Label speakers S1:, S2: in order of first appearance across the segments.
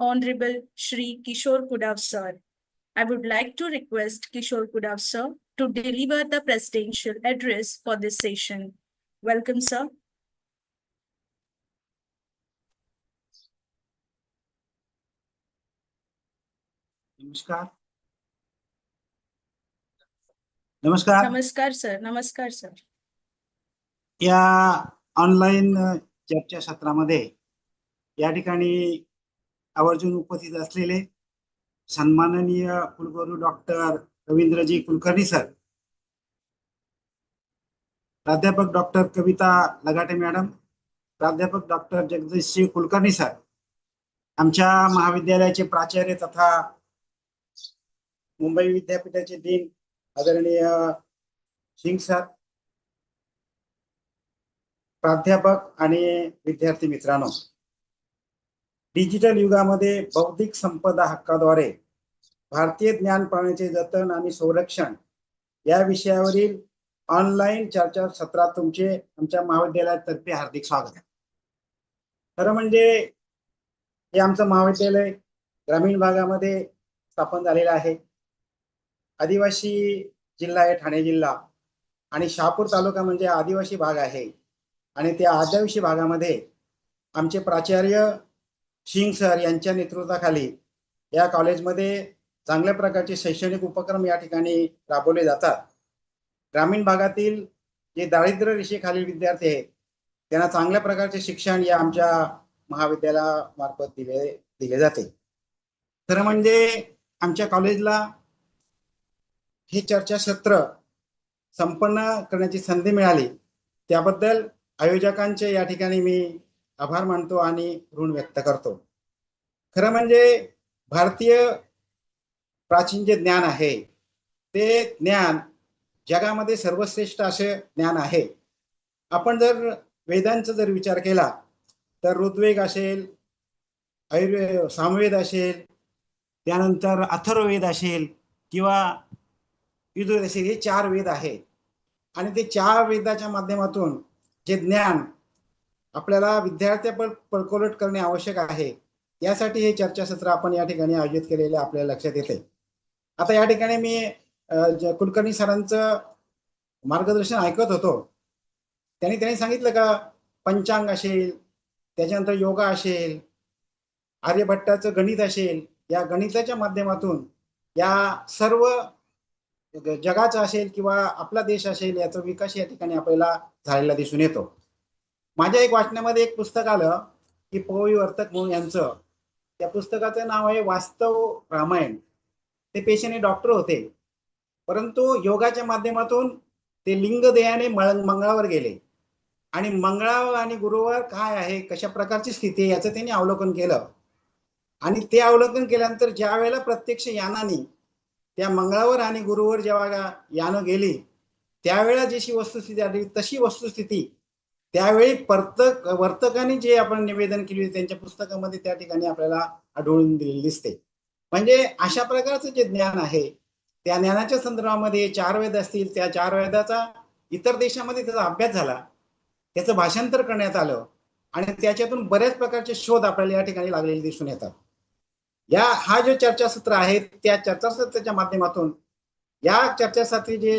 S1: Honorable Shri Kishore Kudav sir. I would like to request Kishore Kudav sir to deliver the presidential address for this session. Welcome, sir.
S2: नमस्कार. नमस्कार.
S1: नमस्कार sir. नमस्कार sir.
S2: या online चर्चासत्रामध्ये या ठिकाणी आवर्जून उपस्थित असलेले सन्माननीय कुलगुरू डॉक्टर रवींद्रजी कुलकर्णी सर, प्राध्यापक डॉक्टर कविता लगाटे मॅडम, प्राध्यापक डॉक्टर जगदीशजी कुलकर्णी सर, आमच्या महाविद्यालयाचे प्राचार्य तथा मुंबई विद्यापीठाचे डीन आदरणीय सिंग सर, प्राध्यापक आणि विद्यार्थी मित्रांनो, डिजिटल युगामध्ये बौद्धिक संपदा हक्काद्वारे भारतीय ज्ञान प्रणालीचे जतन आणि संरक्षण या विषयावरील ऑनलाईन चर्चासत्रात तुमचे आमच्या महाविद्यालयातर्फे हार्दिक स्वागत आहे. खरं म्हणजे हे आमचं महाविद्यालय ग्रामीण भागामध्ये स्थापन झालेलं आहे. आदिवासी जिल्हा आहे ठाणे जिल्हा आणि शहापूर तालुका म्हणजे आदिवासी भाग आहे आणि त्या आदिवासी भागामध्ये आमचे प्राचार्य सिंग सर यांच्या नेतृत्वाखाली या कॉलेजमध्ये चांगल्या प्रकारचे शैक्षणिक उपक्रम या ठिकाणी राबवले जातात. ग्रामीण भागातील जे दारिद्र्य रेषेखालील विद्यार्थी आहेत त्यांना चांगल्या प्रकारचे शिक्षण या आमच्या महाविद्यालयामार्फत दिले जाते. खरं म्हणजे आमच्या कॉलेजला हे चर्चासत्र संपन्न करण्याची संधी मिळाली त्याबद्दल आयोजकांचे या ठिकाणी मी आभार मानतो आणि ऋण व्यक्त करतो. खरं म्हणजे भारतीय प्राचीन जे ज्ञान आहे ते ज्ञान जगामध्ये सर्वश्रेष्ठ असे ज्ञान आहे. आपण जर वेदांचा जर विचार केला तर ऋग्वेद असेल, सामवेद असेल, त्यानंतर अथर्ववेद असेल किंवा यजुर्वेद असेल, हे 4 वेद आहेत आणि ते 4 वेदाच्या माध्यमातून जे ज्ञान आपल्याला विद्यार्थ्यापर्यंत परकोलट करणे आवश्यक आहे यासाठी हे चर्चासत्र आपण या ठिकाणी आयोजित केलेले आपल्याला लक्षात येते. आता या ठिकाणी मी कुलकर्णी सरांचं मार्गदर्शन ऐकत होतो. त्यांनी सांगितलं का पंचांग असेल, त्याच्यानंतर योगा असेल, आर्यभट्टाचं गणित असेल, या गणिताच्या माध्यमातून या सर्व जगाचा असेल किंवा आपला देश असेल याचा विकास या ठिकाणी आपल्याला झालेला दिसून येतो. माझ्या एक वाचनामध्ये एक पुस्तक आलं की पविवर्तक म्हणून यांचं, त्या पुस्तकाचं नाव आहे वास्तव रामायण. ते पेशेने डॉक्टर होते परंतु योगाच्या माध्यमातून ते लिंगदेहाने मंगळावर गेले आणि मंगळावर आणि गुरुवर काय आहे, कशा प्रकारची स्थिती आहे याचं त्यांनी अवलोकन केलं आणि ते अवलोकन केल्यानंतर ज्या वेळेला प्रत्यक्ष यानाने त्या मंगळावर आणि गुरुवर जेव्हा यानं गेली त्यावेळेला जशी वस्तुस्थिती आली तशी वस्तुस्थिती त्यावेळी वर्तकाने जे आपण निवेदन केले त्यांच्या पुस्तकामध्ये त्या ठिकाणी आपल्याला आढळून दिसते. म्हणजे अशा प्रकारचं जे ज्ञान आहे त्या ज्ञानाच्या संदर्भामध्ये 4 वेद असतील, त्या 4 वेदाचा इतर देशामध्ये त्याचा अभ्यास झाला, त्याचं भाषांतर करण्यात आलं आणि त्याच्यातून बऱ्याच प्रकारचे शोध आपल्याला या ठिकाणी लागलेले दिसून येतात. हा जो चर्चासत्र आहे त्या चर्चासत्राच्या माध्यमातून या चर्चासत्री जे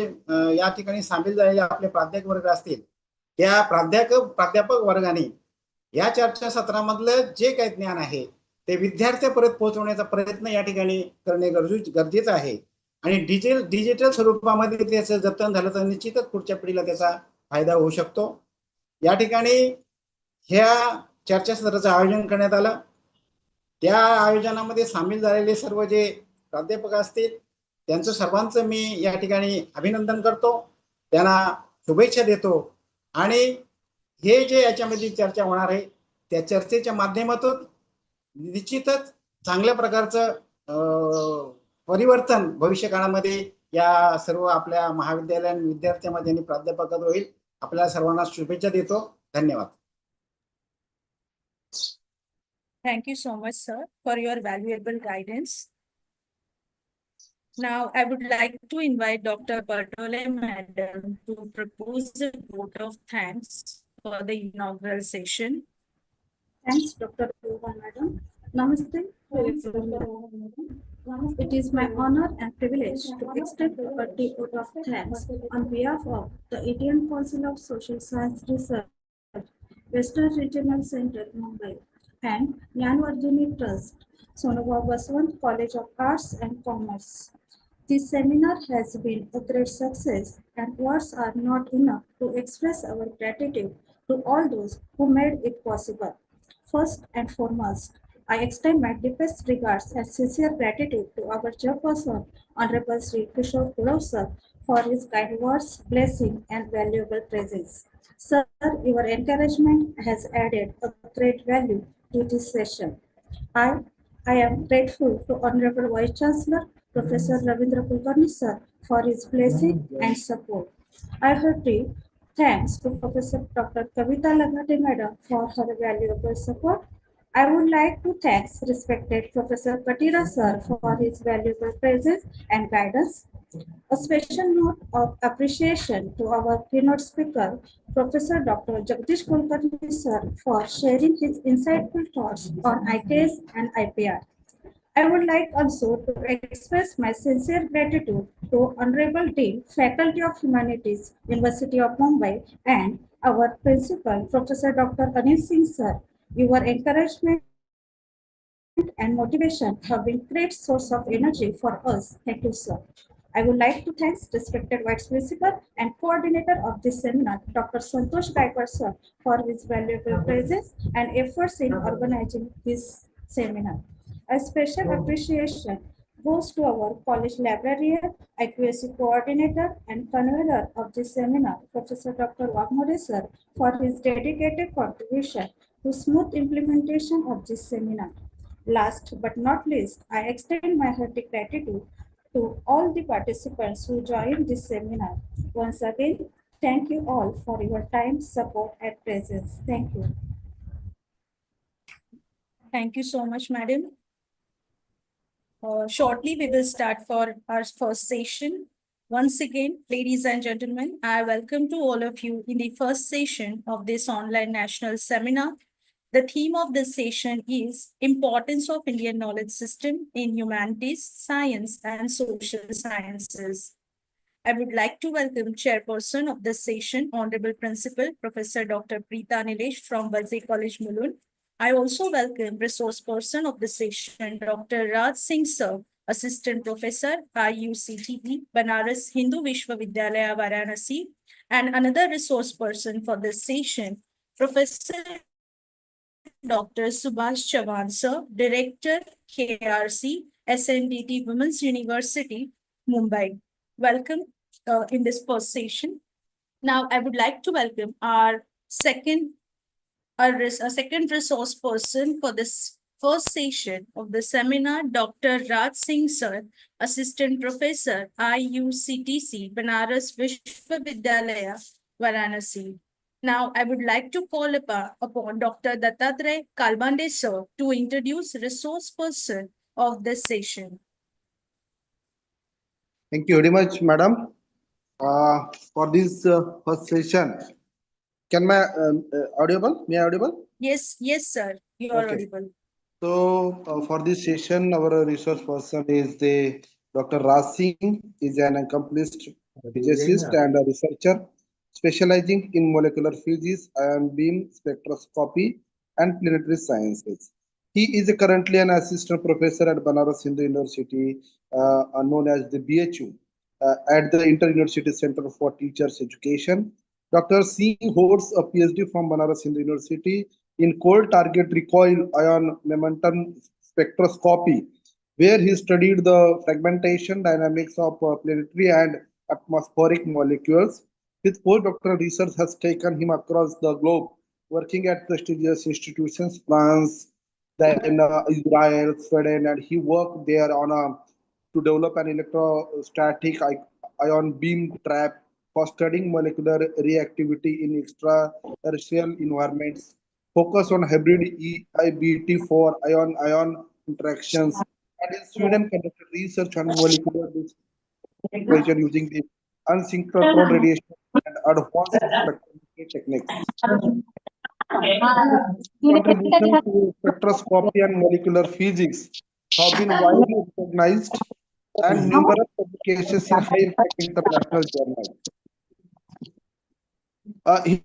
S2: या ठिकाणी सामील झालेले आपले प्राध्यापक वर्ग असतील त्या प्राध्यापक वर्गाने या चर्चासत्रामधलं जे काही ज्ञान आहे ते विद्यार्थ्यापर्यंत पोहोचवण्याचा प्रयत्न या ठिकाणी करणे गरजेचं आहे आणि डिजिटल स्वरूपामध्ये त्याचं जतन झालं तर निश्चितच पुढच्या पिढीला त्याचा फायदा होऊ शकतो. या ठिकाणी ह्या चर्चासत्राचं आयोजन करण्यात आलं. त्या आयोजनामध्ये सामील झालेले सर्व जे प्राध्यापक असतील त्यांचं सर्वांचं मी या ठिकाणी अभिनंदन करतो, त्यांना शुभेच्छा देतो आणि हे जे याच्यामध्ये चर्चा होणार आहे त्या चर्चेच्या माध्यमातून निश्चितच चांगल्या प्रकारचं परिवर्तन भविष्यकाळामध्ये या सर्व आपल्या महाविद्यालय विद्यार्थ्यांमध्ये आणि प्राध्यापकात होईल. आपल्याला सर्वांना शुभेच्छा देतो. धन्यवाद.
S1: Thank you so much, sir, for your valuable guidance. Now, I would like to invite Dr. Bartole Madam to propose a vote of thanks for the inaugural session.
S3: Thanks, Dr. Pooja Madam. Namaste.
S1: It is my honor and privilege to extend a deep vote of thanks on behalf of the Indian Council of Social Science Research, Western Regional Center, Mumbai, and Jnanvarjini Trust, Sonoma Baswant College of Arts and Commerce. This seminar has been a great success, and words are not enough to express our gratitude to all those who made it possible. First and foremost, I extend my deepest regards and sincere gratitude to our chairperson, Honorable Sri Kishore Purav sir, for his kind words, blessing, and valuable presence. Sir, your encouragement has added a great value to this session. I, I am grateful to Honorable Vice Chancellor, Professor Ravindra Kulkarni sir, for his blessing and support. I heartily thanks to Professor Dr. Kavita Laghate Madam for her valuable support. I would like to thank respected Professor Katira sir for his valuable presence and guidance. A special note of appreciation to our keynote speaker, Professor Dr. Jagdish Kulkarni sir, for sharing his insightful thoughts on IKS and IPR. I would like also to express my sincere gratitude to Honorable Dean, Faculty of Humanities, University of Mumbai, and our principal, Professor Dr. Anil Singh sir. Your encouragement and motivation have been great source of energy for us. Thank you, sir. I would like to thank respected Vice Principal and coordinator of this seminar, Dr. Santosh Gaikwad sir, for his valuable presence and efforts in organizing this seminar. A special appreciation goes to our college librarian, IQAC coordinator, and convener of this seminar, Professor Dr. Wagmore sir, for his dedicated contribution to smooth implementation of this seminar. Last but not least, I extend my hearty gratitude to all the participants who joined this seminar. Once again, thank you all for your time, support, and presence. Thank you. Thank you so much, madam. Shortly, we will start for our first session. Once again, ladies and gentlemen, I welcome to all of you in the first session of this online national seminar. The theme of this session is Importance of Indian Knowledge System in Humanities, Science, and Social Sciences. I would like to welcome Chairperson of this session, Honorable Principal, Professor Dr. Preeta Nilesh from Walsey College, Mulund. I also welcome resource person of the session, Dr. Raj Singh Sir, Assistant Professor, IUCTE, Banaras Hindu Vishwavidyalaya, Varanasi, and another resource person for this session, Professor Dr. Subhash Chavan Sir, Director, KRC, SNDT Women's University, Mumbai. Welcome in this first session. Now, I would like to welcome our second resource person for this first session of the seminar, Dr. Raj Singh Sir, Assistant Professor, IUCTC, Banaras Vishwavidyalaya, Varanasi. Now, I would like to call upon Dr. Dattatray Kalbande Sir to introduce resource person of this session.
S3: Thank you very much, madam. For this first session, can my audible? May I audible?
S1: Yes, sir. You are audible.
S3: So for this session, our resource person is the Dr. Raj Singh. Is an accomplished physicist and a researcher specializing in molecular physics and beam spectroscopy and planetary sciences. He is currently an assistant professor at Banaras Hindu University, known as the BHU, at the Inter-University Center for Teachers Education. Dr. Singh holds a PhD from Banaras Hindu University in cold target recoil ion momentum spectroscopy, where he studied the fragmentation dynamics of planetary and atmospheric molecules. His postdoctoral research has taken him across the globe, working at prestigious institutions, France, then Israel, Sweden, and he worked there on to develop an electrostatic ion beam trap for studying molecular reactivity in extraterrestrial environments. Focus on hybrid EIBT for ion-ion interactions, and in Sweden conducted research on molecular equation using the unsynchrotron radiation and advanced spectrometry techniques. Contributions to spectroscopy and molecular physics have been widely recognized and numerous publications in high-impact international journals.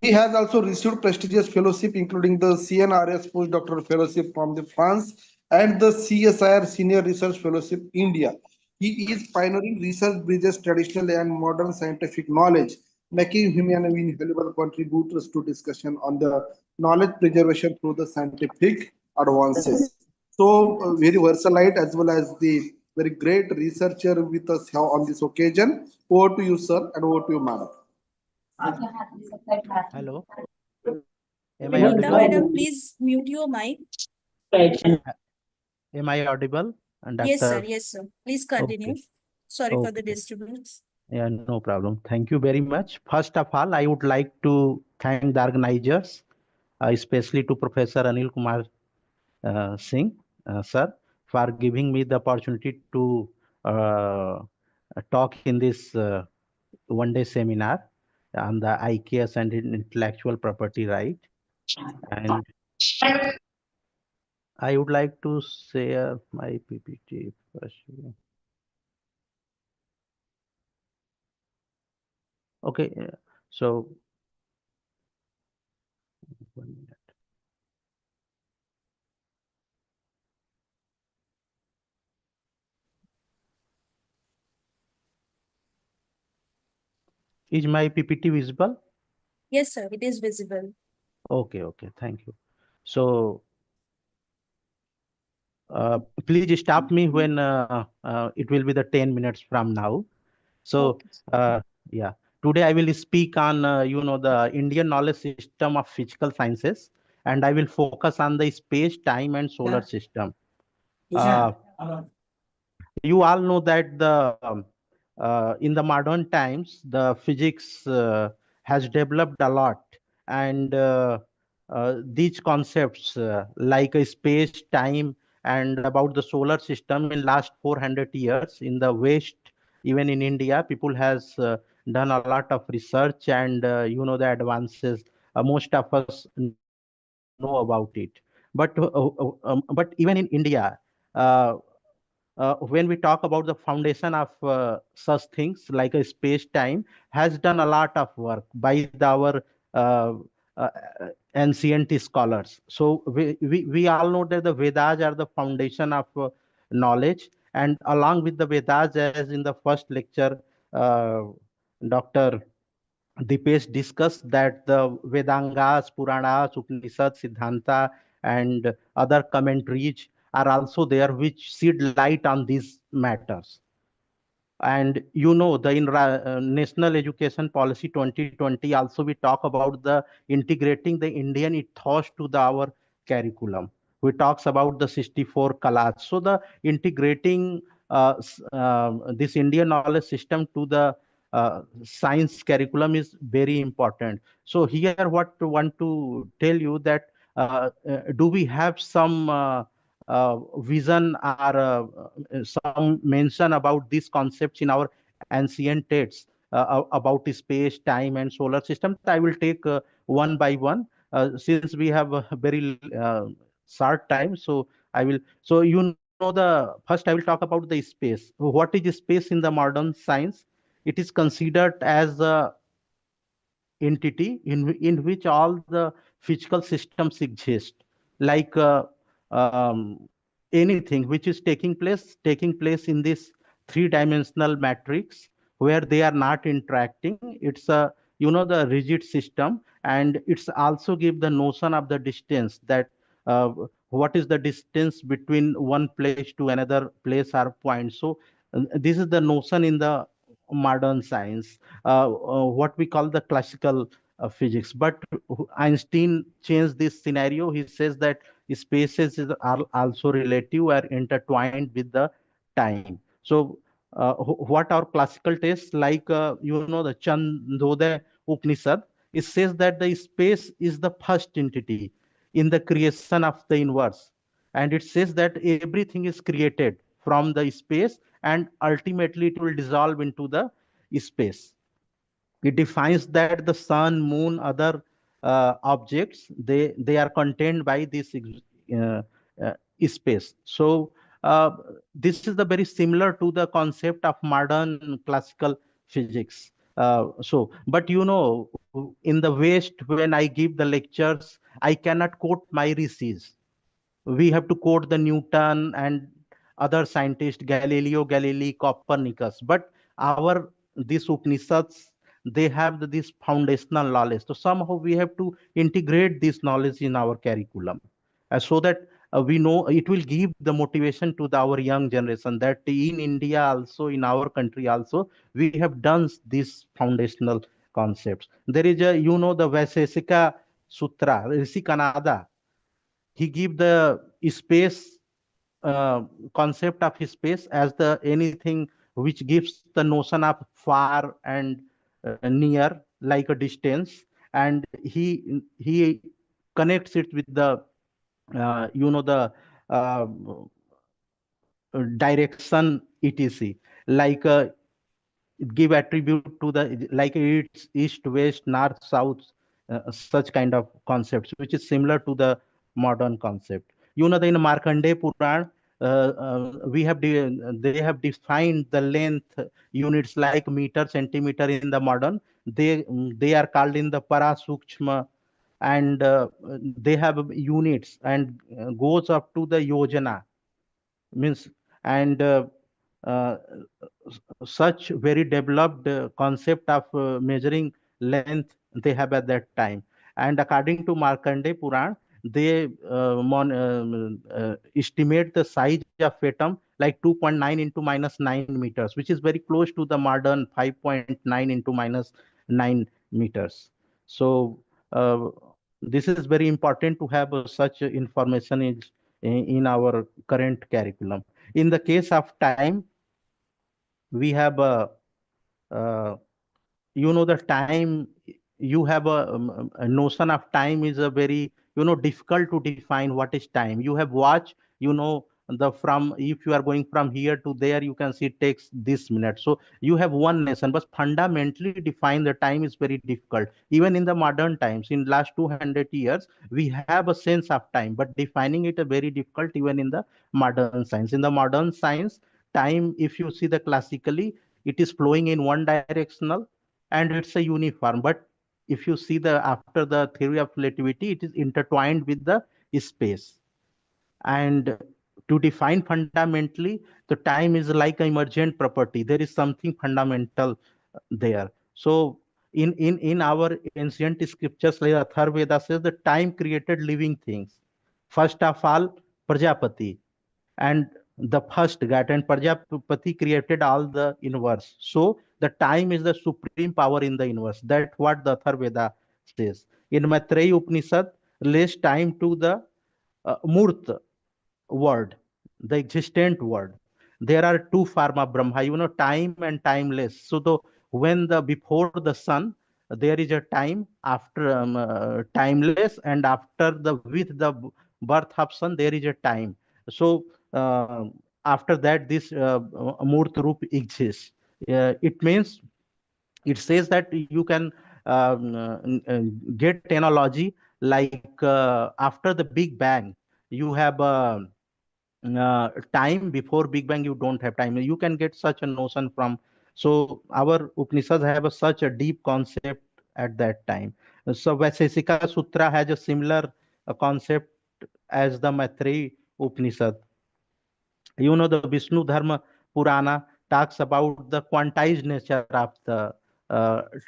S3: He has also received prestigious fellowship, including the CNRS postdoctoral fellowship from the France and the CSIR Senior Research Fellowship India. He is pioneering research bridges traditional and modern scientific knowledge, making him an invaluable contributor to discussion on the knowledge preservation through the scientific advances. So, very versatile as well as the very great researcher with us here on this occasion. Over to you, sir, and over to you, madam.
S4: Hello. Am I
S5: Vinita
S4: audible?
S5: madam, please mute your mic.
S4: Am I audible? And
S5: Yes, sir.
S4: Dr.
S5: Yes, sir. Please continue.
S4: Okay.
S5: Sorry for the
S4: Okay.
S5: disturbance.
S4: Yeah, no problem. Thank you very much. First of all, I would like to thank the organizers, especially to Professor Anil Kumar Singh, sir, for giving me the opportunity to talk in this one-day seminar on the IKS and intellectual property right. And I would like to share my PPT first. Okay, so 1 minute. Is my PPT visible?
S5: Yes, sir. It is visible.
S4: Okay, thank you. So please stop me when it will be the 10 minutes from now. So
S5: Okay.
S4: yeah, today I will speak on the Indian knowledge system of physical sciences, and I will focus on the space, time, and solar system. You all know that the in the modern times the physics has developed a lot, and these concepts like a space, time, and about the solar system in last 400 years in the West, even in India, people has done a lot of research, and the advances most of us know about it. But even in India, uh, when we talk about the foundation of such things like a space time has done a lot of work by our uh, uh, ancient scholars. So we all know that the Vedas are the foundation of knowledge, and along with the Vedas, as in the first lecture, Dr. Dipesh discussed that the Vedangas, Puranas, Upanishads, Siddhanta, and other commentaries are also there which shed light on these matters. And the National Education Policy 2020 also we talk about the integrating the Indian ethos to our curriculum. We talks about the 64 kalas. So the integrating this Indian knowledge system to the science curriculum is very important. So here what I want to tell you that do we have some vision or some mention about these concepts in our ancient texts about space, time, and solar system. I will take one by one since we have a very short time. So I will. So the first I will talk about the space. What is space in the modern science? It is considered as a entity in which all the physical systems exist, like anything which is taking place in this three-dimensional matrix where they are not interacting. It's a the rigid system, and it's also give the notion of the distance, that uh, what is the distance between one place to another place or point. So this is the notion in the modern science, what we call the classical physics. But Einstein changed this scenario. He says that spaces are also relative or intertwined with the time. So what our classical tests like the Chandogya Upanishad, it says that the space is the first entity in the creation of the universe, and it says that everything is created from the space and ultimately it will dissolve into the space. It defines that the sun, moon, other objects, they are contained by this uh, uh, space. So this is the very similar to the concept of modern classical physics. But in the West, when I give the lectures, I cannot quote my rishis. We have to quote the Newton and other scientists, Galileo Galilei, Copernicus. But our these Upanishads, they have this foundational knowledge. So somehow we have to integrate this knowledge in our curriculum, so that we know it will give the motivation to our young generation that in India also, in our country also, we have done these foundational concepts. There is a, the Vaisesika Sutra, Rishi Kanada. He give the space uh, concept of space as the anything which gives the notion of far and near, like a distance, and he connects it with the the uh, direction etc, like give attribute to the, like it's east west north south, such kind of concepts which is similar to the modern concept. In Markandeya Puran, they have defined the length units like meter centimeter. In the modern, they are called in the para sukshma, and they have units and goes up to the yojana, means, and uh, such very developed concept of measuring length they have at that time. And according to Markandeya Puran, they estimate the size of atom like 2.9 into minus 9 meters, which is very close to the modern 5.9 into minus 9 meters. So this is very important to have such information in our current curriculum. In the case of time, we have uh, the time. You have a notion of time is a very difficult to define what is time. You have watch, the from, if you are going from here to there, you can see it takes this minute. So you have one nation, but fundamentally define the time is very difficult. Even in the modern times, in last 200 years, we have a sense of time, but defining it is very difficult even in the modern science. In the modern science, time, if you see the classically, it is flowing in one directional and it's a uniform. But if you see the after the theory of relativity, it is intertwined with the space. And to define fundamentally, the time is like an emergent property. There is something fundamental there. So in our ancient scriptures, like Atharvaveda says, the time created living things. First of all, Prajapati, and the first god, and Prajapati created all the universe. So the time is the supreme power in the universe. That's what the Atharvaveda says. In Maitreya Upanishad, relates time to the Murt word, the existent word. There are two form of Brahma, time and timeless. So when the before the sun, there is a time, after timeless, and after the with the birth of sun, there is a time. So after that, this Murt Roop exists. It means, it says that you can get analogy like after the Big Bang, you have time. Before Big Bang, you don't have time. You can get such a notion from. So our Upanishads have such a deep concept at that time. So Vaisesika Sutra has a similar concept as the Maitreya Upanishad. The Vishnu Dharma Purana talks about the quantized nature of the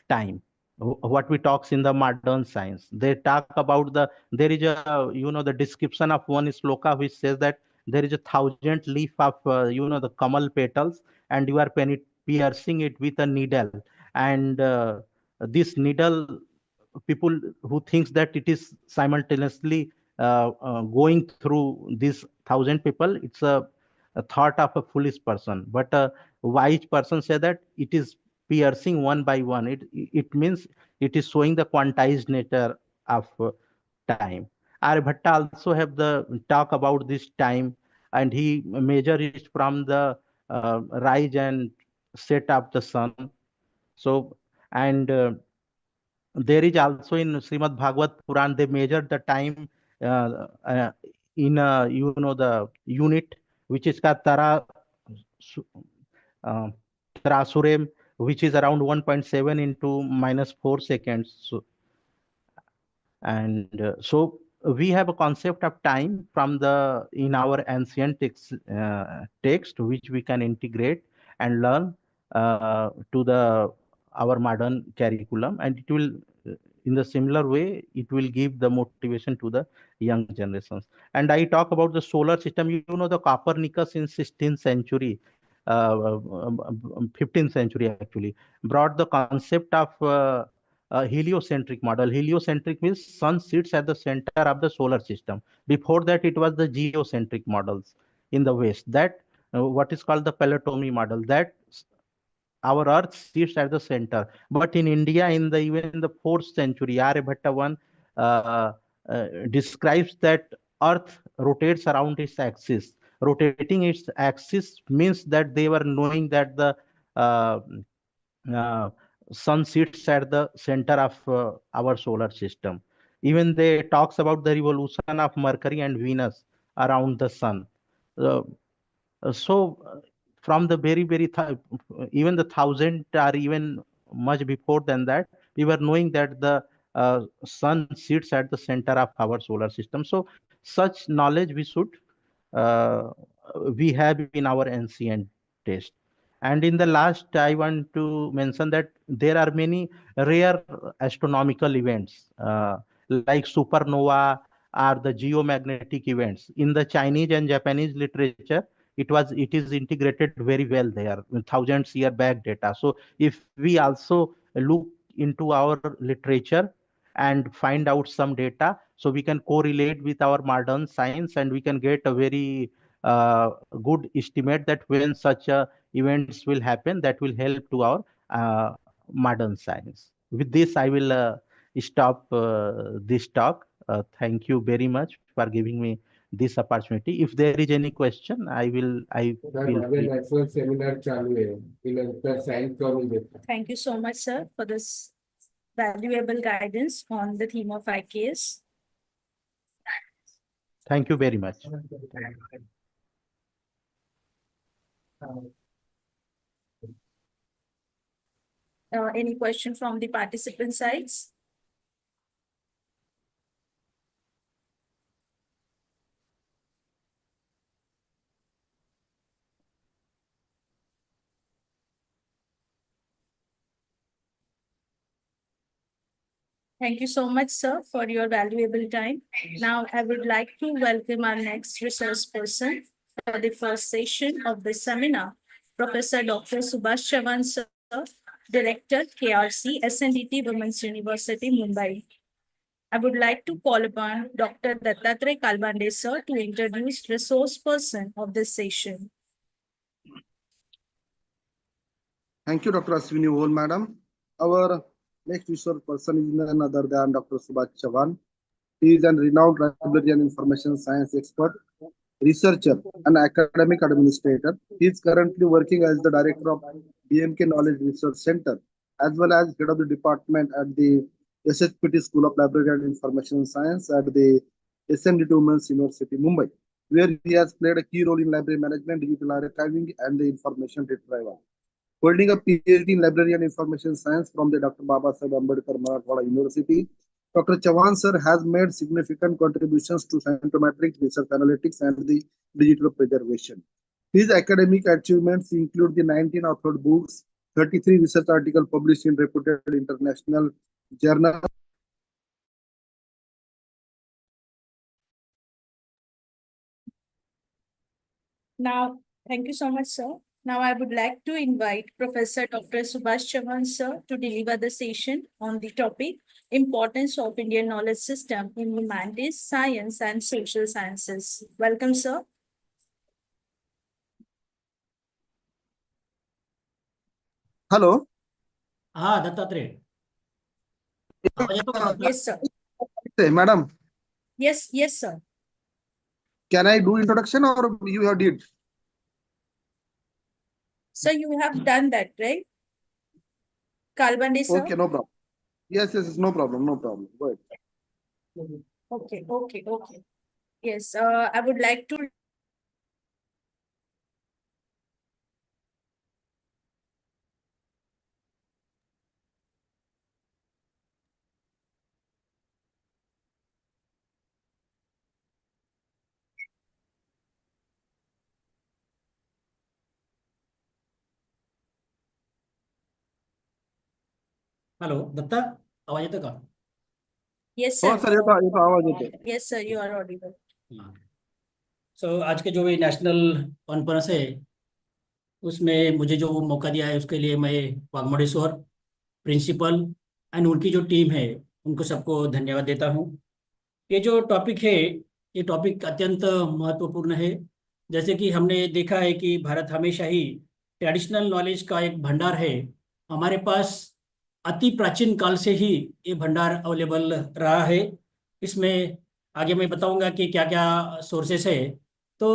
S4: time. What we talks in the modern science, they talk about there is a, the description of one sloka which says that there is 1,000 leaf of the kamal petals, and you are piercing it with a needle, and this needle, people who thinks that it is simultaneously going through these 1,000 people, it's a thought of a foolish person. But a wise person say that it is piercing one by one. It means it is showing the quantized nature of time. Aryabhatta also have the talk about this time, and he measure it from the rise and set of the sun. So, and there is also in Srimad Bhagavad Puran, they measured the time in the unit, which is Tara uh, Trasurem, which is around 1.7 into -4 seconds. So we have a concept of time from the in our ancient text, which we can integrate and learn to the our modern curriculum, and it will in the similar way it will give the motivation to the young generations. And I talk about the solar system. The Copernicus in 16th century, 15th century actually, brought the concept of heliocentric model. Heliocentric means sun sits at the center of the solar system. Before that, it was the geocentric models in the West. That what is called the Pelotony model. That our Earth sits at the center. But in India, even in the 4th century, Aryabhatta one describes that Earth rotates around its axis. Rotating its axis means that they were knowing that the uh, uh, sun sits at the center of our solar system. Even they talks about the revolution of Mercury and Venus around the sun. Uh, so from the very even the thousand or even much before than that, we were knowing that the sun sits at the center of our solar system. So such knowledge uh, we have in our ancient text. And in the last, I want to mention that there are many rare astronomical events like supernova or the geomagnetic events. In the Chinese and Japanese literature, it is integrated very well there, thousands year back data. So if we also look into our literature and find out some data, so we can correlate with our modern science, and we can get a very good estimate that when such events will happen, that will help to our modern science. With this, I will stop this talk. Thank you very much for giving me this opportunity. If there is any question, I will.
S6: Seminar चालू आहे की नंतर sign करून देतो.
S5: Thank you so much, sir, for this valuable guidance on the theme of IKS.
S4: Thank you very much.
S5: Any question from the participant sides? Thank you so much, sir, for your valuable time. Now, I would like to welcome our next resource person for the first session of the seminar, Professor Dr. Subhash Chavan, sir, Director, KRC, SNDT Women's University, Mumbai. I would like to call upon Dr. Dattatreya Kalbande, sir, to introduce resource person of this session.
S3: Thank you, Dr. Aswini Vol, madam. Our next resource person is none other than Dr. Subhash Chavan. He is a renowned library and information science expert, researcher, and academic administrator. He is currently working as the director of BMK Knowledge Research Center, as well as head of the department at the SHPT School of Library and Information Science at the SNDT Women's University, Mumbai, where he has played a key role in library management, digital archiving, and the information retrieval. Holding a PhD in Library and Information Science from the Dr. Babasaheb Ambedkar Marathwada University, Dr. Chavan sir has made significant contributions to scientometric research analytics and the digital preservation. His academic achievements include the 19 authored books, 33 research articles published in reputed international journals.
S5: Now, thank you so much, sir. Now, I would like to invite Professor Dr. Subhash Chavan, sir, to deliver the session on the topic, Importance of Indian Knowledge System in Humanities, Science and Social Sciences. Welcome, sir.
S3: Hello.
S6: Dattatray.
S5: Yes, sir.
S3: Madam.
S5: Yes, sir.
S3: Can I do introduction or you have did?
S5: So you have done that, right? Kalbande, sir?
S3: Okay, no problem. Yes, yes, no problem, no problem. Go ahead.
S5: Okay. Yes, I would like to
S7: hello Datta, आवाज येतो का?
S5: yes
S3: हो
S5: sir.
S3: Sir, येतो आवाज येतो.
S5: Yes sir, you are audible.
S7: सो आज के जो भी नेशनल कॉन्फ्रेंस है उसमें मुझे जो मौका दिया है उसके लिए मैं वाघमोड़ेश्वर प्रिंसिपल एंड उनकी जो टीम है उनको सबको धन्यवाद देता हूँ। ये जो टॉपिक है ये टॉपिक अत्यंत महत्वपूर्ण है। जैसे कि हमने देखा है कि भारत हमेशा ही ट्रेडिशनल नॉलेज का एक भंडार है। हमारे पास अति प्राचीन काल से ही ये भंडार अवेलेबल रहा है। इसमें आगे मैं बताऊंगा कि क्या क्या सोर्सेस है। तो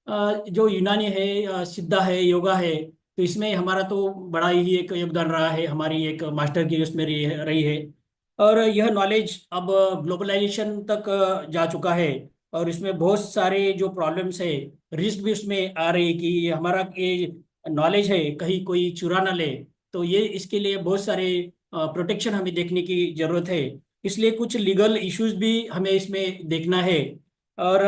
S7: जो यूनानी है, सिद्धा है, योगा है, तो इसमें हमारा तो बड़ा ही एक योगदान रहा है। हमारी एक मास्टर की उसमें रही है। और यह नॉलेज अब ग्लोबलाइजेशन तक जा चुका है। और इसमें बहुत सारे जो प्रॉब्लम्स है, रिस्क भी उसमें आ रही है कि हमारा ये नॉलेज है कहीं कोई चुरा ना ले। तो ये इसके लिए बहुत सारे प्रोटेक्शन हमें देखने की जरूरत है। इसलिए कुछ लीगल इश्यूज भी हमें इसमें देखना है। और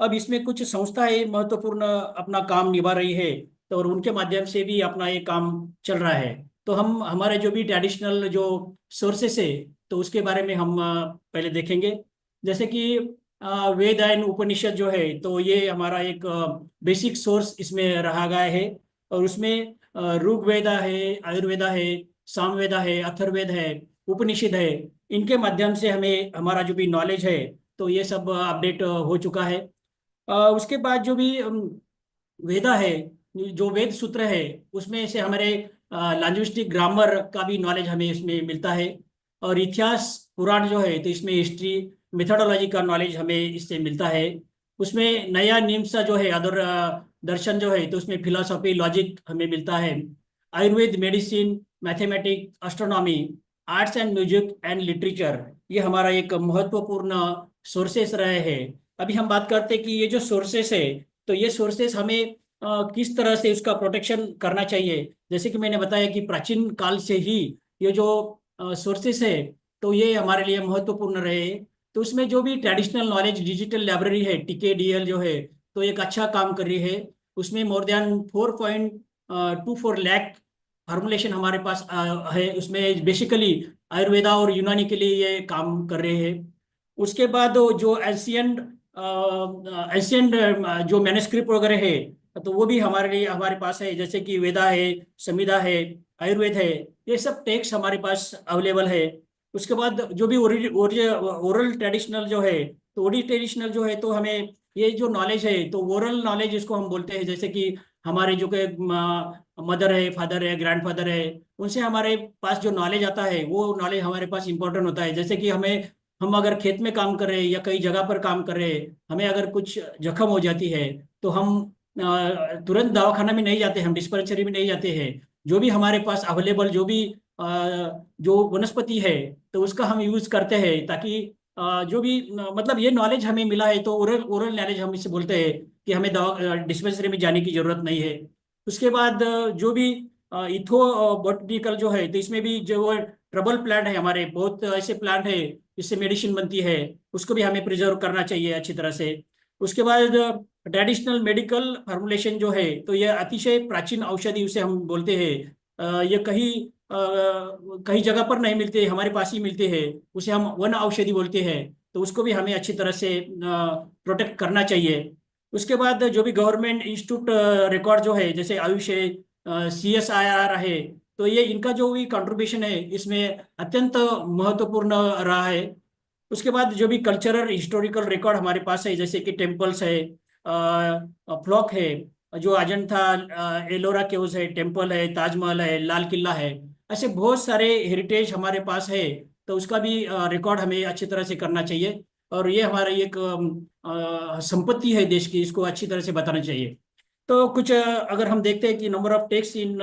S7: अब इसमें कुछ संस्थाएं महत्वपूर्ण अपना काम निभा रही है, तो और उनके माध्यम से भी अपना ये काम चल रहा है। तो हम हमारे जो भी ट्रेडिशनल जो सोर्सेस है तो उसके बारे में हम पहले देखेंगे। जैसे कि वेद एंड उपनिषद जो है तो ये हमारा एक बेसिक सोर्स इसमें रहा गया है। और उसमें ऋग्वेदा है, आयुर्वेदा है, सामवेदा है, अथर्ववेद है, उपनिषद है। इनके माध्यम से हमें हमारा जो भी नॉलेज है तो ये सब अपडेट हो चुका है। उसके बाद जो भी वेदा है, जो वेद सूत्र है, उसमें से हमारे लैंग्विस्टिक ग्रामर का भी नॉलेज हमें इसमें मिलता है। और इतिहास पुराण जो है तो इसमें हिस्ट्री मेथोडोलॉजी का नॉलेज हमें इससे मिलता है। उसमें नया निम्स जो है अदर दर्शन जो है तो उसमें फिलोसॉफी लॉजिक हमें मिलता है। Ayurveda, medicine, mathematics, astronomy, arts and music and literature, ये हमारा एक महत्वपूर्ण सोर्सेस रहे हैं। अभी हम बात करते हैं कि ये जो सोर्सेस है तो ये सोर्सेस हमें किस तरह से उसका प्रोटेक्शन करना चाहिए। जैसे कि मैंने बताया कि प्राचीन काल से ही ये जो सोर्सेस है तो ये हमारे लिए महत्वपूर्ण रहे। तो उसमें जो भी ट्रेडिशनल नॉलेज डिजिटल लाइब्रेरी है TKDL जो है तो एक अच्छा काम कर रही है। उसमें मोर देन 4.24 लाख फार्मूलेशन हमारे पास है। उसमें बेसिकली आयुर्वेदा और यूनानी के लिए ये काम कर रहे हैं। उसके बाद वो जो एशियंट एशियंट जो मैन्युस्क्रिप्ट वगैरह है तो वो भी हमारे लिए हमारे पास है। जैसे कि वेदा है, संहिता है, आयुर्वेद है, ये सब टेक्स्ट हमारे पास अवेलेबल है। उसके बाद जो भी ओरल ट्रेडिशनल जो है तो ओरल ट्रेडिशनल जो है तो हमें ये जो नॉलेज है तो ओरल नॉलेज इसको हम बोलते हैं। जैसे कि हमारे जो के मदर है, फादर है, ग्रैंडफादर है, उनसे हमारे पास जो नॉलेज आता है वो नॉलेज हमारे पास इंपॉर्टेंट होता है। जैसे कि हम अगर खेत में काम कर रहे हैं या कई जगह पर काम कर रहे हैं, हमें अगर कुछ जख्म हो जाती है तो हम तुरंत दवाखाना में नहीं जाते, हम डिस्पेंसरी में नहीं जाते हैं। जो भी हमारे पास अवेलेबल जो भी जो वनस्पति है तो उसका हम यूज करते हैं ताकि जो भी मतलब ये नॉलेज हमें मिला है तो ओरल ओरल नॉलेज हम इसे बोलते हैं कि हमें दवा डिस्पेंसरी में जाने की जरूरत नहीं है। उसके बाद जो भी इथो बॉटनिकल जो है तो इसमें भी जो ट्रबल प्लांट है, हमारे बहुत ऐसे प्लांट है जिससे मेडिसिन बनती है, उसको भी हमें प्रिजर्व करना चाहिए अच्छी तरह से। उसके बाद ट्रेडिशनल मेडिकल फार्मूलेशन जो है तो ये अतिशय प्राचीन औषधि उसे हम बोलते हैं। ये कहीं जगह पर नहीं मिलते, हमारे पास ही मिलते हैं। उसे हम वन औषधि बोलते हैं। तो उसको भी हमें अच्छी तरह से प्रोटेक्ट करना चाहिए। उसके बाद जो भी गवर्नमेंट इंस्टीट्यूट रिकॉर्ड जो है जैसे आयुष है, CSIR है, तो ये इनका जो भी कंट्रीब्यूशन है इसमें अत्यंत महत्वपूर्ण रहा है। उसके बाद जो भी कल्चरल हिस्टोरिकल रिकॉर्ड हमारे पास है जैसे कि टेम्पल्स है, फ्लॉक है, जो अजंता एलोरा केव्स है, टेम्पल है, ताजमहल है, लाल किला है, ऐसे बहुत सारे हेरिटेज हमारे पास है। तो उसका भी रिकॉर्ड हमें अच्छी तरह से करना चाहिए। और ये हमारी एक संपत्ति है देश की, इसको अच्छी तरह से बताना चाहिए। तो कुछ अगर हम देखते हैं कि number of text in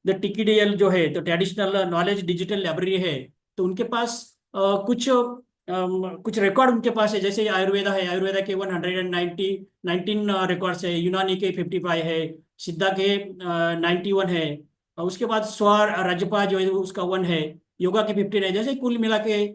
S7: the TKDL जो है तो ट्रेडिशनल नॉलेज डिजिटल लाइब्रेरी है तो उनके पास कुछ रिकॉर्ड उनके पास है, जैसे आयुर्वेदा है, आयुर्वेदा के 119 रिकॉर्ड्स है, यूनानी के 55 है, सिद्धा के 91 है, और उसके बाद स्वर रजपा जो है उसका 1 है, योगा के 15 है, जैसे कुल मिला के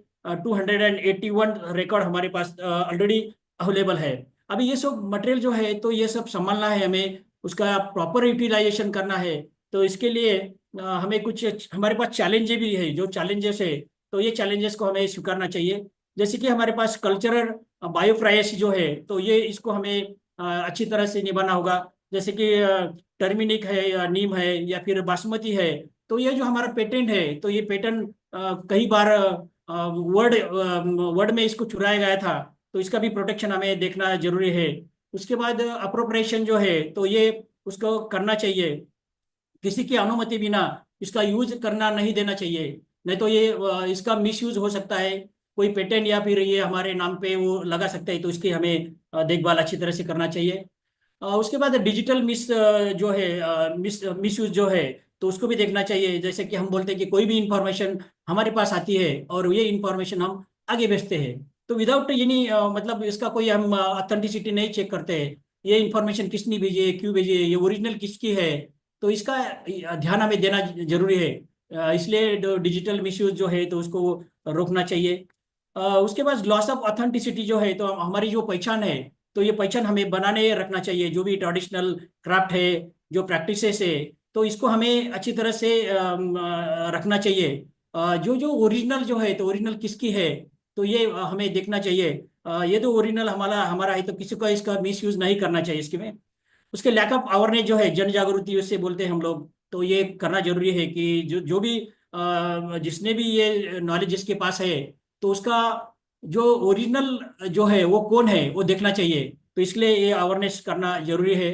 S7: 281 रिकॉर्ड हमारे पास ऑलरेडी अवेलेबल है। अभी ये सब मटेरियल जो है तो ये सब संभालना है हमें, उसका प्रॉपर यूटिलाइजेशन करना है। तो इसके लिए हमें कुछ हमारे पास चैलेंजेस भी है, जो चैलेंजेस है तो ये चैलेंजेस को हमें स्वीकारना चाहिए। जैसे कि हमारे पास कल्चरल बायोप्रायसी जो है तो ये इसको हमें अच्छी तरह से निभाना होगा। जैसे कि टर्मिनिक है या नीम है या फिर बासमती है, तो ये जो हमारा पेटेंट है तो ये पेटेंट कई बार वर्ड वर्ड में इसको चुराया गया था, तो इसका भी प्रोटेक्शन हमें देखना जरूरी है। उसके बाद अप्रोप्रिएशन जो है तो ये उसको करना चाहिए, किसी की अनुमति बिना इसका यूज करना नहीं देना चाहिए, नहीं तो ये इसका मिसयूज हो सकता है, कोई पेटेंट या फिर ये हमारे नाम पे वो लगा सकता है, तो इसकी हमें देखभाल अच्छी तरह से करना चाहिए। उसके बाद डिजिटल जो है मिसयूज जो है तो उसको भी देखना चाहिए। जैसे कि हम बोलते हैं कि कोई भी इंफॉर्मेशन हमारे पास आती है और ये इंफॉर्मेशन हम आगे भेजते हैं, तो विदाउट यानी मतलब इसका कोई हम ऑथेंटिसिटी नहीं चेक करते हैं, ये इंफॉर्मेशन किसने भेजी है, क्यों भेजी है, ये ओरिजिनल किसकी है, तो इसका ध्यान हमें देना जरूरी है। इसलिए डिजिटल मिसयूज जो है तो उसको रोकना चाहिए। उसके बाद लॉस ऑफ ऑथेंटिसिटी जो है तो हमारी जो पहचान है तो ये पहचान हमें बनाने रखना चाहिए। जो भी ट्रेडिशनल क्राफ्ट है, जो प्रैक्टिसेस है, तो इसको हमें अच्छी तरह से रखना चाहिए। जो जो ओरिजिनल जो है तो ओरिजिनल किसकी है तो ये हमें देखना चाहिए। ये तो ओरिजिनल हमारा हमारा है तो किसी को इसका मिस यूज नहीं करना चाहिए इसके में। उसके लैक ऑफ अवेयरनेस जो है, जन जागृति उससे बोलते हैं हम लोग, तो ये करना जरूरी है कि जो जो भी जिसने भी ये नॉलेज जिसके पास है तो उसका जो ओरिजिनल जो है वो कौन है वो देखना चाहिए, तो इसलिए ये अवेयरनेस करना जरूरी है।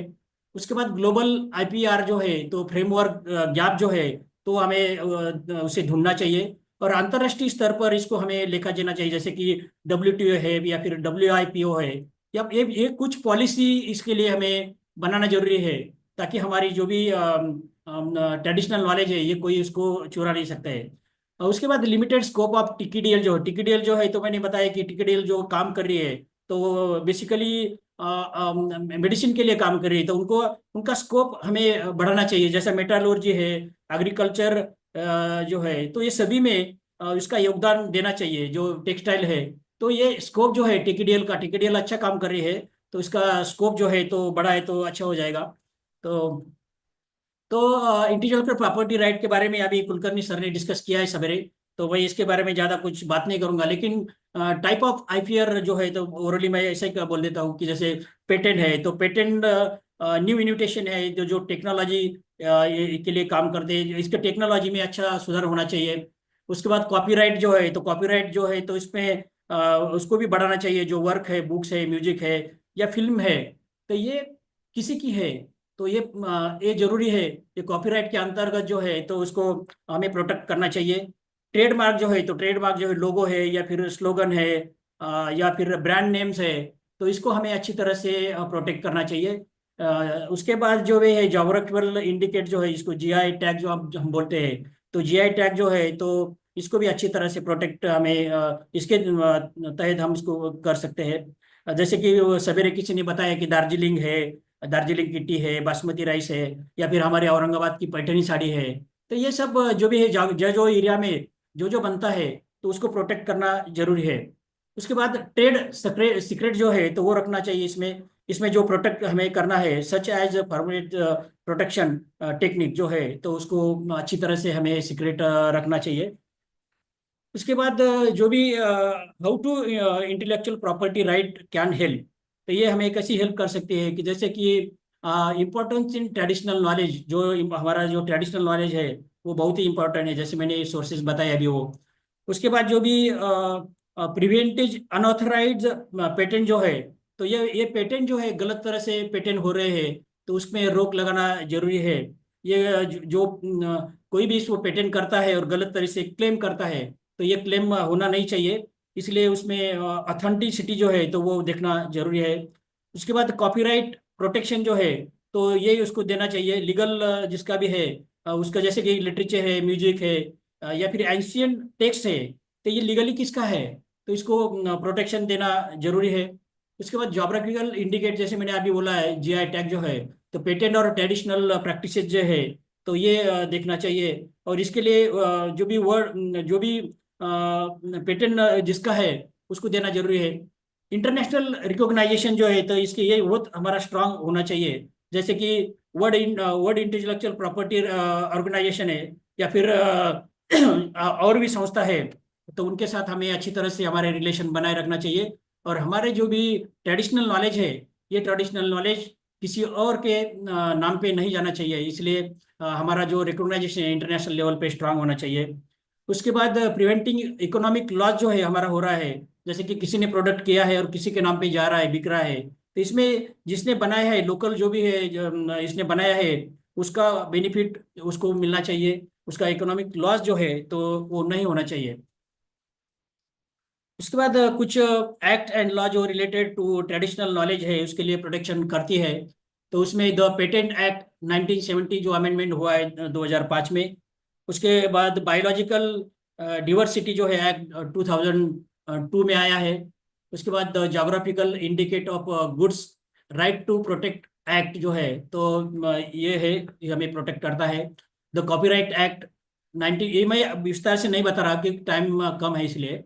S7: उसके बाद ग्लोबल आईपीआर जो है तो फ्रेमवर्क गैप जो है तो हमें उसे ढूंढना चाहिए, और अंतर्राष्ट्रीय स्तर पर इसको हमें लेकर जाना चाहिए, जैसे कि WTO है या फिर WIPO है, या ये कुछ पॉलिसी इसके लिए हमें बनाना जरूरी है, ताकि हमारी जो भी ट्रेडिशनल नॉलेज है ये कोई उसको चुरा नहीं सकता है। और उसके बाद लिमिटेड स्कोप ऑफ टीकेडीएल जो है तो मैंने बताया कि टीकेडीएल जो काम कर रही है तो बेसिकली मेडिसिन के लिए काम कर रही है, तो उनको उनका स्कोप हमें बढ़ाना चाहिए। जैसा मेटालर्जी है, एग्रीकल्चर जो है, तो ये सभी में इसका योगदान देना चाहिए। जो टेक्सटाइल है तो ये स्कोप जो है टीकेडीएल अच्छा काम कर रही है, तो इसका स्कोप जो है तो बड़ा है तो अच्छा हो जाएगा। तो इंटेलेक्चुअल प्रॉपर्टी राइट के बारे में अभी कुलकर्णी सर ने डिस्कस किया है सवेरे, तो मैं इसके बारे में ज़्यादा कुछ बात नहीं करूंगा। लेकिन टाइप ऑफ आईपीआर जो है तो ओरली मैं ऐसे ही बोल देता हूँ कि जैसे पेटेंट है तो पेटेंट न्यू इनोवेशन है, जो टेक्नोलॉजी के लिए काम करते हैं, इसके टेक्नोलॉजी में अच्छा सुधार होना चाहिए। उसके बाद कॉपीराइट जो है तो कॉपीराइट जो है तो इसमें उसको भी बढ़ाना चाहिए। जो वर्क है, बुक्स है, म्यूजिक है या फिल्म है, तो ये किसी की है तो ये जरूरी है, ये कॉपीराइट के अंतर्गत जो है तो उसको हमें प्रोटेक्ट करना चाहिए। ट्रेडमार्क जो है तो ट्रेडमार्क जो है लोगो है या फिर स्लोगन है या फिर ब्रांड नेम्स है, तो इसको हमें अच्छी तरह से प्रोटेक्ट करना चाहिए। उसके बाद जो है ज्योग्राफिकल इंडिकेट जो है, इसको जीआई टैग जो हम बोलते हैं, तो जीआई टैग जो है तो इसको भी अच्छी तरह से प्रोटेक्ट हमें इसके तहत हम इसको कर सकते हैं। जैसे कि सवेरे किसी ने बताया कि दार्जिलिंग है, दार्जिलिंग की टी है, बासमती राइस है, या फिर हमारे औरंगाबाद की पैठनी साड़ी है, तो ये सब जो भी है जो एरिया में जो बनता है तो उसको प्रोटेक्ट करना जरूरी है। उसके बाद ट्रेड सीक्रेट जो है तो वो रखना चाहिए इसमें। इसमें जो प्रोटेक्ट हमें करना है such as permanent protection technique जो है तो उसको अच्छी तरह से हमें सीक्रेट रखना चाहिए। उसके बाद जो भी how to intellectual property right can help, तो ये हमें कैसी हेल्प कर सकती है कि जैसे कि इम्पोर्टेंस इन ट्रेडिशनल नॉलेज, जो हमारा जो ट्रेडिशनल नॉलेज है वो बहुत ही इंपॉर्टेंट है, जैसे मैंने सोर्सेज बताए अभी वो। उसके बाद जो भी प्रिवेंटिव अनऑथराइज पेटेंट जो है, तो ये पेटेंट जो है गलत तरह से पेटेंट हो रहे हैं तो उसमें रोक लगाना जरूरी है। ये जो कोई भी इसको पेटेंट करता है और गलत तरह से क्लेम करता है तो ये क्लेम होना नहीं चाहिए, इसलिए उसमें ऑथेंटिसिटी जो है तो वो देखना जरूरी है। उसके बाद कॉपीराइट प्रोटेक्शन जो है तो ये उसको देना चाहिए, लीगल जिसका भी है उसका, जैसे कि लिटरेचर है, म्यूजिक है या फिर एंशियंट टेक्स्ट है, तो ये लीगली किसका है, तो इसको प्रोटेक्शन देना जरूरी है। उसके बाद जोग्राफिकल इंडिकेट, जैसे मैंने अभी बोला है जीआई टैग जो है, तो पेटेंट और ट्रेडिशनल प्रैक्टिसेस जो है, तो ये देखना चाहिए। और इसके लिए जो भी वर्ड, जो भी पेटेंट जिसका है उसको देना जरूरी है। इंटरनेशनल रिकॉग्नाइजेशन जो है, तो इसके ये बहुत हमारा स्ट्रांग होना चाहिए। जैसे कि वर्ल्ड इंटेलेक्चुअल प्रॉपर्टी ऑर्गेनाइजेशन है, या फिर और भी संस्था है, तो उनके साथ हमें अच्छी तरह से हमारे रिलेशन बनाए रखना चाहिए। और हमारे जो भी ट्रेडिशनल नॉलेज है, ये ट्रेडिशनल नॉलेज किसी और के नाम पे नहीं जाना चाहिए, इसलिए हमारा जो रिकॉग्नाइजेशन है इंटरनेशनल लेवल पे स्ट्रांग होना चाहिए। उसके बाद प्रिवेंटिंग इकोनॉमिक लॉस जो है हमारा हो रहा है, जैसे कि किसी ने प्रोडक्ट किया है और किसी के नाम पे जा रहा है, बिक रहा है, तो इसमें जिसने बनाया है, लोकल जो भी है, इसने बनाया है, उसका बेनिफिट उसको मिलना चाहिए। उसका इकोनॉमिक लॉस जो है तो वो नहीं होना चाहिए। उसके बाद कुछ एक्ट एंड लॉ जो रिलेटेड टू ट्रेडिशनल नॉलेज है उसके लिए प्रोटेक्शन करती है। तो उसमें द पेटेंट एक्ट 1970 जो अमेंडमेंट हुआ है 2005 में। उसके बाद बायोलॉजिकल डिवर्सिटी जो है एक्ट 2002 में आया है। उसके बाद the geographical indicate of goods right to protect act जो है, तो ये है, ये हमें प्रोटेक्ट करता है। द कॉपीराइट एक्ट 90, ये मैं विस्तार से नहीं बता रहा कि टाइम कम है इसलिए।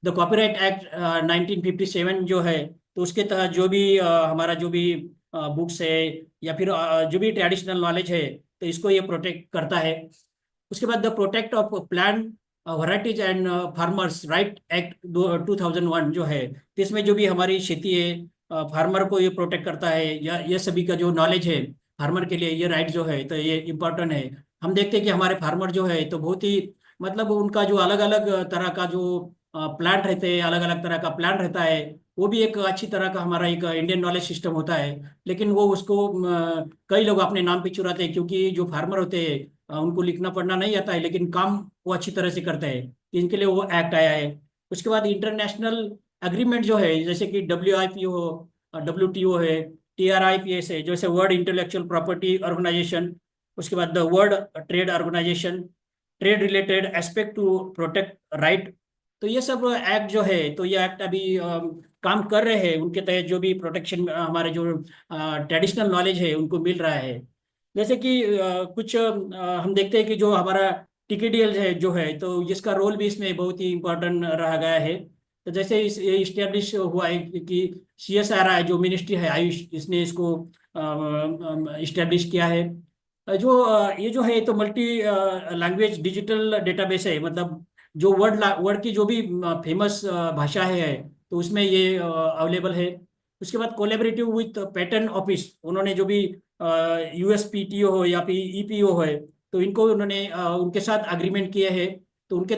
S7: द कॉपीराइट एक्ट 1957 जो है, तो उसके तहत जो भी हमारा जो भी बुक्स है या फिर जो भी ट्रेडिशनल नॉलेज है, तो इसको ये प्रोटेक्ट करता है। उसके बाद the protect of plant varieties and farmers right act 2001 जो है, तो इसमें जो भी हमारी खेती है, फार्मर को ये प्रोटेक्ट करता है, या ये सभी का जो नॉलेज है फार्मर के लिए, ये राइट जो है तो ये इम्पोर्टेंट है। हम देखते हैं कि हमारे फार्मर जो है तो बहुत ही, मतलब उनका जो अलग अलग तरह का जो प्लांट रहते हैं, अलग अलग तरह का प्लांट रहता है, वो भी एक अच्छी तरह का हमारा एक इंडियन नॉलेज सिस्टम होता है। लेकिन वो उसको कई लोग अपने नाम पे चुराते हैं, क्योंकि जो फार्मर होते हैं उनको लिखना पढ़ना नहीं आता है, लेकिन काम वो अच्छी तरह से करते हैं, इनके लिए वो एक्ट आया है। उसके बाद इंटरनेशनल एग्रीमेंट जो है, जैसे कि WIPO हो, WTO है, TRIPS है, जैसे वर्ल्ड इंटेलेक्चुअल प्रॉपर्टी ऑर्गेनाइजेशन। उसके बाद the world trade organisation, trade related aspect to protect right. तो ये सब एक्ट जो है, तो ये एक्ट अभी काम कर रहे हैं, उनके तहत जो भी प्रोटेक्शन हमारे जो ट्रेडिशनल नॉलेज है उनको मिल रहा है। जैसे कि कुछ हम देखते हैं कि जो हमारा TKDL है जो है, तो इसका रोल भी इसमें बहुत ही इम्पोर्टेंट रहा गया है। तो जैसे ये इस्टेब्लिश हुआ है कि CSRI जो मिनिस्ट्री है आयुष, इसने इसको इस्टेब्लिश किया है। जो ये जो है तो मल्टी लैंग्वेज डिजिटल डेटाबेस है, मतलब जो वर्ड की जो भी फेमस भाषा है तो उसमें ये अवेलेबल है। उसके बाद कोलेबरेटिव विथ पैटर्न ऑफिस, उन्होंने जो भी USPTO हो या फिर EPO है, तो इनको उन्होंने उनके साथ अग्रीमेंट किए हैं। तो उनके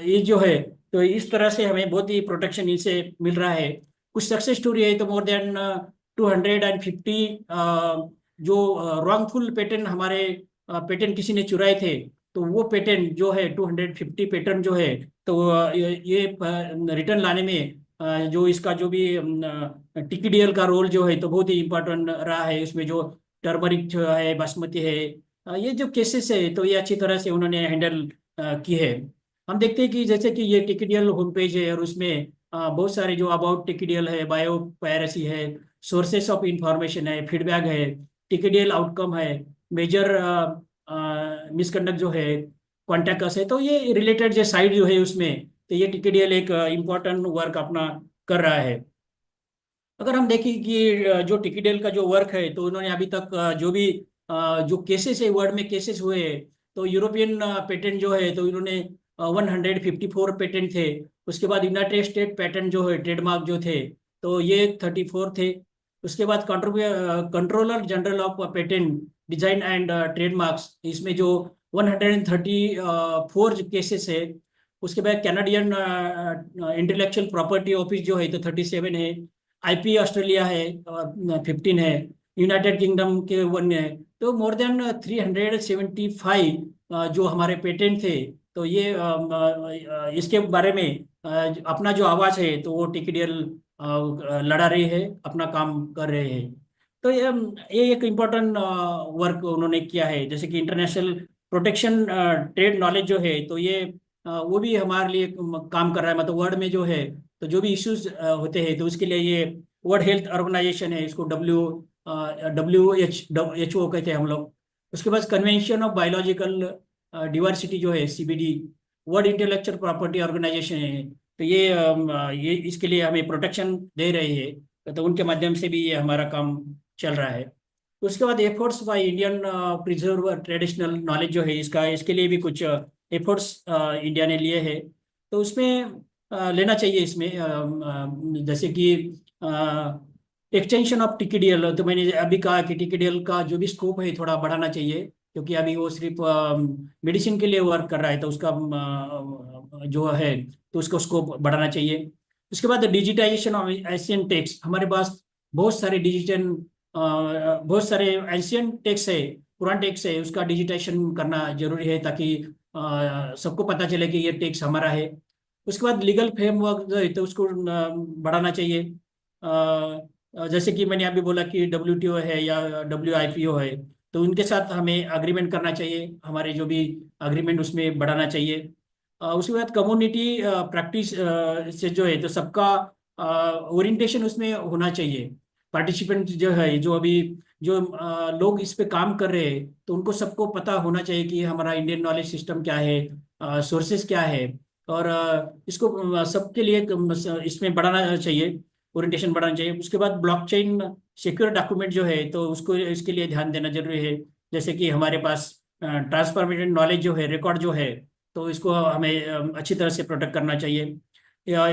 S7: ये जो है, तो इस तरह से हमें बहुत ही प्रोटेक्शन इनसे मिल रहा है। कुछ सक्सेस स्टोरी है, तो मोर देन 250 जो रॉन्गफुल पेटेंट हमारे पेटेंट किसी ने चुराए थे, तो वो पेटेंट जो है 250 पेटेंट जो है, तो ये रिटर्न लाने में जो इसका जो भी TKDL का रोल जो है तो बहुत ही इम्पोर्टेंट रहा है। इसमें जो टर्मरिक जो है, बासमती है, ये जो केसेस है तो ये अच्छी तरह से उन्होंने हैंडल की है। हम देखते हैं कि जैसे कि ये TKDL होम पेज है, और उसमें बहुत सारे जो अबाउट TKDL है, बायो पायरेसी है, सोर्सेस ऑफ इंफॉर्मेशन है, फीडबैक है, TKDL आउटकम है, मेजर मिसकंडक्ट जो है, कॉन्टैक्ट अस है, तो ये रिलेटेड जो साइड जो है उसमें, तो ये TKDL एक इम्पोर्टेंट वर्क अपना कर रहा है। अगर हम देखें कि जो TKDL का जो वर्क है, तो उन्होंने अभी तक जो भी जो केसेस है, वर्ल्ड में केसेस हुए हैं, तो यूरोपियन पेटेंट जो है तो इन्होंने 154 पेटेंट थे। उसके बाद यूनाइटेड स्टेट पेटेंट जो है, ट्रेडमार्क जो थे, तो ये 34 थे। उसके बाद controller general of patent design and trademarks, इसमें जो 134 केसेस है। उसके बाद कैनेडियन इंटेलेक्चुअल प्रॉपर्टी ऑफिस जो है तो 37 है। IP ऑस्ट्रेलिया है 15 है। यूनाइटेड किंगडम के 1 है। तो मोर देन 375 जो हमारे पेटेंट थे, तो ये इसके बारे में अपना जो आवाज़ है तो वो TKDL लड़ा रही है, अपना काम कर रहे हैं। तो ये एक इम्पोर्टेंट वर्क उन्होंने किया है। जैसे कि इंटरनेशनल प्रोटेक्शन ट्रेड नॉलेज जो है, तो ये वो भी हमारे लिए काम कर रहा है। मतलब वर्ल्ड में जो है तो जो भी इश्यूज होते हैं तो उसके लिए ये वर्ल्ड हेल्थ ऑर्गेनाइजेशन है, इसको WHO कहते हैं हम लोग। उसके बाद कन्वेंशन ऑफ बायोलॉजिकल डिवर्सिटी जो है CBD, world intellectual property organisation है। तो ये इसके लिए हमें प्रोटेक्शन दे रही है, तो उनके माध्यम से भी ये हमारा काम चल रहा है। उसके बाद efforts by Indian preserve traditional knowledge जो है इसके लिए भी कुछ एफर्ट्स इंडिया ने लिए हैं। तो उसमें लेना चाहिए इसमें जैसे कि एक्सटेंशन ऑफ टीकेडीएल। तो मैंने अभी कहा कि टीकेडीएल का जो भी स्कोप है थोड़ा बढ़ाना चाहिए, क्योंकि अभी वो सिर्फ मेडिसिन के लिए वर्क कर रहा है, तो उसका जो है तो उसको स्कोप बढ़ाना चाहिए। उसके बाद डिजिटाइजेशन ऑफ एशियन टेक्स्ट। हमारे पास बहुत सारे बहुत सारे एशियन टेक्स्ट है, पुरान टेक्स्ट है, उसका डिजिटाइजेशन करना जरूरी है, ताकि सबको पता चले कि ये टेक्स्ट हमारा है। उसके बाद लीगल फ्रेमवर्क जो है तो उसको बढ़ाना चाहिए। जैसे कि मैंने अभी बोला कि WTO है या WIPO है, तो उनके साथ हमें अग्रीमेंट करना चाहिए, हमारे जो भी अग्रीमेंट उसमें बढ़ाना चाहिए। उसके बाद कम्युनिटी प्रैक्टिस से जो है तो सबका ओरिएंटेशन उसमें होना चाहिए। पार्टिसिपेंट जो है, जो अभी जो लोग इस पे काम कर रहे हैं, तो उनको सबको पता होना चाहिए कि हमारा इंडियन नॉलेज सिस्टम क्या है, सोर्सेज क्या है, और इसको सबके लिए इसमें बढ़ाना चाहिए, ओरिएंटेशन बढ़ाना चाहिए। उसके बाद ब्लॉकचेन सिक्योर डॉक्यूमेंट जो है तो उसको इसके लिए ध्यान देना जरूरी है। जैसे कि हमारे पास ट्रांसफॉर्मेटेड नॉलेज जो है, रिकॉर्ड जो है, तो इसको हमें अच्छी तरह से प्रोटेक्ट करना चाहिए।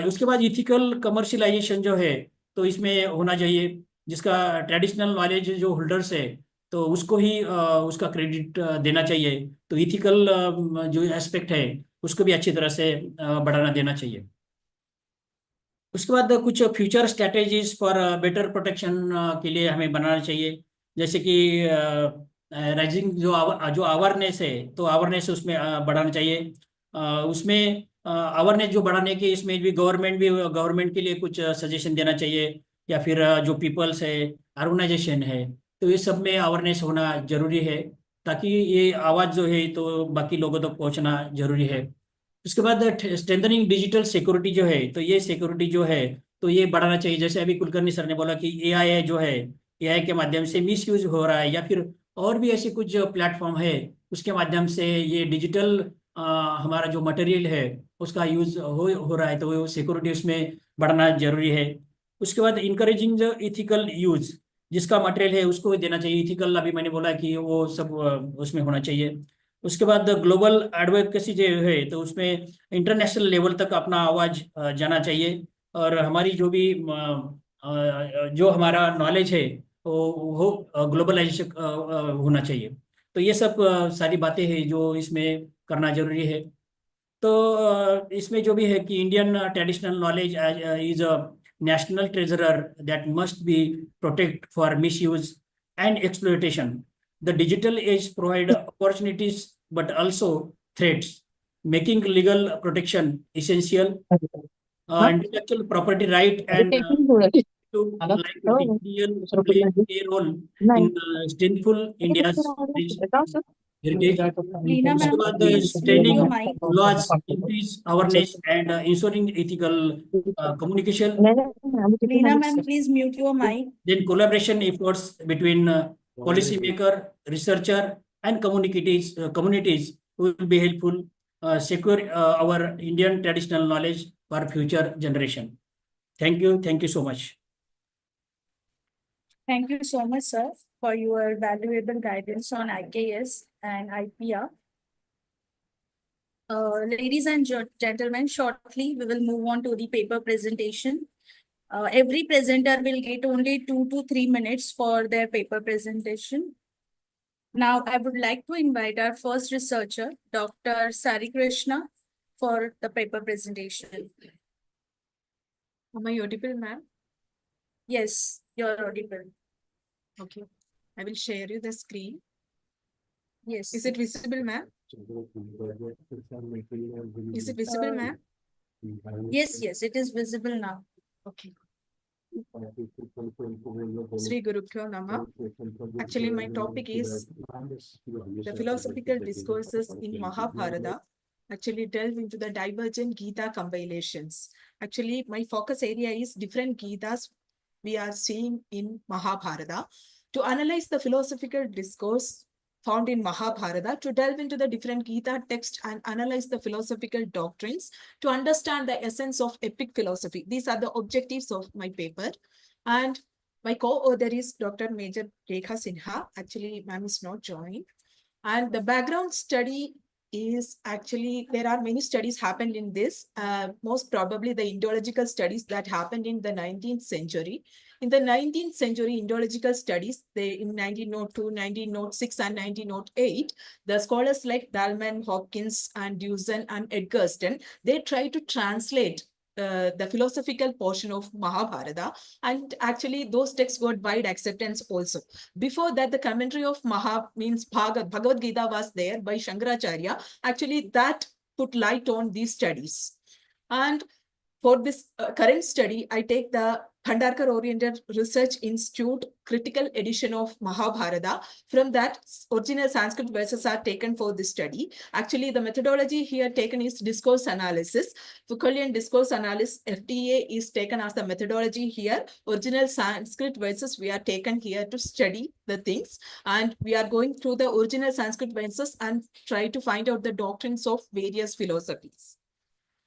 S7: उसके बाद इथिकल कमर्शियलाइजेशन जो है तो इसमें होना चाहिए, जिसका ट्रेडिशनल नॉलेज जो होल्डर्स है तो उसको ही उसका क्रेडिट देना चाहिए। तो इथिकल जो एस्पेक्ट है उसको भी अच्छी तरह से बढ़ाना देना चाहिए। उसके बाद कुछ future strategies for better protection के लिए हमें बनाना चाहिए। जैसे कि राइजिंग जो अवेयरनेस है तो अवेयरनेस उसमें बढ़ाना चाहिए। उसमें अवेयरनेस जो बढ़ाने के इसमें भी गवर्नमेंट के लिए कुछ सजेशन देना चाहिए, या फिर जो पीपल्स है, ऑर्गेनाइजेशन है, तो ये सब में अवेयरनेस होना जरूरी है, ताकि ये आवाज़ जो है तो बाकी लोगों तक पहुंचना जरूरी है। उसके बाद स्ट्रेंथनिंग डिजिटल सिक्योरिटी जो है तो ये सिक्योरिटी जो है तो ये बढ़ाना चाहिए। जैसे अभी कुलकर्णी सर ने बोला कि AI जो है, AI के माध्यम से मिस यूज हो रहा है, या फिर और भी ऐसे कुछ प्लेटफॉर्म है उसके माध्यम से ये डिजिटल हमारा जो मटेरियल है उसका यूज हो रहा है, तो वो सिक्योरिटी उसमें बढ़ाना जरूरी है। उसके बाद इंकरेजिंग द इथिकल यूज, जिसका मटेरियल है उसको देना चाहिए इथिकल। अभी मैंने बोला कि वो सब उसमें होना चाहिए। उसके बाद ग्लोबल एडवोकेसी जो है तो उसमें इंटरनेशनल लेवल तक अपना आवाज जाना चाहिए, और हमारी जो भी जो हमारा नॉलेज है वो ग्लोबलाइजेशन होना चाहिए। तो ये सब सारी बातें हैं जो इसमें करना जरूरी है। तो इसमें जो भी है कि Indian traditional knowledge is a national treasurer that must be protect for miss use and exploitation. The digital age provide opportunities but also threats, making legal protection essential. Intellectual property right and to like DPL play a role in strengthful India's heritage.
S5: Leena
S7: उसके
S5: ma'am,
S7: बाद
S5: please mute
S7: straining
S5: your mic.
S7: laws, increase awareness and ensuring ethical communication.
S5: Leena ma'am, please mute your mic.
S7: Then collaboration efforts between policymaker, researcher, and communities will be helpful. Secure our Indian traditional knowledge for future generation. Thank you so much.
S5: Thank you so much, sir, for your valuable guidance on IKS and IPR. Ladies and gentlemen, shortly we will move on to the paper presentation. Every presenter will get only 2 to 3 minutes for their paper presentation. Now, I would like to invite our first researcher, Dr. Sari Krishna, for the paper presentation.
S8: Am I audible, ma'am?
S5: Yes, you're audible.
S8: Okay. I will share you the screen.
S5: Yes.
S8: Is it visible, ma'am? Is it visible, ma'am?
S5: Yes, it is visible now.
S8: Okay. Sri Guru Pyo Namah. Actually, my topic is the philosophical discourses in Mahabharata actually delve into the divergent Gita compilations. Actually, my focus area is different Gitas we are seeing in Mahabharata to analyze the philosophical discourse found in Mahabharata, to delve into the different Gita text and analyze the philosophical doctrines, to understand the essence of epic philosophy. These are the objectives of my paper. And my co-author is Dr. Major Rekha Sinha. Actually, ma'am is not joined. And the background study is actually, there are many studies happened in this, most probably the Indological studies that happened in the 19th century. In the 19th century Indological studies, they in 1902, 1906 and 1908, the scholars like Dalman, Hopkins and Deussen and Edgerston, they try to translate the philosophical portion of Mahabharata, and actually those texts got wide acceptance also. Before that, the commentary of Bhagavad Gita was there by Shankaracharya. Actually, that put light on these studies. And for this current study, I take the Bhandarkar Oriented Research Institute critical edition of Mahabharata. From that, original Sanskrit verses are taken for this study. Actually, the methodology here taken is discourse analysis. Foucauldian discourse analysis, FTA, is taken as the methodology here. Original Sanskrit verses we are taken here to study the things. And we are going through the original Sanskrit verses and try to find out the doctrines of various philosophies.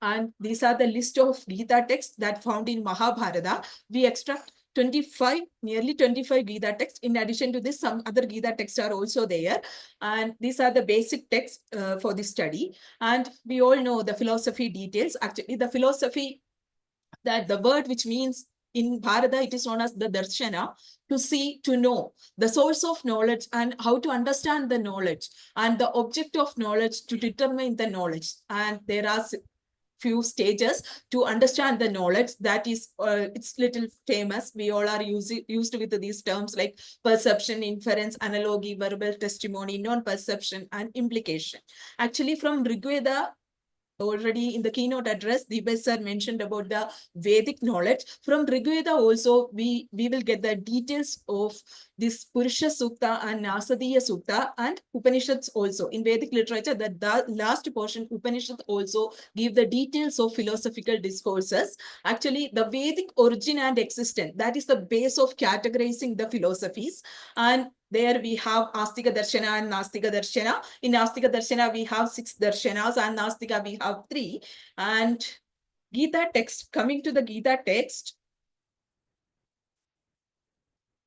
S8: And these are the list of Gita texts that found in Mahabharata. We extract nearly 25 Gita texts. In addition to this, some other Gita texts are also there. And these are the basic texts for this study. And we all know the philosophy details. Actually, the philosophy, that the word which means in Bharata, it is known as the darshana, to see, to know, the source of knowledge and how to understand the knowledge, and the object of knowledge to determine the knowledge. And there are few stages to understand the knowledge. That is, it's little famous. We all are used with these terms like perception, inference, analogy, verbal testimony, non-perception, and implication. Actually, from Rigveda, already in the keynote address, Deepesh sir mentioned about the Vedic knowledge. From Rigveda also, we will get the details of this Purusha Sukta and Nasadiya Sukta, and Upanishads also. In Vedic literature, the last portion, Upanishads, also give the details of philosophical discourses. Actually, the Vedic origin and existence, that is the base of categorizing the philosophies. And there we have Astika Darshana and Nastika Darshana. In Astika Darshana, we have 6 darshanas, and Nastika we have 3. And Gita text, coming to the Gita text.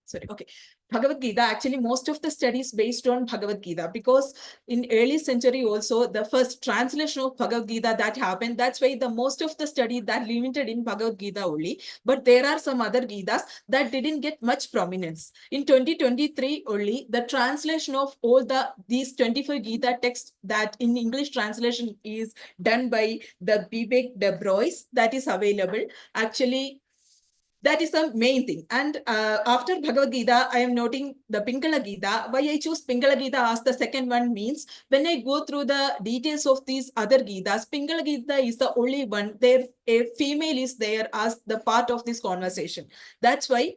S8: Sorry, okay. Bhagavad Gita, actually most of the studies based on Bhagavad Gita, because in early century also the first translation of Bhagavad Gita that happened, that's why the most of the study that limited in Bhagavad Gita only. But there are some other Gitas that didn't get much prominence. In 2023 only, the translation of all these 25 Gita texts that in English translation is done by the Vivek de Brois, that is available. Actually, that is the main thing. And after Bhagavad Gita, I am noting the Pingala Gita. Why I choose Pingala Gita as the second one means, when I go through the details of these other Gitas, Pingala Gita is the only one. There, a female is there as the part of this conversation. That's why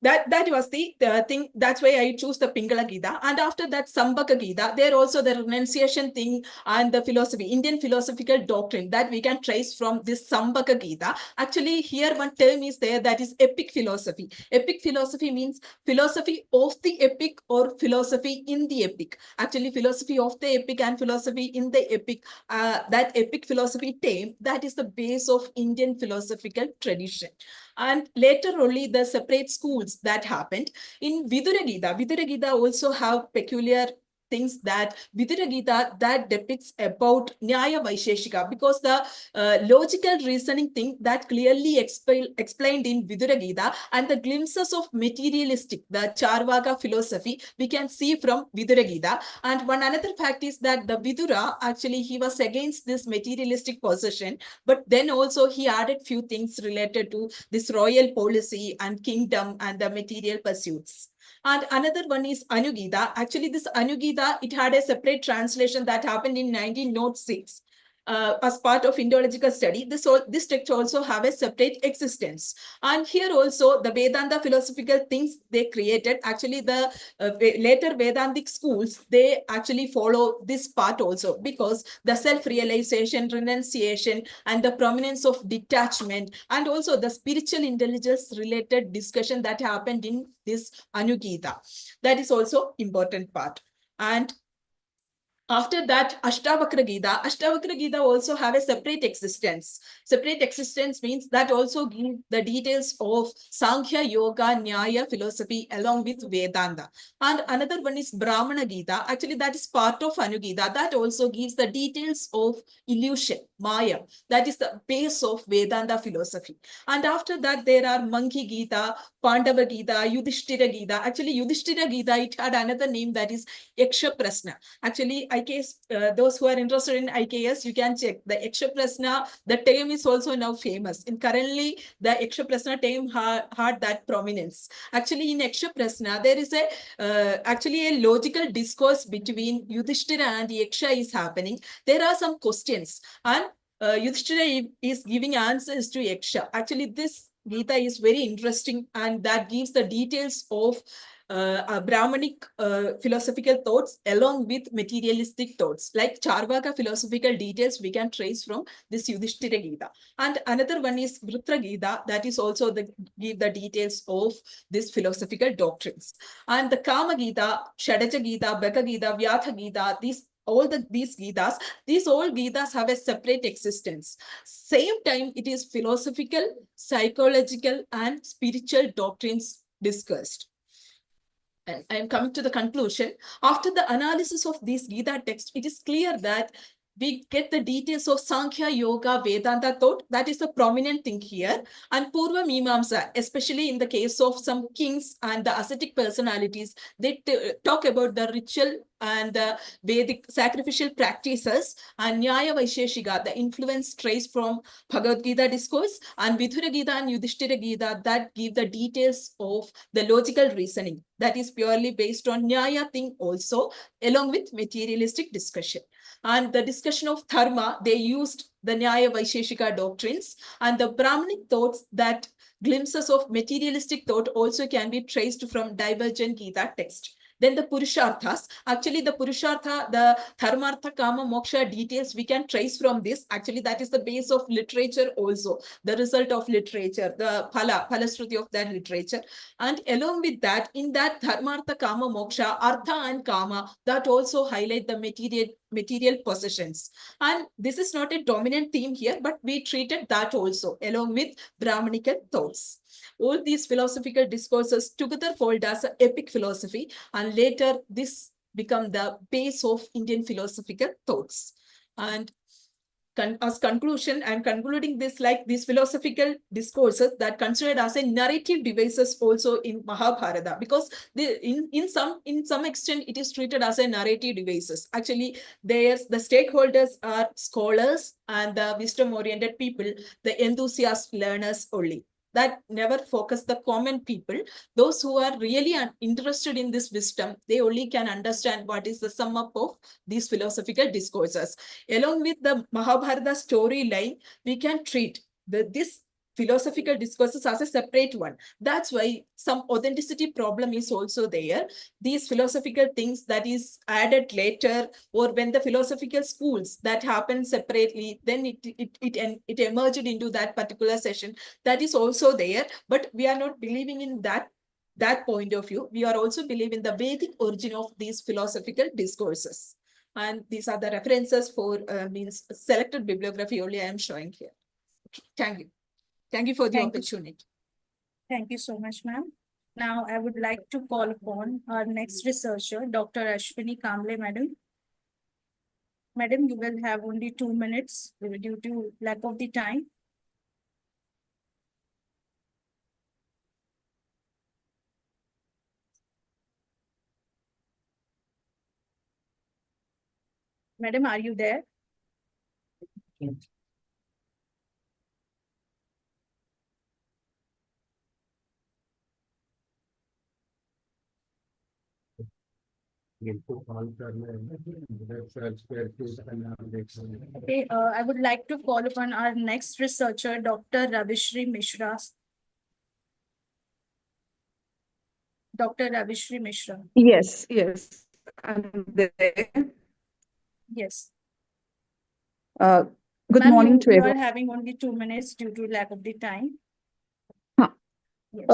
S8: that was the thing. That's why I choose the Pingala Gita. And after that, Sambhaka Gita, there also the renunciation thing and the philosophy, Indian philosophical doctrine that we can trace from this Sambhaka Gita. Actually, here one term is there, that is epic philosophy. Epic philosophy means philosophy of the epic or philosophy in the epic. Actually, philosophy of the epic and philosophy in the epic, that epic philosophy term, that is the base of Indian philosophical tradition. And later only the separate schools that happened. In Vidura Gita also have peculiar things that Vidura Gita that depicts about Nyaya Vaisheshika, because the logical reasoning thing that clearly explained in Vidura Gita, and the glimpses of materialistic, the Charvaka philosophy, we can see from Vidura Gita. And one another fact is that the Vidura, actually he was against this materialistic possession, but then also he added few things related to this royal policy and kingdom and the material pursuits. And another one is Anugita. Actually, this Anugita, it had a separate translation that happened in 1906. as part of Indological study, this text also have a separate existence. And here also the Vedanta philosophical things they created, actually the later Vedantic schools, they actually follow this part also, because the self-realization, renunciation, and the prominence of detachment, and also the spiritual intelligence related discussion that happened in this Anugita. That is also important part. And after that, Ashtavakra Gita also have a separate existence. Separate existence means that also give the details of Sankhya, Yoga, Nyaya, philosophy along with Vedanta. And another one is Brahmana Gita. Actually, that is part of Anugita. That also gives the details of illusion, Maya. That is the base of Vedanta philosophy. And after that, there are Monkey Gita, Pandava Gita, Yudhishthira Gita. Actually, Yudhishthira Gita, it had another name, that is Yaksha Prasna. Actually, IKS, those who are interested in IKS, you can check the Yaksha Prasna. The term is also now famous. And currently, the Yaksha Prasna term had that prominence. Actually, in Yaksha Prasna, there is actually a logical discourse between Yudhishthira and Yaksha is happening. There are some questions, and Yudhishthira is giving answers to Yaksha. Actually, this Gita is very interesting, and that gives the details of Brahmanic philosophical thoughts along with materialistic thoughts. Like Charvaka philosophical details we can trace from this Yudhishthira Gita. And another one is Vrutra Gita, that is also give the details of these philosophical doctrines. And the Kama Gita, Shadaja Gita, Bhaka Gita, Vyatha Gita, these all these Gitas, these all Gitas have a separate existence. Same time, it is philosophical, psychological, and spiritual doctrines discussed. And I am coming to the conclusion. After the analysis of this Gita text, it is clear that we get the details of Sankhya, Yoga, Vedanta thought. That is the prominent thing here. And Purva Mimamsa, especially in the case of some kings and the ascetic personalities, they talk about the ritual and the Vedic sacrificial practices, and Nyaya Vaisheshika, the influence traced from Bhagavad Gita discourse, and Vidura Gita and Yudhishthira Gita that give the details of the logical reasoning. That is purely based on Nyaya thing also, along with materialistic discussion. And the discussion of Dharma, they used the Nyaya Vaisheshika doctrines, and the Brahmanic thoughts, that glimpses of materialistic thought also can be traced from divergent Gita text. Then the Purusharthas, actually the Purushartha, the Dharmartha, Kama, Moksha details we can trace from this. Actually, that is the base of literature also, the result of literature, the Phalashruti of that literature. And along with that, in that Dharmartha, Kama, Moksha, Artha and Kama, that also highlight the material possessions. And this is not a dominant theme here, but we treated that also along with Brahmanical thoughts. All these philosophical discourses together called as epic philosophy, and later this become the base of Indian philosophical thoughts. And as conclusion, I'm concluding this like these philosophical discourses that considered as a narrative devices also in Mahabharata, because in some extent it is treated as a narrative devices. Actually, the stakeholders are scholars and the wisdom-oriented people, the enthusiast learners only. That never focus the common people. Those who are really interested in this wisdom, they only can understand what is the sum up of these philosophical discourses. Along with the Mahabharata storyline, we can treat this philosophical discourses as a separate one. That's why some authenticity problem is also there. These philosophical things that is added later, or when the philosophical schools that happen separately, then it emerged into that particular session. That is also there, but we are not believing in that point of view. We are also believing the Vedic origin of these philosophical discourses. And these are the references for means selected bibliography only I am showing here. Okay, thank you. Thank you for the opportunity.
S5: Thank you so much, ma'am. Now, I would like to call upon our next researcher, Dr. Ashwini Kamble, madam. Madam, you will have only 2 minutes due to lack of the time. Madam, are you there?
S6: इनको call करना है ना, search करके उसका नाम देख सकते हैं।
S5: Okay, I would like to call upon our next researcher, Dr. Ravishri Mishra. Dr. Ravishri Mishra.
S9: Yes, yes, I'm there.
S5: Yes.
S9: Good
S5: Ma'am,
S9: morning to
S5: you are
S9: everyone.
S5: having only 2 minutes due to lack of the time.
S9: Huh.
S5: Yes.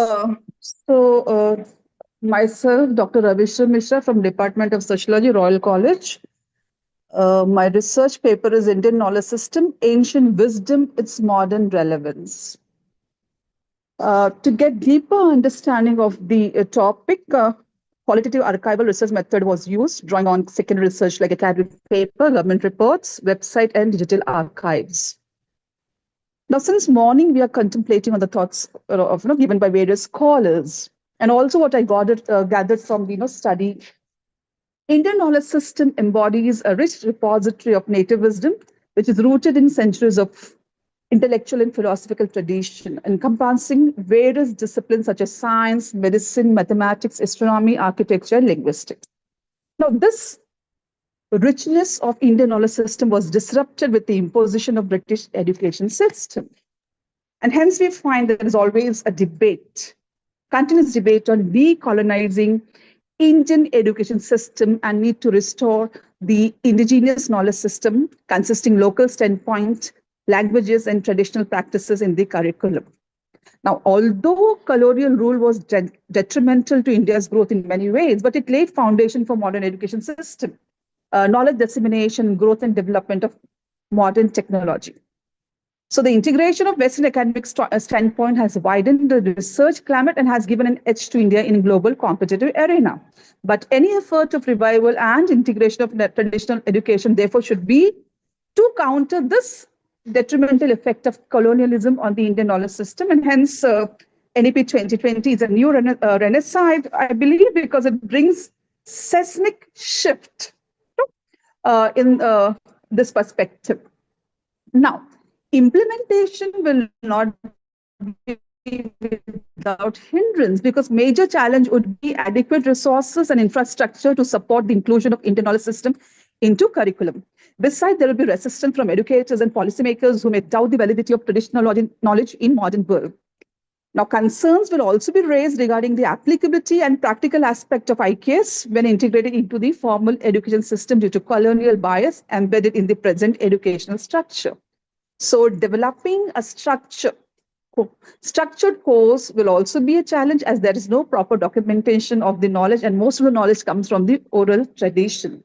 S9: Myself, Dr. Ravishri Mishra from Department of Sociology, Royal College. My research paper is Indian Knowledge System, Ancient Wisdom, Its Modern Relevance. To get deeper understanding of the topic, qualitative archival research method was used, drawing on secondary research like academic paper, government reports, website, and digital archives. Now, since morning, we are contemplating on the thoughts of given by various scholars, and also what I gathered from the study. Indian knowledge system embodies a rich repository of native wisdom, which is rooted in centuries of intellectual and philosophical tradition, encompassing various disciplines such as science, medicine, mathematics, astronomy, architecture, and linguistics. Now, this richness of Indian knowledge system was disrupted with the imposition of British education system. And hence we find there is always a debate, continuous debate on decolonizing Indian education system and need to restore the indigenous knowledge system consisting local standpoint, languages and traditional practices in the curriculum. Now, although colonial rule was detrimental to India's growth in many ways, but it laid foundation for modern education system, knowledge dissemination, growth and development of modern technology. So the integration of Western academic standpoint has widened the research climate and has given an edge to India in global competitive arena. But any effort of revival and integration of traditional education, therefore, should be to counter this detrimental effect of colonialism on the Indian knowledge system. And hence, NEP 2020 is a new renaissance, I believe, because it brings seismic shift in this perspective. Now, implementation will not be without hindrance because major challenge would be adequate resources and infrastructure to support the inclusion of Indian knowledge system into curriculum. Besides, there will be resistance from educators and policymakers who may doubt the validity of traditional knowledge in modern world. Now, concerns will also be raised regarding the applicability and practical aspect of IKS when integrated into the formal education system due to colonial bias embedded in the present educational structure. So developing a structured course will also be a challenge as there is no proper documentation of the knowledge and most of the knowledge comes from the oral tradition.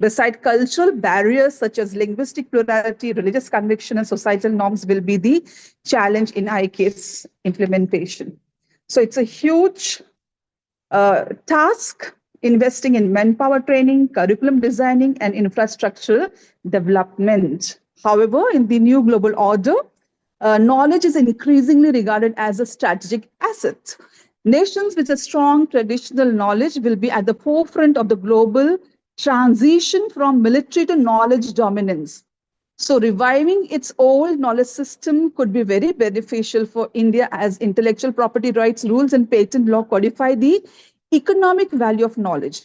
S9: Besides, cultural barriers such as linguistic plurality, religious conviction, and societal norms will be the challenge in IKS implementation. So it's a huge task investing in manpower training, curriculum designing, and infrastructural development. However, in the new global order, knowledge is increasingly regarded as a strategic asset. Nations with a strong traditional knowledge will be at the forefront of the global transition from military to knowledge dominance. So reviving its old knowledge system could be very beneficial for India as intellectual property rights rules and patent law codify the economic value of knowledge.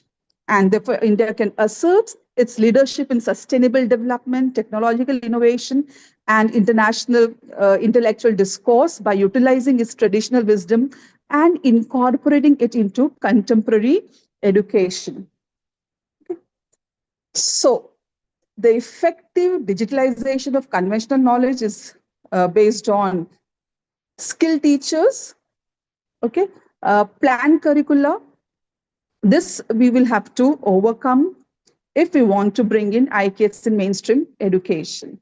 S9: And therefore, India can assert its leadership in sustainable development, technological innovation, and international intellectual discourse by utilizing its traditional wisdom and incorporating it into contemporary education. So, the effective digitalization of conventional knowledge is based on skilled teachers, planned curricula. This we will have to overcome if we want to bring in IKS in mainstream education.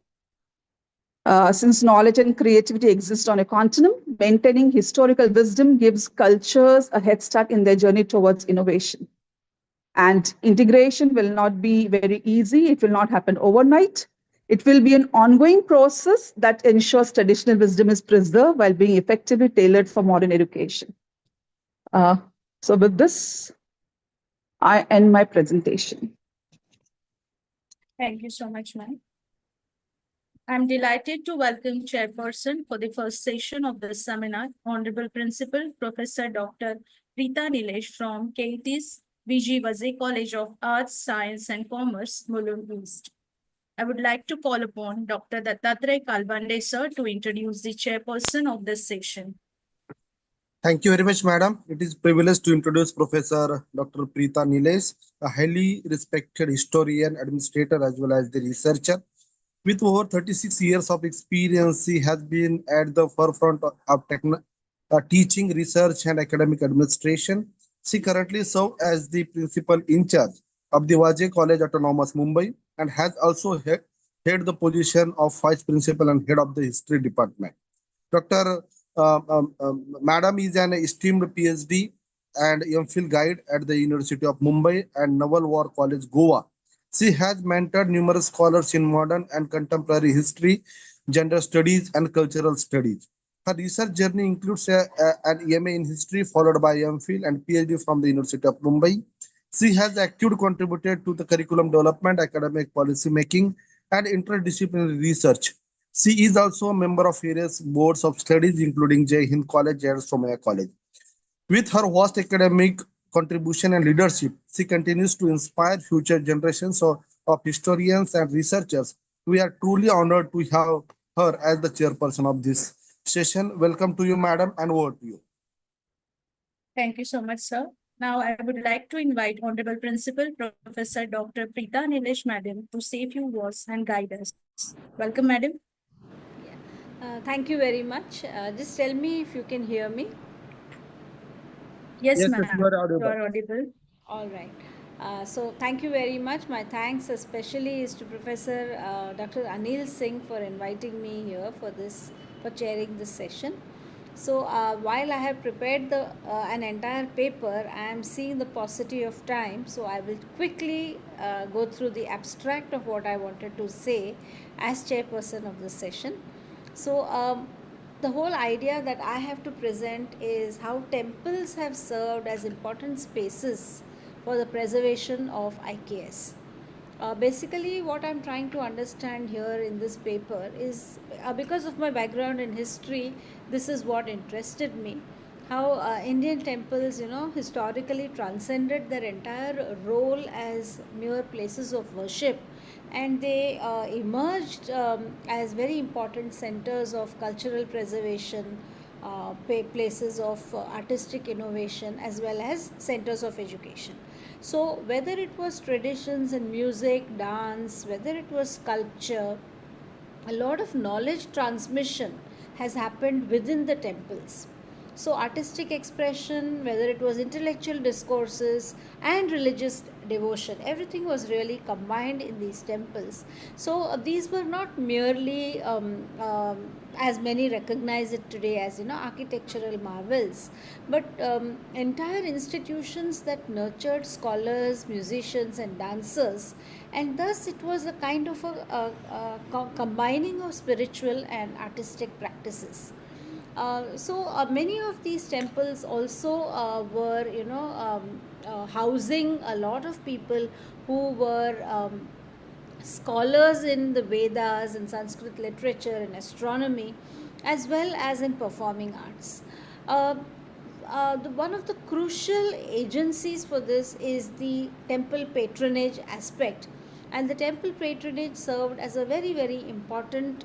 S9: Since knowledge and creativity exist on a continuum, maintaining historical wisdom gives cultures a head start in their journey towards innovation. And integration will not be very easy. It will not happen overnight. It will be an ongoing process that ensures traditional wisdom is preserved while being effectively tailored for modern education. So with this, I end my presentation.
S5: Thank you so much, ma'am. I'm delighted to welcome Chairperson for the first session of the seminar, Honorable Principal Professor Dr. Preeta Nilesh from KIT's VG Vazir College of Arts, Science and Commerce, Mulund East. I would like to call upon Dr. Dattatreya Kalbande sir to introduce the chairperson of this session.
S3: Thank you very much, madam. It is a privilege to introduce Professor Dr. Preeta Nilesh, a highly respected historian, administrator, as well as the researcher. With over 36 years of experience, he has been at the forefront of teaching, research, and academic administration. She currently serves as the principal in charge of the Vajay College Autonomous Mumbai and has also held the position of vice principal and head of the history department. Dr. Madam is an esteemed PhD and MPhil guide at the University of Mumbai and Naval War College, Goa. She has mentored numerous scholars in modern and contemporary history, gender studies, and cultural studies. Her research journey includes an EMA in history, followed by MPhil and PhD from the University of Mumbai. She has actively contributed to the curriculum development, academic policy making, and interdisciplinary research. She is also a member of various boards of studies, including Jai Hind College and Somaiya College. With her vast academic contribution and leadership, she continues to inspire future generations of historians and researchers. We are truly honored to have her as the chairperson of this session. Welcome to you, madam, and over to you.
S5: Thank you so much, sir. Now, I would like to invite Honorable Principal Professor Dr. Preeta Nilesh, Madam, to say a few words and guide us. Welcome, Madam.
S10: Thank you very much. Just tell me if you can hear me.
S5: Yes, ma'am.
S3: You are audible.
S5: You are audible.
S10: All right. So thank you very much. My thanks especially is to Professor Dr. Anil Singh for inviting me here for chairing this session. So while I have prepared an entire paper, I am seeing the paucity of time. So I will quickly go through the abstract of what I wanted to say as chairperson of this session. So the whole idea that I have to present is how temples have served as important spaces for the preservation of IKS. Basically, what I'm trying to understand here in this paper is because of my background in history, this is what interested me. How Indian temples, historically transcended their entire role as mere places of worship, and they emerged as very important centers of cultural preservation, places of artistic innovation, as well as centers of education. So whether it was traditions in music, dance, whether it was sculpture, a lot of knowledge transmission has happened within the temples. So artistic expression, whether it was intellectual discourses and religious devotion, everything was really combined in these temples. So these were not merely as many recognize it today as architectural marvels, but entire institutions that nurtured scholars, musicians and dancers, and thus it was a kind of a combining of spiritual and artistic practices. So many of these temples also were housing a lot of people who were scholars in the Vedas, in Sanskrit literature, in astronomy, as well as in performing arts. One of the crucial agencies for this is the temple patronage aspect. And the temple patronage served as a very, very important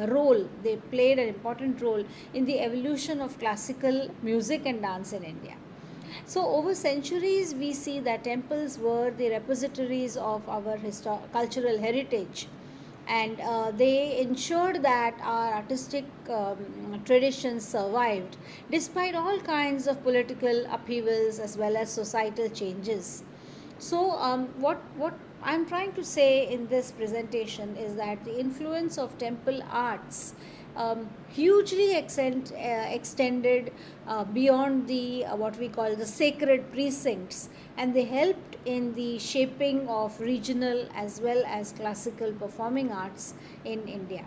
S10: role. They played an important role in the evolution of classical music and dance in India. So over centuries, we see that temples were the repositories of our cultural heritage, and they ensured that our artistic traditions survived despite all kinds of political upheavals as well as societal changes. So what I'm trying to say in this presentation is that the influence of temple arts hugely extended beyond the what we call the sacred precincts, and they helped in the shaping of regional as well as classical performing arts in India.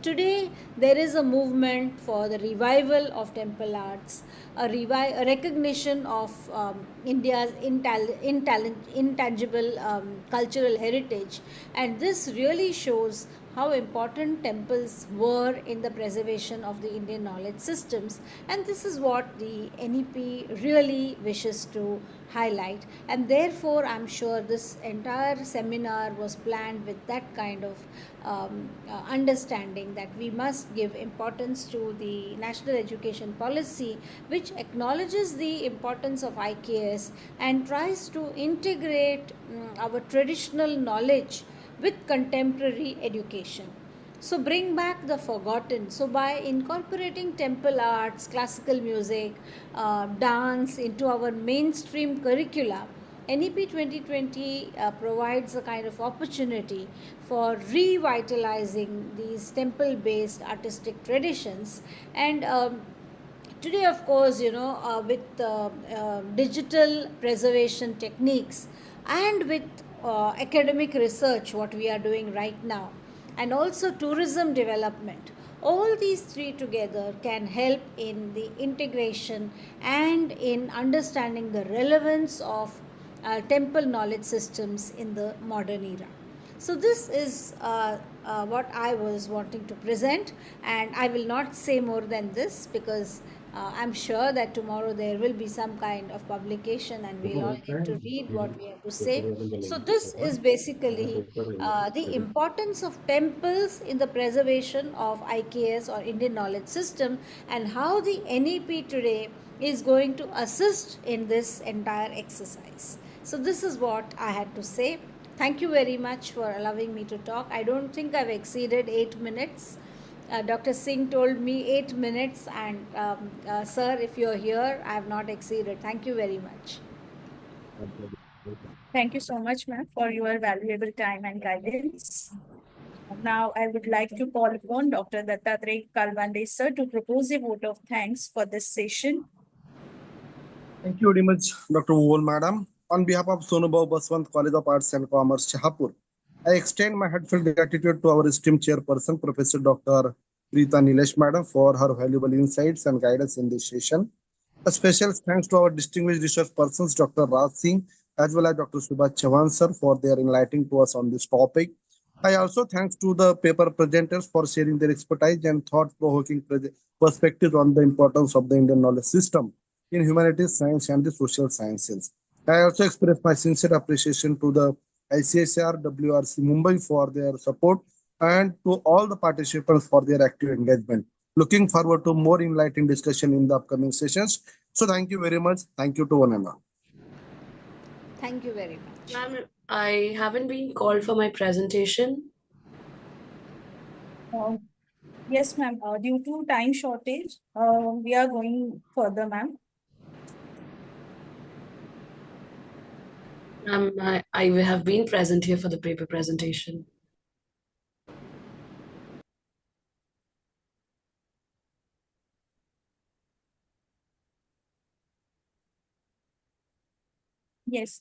S10: Today, there is a movement for the revival of temple arts, a recognition of India's intangible cultural heritage, and this really shows how important temples were in the preservation of the Indian knowledge systems, and this is what the NEP really wishes to highlight. And therefore, I'm sure this entire seminar was planned with that kind of understanding that we must give importance to the national education policy, which acknowledges the importance of IKS and tries to integrate our traditional knowledge with contemporary education. So bring back the forgotten. So by incorporating temple arts, classical music, dance into our mainstream curricula, NEP 2020 provides a kind of opportunity for revitalizing these temple-based artistic traditions. And today, of course, with digital preservation techniques and with academic research, what we are doing right now, and also tourism development, all these three together can help in the integration and in understanding the relevance of temple knowledge systems in the modern era. So this is what I was wanting to present, and I will not say more than this because I'm sure that tomorrow there will be some kind of publication and we'll all get to read what we have to say. So this is basically the importance of temples in the preservation of IKS or Indian knowledge system, and how the NEP today is going to assist in this entire exercise. So this is what I had to say. Thank you very much for allowing me to talk. I don't think I've exceeded 8 minutes. Dr. Singh told me 8 minutes, and sir, if you're here, I have not exceeded. Thank you very much.
S5: Thank you so much, ma'am, for your valuable time and guidance. Now, I would like to call upon Dr. Dattatreya Kalwande, sir, to propose a vote of thanks for this session.
S3: Thank you very much, Dr. Uval, madam. On behalf of Sonubhau Baswant College of Arts and Commerce, Shahapur, I extend my heartfelt gratitude to our esteemed chairperson, Professor Dr. Preeta Nilesh, madam, for her valuable insights and guidance in this session. A special thanks to our distinguished research persons, Dr. Raj Singh, as well as Dr. Subhash Chauhan, sir, for their enlightening to us on this topic. I also thanks to the paper presenters for sharing their expertise and thought-provoking perspectives on the importance of the Indian knowledge system in humanities, science, and the social sciences. I also express my sincere appreciation to the ICSR WRC Mumbai for their support and to all the participants for their active engagement. Looking forward to more enlightening discussion in the upcoming sessions. So thank you very much. Thank you to one and all.
S10: Thank you very much.
S11: Ma'am, I haven't been called for my presentation.
S5: Yes, ma'am. Due to time shortage, we are going further, ma'am.
S11: I have been present here for the paper presentation.
S5: Yes,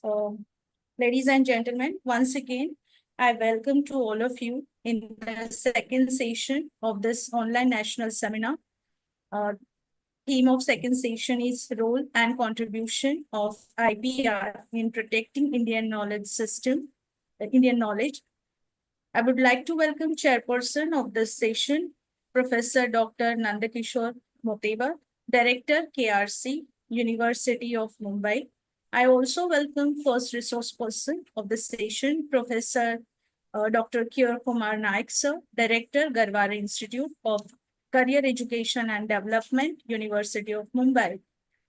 S5: ladies and gentlemen, once again, I welcome to all of you in the second session of this online national seminar. Theme of second session is role and contribution of IPR in protecting Indian knowledge system, Indian knowledge. I would like to welcome chairperson of this session, Professor Dr. Nandakishore Moteba, Director KRC, University of Mumbai. I also welcome first resource person of the session, Professor Dr. Kishore Kumar Naik, sir, Director, Garware Institute of Career Education and Development, University of Mumbai.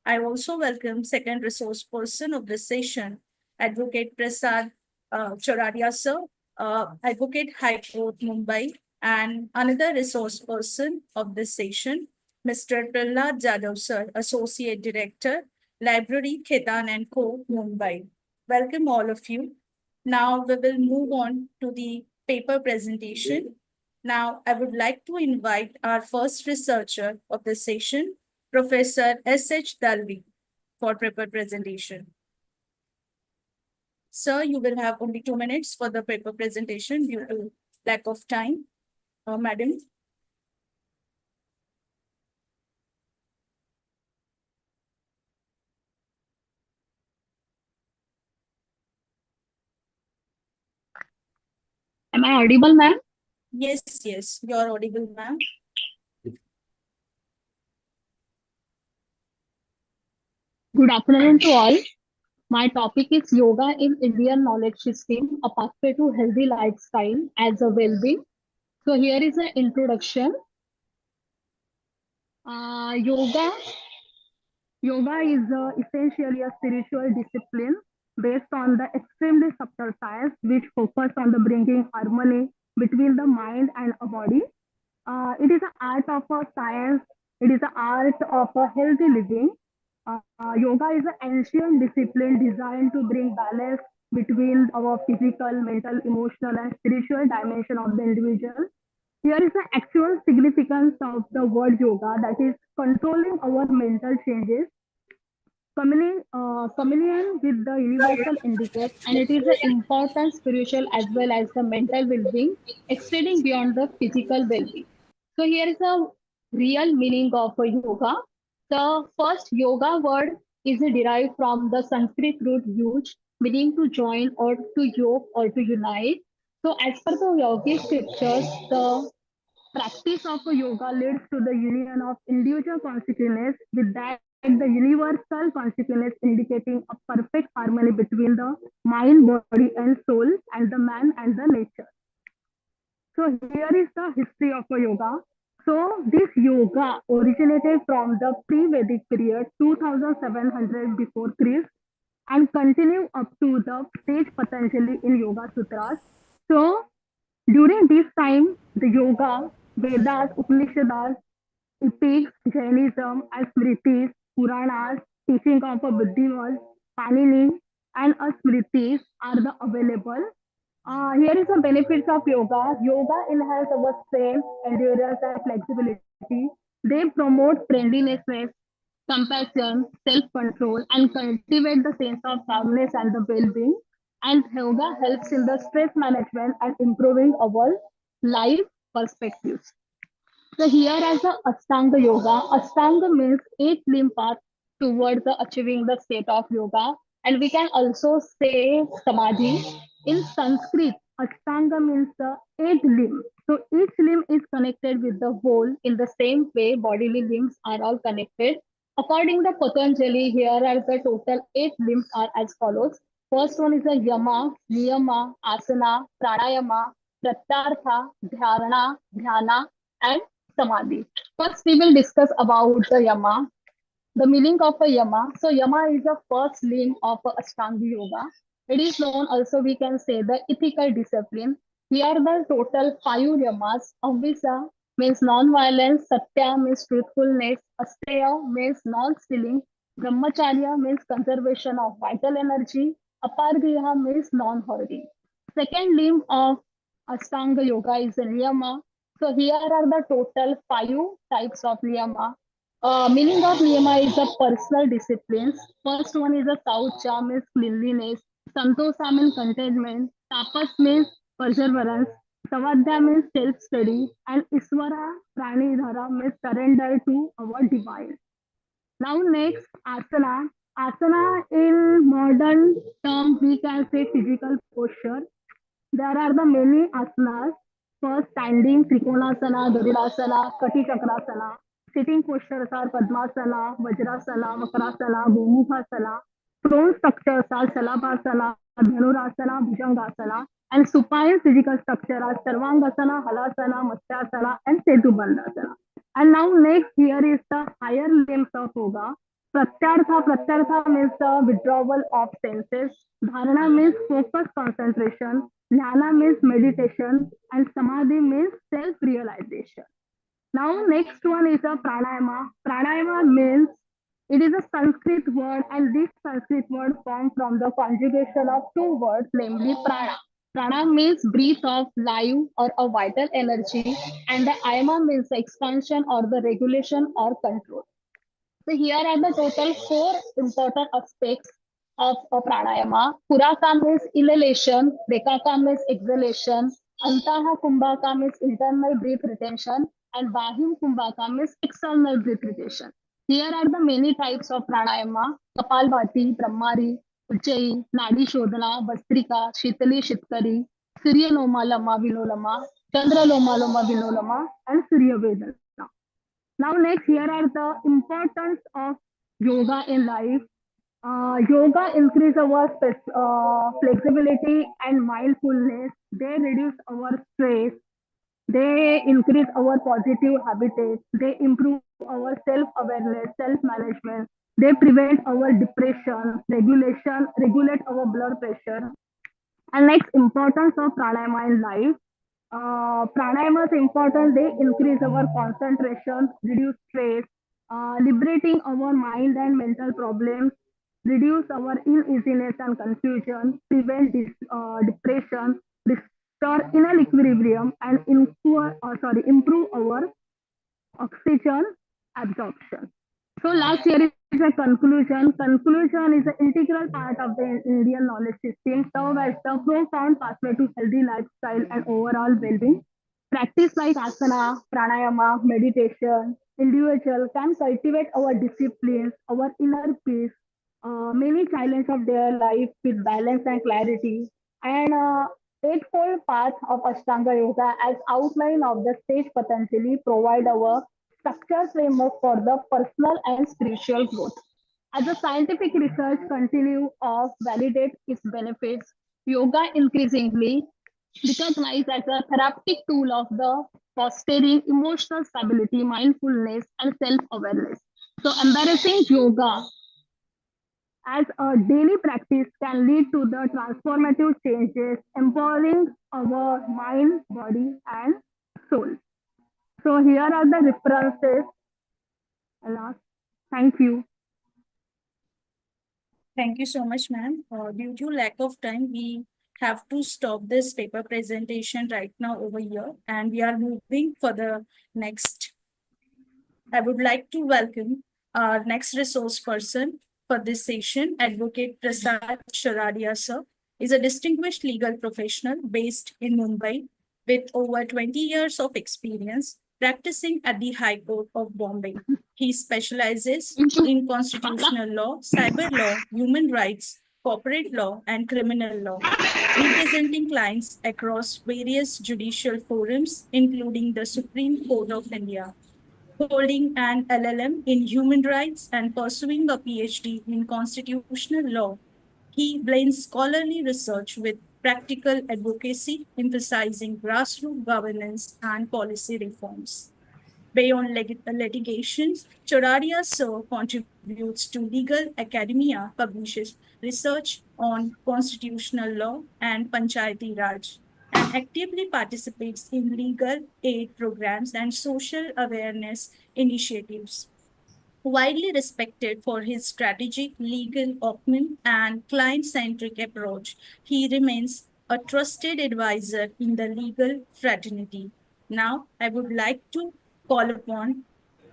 S5: I also welcome second resource person of the session, Advocate Prasad Choraria, sir, Advocate High Court, Mumbai, and another resource person of this session, Mr. Prahlad Jadhav, sir, Associate Director, Library, Khetan and Co, Mumbai. Welcome all of you. Now we will move on to the paper presentation. Now I would like to invite our first researcher of the session, Professor S.H. Dalvi, for paper presentation. Sir, you will have only 2 minutes for the paper presentation due to lack of time. Madam.
S12: Am I audible, ma'am?
S5: Yes, yes, you're audible, ma'am.
S12: Good afternoon to all. My topic is Yoga in Indian Knowledge System, a pathway to healthy lifestyle as a well-being. So here is an introduction. Yoga is essentially a spiritual discipline based on the extremely subtle science which focus on the bringing harmony between the mind and a body. It is an art of a science. It is an art of a healthy living. Yoga is an ancient discipline designed to bring balance between our physical, mental, emotional, and spiritual dimension of the individual. Here is the actual significance of the word yoga, that is controlling our mental changes, communion with the universal indicates, and it is an important spiritual as well as the mental well-being, extending beyond the physical well-being. So here is a real meaning of a yoga. The first yoga word is derived from the Sanskrit root yuj, meaning to join or to yoke or to unite. So as per the yogic scriptures, the practice of a yoga leads to the union of individual consciousness with that the universal consciousness, indicating a perfect harmony between the mind, body, and soul, and the man and the nature. So here is the history of a yoga. So this yoga originated from the pre-Vedic period, 2700 before Christ, and continue up to the sage Patanjali in Yoga Sutras. So during this time, the yoga, Vedas, Upanishads, epics, Jainism, and Smritis, Puranas, teaching of a Buddhism, Panini, and Smritis are the available. Here is the benefits of yoga. Yoga enhances our strength, endurance, and flexibility. They promote friendliness, compassion, self-control, and cultivate the sense of calmness and the well-being. And yoga helps in the stress management and improving our life perspectives. So here as a Ashtanga Yoga, Ashtanga means 8 limb path towards the achieving the state of yoga. And we can also say Samadhi. In Sanskrit, Ashtanga means the 8 limb. So each limb is connected with the whole. In the same way, bodily limbs are all connected. According to Patanjali, here are the total 8 limbs are as follows. First one is the Yama, Niyama, Asana, Pranayama, Pratyartha, Dhyana, Dhyana, and Samadhi. First, we will discuss about the Yama, the meaning of a Yama. So, Yama is the first limb of Ashtanga Yoga. It is known also, we can say, the ethical discipline. Here, the total 5 Yamas. Avisa means non-violence, Satya means truthfulness, Asteya means non-stealing, Brahmacharya means conservation of vital energy, Apargriha means non-hoarding. Second limb of Ashtanga Yoga is the Niyama. So here are the total 5 types of Niyama. Meaning of Niyama is the personal disciplines. First one is a Saucha means cleanliness, Santosa means contentment, Tapas means perseverance, Savadhya means self-study, and Iswara Pranidhara means surrender to our divine. Now next, Asana. Asana in modern terms we can say physical posture. There are the many asanas. First, standing, Trikonasana, Garudasana, Kati Chakrasana. Sitting postures are Padmasana, Vajrasana, Makarasana, Gomukhasana. Prone structures are Shalabhasana, Dhanurasana, Bhujangasana. And supine physical structure are Sarvangasana, Halasana, Matsyasana, and Setubandhasana. And now next here is the higher limbs of yoga. Pratyartha means the withdrawal of senses. Dharana means focus concentration. Jnana means meditation, and Samadhi means self-realization. Now, next one is a Pranayama. Pranayama means it is a Sanskrit word, and this Sanskrit word formed from the conjugation of 2 words, namely Prana. Prana means breath of life or a vital energy, and the Ayama means the expansion or the regulation or control. So here are the total 4 important aspects of pranayama. Puraka means inhalation, Rekaka means exhalation, Antaha Kumbhaka means internal breath retention, and Bahim Kumbhaka means external breath retention. Here are the many types of pranayama: Kapalbhati, Brahmari, Ujjayi, Nadi Shodhana, Vastrika, Shitali Shitkari, Suryanoma Lama Vilolama, Chandraloma, Loma, Vinoloma, and Surya Vedana. Now, next, here are the importance of yoga in life. Yoga increase our flexibility and mindfulness. They reduce our stress. They increase our positive habitats. They improve our self-awareness, self-management. They prevent our depression, regulate our blood pressure. And next, importance of pranayama in life. Pranayama is important. They increase our concentration, reduce stress, liberating our mind and mental problems, reduce our uneasiness and confusion, prevent depression, restore inner equilibrium, and improve our oxygen absorption. So last year is a conclusion. Conclusion is an integral part of the Indian knowledge system, serve as the profound pathway to healthy lifestyle and overall well-being. Practice like asana, pranayama, meditation, individual can cultivate our disciplines, our inner peace, many challenges of their life with balance and clarity, and eightfold path of Ashtanga Yoga as outline of the sage Patanjali provide our structured framework for the personal and spiritual growth. As the scientific research continue of validate its benefits, yoga increasingly recognized as a therapeutic tool of the fostering emotional stability, mindfulness, and self-awareness. So embarrassing yoga as a daily practice can lead to the transformative changes, empowering our mind, body, and soul. So here are the references. Thank you.
S5: Thank you so much, ma'am. Due to lack of time, we have to stop this paper presentation right now over here, and we are moving for the next. I would like to welcome our next resource person for this session, Advocate Prasad Choradia sir. Is a distinguished legal professional based in Mumbai with over 20 years of experience practicing at the High Court of Bombay. He specializes in constitutional law, cyber law, human rights, corporate law, and criminal law, representing clients across various judicial forums, including the Supreme Court of India, holding an LLM in human rights and pursuing a PhD in constitutional law. He blends scholarly research with practical advocacy, emphasizing grassroots governance and policy reforms. Beyond litigations, Choradia sir contributes to legal academia, publishes research on constitutional law and Panchayati Raj, and actively participates in legal aid programs and social awareness initiatives. Widely respected for his strategic legal acumen and client-centric approach, he remains a trusted advisor in the legal fraternity. Now, I would like to call upon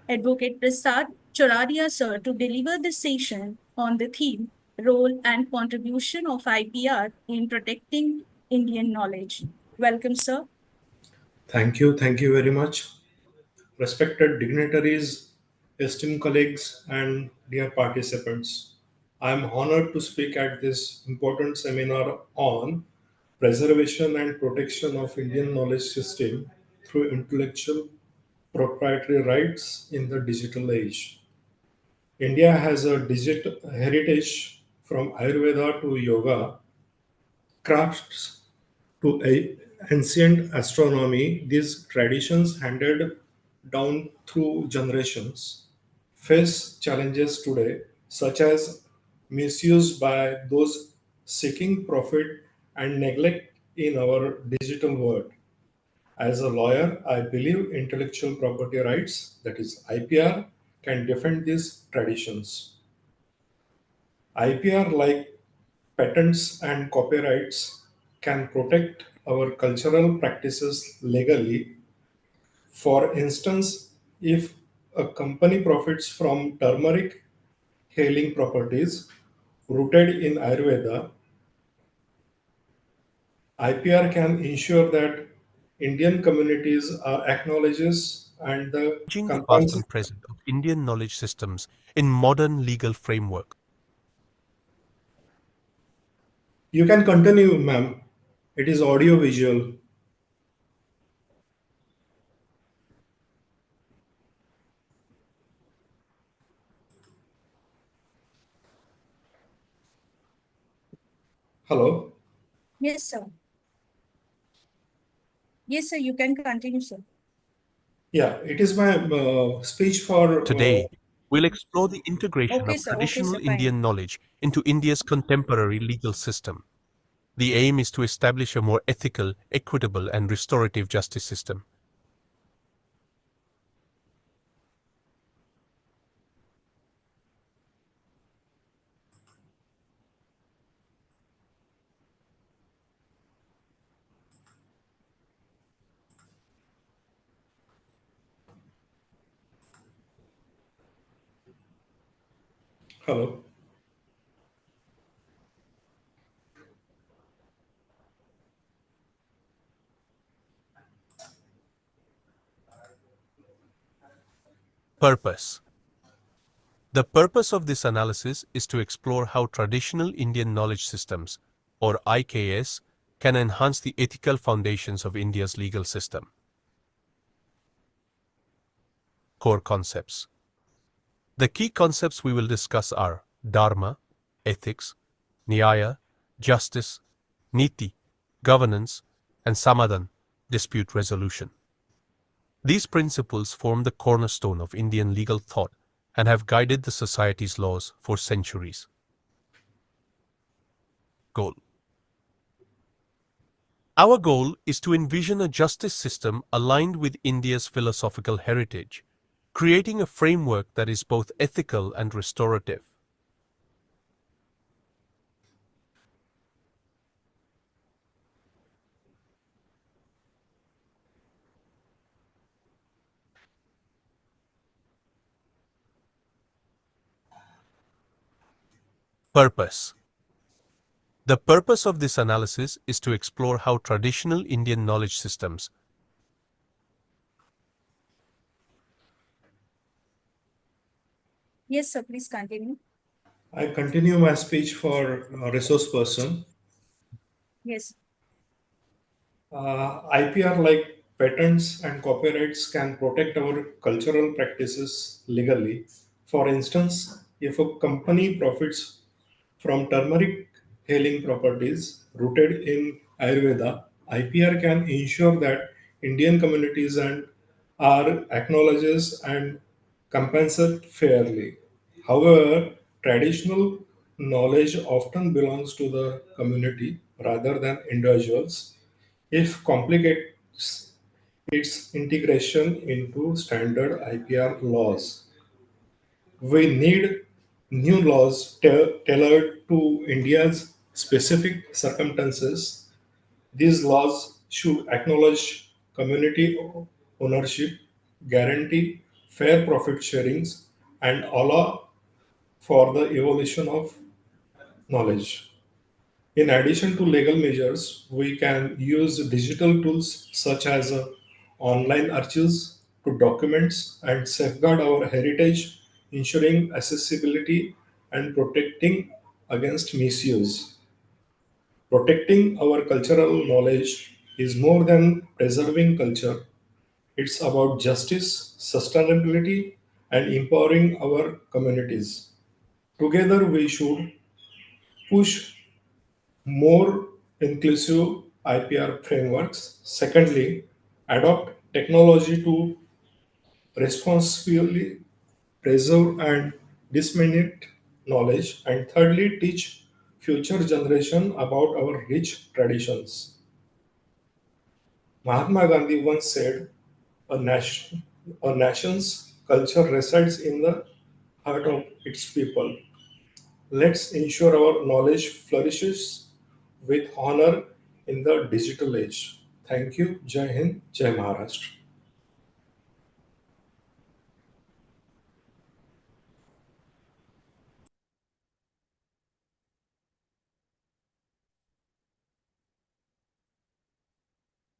S5: Advocate Prasad Choradia sir to deliver the session on the theme Role and Contribution of IPR in Protecting Indian Knowledge. Welcome, sir.
S13: Thank you very much. Respected dignitaries, esteemed colleagues, and dear participants, I am honored to speak at this important seminar on preservation and protection of Indian knowledge system through intellectual proprietary rights in the digital age. India has a digital heritage from Ayurveda to yoga, crafts to ancient astronomy. These traditions handed down through generations face challenges today, such as misuse by those seeking profit and neglect in our digital world. As a lawyer, I believe intellectual property rights, that is IPR, can defend these traditions. IPR, like patents and copyrights, can protect our cultural practices legally. For instance, if a company profits from turmeric healing properties rooted in Ayurveda, IPR can ensure that Indian communities are acknowledged and the
S14: Changing the past and present of Indian knowledge systems in modern legal framework.
S13: You can continue, ma'am. It is audio visual. Hello.
S5: Yes, sir. Yes, sir, you can continue, sir.
S13: Yeah, it is my speech for
S14: Today, we'll explore the integration
S5: Okay,
S14: of
S5: sir. Okay,
S14: traditional
S5: sir. Fine.
S14: Indian knowledge into India's contemporary legal system. The aim is to establish a more ethical, equitable, and restorative justice system.
S13: hello.
S14: Purpose. The purpose of this analysis is to explore how traditional Indian knowledge systems, or IKS, can enhance the ethical foundations of India's legal system. Core concepts. The key concepts we will discuss are Dharma, ethics, Nyaya, justice, Niti, governance, and Samadhan, dispute resolution. These principles form the cornerstone of Indian legal thought and have guided the society's laws for centuries. Goal. Our goal is to envision a justice system aligned with India's philosophical heritage, creating a framework that is both ethical and restorative. Purpose. The purpose of this analysis is to explore how traditional Indian knowledge systems
S5: Yes, sir. Please continue.
S13: I continue my speech for resource person.
S5: Yes.
S13: IPR, like patents and copyrights, can protect our cultural practices legally. For instance, if a company profits from turmeric healing properties rooted in Ayurveda, IPR can ensure that Indian communities and are acknowledged and compensated fairly. However, traditional knowledge often belongs to the community rather than individuals. If complicates its integration into standard IPR laws, we need new laws tailored to India's specific circumstances. These laws should acknowledge community ownership, guarantee fair profit sharings, and allow for the evolution of knowledge. In addition to legal measures, we can use digital tools such as online archives to documents and safeguard our heritage, ensuring accessibility and protecting against misuse. Protecting our cultural knowledge is more than preserving culture, it's about justice, sustainability, and empowering our communities. Together, we should push more inclusive IPR frameworks. Secondly, adopt technology to responsibly preserve and disseminate knowledge. And thirdly, teach future generation about our rich traditions. Mahatma Gandhi once said, a nation's culture resides in the heart of its people. Let's ensure our knowledge flourishes with honor in the digital age. Thank you. Jai Hind, Jai Maharashtra.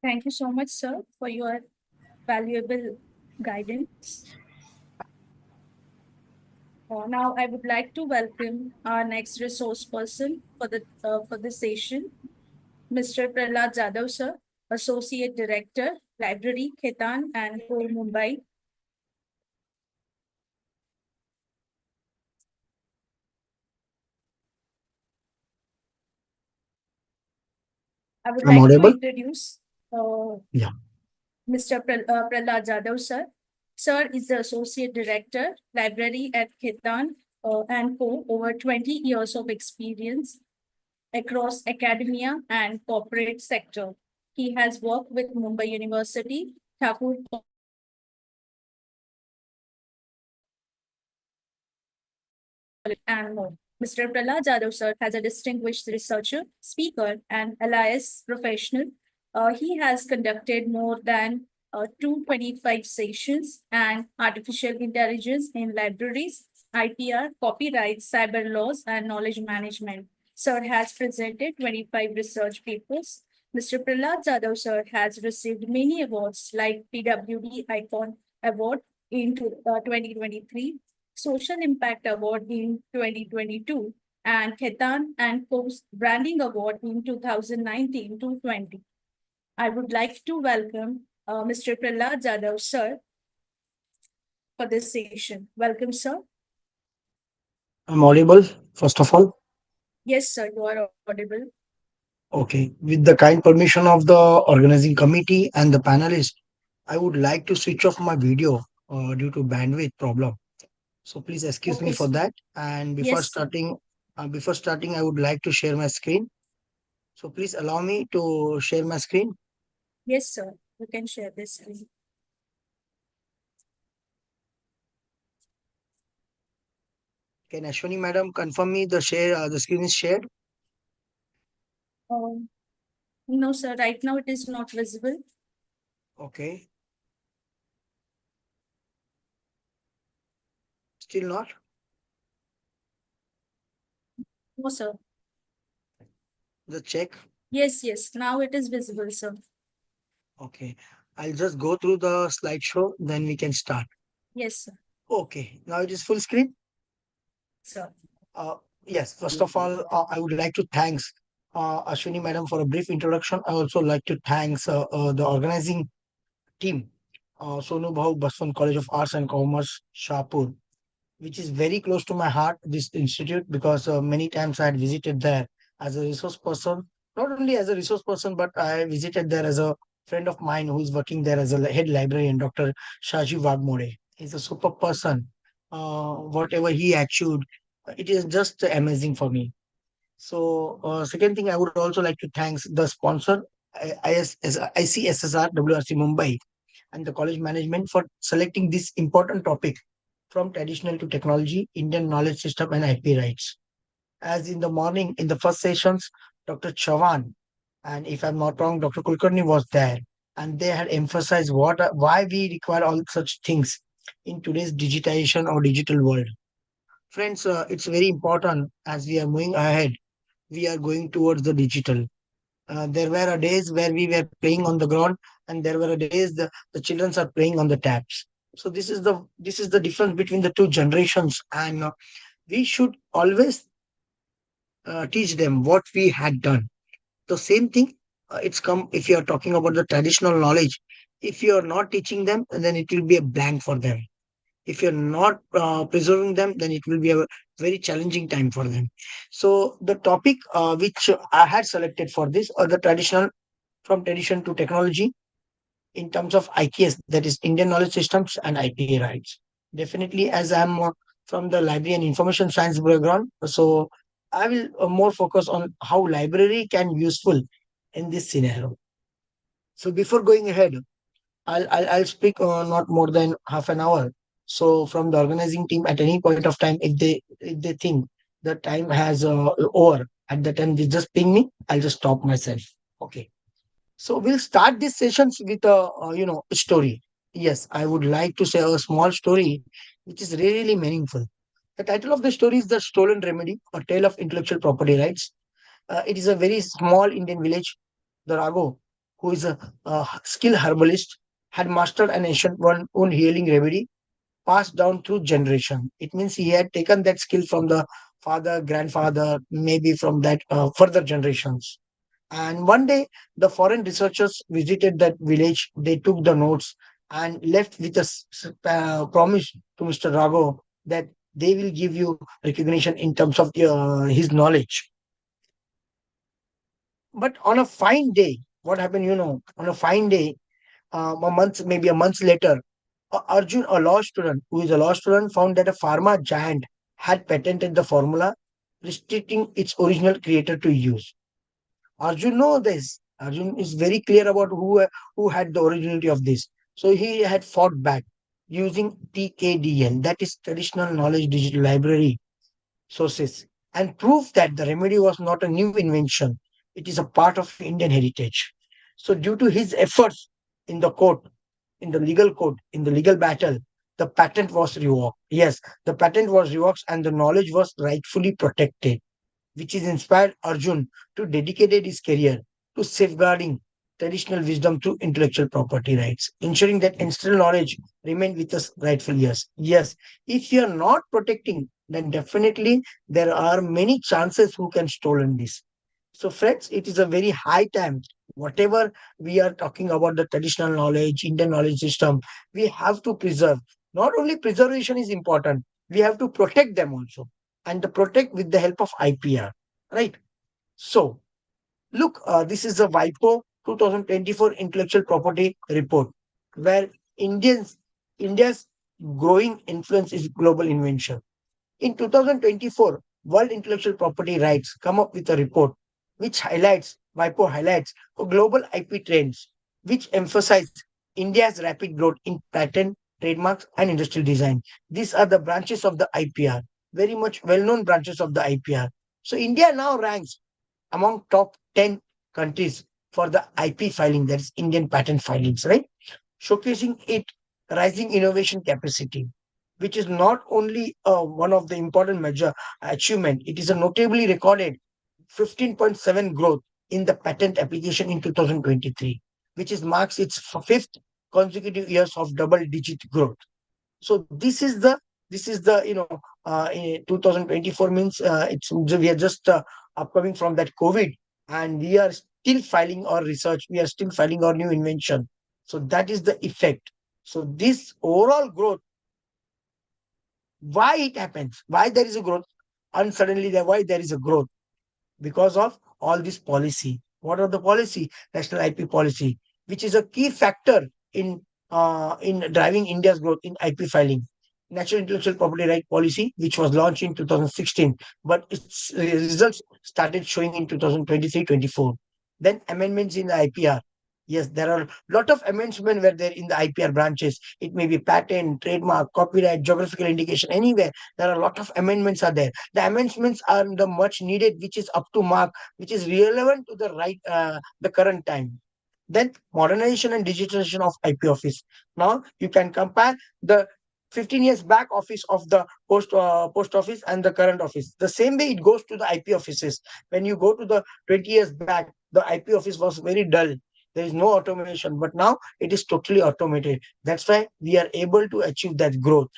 S5: Thank you so much, sir, for your valuable guidance. Now, I would like to welcome our next resource person for the session, Mr. Prahlad Jadhav, sir, Associate Director, Library, Khetan and Core, Mumbai. I would
S15: I'm
S5: like to
S15: audible?
S5: introduce
S15: Yeah.
S5: Mr. Prahlad Jadhav, sir. Sir is the Associate Director, Library at Khaitan and Co. Over 20 years of experience across academia and corporate sector. He has worked with Mumbai University, Thakur and more. Mr. Prahlad Jadhav, sir, has a distinguished researcher, speaker, and LIS professional. He has conducted more than 225 sessions and artificial intelligence in libraries, IPR, copyright, cyber laws, and knowledge management. Sir has presented 25 research papers. Mr. Prahlad Jadhav, sir, has received many awards like PWD Icon Award in 2023, Social Impact Award in 2022, and Khaitan and Coast Branding Award in 2019 to 20. I would like to welcome Mr. Prahlad Jadhav, sir, for this session. Welcome, sir.
S15: I'm audible, first of all.
S5: Yes, sir, you are audible.
S15: Okay. With the kind permission of the organizing committee and the panelists, I would like to switch off my video due to bandwidth problem. So please excuse me
S5: Okay,
S15: for
S5: sir.
S15: that. And
S5: Yes, sir.
S15: before starting, I would like to share my screen. So please allow me to share my screen.
S5: Yes, sir. You can share this screen.
S15: Can Ashwini madam confirm me the screen is shared?
S5: No, sir. Right now it is not visible.
S15: Okay. Still not?
S5: No, sir.
S15: The check.
S5: Yes, yes. Now it is visible, sir.
S15: Okay. I'll just go through the slideshow, then we can start.
S5: Yes, sir.
S15: Okay. Now it is full screen.
S5: Sir.
S15: Yes, first of all, I would like to thanks Ashwini madam for a brief introduction. I also like to thanks the organizing team, Sonu Bhau Baswan College of Arts and Commerce, Shahpur, which is very close to my heart, this institute, because many times I had visited there as a resource person, not only as a resource person, but I visited there as a friend of mine who is working there as a head librarian, Dr. Shaji Wagmore. He's a super person. Whatever he achieved, it is just amazing for me. So, second thing, I would also like to thanks the sponsor, ICSSR WRC Mumbai, and the college management for selecting this important topic from traditional to technology, Indian knowledge system, and IP rights. As in the morning, in the first sessions, Dr. Chavan, and if I'm not wrong, Dr. Kulkarni was there, and they had emphasized why we require all such things in today's digitization or digital world. Friends, it's very important as we are moving ahead. We are going towards the digital. There were days where we were playing on the ground, and there were days the children are playing on the taps. So this is the difference between the two generations, and we should always teach them what we had done. The same thing, it's come if you are talking about the traditional knowledge. If you are not teaching them, then it will be a blank for them. If you're not preserving them, then it will be a very challenging time for them. So the topic which I had selected for this are the traditional, from tradition to technology, in terms of IKS, that is Indian knowledge systems and IP rights. Definitely, as I'm from the library and information science background, so I will more focus on how library can be useful in this scenario. So before going ahead, I'll speak not more than half an hour. So from the organizing team, at any point of time, if they think the time has over, at the time they just ping me, I'll just stop myself. Okay. So we'll start these sessions with a story. Yes, I would like to say a small story, which is really meaningful. The title of the story is The Stolen Remedy, a tale of intellectual property rights. It is a very small Indian village. The Rago, who is a skilled herbalist, had mastered an ancient one own healing remedy passed down through generation. It means he had taken that skill from the father, grandfather, maybe from that further generations. And one day, the foreign researchers visited that village. They took the notes and left with a promise to Mr. Rago that they will give you recognition in terms of his knowledge. But on a fine day, what happened, on a fine day, maybe a month later, Arjun, a law student, who is a law student, found that a pharma giant had patented the formula, restricting its original creator to use. Arjun know this. Arjun is very clear about who had the originality of this. So he had fought back using TKDL, that is Traditional Knowledge Digital Library sources, and proved that the remedy was not a new invention. It is a part of Indian heritage. So due to his efforts in the court, in the legal court, in the legal battle, the patent was revoked. Yes, the patent was revoked and the knowledge was rightfully protected, which is inspired Arjun to dedicate his career to safeguarding traditional wisdom through intellectual property rights, ensuring that ancestral knowledge remain with us rightful years. Yes, if you are not protecting, then definitely there are many chances who can stolen this. So, friends, it is a very high time. Whatever we are talking about the traditional knowledge, Indian knowledge system, we have to preserve. Not only preservation is important, we have to protect them also, and the protect with the help of IPR, right? So, look, this is the WIPO 2024 Intellectual Property Report, where India's growing influence is global invention. In 2024, World Intellectual Property Rights come up with a report which highlights, WIPO highlights global IP trends, which emphasize India's rapid growth in patent, trademarks, and industrial design. These are the branches of the IPR, very much well-known branches of the IPR. So India now ranks among top 10 countries for the IP filing, that is Indian patent filings, right? Showcasing it rising innovation capacity, which is not only one of the important measure achievement, it is a notably recorded 15.7 growth in the patent application in 2023, which is marks its fifth consecutive years of double-digit growth. So this is the 2024 means it's we are just upcoming from that COVID, and we are still filing our research, we are still filing our new invention. So that is the effect. So this overall growth, why it happens, why there is a growth, and suddenly why there is a growth, because of all this policy. What are the policy? National IP policy, which is a key factor in driving India's growth in IP filing. National Intellectual Property Right Policy, which was launched in 2016, but its results started showing in 2023-24. Then amendments in the IPR. Yes, there are a lot of amendments were there in the IPR branches. It may be patent, trademark, copyright, geographical indication, anywhere. There are a lot of amendments are there. The amendments are the much needed, which is up to mark, which is relevant to the current time. Then modernization and digitalization of IP office. Now you can compare the 15 years back office of the post office and the current office. The same way it goes to the IP offices. When you go to the 20 years back, the IP office was very dull. There is no automation, but now it is totally automated. That's why we are able to achieve that growth.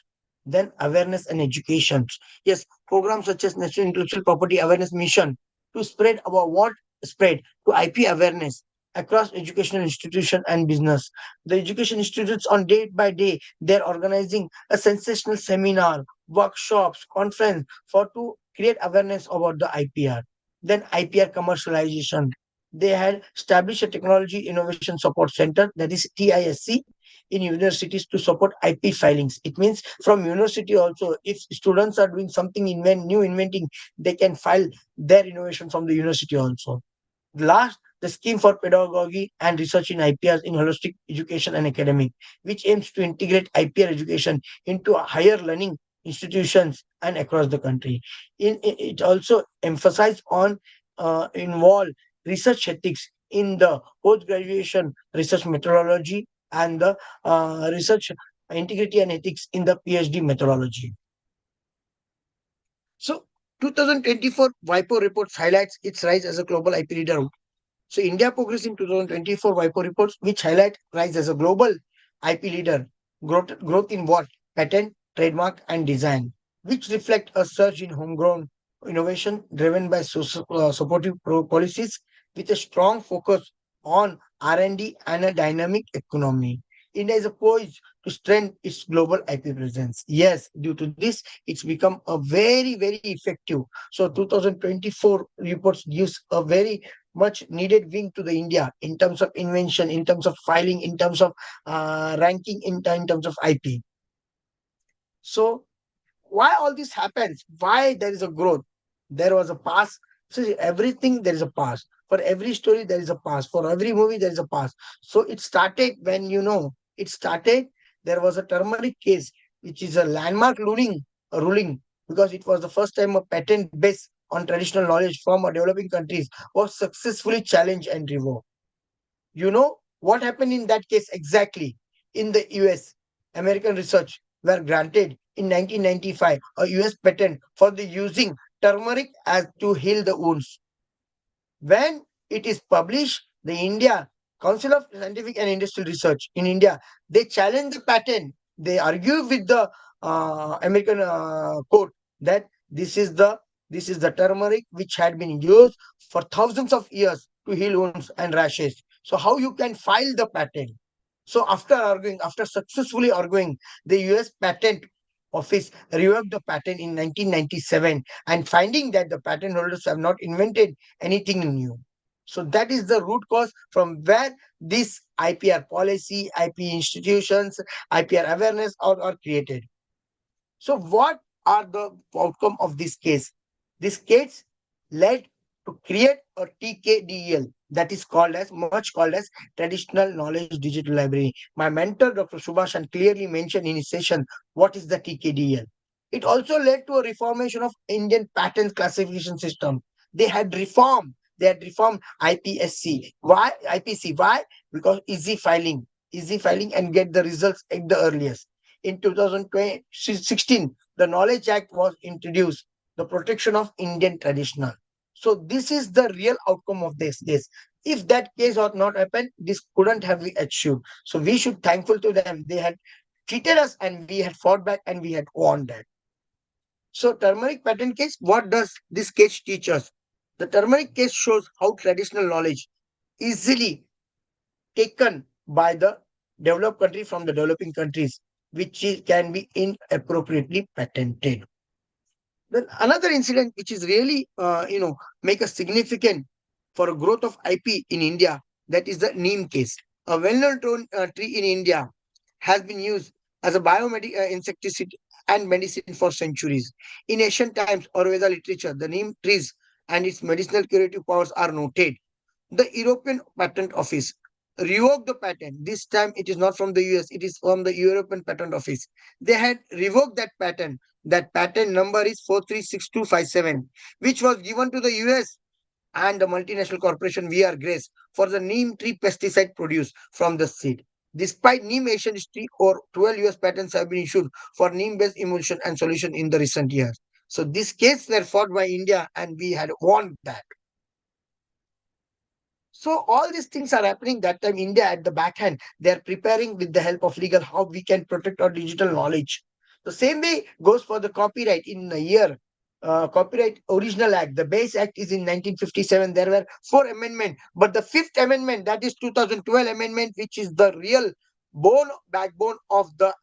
S15: Then awareness and education. Yes, programs such as National Intellectual Property Awareness Mission to spread about what spread to IP awareness across educational institution and business. The education institutes on day by day, they're organizing a sensational seminar, workshops, conference for to create awareness about the IPR. Then IPR commercialization. They had established a technology innovation support center, that is TISC, in universities to support IP filings. It means from university also, if students are doing something new inventing, they can file their innovation from the university also. Last, the scheme for pedagogy and research in IPRs in holistic education and academic, which aims to integrate IPR education into higher learning institutions and across the country. It also emphasizes on involve research ethics in the post-graduation research methodology and the research integrity and ethics in the PhD methodology. So 2024 WIPO reports highlights its rise as a global IP leader. So India progress in 2024 WIPO reports, which highlight rise as a global IP leader, growth in what? Patent, trademark, and design, which reflect a surge in homegrown innovation driven by supportive policies with a strong focus on R&D and a dynamic economy. India is poised to strengthen its global IP presence. Yes, due to this, it's become a very, very effective. So 2024 reports gives a very much needed wing to the India in terms of invention, in terms of filing, in terms of ranking, in terms of IP. So why all this happens? Why there is a growth? There was a past. See, everything there is a past. For every story there is a past. For every movie there is a past. So it started when it started. There was a turmeric case, which is a landmark ruling, because it was the first time a patent based on traditional knowledge from a developing countries was successfully challenged and revoked. You know what happened in that case exactly? In the US, American research were granted in 1995 a US patent for the using turmeric as to heal the wounds. When it is published, the India Council of Scientific and Industrial Research in India, they challenge the patent. They argue with the American court that this is the turmeric which had been used for thousands of years to heal wounds and rashes. So how you can file the patent? So after successfully arguing, the US Patent Office revoked the patent in 1997 and finding that the patent holders have not invented anything new. So that is the root cause from where this IPR policy, IP institutions, IPR awareness are created. So what are the outcome of this case? This case led to create a TKDL, that is much called as Traditional Knowledge Digital Library. My mentor, Dr. Subhashan, clearly mentioned in his session what is the TKDL. It also led to a reformation of Indian patent classification system. They had reformed IPSC. Why IPC? Why? Because easy filing and get the results at the earliest. In 2016, the Knowledge Act was introduced, the protection of Indian traditional. So this is the real outcome of this case. If that case had not happened, this couldn't have been achieved. So we should thankful to them. They had treated us and we had fought back and we had won that. So turmeric patent case, what does this case teach us? The turmeric case shows how traditional knowledge easily taken by the developed country from the developing countries, which can be inappropriately patented. Then another incident which is really, make a significant for a growth of IP in India, that is the neem case. A well-known tree in India has been used as a biomedical insecticide and medicine for centuries. In ancient times, Ayurveda literature, the neem trees and its medicinal curative powers are noted. The European Patent Office revoked the patent. This time it is not from the US, it is from the European Patent Office. They had revoked that patent. That patent number is 436257, which was given to the US and the multinational corporation VR Grace for the neem tree pesticide produced from the seed. Despite neem Asian history, or 12 US patents have been issued for neem-based emulsion and solution in the recent years. So this case were fought by India and we had won that. So all these things are happening that time. India at the back end, they are preparing with the help of legal how we can protect our digital knowledge. The same way goes for the copyright in a year. Copyright Original Act, the base act is in 1957. There were 4 amendments, but the 5th amendment, that is 2012 amendment, which is the real backbone of the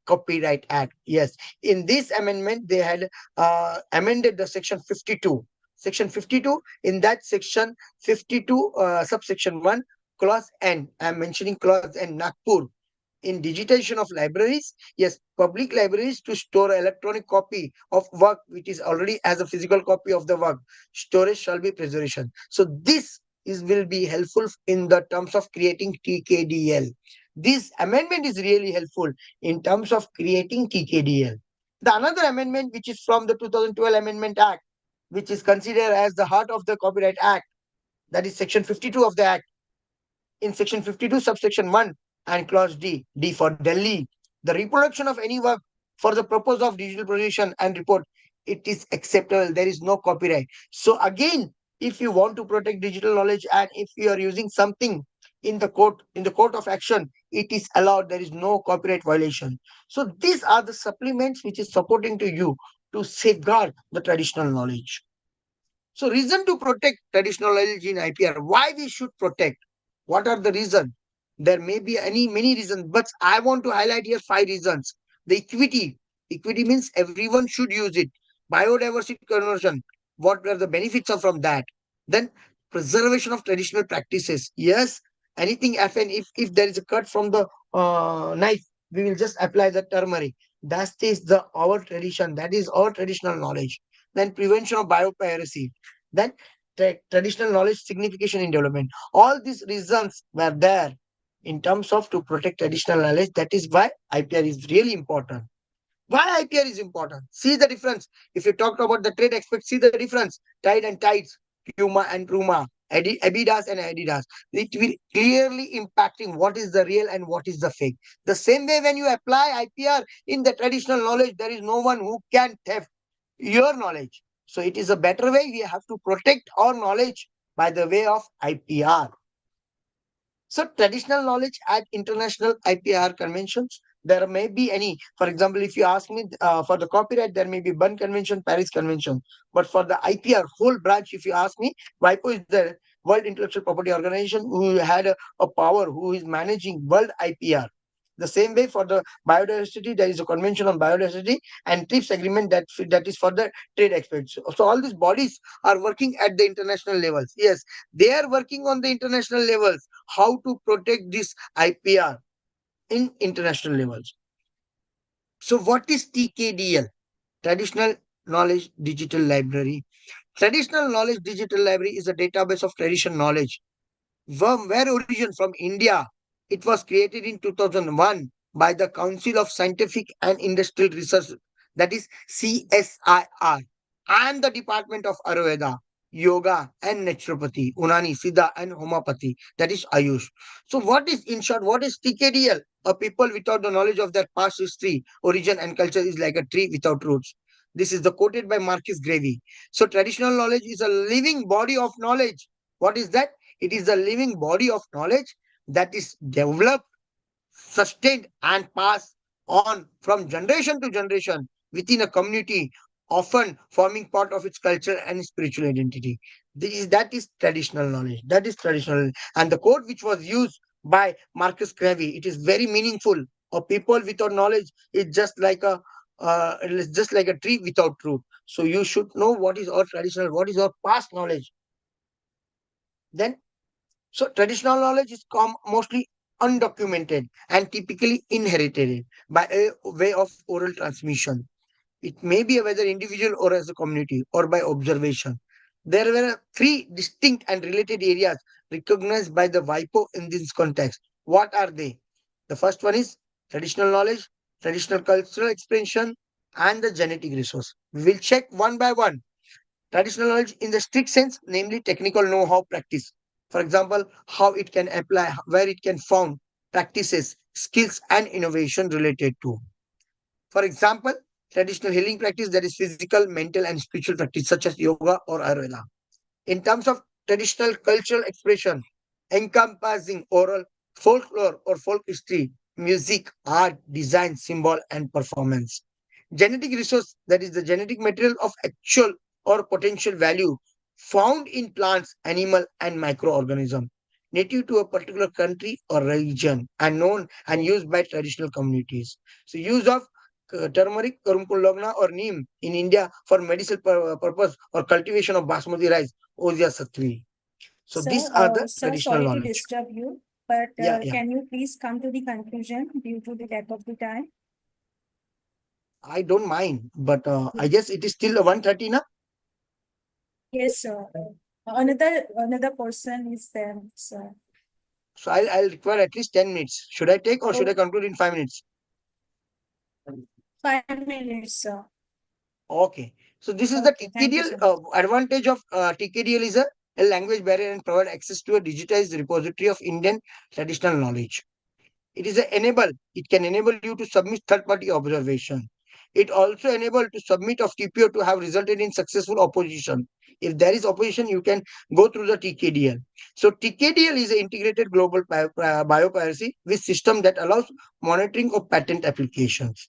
S15: Copyright Act. Yes, in this amendment they had amended the section 52. Section 52, in that section 52, subsection 1, clause N. I am mentioning clause N, Nagpur. In digitization of libraries, yes, public libraries to store electronic copy of work which is already as a physical copy of the work, storage shall be preservation. So this will be helpful in the terms of creating TKDL. This amendment is really helpful in terms of creating TKDL. The another amendment which is from the 2012 Amendment Act, which is considered as the heart of the Copyright Act, that is section 52 of the Act. In section 52, subsection 1 and clause D for Delhi, the reproduction of any work for the purpose of digital production and report, it is acceptable. There is no copyright. So again, if you want to protect digital knowledge and if you are using something in the court of action, it is allowed. There is no copyright violation. So these are the supplements which is supporting to you to safeguard the traditional knowledge. So reason to protect traditional knowledge in IPR. Why we should protect? What are the reasons? There may be many reasons, but I want to highlight here 5 reasons. The equity. Equity means everyone should use it. Biodiversity conversion. What are the benefits of from that? Then preservation of traditional practices. Yes, anything happen if there is a cut from the knife, we will just apply the turmeric. That is the our tradition. That is our traditional knowledge. Then prevention of biopiracy. Then traditional knowledge signification in development. All these reasons were there in terms of to protect traditional knowledge. That is why IPR is really important. Why IPR is important? See the difference. If you talk about the trade aspect, see the difference. Tide and Tides, Puma and Puma, Adidas and Adidas. It will clearly impacting what is the real and what is the fake. The same way when you apply IPR in the traditional knowledge, there is no one who can theft your knowledge. So it is a better way. We have to protect our knowledge by the way of IPR. So traditional knowledge at international IPR conventions, there may be any, for example, if you ask me for the copyright, there may be Bern Convention, Paris Convention. But for the IPR whole branch, if you ask me, WIPO is the World Intellectual Property Organization who had a power, who is managing world IPR. The same way for the biodiversity, there is a convention on biodiversity and TRIPS agreement that is for the trade experts. So all these bodies are working at the international levels. Yes, they are working on the international levels. How to protect this IPR in international levels. So what is TKDL? Traditional Knowledge Digital Library. Traditional Knowledge Digital Library is a database of traditional knowledge. Where origin from India. It was created in 2001 by the Council of Scientific and Industrial Research, that is CSIR, and the Department of Ayurveda, Yoga and Naturopathy, Unani, Siddha and Homeopathy, that is Ayush. So what is, in short, what is TKDL? A people without the knowledge of their past history, origin and culture is like a tree without roots. This is the quoted by Marcus Garvey. So traditional knowledge is a living body of knowledge. What is that? It is a living body of knowledge that is developed, sustained, and passed on from generation to generation within a community, often forming part of its culture and spiritual identity. That is traditional knowledge. That is traditional. And the quote which was used by Marcus Garvey, it is very meaningful. A people without knowledge is just like it's just like a tree without root. So you should know what is our traditional, what is our past knowledge. Then so traditional knowledge is mostly undocumented and typically inherited by a way of oral transmission. It may be whether individual or as a community or by observation. There were three distinct and related areas recognized by the WIPO in this context. What are they? The first one is traditional knowledge, traditional cultural expression, and the genetic resource. We will check one by one. Traditional knowledge in the strict sense, namely technical know-how practice. For example, how it can apply, where it can found practices, skills, and innovation related to. For example, traditional healing practice that is physical, mental, and spiritual practice such as yoga or Ayurveda. In terms of traditional cultural expression, encompassing oral, folklore or folk history, music, art, design, symbol, and performance. Genetic resource, that is the genetic material of actual or potential value found in plants, animal, and microorganism, native to a particular country or region and known and used by traditional communities. So use of turmeric, Kurumkulogna or neem in India for medicinal purpose or cultivation of basmati rice, Ozia Satvi. So these are the
S5: Sir,
S15: traditional
S5: sorry to
S15: knowledge.
S5: disturb you, but
S15: Yeah.
S5: can you please come to the conclusion due to the lack of the time?
S15: I don't mind, but I guess it is still 1:30 now.
S5: Yes, sir. Another person is there, sir.
S15: So I'll require at least 10 minutes. Should I take or should I conclude in 5 minutes?
S5: 5 minutes, sir.
S15: Okay. So this is
S5: Okay,
S15: the
S5: thank you
S15: TKDL
S5: so much.
S15: advantage of TKDL is a language barrier and provide access to a digitized repository of Indian traditional knowledge. It is it can enable you to submit third-party observation. It also enable to submit of TPO to have resulted in successful opposition. If there is opposition, you can go through the TKDL. So TKDL is an integrated global biopiracy with system that allows monitoring of patent applications.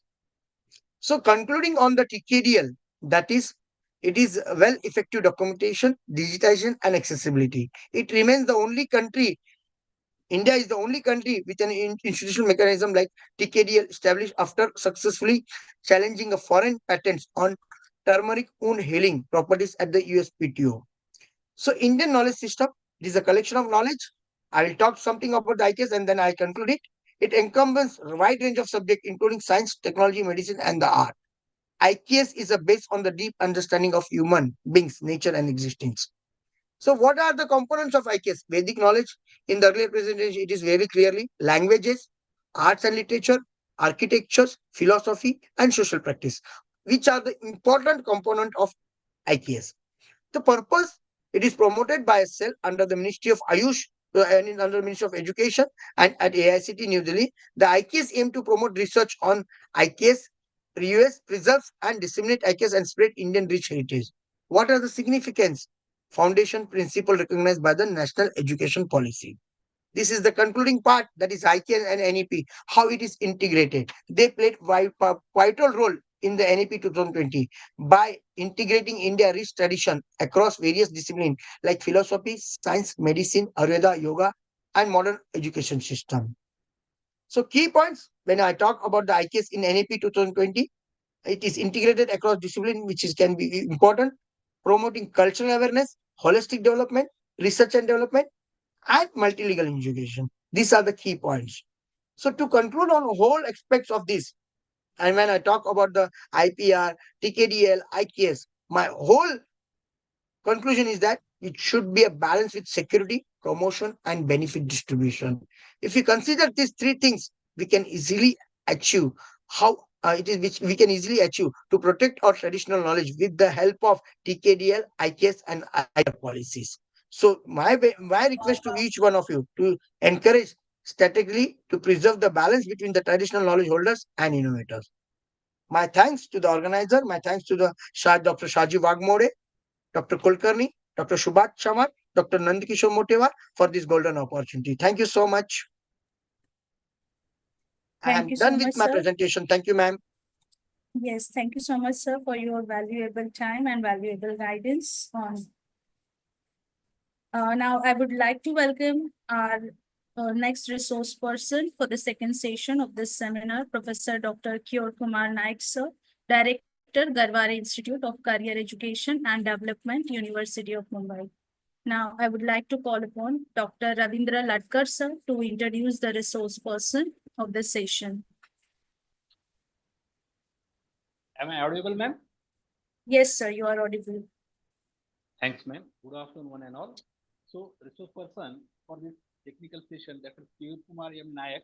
S15: So concluding on the TKDL, that is, it is well effective documentation, digitization and accessibility. It remains the only country, India is the only country with an institutional mechanism like TKDL established after successfully challenging a foreign patents on turmeric wound healing properties at the USPTO. So Indian knowledge system, it is a collection of knowledge. I will talk something about the IKS and then I conclude it. It encompasses a wide range of subjects, including science, technology, medicine, and the art. IKS is a base on the deep understanding of human beings, nature, and existence. So, what are the components of IKS? Vedic knowledge. In the earlier presentation, it is very clearly languages, arts and literature, architectures, philosophy, and social practice, which are the important component of IKS. The purpose, it is promoted by a cell under the Ministry of Ayush and under the Ministry of Education and at AICT New Delhi. The IKS aim to promote research on IKS, reuse, preserve and disseminate IKS and spread Indian rich heritage. What are the significance? Foundation principle recognized by the National Education Policy. This is the concluding part, that is IKS and NEP, how it is integrated. They played vital role in the NEP 2020 by integrating India rich tradition across various disciplines like philosophy, science, medicine, Ayurveda, yoga, and modern education system. So key points when I talk about the IKS in NEP 2020, it is integrated across discipline, which is can be important, promoting cultural awareness, holistic development, research and development, and multilingual education. These are the key points. So to conclude on whole aspects of this, and when I talk about the IPR, TKDL, IKS, my whole conclusion is that it should be a balance with security, promotion, and benefit distribution. If we consider these three things, we can easily achieve how it is which we can easily achieve to protect our traditional knowledge with the help of TKDL, IKS, and IR policies. So my request to each one of you to encourage strategically to preserve the balance between the traditional knowledge holders and innovators. My thanks to the organizer. My thanks to the Dr. Shaji Wagmore, Dr. Kulkarni, Dr. Subhat Chamar, Dr. Nandikishore Motewar for this golden opportunity. Thank you so much. I
S5: Thank
S15: am
S5: you so
S15: done with
S5: much,
S15: my
S5: sir.
S15: presentation. Thank you, ma'am.
S5: Yes, thank you so much, sir, for your valuable time and valuable guidance on. Now, I would like to welcome our next resource person for the second session of this seminar, Professor Dr. Kishore Kumar Naik, sir, Director, Garware Institute of Career Education and Development, University of Mumbai. Now, I would like to call upon Dr. Ravindra Latkar, sir, to introduce the resource person of this session.
S16: Am I audible, ma'am?
S5: Yes, sir, you are audible.
S16: Thanks, ma'am. Good afternoon, one and all. So, resource person for this technical session, Dr. Kishore Kumar M. Nayak.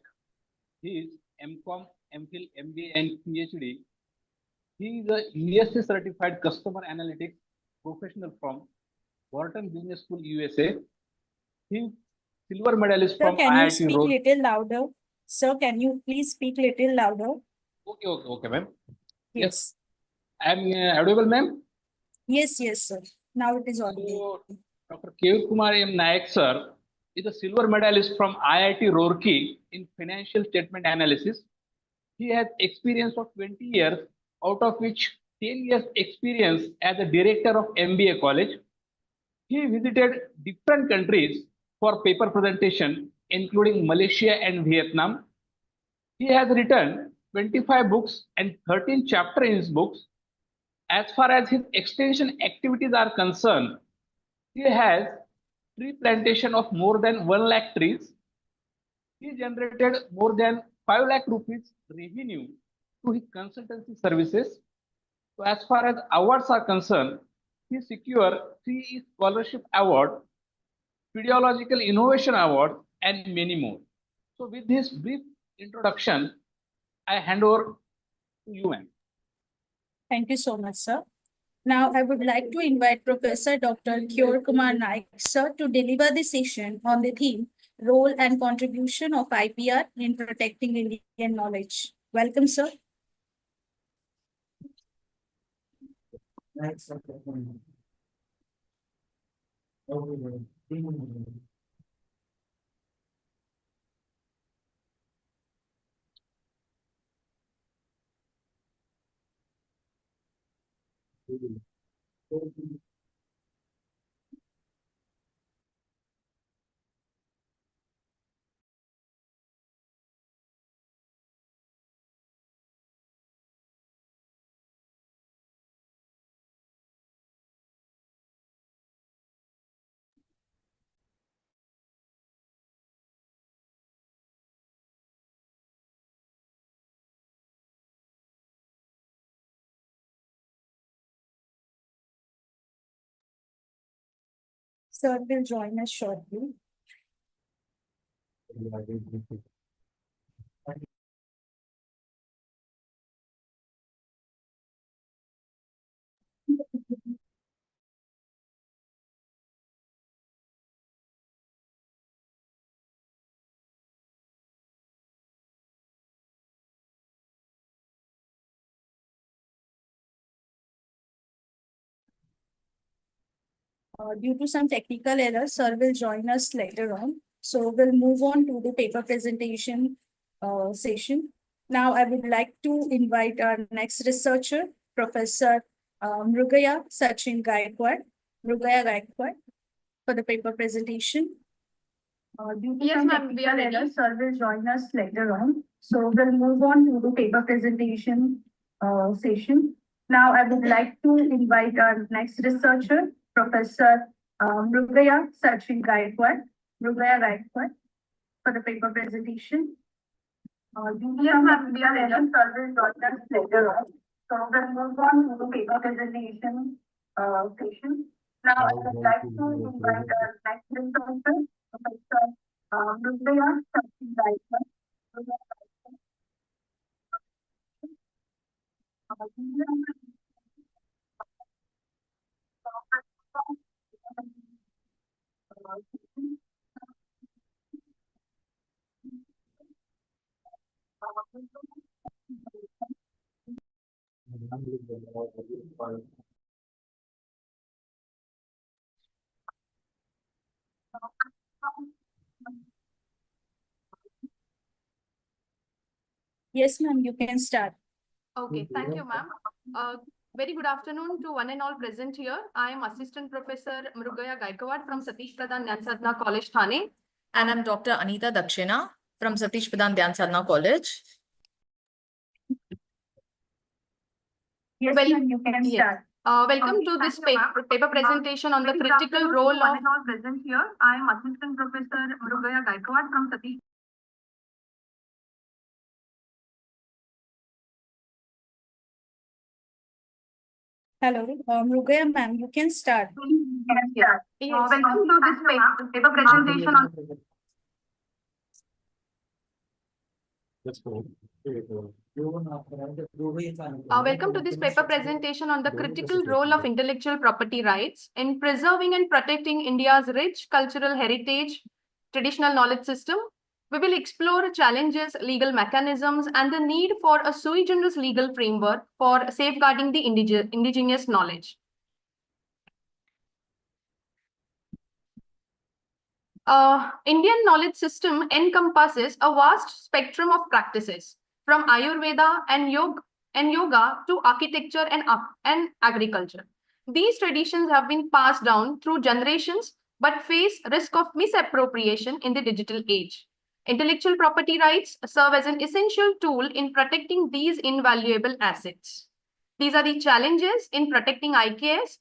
S16: He is MCOM, MPhil, MBA, and PhD. He is a USA certified customer analytics professional from Wharton Business School, USA. He is silver medalist
S5: Sir,
S16: from
S5: can you
S16: IIT
S5: speak
S16: Road.
S5: little louder? Sir, can you please speak little louder?
S16: Okay, ma'am.
S5: Yes.
S16: I am audible, ma'am.
S5: Yes, sir. Now it is audible.
S16: So, Dr. Kishore Kumar M. Nayak, sir, is a silver medalist from IIT Roorkee in financial statement analysis. He has experience of 20 years, out of which 10 years experience as a director of MBA college. He visited different countries for paper presentation, including Malaysia and Vietnam. He has written 25 books and 13 chapters in his books. As far as his extension activities are concerned, he has tree plantation of more than 1 lakh trees. He generated more than 5 lakh rupees revenue to his consultancy services. So as far as awards are concerned, he secured 3 Scholarship Award, Pedagogical Innovation Award, and many more. So with this brief introduction, I hand over to you, ma'am.
S5: Thank you so much, sir. Now, I would like to invite Professor Dr. Kishore Kumar Naik, sir, to deliver the session on the theme, Role and Contribution of IPR in Protecting Indian Knowledge. Welcome, sir. Sir will join us shortly. Due to some technical errors, sir will join us later on. So we'll move on to the paper presentation session. Now I would like to invite our next researcher, Professor Mrugaya Sachin Gaikwad, for the paper presentation. Due to
S17: Yes,
S5: some
S17: ma'am, we are
S5: technical
S17: ready.
S5: errors, sir will join us later on. So we'll move on to the paper presentation session. Now I would like to invite our next researcher, Professor Mrugaya Sachin Gaikwad, for the paper presentation.
S17: Yes, ma'am, we are ready.
S5: Sir will join us later on. So we'll move on to the paper presentation session. Now I would like to invite our next researcher, Professor Mrugaya Sachin Gaikwad. Yes, ma'am, you can start.
S17: Okay, thank you, ma'am. Very good afternoon to one and all present here. I am Assistant Professor Mrugaya Gaikwad from Satish Pradhan Dhyan Sadhana College, Thane.
S18: And I'm Dr. Anita Dakshina from Satish Pradhan Dhyan Sadhana College.
S5: Yes,
S17: Well,
S5: ma'am, you can start.
S17: Welcome to this paper presentation on the critical role of.
S5: One and all present here. I am Assistant Professor Mrugaya Gaikwad from Satish. Hello, Mrugaya ma'am, you can start.
S17: Yes. Welcome to this paper presentation on. Welcome to this paper presentation on the critical role of intellectual property rights in preserving and protecting India's rich cultural heritage, traditional knowledge system. We will explore challenges, legal mechanisms, and the need for a sui generis legal framework for safeguarding the indigenous knowledge. Indian knowledge system encompasses a vast spectrum of practices, from Ayurveda and yoga to architecture and agriculture. These traditions have been passed down through generations but face risk of misappropriation in the digital age. Intellectual property rights serve as an essential tool in protecting these invaluable assets. These are the challenges in protecting IKS.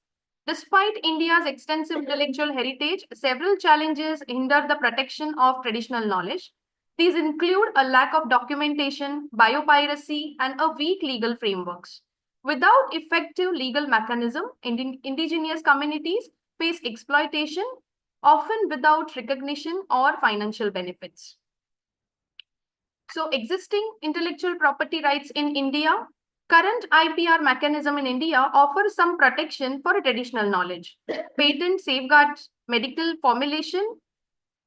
S17: Despite India's extensive intellectual heritage, several challenges hinder the protection of traditional knowledge. These include a lack of documentation, biopiracy, and a weak legal frameworks. Without effective legal mechanism, indigenous communities face exploitation, often without recognition or financial benefits. So, existing intellectual property rights in India. Current IPR mechanism in India offers some protection for traditional knowledge. Patent safeguards medical formulation,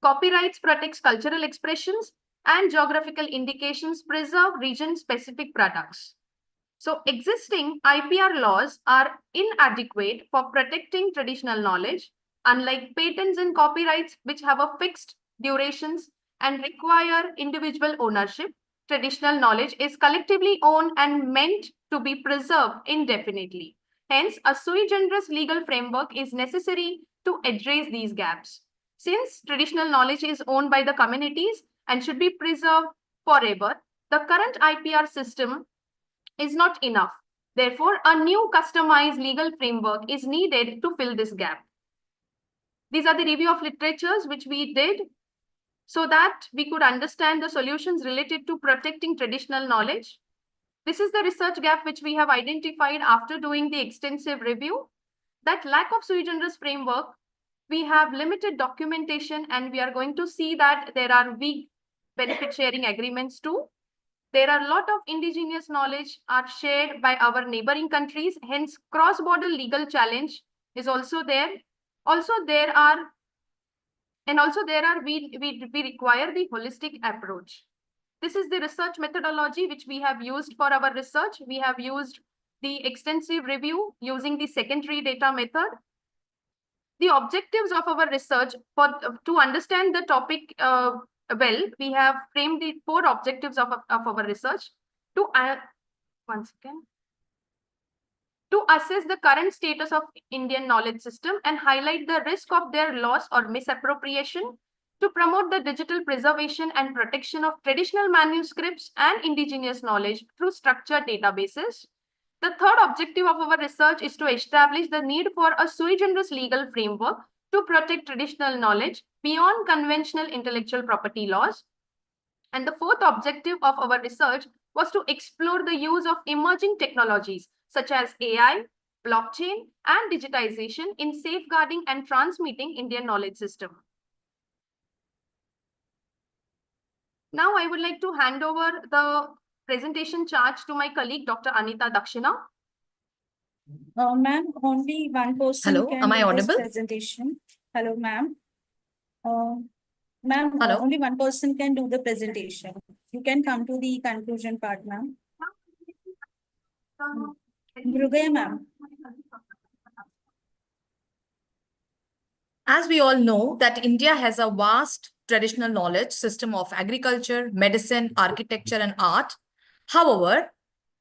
S17: copyrights protects cultural expressions, and geographical indications preserve region-specific products. So existing IPR laws are inadequate for protecting traditional knowledge, unlike patents and copyrights, which have a fixed durations and require individual ownership. Traditional knowledge is collectively owned and meant to be preserved indefinitely. Hence, a sui generis legal framework is necessary to address these gaps. Since traditional knowledge is owned by the communities and should be preserved forever, the current IPR system is not enough. Therefore, a new customized legal framework is needed to fill this gap. These are the review of literatures which we did, so that we could understand the solutions related to protecting traditional knowledge. This is the research gap which we have identified after doing the extensive review. That lack of sui generis framework we have limited documentation, and we are going to see that there are weak benefit sharing agreements too. There are a lot of indigenous knowledge are shared by our neighboring countries. Hence, cross-border legal challenge is also there. Also, we require the holistic approach. This is the research methodology which we have used for our research. We have used the extensive review using the secondary data method. The objectives of our research to understand the topic well, we have framed the 4 objectives of our research to to assess the current status of Indian knowledge system and highlight the risk of their loss or misappropriation, to promote the digital preservation and protection of traditional manuscripts and indigenous knowledge through structured databases. The third objective of our research is to establish the need for a sui generis legal framework to protect traditional knowledge beyond conventional intellectual property laws. And the fourth objective of our research was to explore the use of emerging technologies such as AI, blockchain, and digitization in safeguarding and transmitting Indian knowledge system. Now I would like to hand over the presentation charge to my colleague, Dr. Anita Dakshina.
S5: Ma'am, only one person
S18: Hello,
S5: can
S18: am I
S5: do this
S18: audible?
S5: presentation. Hello, ma'am. Ma'am,
S18: Hello?
S5: only one person can do the presentation. You can come to the conclusion part, ma'am. Mrugaya, ma'am.
S18: As we all know that India has a vast traditional knowledge system of agriculture, medicine, architecture, and art. However,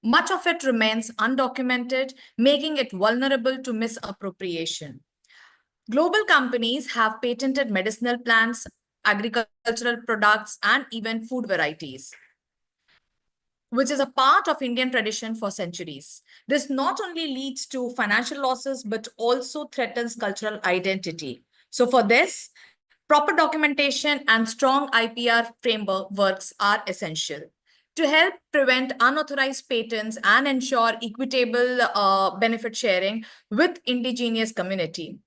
S18: much of it remains undocumented, making it vulnerable to misappropriation. Global companies have patented medicinal plants, agricultural products, and even food varieties, which is a part of Indian tradition for centuries. This not only leads to financial losses, but also threatens cultural identity. So for this, proper documentation and strong IPR frameworks are essential to help prevent unauthorized patents and ensure equitable benefit sharing with indigenous community.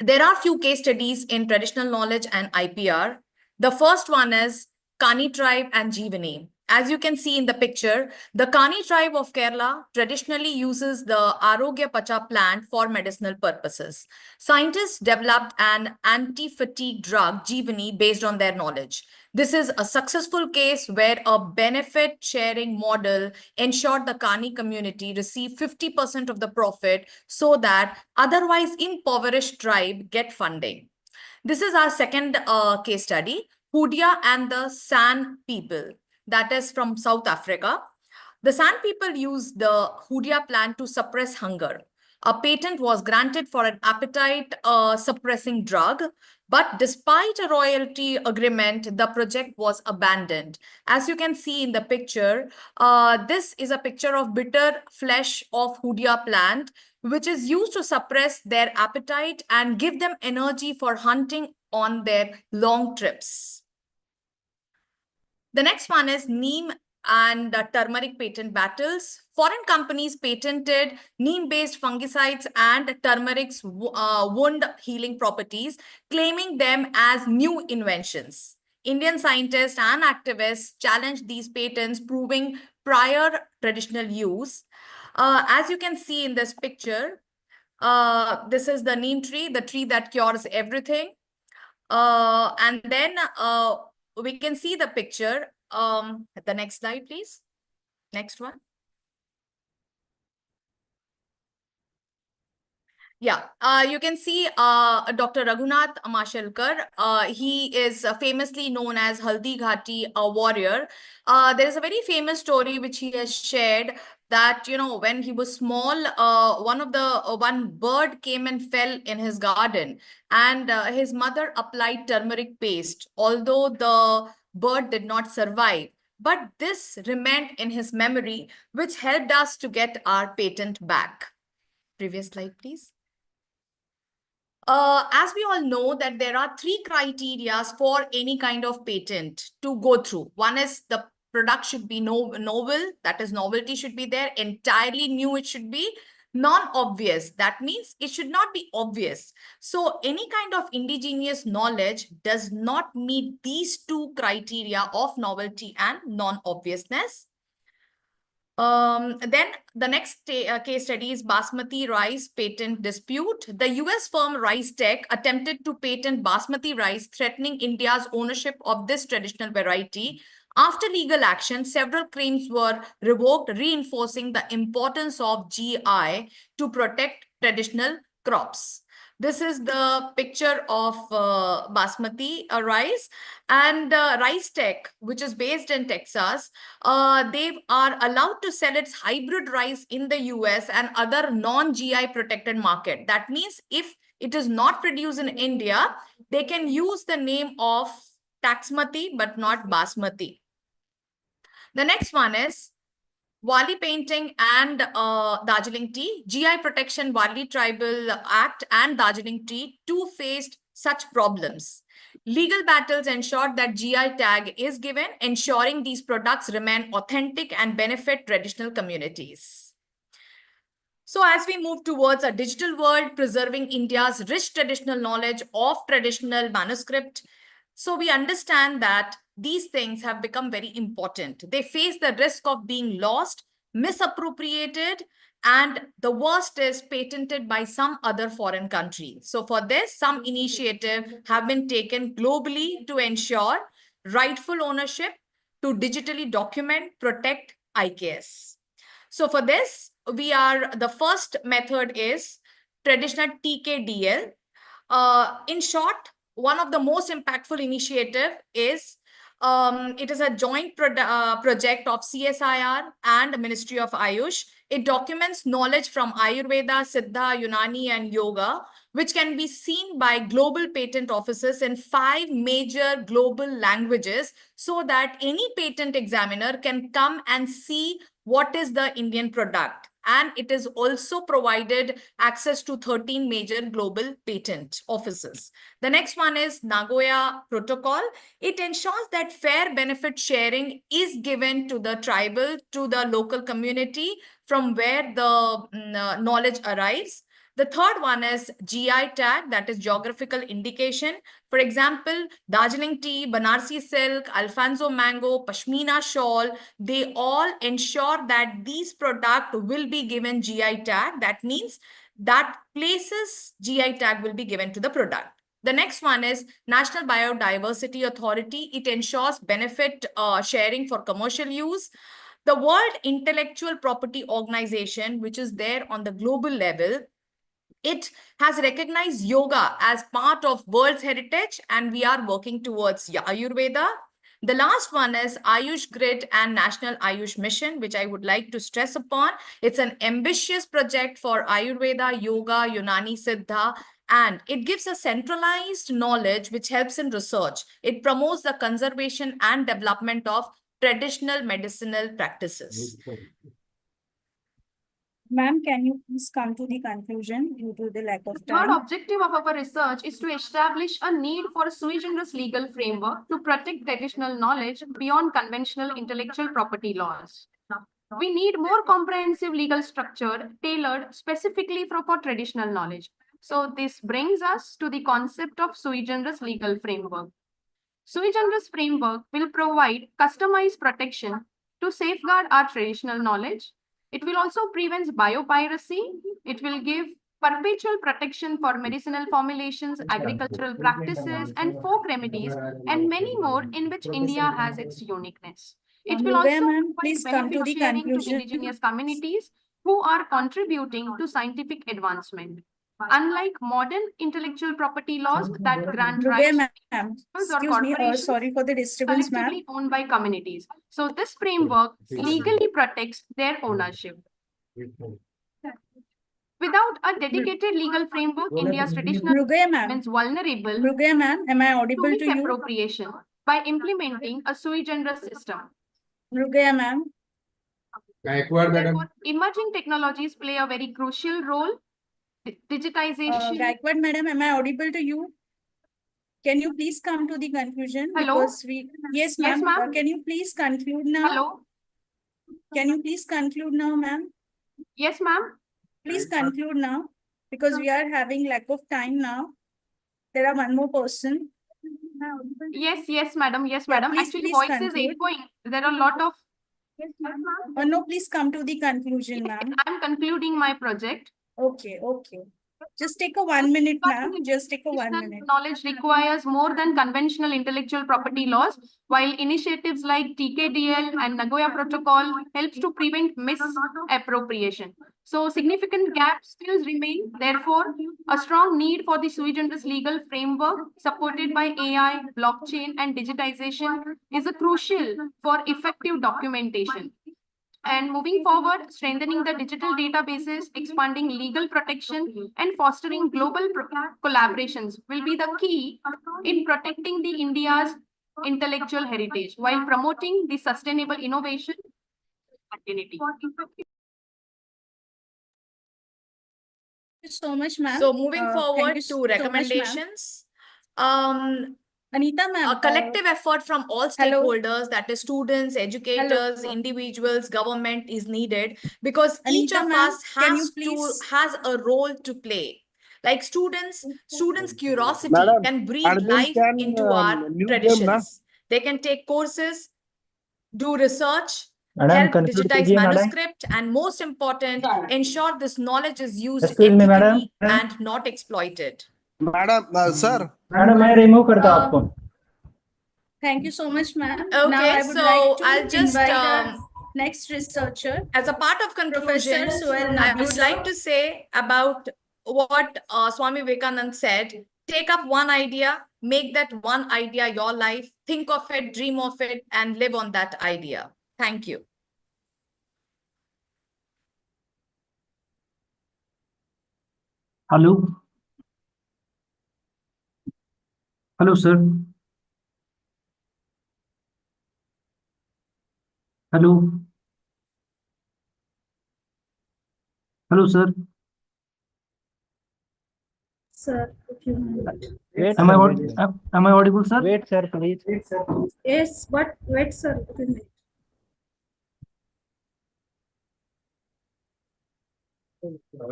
S18: There are few case studies in traditional knowledge and IPR. The first one is Kani tribe and Jeevani. As you can see in the picture, the Kani tribe of Kerala traditionally uses the Arogya Pacha plant for medicinal purposes. Scientists developed an anti-fatigue drug, Jeevani, based on their knowledge. This is a successful case where a benefit sharing model ensured the Kani community received 50% of the profit so that otherwise impoverished tribe get funding. This is our second case study, Hoodia and the San people. That is from South Africa. The San people use the Hoodia plant to suppress hunger. A patent was granted for an appetite suppressing drug, but despite a royalty agreement, the project was abandoned. As you can see in the picture, this is a picture of bitter flesh of Hoodia plant, which is used to suppress their appetite and give them energy for hunting on their long trips. The next one is neem and turmeric patent battles. Foreign companies patented neem-based fungicides and turmeric's wound healing properties, claiming them as new inventions. Indian scientists and activists challenged these patents, proving prior traditional use. As you can see in this picture, this is the neem tree, the tree that cures everything. And then we can see the picture. The next slide, please. Next one. Yeah, you can see Dr. Raghunath Mashelkar. He is famously known as Haldi Ghati, a warrior. There is a very famous story which he has shared that, you know, when he was small, one bird came and fell in his garden, and his mother applied turmeric paste, although the bird did not survive. But this remained in his memory, which helped us to get our patent back. Previous slide, please. As we all know that there are 3 criteria for any kind of patent to go through. One is the product should be novel, that is novelty should be there, entirely new it should be. Non-obvious, that means it should not be obvious. So any kind of indigenous knowledge does not meet these two criteria of novelty and non-obviousness. Then the next case study is Basmati rice patent dispute. The US firm Rice Tech attempted to patent Basmati rice, threatening India's ownership of this traditional variety. After legal action, several claims were revoked, reinforcing the importance of GI to protect traditional crops. This is the picture of Basmati rice, and Rice Tech, which is based in Texas, they are allowed to sell its hybrid rice in the US and other non-GI protected market. That means if it is not produced in India, they can use the name of Taxmati but not Basmati. The next one is Wali painting and Darjeeling tea. GI Protection Wali Tribal Act and Darjeeling tea too faced such problems. Legal battles ensured that GI tag is given, ensuring these products remain authentic and benefit traditional communities. So as we move towards a digital world, preserving India's rich traditional knowledge of traditional manuscript, so we understand that these things have become very important. They face the risk of being lost, misappropriated, and the worst is patented by some other foreign country. So for this, some initiatives have been taken globally to ensure rightful ownership, to digitally document, protect IKS. So for this, the first method is traditional TKDL. In short, one of the most impactful initiative is it is a joint project of CSIR and Ministry of Ayush. It documents knowledge from Ayurveda, Siddha, Unani, and Yoga, which can be seen by global patent offices in 5 major global languages, so that any patent examiner can come and see what is the Indian product. And it is also provided access to 13 major global patent offices. The next one is Nagoya Protocol. It ensures that fair benefit sharing is given to the tribal, to the local community from where the knowledge arrives. The third one is GI tag, that is geographical indication. For example, Darjeeling tea, Banarsi silk, Alfonso mango, Pashmina shawl, they all ensure that these products will be given GI tag. That means that places GI tag will be given to the product. The next one is National Biodiversity Authority. It ensures benefit sharing for commercial use. The World Intellectual Property Organization, which is there on the global level, it has recognized yoga as part of World's Heritage, and we are working towards Ayurveda. The last one is Ayush Grid and National Ayush Mission, which I would like to stress upon. It's an ambitious project for Ayurveda, Yoga, Unani, Siddha, and it gives a centralized knowledge which helps in research. It promotes the conservation and development of traditional medicinal practices.
S5: Ma'am, can you please come to the conclusion due to the lack of
S17: The
S5: time?
S17: third objective of our research is to establish a need for a sui generis legal framework to protect traditional knowledge beyond conventional intellectual property laws. We need more comprehensive legal structure tailored specifically for traditional knowledge. So this brings us to the concept of sui generis legal framework. Sui generis framework will provide customized protection to safeguard our traditional knowledge. It will also prevent biopiracy. It will give perpetual protection for medicinal formulations, agricultural practices, and folk remedies, and many more in which India has its uniqueness. It will also
S5: please
S17: provide
S5: come to the
S17: benefit sharing to
S5: conclusion.
S17: indigenous communities who are contributing to scientific advancement. Unlike modern intellectual property laws that grant rights
S5: ma'am.
S17: or
S5: Excuse me,
S17: corporations
S5: sorry for the disturbance, ma'am.
S17: collectively owned by communities. So this framework legally protects their ownership. Without a dedicated legal framework, India's traditional remains vulnerable
S5: ma'am, am I audible to you?
S17: misappropriation by implementing a sui generis system.
S5: ma'am.
S17: Therefore, emerging technologies play a very crucial role. Digitization.
S5: Gaikwad madam, am I audible to you? Can you please come to the conclusion?
S17: Hello?
S5: Because yes, ma'am.
S17: Yes, ma'am.
S5: Can you please conclude now?
S17: Hello?
S5: Can you please conclude now, ma'am?
S17: Yes, ma'am.
S5: Please conclude now, because we are having lack of time now. There are one more person.
S17: Yes, madam. Yes,
S5: Yeah,
S17: madam.
S5: please,
S17: Actually,
S5: please
S17: voice is
S5: conclude.
S17: echoing. There are a lot of.
S5: Oh, no, please come to the conclusion, ma'am.
S17: I'm concluding my project.
S5: Okay, okay. Just take a 1 minute, ma'am. Just take a 1 minute.
S17: Knowledge requires more than conventional intellectual property laws, while initiatives like TKDL and Nagoya Protocol helps to prevent misappropriation. So significant gaps still remain. Therefore, a strong need for the sui generis legal framework supported by AI, blockchain, and digitization is a crucial for effective documentation. And moving forward, strengthening the digital databases, expanding legal protection, and fostering global collaborations will be the key in protecting the India's intellectual heritage while promoting the sustainable innovation continuity.
S5: Thank you so much, ma'am.
S18: So moving forward
S5: so
S18: to
S5: much, ma'am.
S18: recommendations,
S5: Anita, ma'am.
S18: a collective effort from all stakeholders, that is students, educators, individuals, government, is needed, because each
S5: Anita,
S18: of
S5: ma'am,
S18: us
S5: can you
S18: has a role to play. Like students' curiosity
S3: Madam,
S18: can breathe
S3: admin
S18: life
S3: can
S18: into our
S3: mute them,
S18: traditions. They can take courses, do research,
S19: Madam,
S18: help
S19: conclude
S18: digitize
S19: कीजिए, madam.
S18: manuscript, and most important, ensure this knowledge is used
S19: Excuse me, madam.
S18: ethically and not exploited.
S3: Madam, sir.
S19: Madam, मैं remove करता हूँ आपको.
S5: Thank you so much, ma'am.
S18: Okay,
S5: Now I would
S18: so
S5: like to
S18: I'll just
S5: invite our next researcher.
S18: as a part of conclusion,
S5: Professor Sohail
S18: I
S5: Nabi,
S18: would
S5: sir.
S18: like to say about what Swami Vivekanand said. Take up one idea, make that one idea your life, think of it, dream of it, and live on that idea. Thank you.
S19: Hello. Hello, sir. Hello. Hello, sir.
S1: Sir, if you want.
S19: Wait, am I audible, sir? Wait, sir, please.
S1: Yes, but wait, sir. If you may.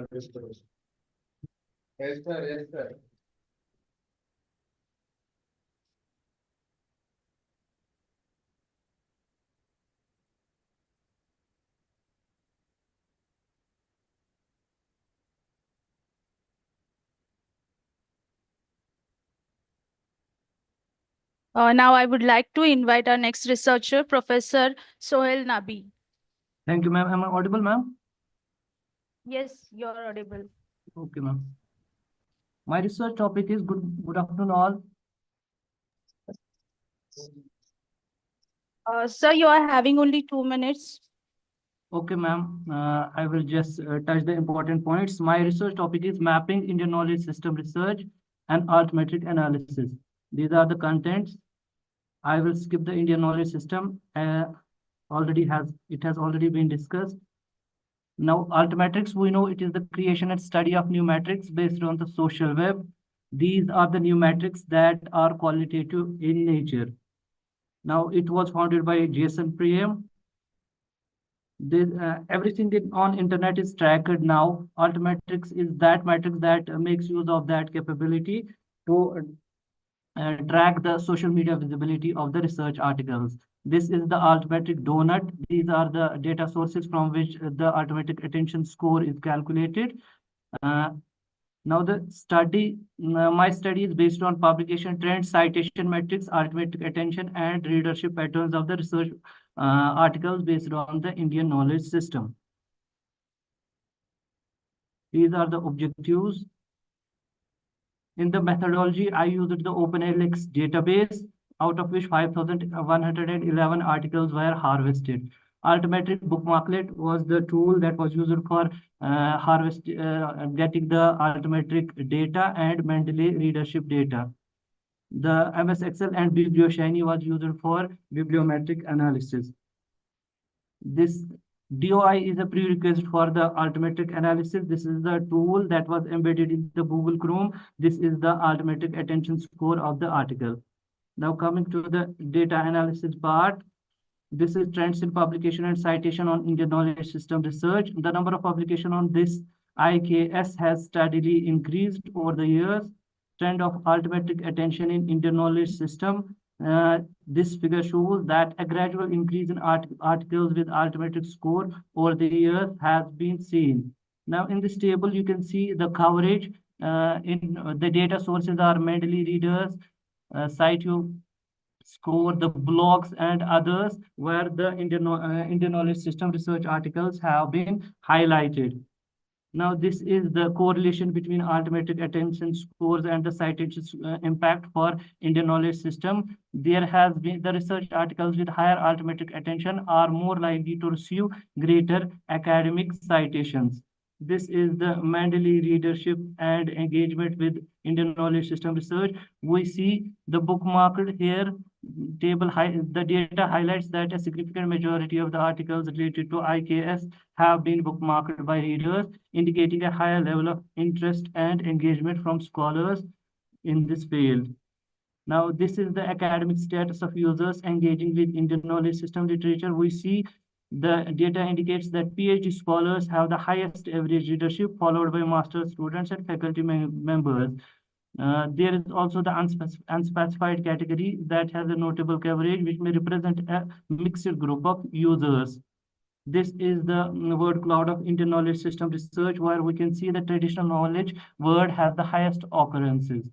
S6: Yes, sir. Yes, sir.
S5: Now I would like to invite our next researcher, Professor Sohail Nabi.
S19: Thank you, ma'am. Am I audible, ma'am?
S5: Yes, you're audible.
S19: Okay, ma'am. My research topic is good afternoon all.
S5: Sir, you are having only 2 minutes.
S19: Okay, ma'am. I will just touch the important points. My research topic is mapping Indian knowledge system research and arithmetic analysis. These are the contents. I will skip the Indian knowledge system. It has already been discussed. Now, altmetrics, we know it is the creation and study of new metrics based on the social web. These are the new metrics that are qualitative in nature. Now, it was founded by Jason Priem. Everything on internet is tracked now. Altmetrics is that metrics that makes use of that capability to track the social media visibility of the research articles. This is the altmetric donut. These are the data sources from which the arithmetic attention score is calculated. Now the study, my study is based on publication trends, citation metrics, arithmetic attention, and readership patterns of the research articles based on the Indian knowledge system. These are the objectives. In the methodology, I used the OpenALX database, out of which 5,111 articles were harvested. Altmetric bookmarklet was the tool that was used for getting the altmetric data and Mendeley readership data. The MS Excel and BiblioShiny was used for bibliometric analysis. This DOI is a prerequisite for the altmetric analysis. This is the tool that was embedded in the Google Chrome. This is the altmetric attention score of the article. Now coming to the data analysis part. This is trends in publication and citation on Indian knowledge system research. The number of publication on this IKS has steadily increased over the years. Trend of altmetric attention in Indian knowledge system. This figure shows that a gradual increase in articles with altmetric score over the years has been seen. Now, in this table, you can see the coverage. In the data sources are Mendeley readers, Site Score, the blogs, and others, where the Indian knowledge system research articles have been highlighted. Now, this is the correlation between altmetric attention scores and the citation impact for Indian knowledge system. There has been the research articles with higher altmetric attention are more likely to receive greater academic citations. This is the Mendeley readership and engagement with Indian knowledge system research. We see the bookmarked here table. The data highlights that a significant majority of the articles related to IKS have been bookmarked by readers, indicating a higher level of interest and engagement from scholars in this field. Now, this is the academic status of users engaging with Indian knowledge system literature. We see the data indicates that PhD scholars have the highest average readership, followed by master's students and faculty members. There is also the unspecified category that has a notable coverage, which may represent a mixed group of users. This is the word cloud of Indian knowledge system research, where we can see the traditional knowledge word has the highest occurrences.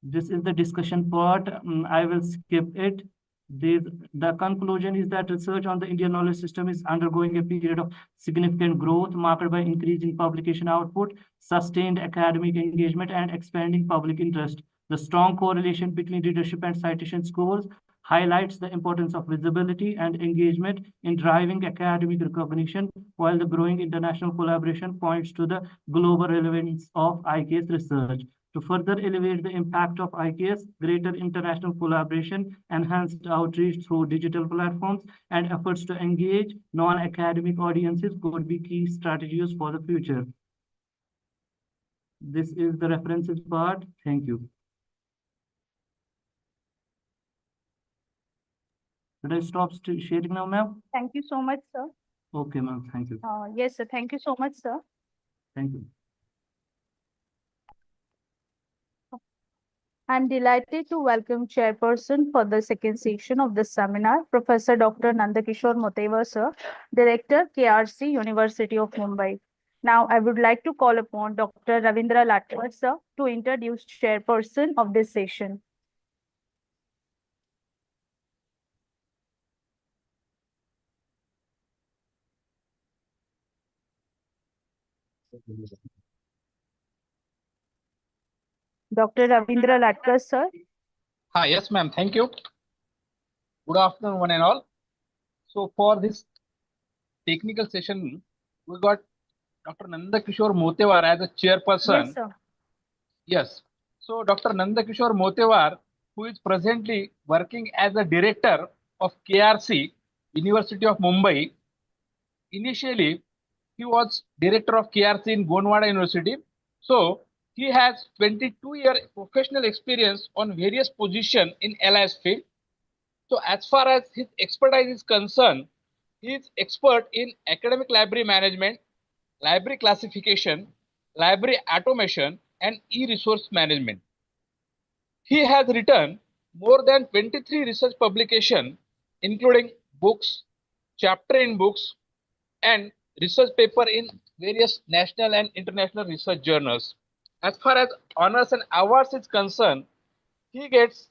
S19: This is the discussion part. I will skip it. The conclusion is that research on the Indian knowledge system is undergoing a period of significant growth marked by increasing publication output, sustained academic engagement, and expanding public interest. The strong correlation between readership and citation scores highlights the importance of visibility and engagement in driving academic recognition, while the growing international collaboration points to the global relevance of IKS research. To further elevate the impact of IKS, greater international collaboration, enhanced outreach through digital platforms, and efforts to engage non-academic audiences could be key strategies for the future. This is the references part. Thank you. Should I stop sharing now, ma'am?
S5: Thank you so much, sir.
S19: Okay, ma'am. Thank you.
S5: Yes, sir. Thank you so much, sir.
S19: Thank you.
S5: I'm delighted to welcome Chairperson for the second session of this seminar, Professor Dr. Nandakishore Moteva, sir, Director, KRC, University of Mumbai. Now, I would like to call upon Dr. Ravindra Latkar, sir, to introduce Chairperson of this session. Dr. Ravindra Latkar, sir.
S16: Hi, yes, ma'am. Thank you. Good afternoon, one and all. So for this technical session, we got Dr. Nandakishore Motewar as a chairperson.
S5: Yes, sir.
S16: Yes. So Dr. Nandakishore Motewar, who is presently working as a director of KRC, University of Mumbai. Initially, he was director of KRC in Gondwana University. So he has 22-year professional experience on various positions in LIS field. So as far as his expertise is concerned, he is expert in academic library management, library classification, library automation, and e-resource management. He has written more than 23 research publications, including books, chapter in books, and research paper in various national and international research journals. As far as honors and awards is concerned, he gets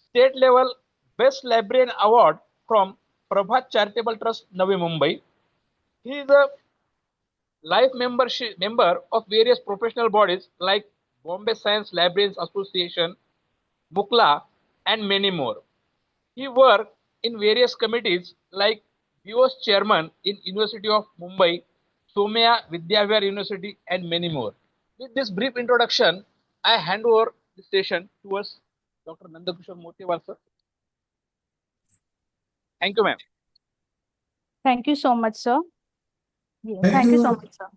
S16: state level Best Librarian Award from Prabhat Charitable Trust, Navi Mumbai. He is a life member of various professional bodies like Bombay Science Librarians Association, Mukla, and many more. He worked in various committees like BOS Chairman in University of Mumbai, Somaya Vidyavihar University, and many more. With this brief introduction, I hand over the session towards Dr. Nandakishore Motewar, sir. Thank you, ma'am.
S5: Thank you so much, sir. Yeah, thank you so much, sir.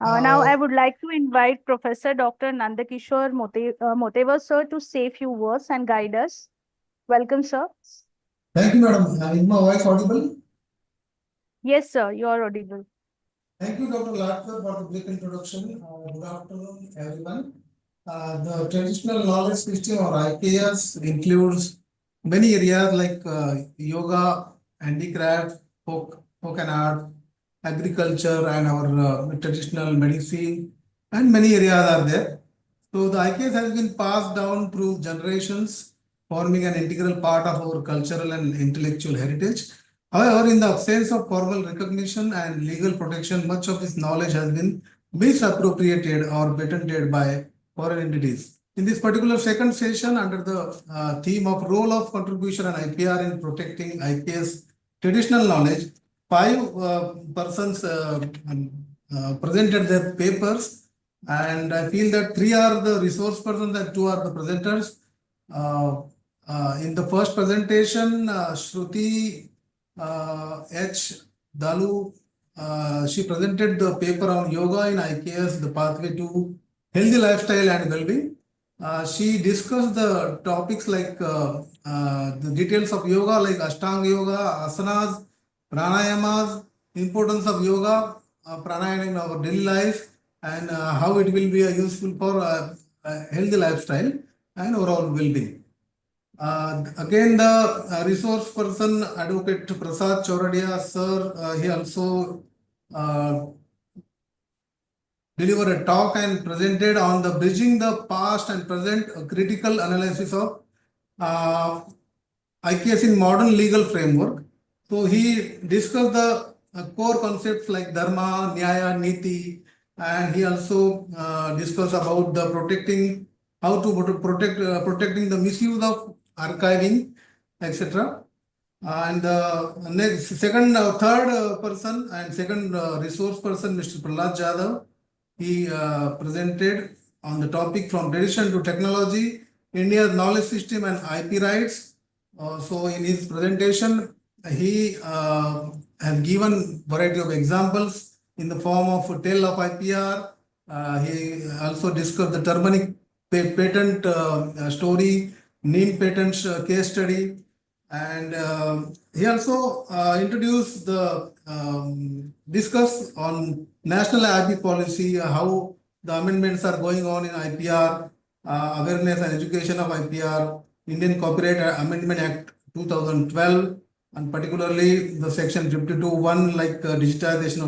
S5: Now, I would like to invite Professor Dr. Nandakishore Moteva, sir, to say a few words and guide us. Welcome, sir.
S20: Thank you, madam. Is my voice audible?
S5: Yes, sir, you are audible.
S20: Thank you, Dr. Latkar, for the brief introduction. Good afternoon, everyone. The traditional knowledge system or IKS includes many areas like yoga, handicraft, folk and art, agriculture, and our traditional medicine, and many areas are there. So the IKS has been passed down through generations, forming an integral part of our cultural and intellectual heritage. However, in the absence of formal recognition and legal protection, much of this knowledge has been misappropriated or patented by foreign entities. In this particular second session, under the theme of role of contribution and IPR in protecting IKS traditional knowledge, 5 persons presented their papers, and I feel that 3 are the resource persons and 2 are the presenters. In the first presentation, Shruti H. Dalu, she presented the paper on yoga in IKS, the pathway to healthy lifestyle and well-being. She discussed the topics like the details of yoga, like Ashtanga yoga, asanas, pranayamas, importance of yoga, pranayama in our daily life, and how it will be useful for a healthy lifestyle and overall well-being. Again, the resource person, Advocate Prasad Choradia, sir, he also delivered a talk and presented on the bridging the past and present, a critical analysis of IKS in modern legal framework. So he discussed the core concepts like Dharma, Nyaya, Niti, and he also discussed about the protecting, how to protecting the misuse of archiving, etc. And the next, third person and second resource person, Mr. Prahlad Jadhav, he presented on the topic from tradition to technology, India's knowledge system and IP rights. So in his presentation, he has given variety of examples in the form of a tale of IPR. He also discussed the turmeric patent story, Neem patents case study, and he also introduced the discuss on national IP policy, how the amendments are going on in IPR, awareness and education of IPR, Indian Copyright Amendment Act 2012, and particularly the section 52(1), like digitization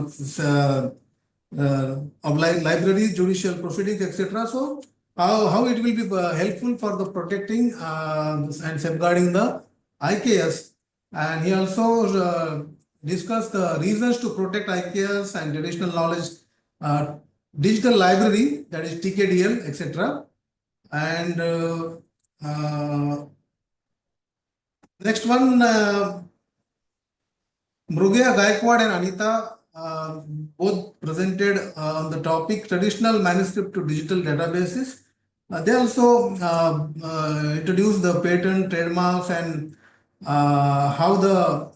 S20: of libraries, judicial proceedings, etc. So how it will be helpful for the protecting and safeguarding the IKS. And he also discussed the reasons to protect IKS and traditional knowledge, digital library, that is TKDL, etc. And next one, Mrugya Gaikwad and Anita both presented on the topic traditional manuscript to digital databases. They also introduced the patent, trademarks, and how the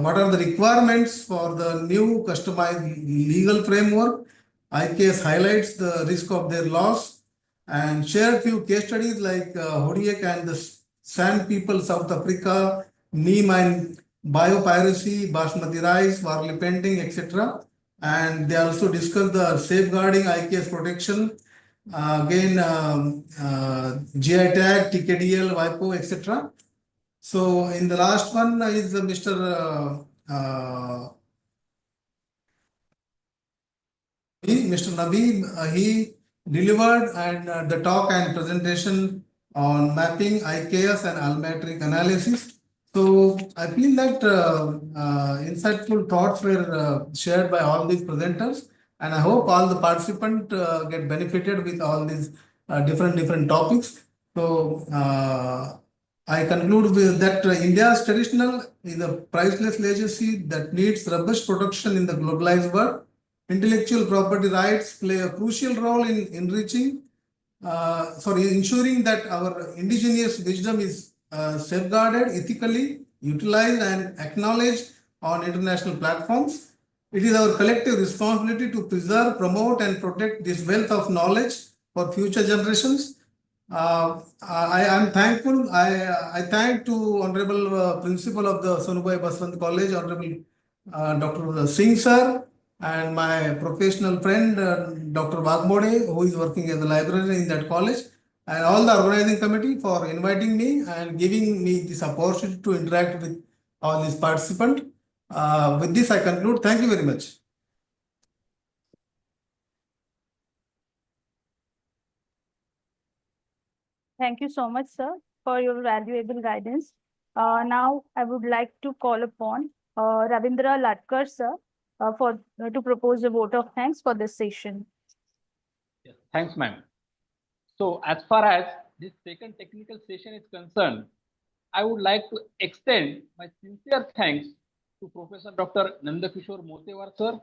S20: what are the requirements for the new customized legal framework. IKS highlights the risk of their loss and shared few case studies like Hodiak and the Sand People, South Africa, Neem and biopiracy, basmati rice, barley painting, etc. And they also discussed the safeguarding IKS protection, again GI tag, TKDL, WIPO, etc. So in the last one is Mr. Nabi, he delivered and the talk and presentation on mapping IKS and allometric analysis. So I feel that insightful thoughts were shared by all these presenters, and I hope all the participants get benefited with all these different topics. So I conclude with that India's traditional is a priceless legacy that needs robust protection in the globalized world. Intellectual property rights play a crucial role in ensuring that our indigenous wisdom is safeguarded, ethically utilized, and acknowledged on international platforms. It is our collective responsibility to preserve, promote, and protect this wealth of knowledge for future generations. I am thankful. I thank to Honorable Principal of the Sonubhai Baswant College, Honorable Dr. Singh sir, and my professional friend, Dr. Bagmode, who is working as a librarian in that college, and all the organizing committee for inviting me and giving me this opportunity to interact with all these participants. With this, I conclude. Thank you very much.
S5: Thank you so much, sir, for your valuable guidance. Now, I would like to call upon Ravindra Latkar, sir, to propose a vote of thanks for this session.
S16: Thanks, ma'am. So as far as this second technical session is concerned, I would like to extend my sincere thanks to Professor Dr. Nandakishore Motewar, sir,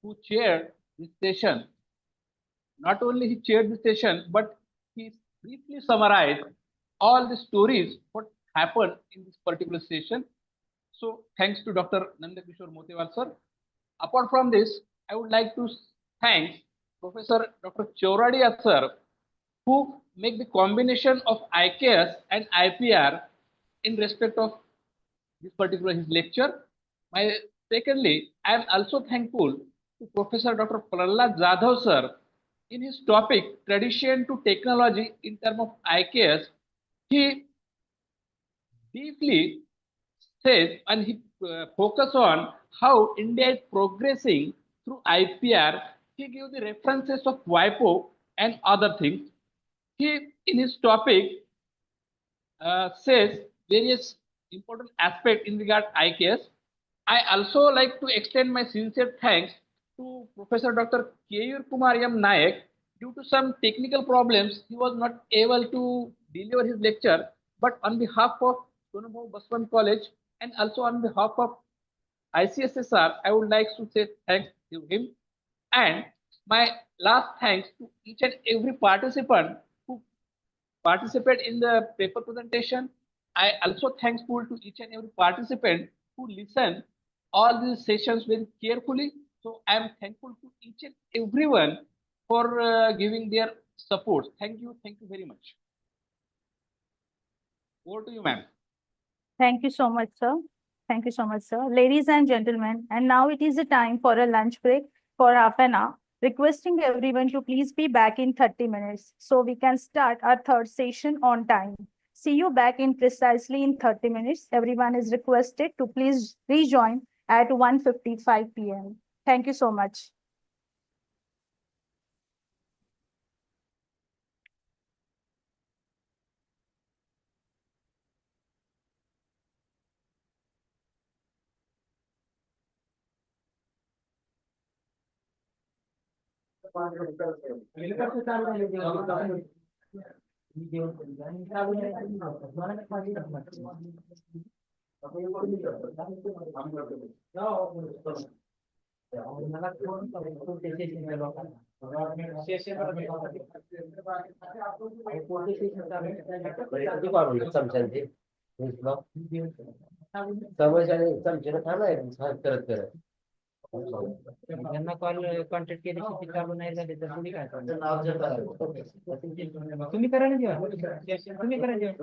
S16: who chaired this session. Not only he chaired the session, but he briefly summarized all the stories what happened in this particular session. So thanks to Dr. Nandakishore Motewar, sir. Apart from this, I would like to thank Professor Dr. Chauradia, sir, who make the combination of IKS and IPR in respect of this particular his lecture. Secondly, I am also thankful to Professor Dr. Prahlad Jadhav, sir, in his topic tradition to technology in terms of IKS. He deeply says and he focus on how India is progressing through IPR. He gave the references of WIPO and other things. He, in his topic, says various important aspects in regard IKS. I also like to extend my sincere thanks to Professor Dr. Keyur Kumar M. Nayak. Due to some technical problems, he was not able to deliver his lecture. But on behalf of Sonabhu Baswan College and also on behalf of ICSSR, I would like to say thanks to him. And my last thanks to each and every participant who participated in the paper presentation. I also thankful to each and every participant who listened all these sessions very carefully. So I am thankful to each and everyone for giving their support. Thank you very much. Over to you, ma'am.
S5: Thank you so much, sir. Thank you so much, sir. Ladies and gentlemen, and now it is the time for a lunch break for half an hour. Requesting everyone to please be back in 30 minutes so we can start our third session on time. See you back in precisely in 30 minutes. Everyone is requested to please rejoin at 1:55 p.m. Thank you so much.
S19: ज्यांना call contact केले की चालू नाही झाले तर तुम्ही काय करणार? तुम्ही करा ना जेव्हा तुम्ही करा जेव्हा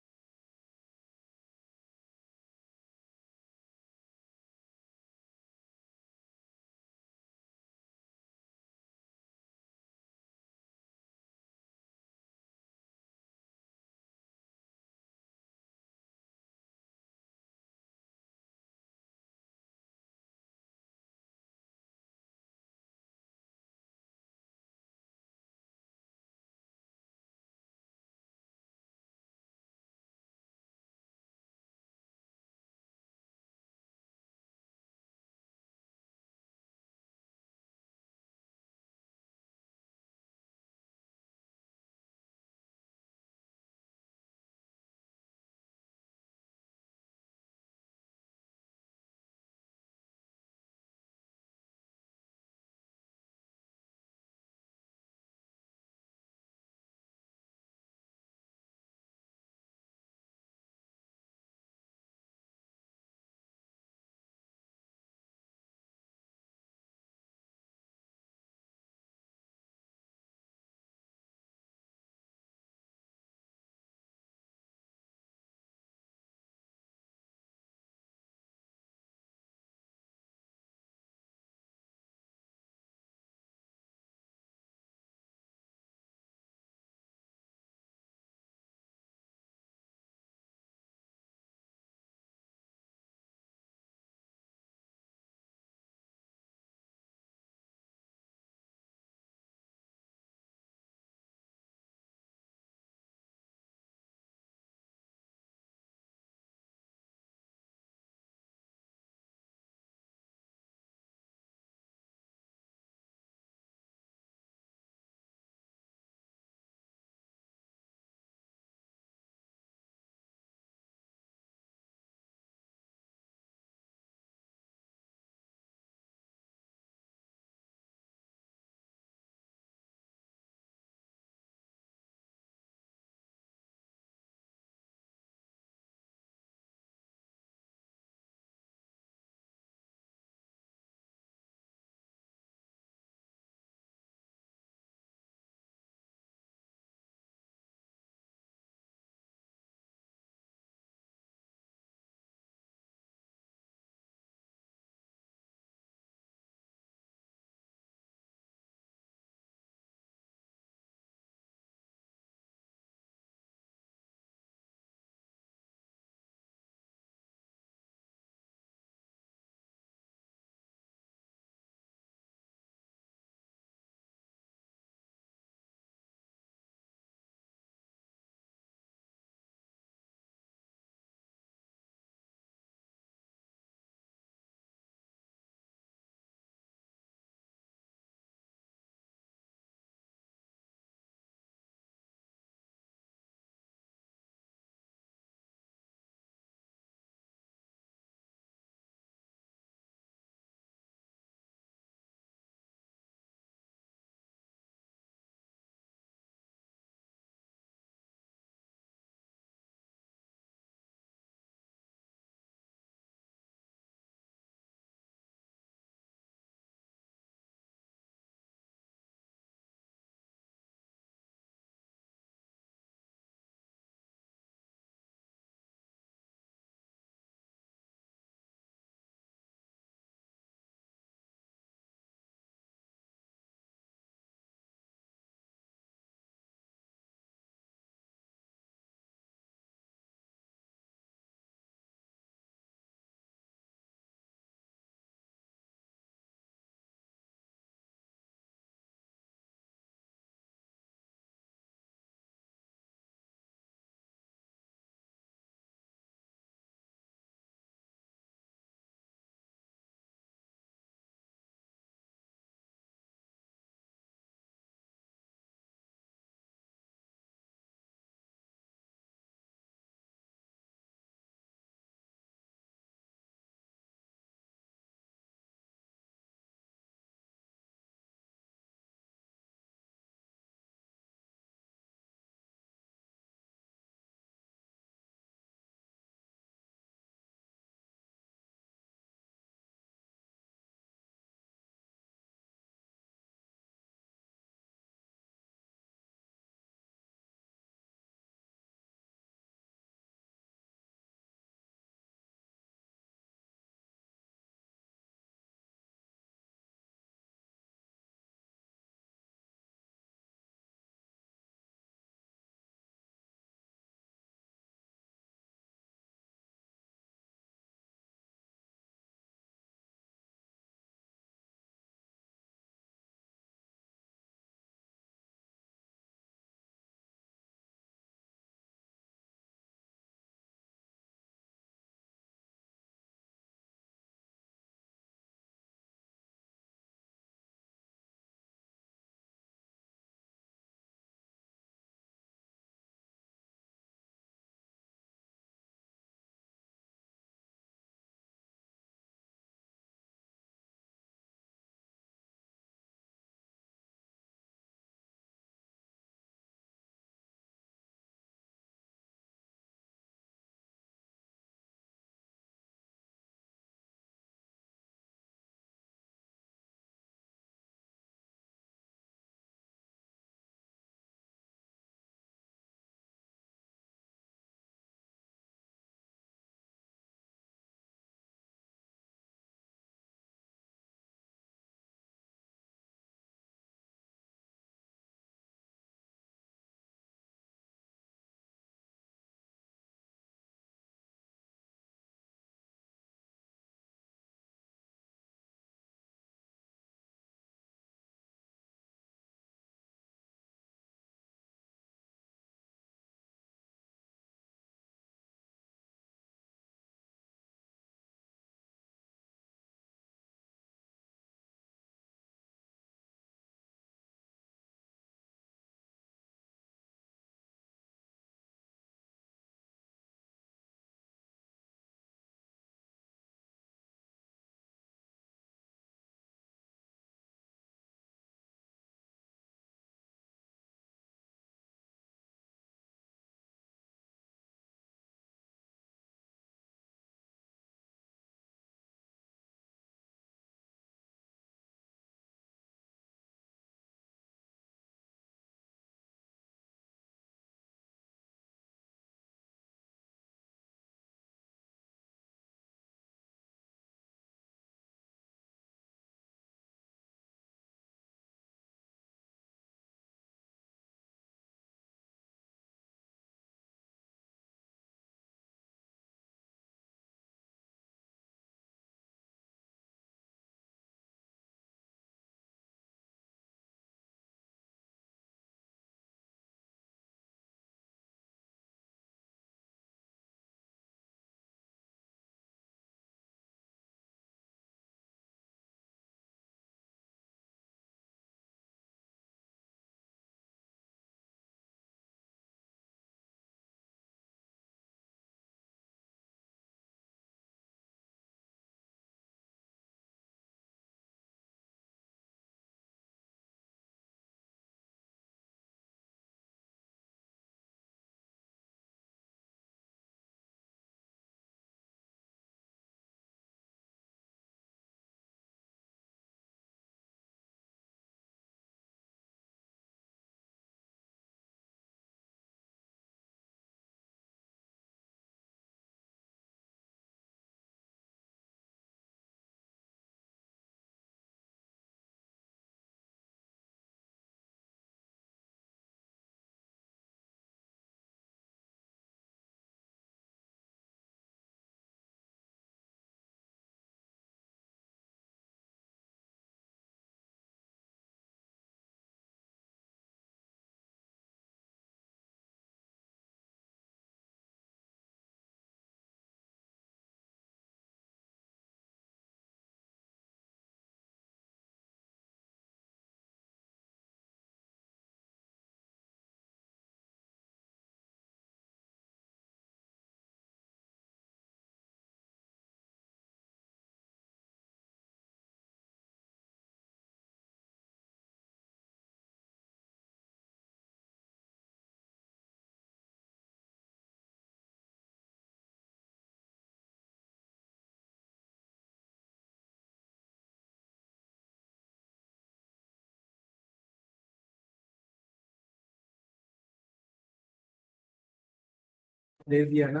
S6: दे दिया ना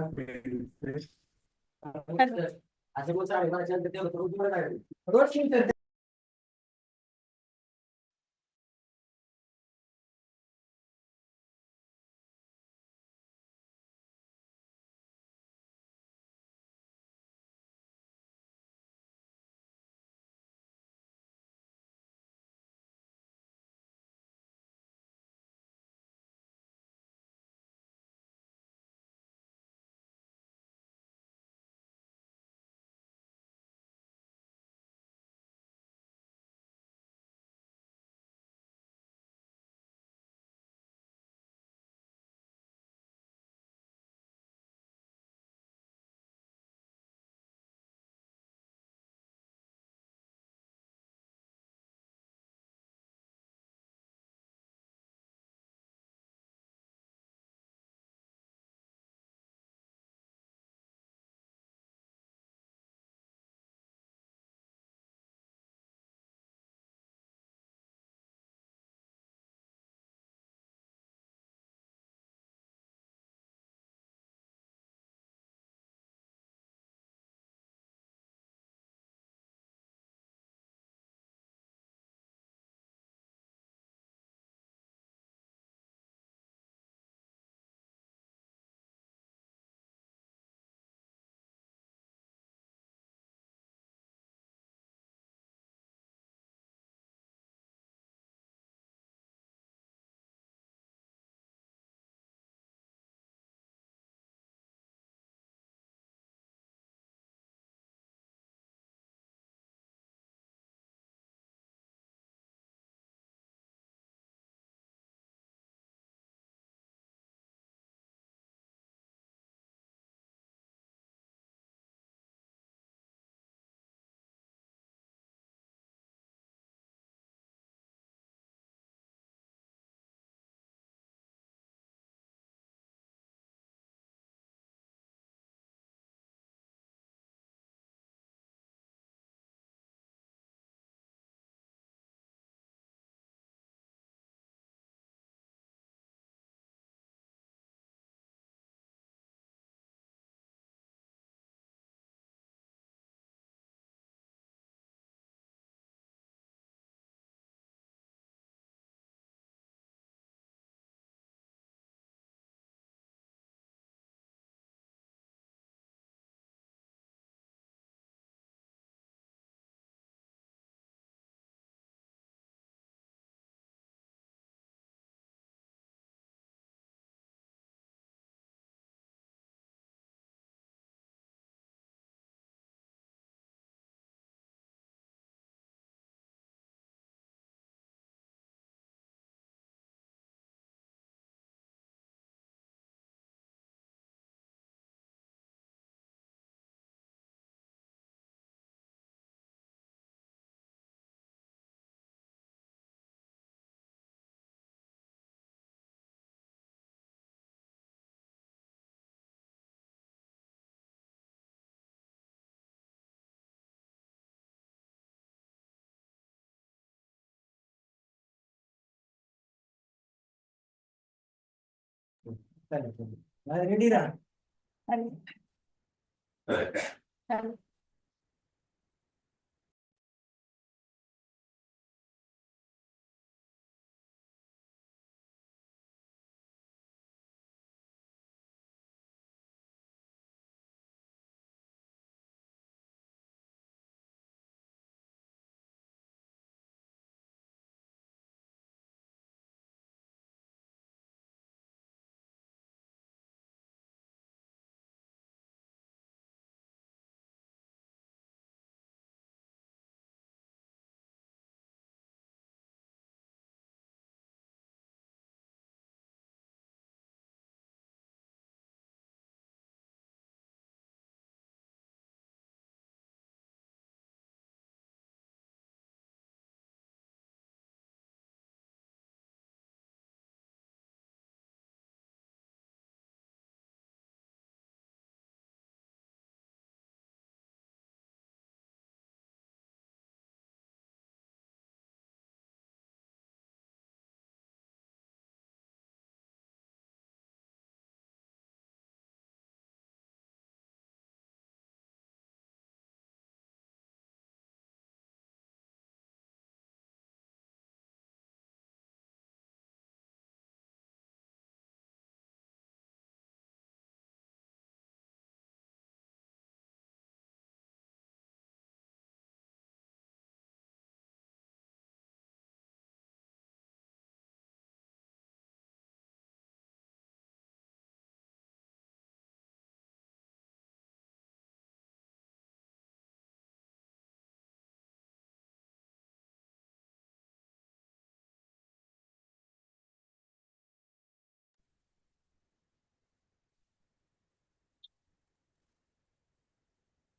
S7: रेडी रहा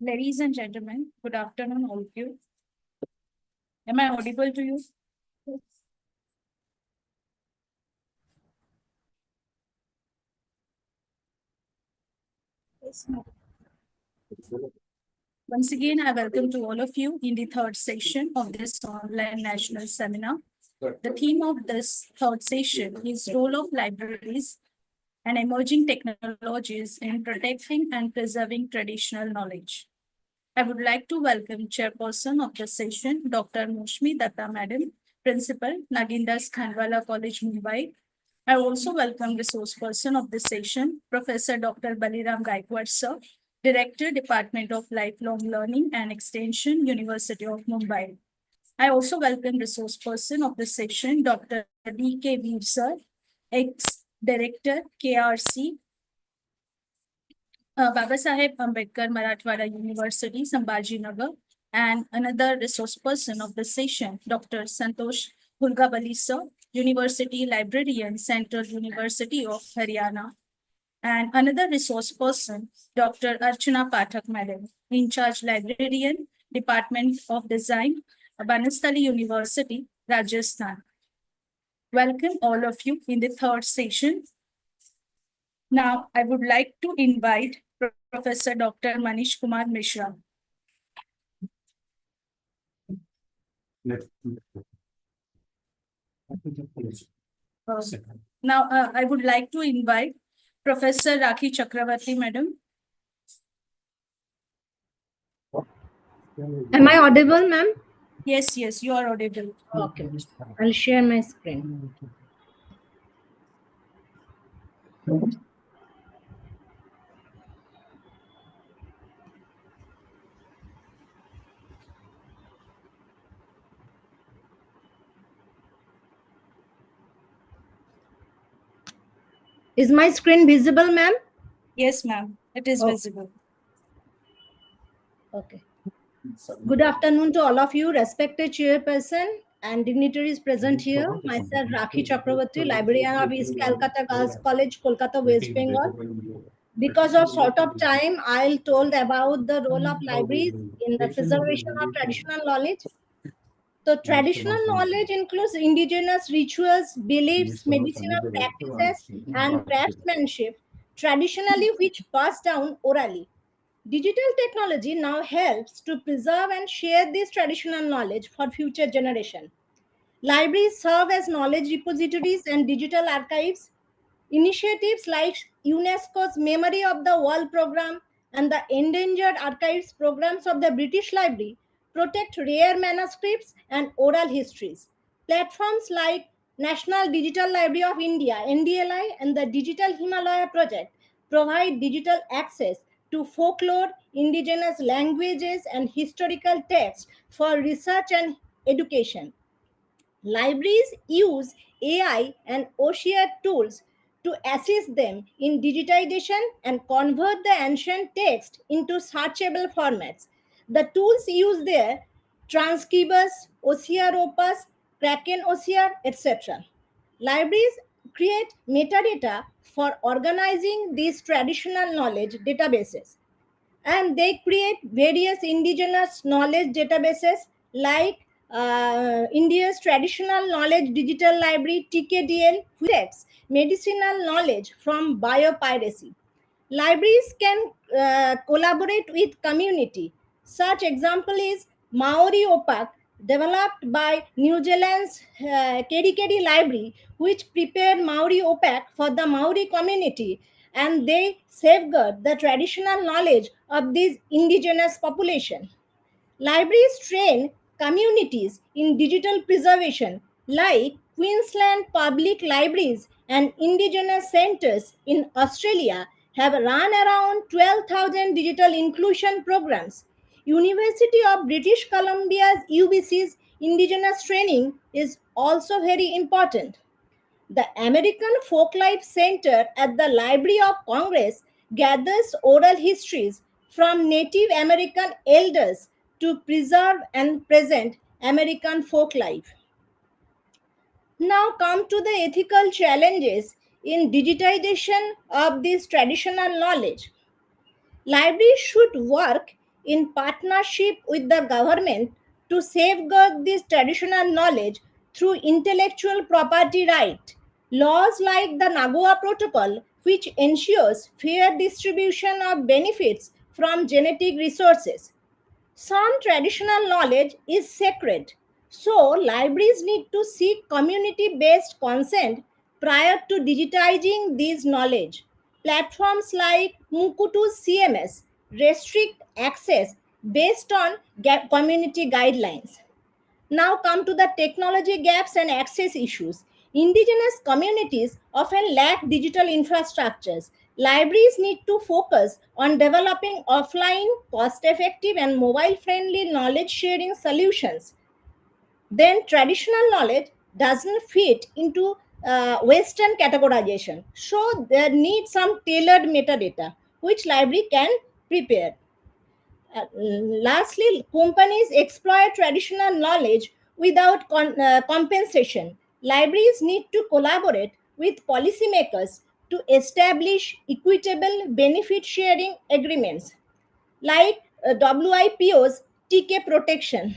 S5: Ladies and gentlemen, good afternoon, all of you. Am I audible to you? Yes, ma'am. Once again, I welcome to all of you in the third session of this online national seminar. The theme of this third session is role of libraries and emerging technologies in protecting and preserving traditional knowledge. I would like to welcome Chairperson of the session, Dr. Mushmi Datta Madam, Principal, Nagindas Khandwala College, Mumbai. I also welcome resource person of the session, Professor Dr. Baliram Gaikwad Sir, Director, Department of Lifelong Learning and Extension, University of Mumbai. I also welcome resource person of the session, Dr. D.K. Veer Sir, ex-Director, KRC, Babasaheb Ambedkar Marathwada University, Sambhajinagar, and another resource person of the session, Dr. Santosh Hulgabali Sir, University Librarian, Central University of Haryana, and another resource person, Dr. Archana Pathak Madam, in charge librarian, Department of Design, Banastali University, Rajasthan. Welcome all of you in the third session. Now, I would like to invite Professor Dr. Manish Kumar Mishra. Now, I would like to invite Professor Rakhi Chakravarti, Madam.
S21: Am I audible, ma'am?
S5: Yes, yes, you are audible.
S21: Okay, I'll share my screen. Is my screen visible, ma'am?
S5: Yes, ma'am. It is visible.
S21: Okay. Good afternoon to all of you, respected chairperson and dignitaries present here. Myself, Rakhi Chakravarti, librarian of East Calcutta Girls College, Kolkata, West Bengal. Because of short of time, I'll told about the role of libraries in the preservation of traditional knowledge. So traditional knowledge includes indigenous rituals, beliefs, medicinal practices, and craftsmanship, traditionally which passed down orally. Digital technology now helps to preserve and share this traditional knowledge for future generation. Libraries serve as knowledge repositories and digital archives. Initiatives like UNESCO's Memory of the World program and the Endangered Archives programs of the British Library protect rare manuscripts and oral histories. Platforms like National Digital Library of India, NDLI, and the Digital Himalaya Project provide digital access to folklore, indigenous languages, and historical texts for research and education. Libraries use AI and OCR tools to assist them in digitization and convert the ancient text into searchable formats. The tools use their Transcribus, OCR Opus, Kraken OCR, etc. Libraries create metadata for organizing these traditional knowledge databases, and they create various indigenous knowledge databases like India's Traditional Knowledge Digital Library TKDL, which takes medicinal knowledge from biopiracy. Libraries can collaborate with community. Such example is Maori Opak, developed by New Zealand's Keri Keri Library, which prepared Maori Opak for the Maori community, and they safeguard the traditional knowledge of this indigenous population. Libraries train communities in digital preservation, like Queensland Public Libraries and Indigenous Centres in Australia have run around 12,000 digital inclusion programs. University of British Columbia's UBC's Indigenous training is also very important. The American Folklife Center at the Library of Congress gathers oral histories from Native American elders to preserve and present American folklife. Now come to the ethical challenges in digitization of this traditional knowledge. Libraries should work in partnership with the government to safeguard this traditional knowledge through intellectual property right. Laws like the Nagoya Protocol, which ensures fair distribution of benefits from genetic resources. Some traditional knowledge is sacred, so libraries need to seek community-based consent prior to digitizing this knowledge. Platforms like Mukutu's CMS restrict access based on community guidelines. Now come to the technology gaps and access issues. Indigenous communities often lack digital infrastructures. Libraries need to focus on developing offline, cost-effective, and mobile-friendly knowledge-sharing solutions. Then traditional knowledge doesn't fit into Western categorization. So there needs some tailored metadata, which library can prepare. Lastly, companies exploit traditional knowledge without compensation. Libraries need to collaborate with policymakers to establish equitable benefit sharing agreements like WIPO's TK protection.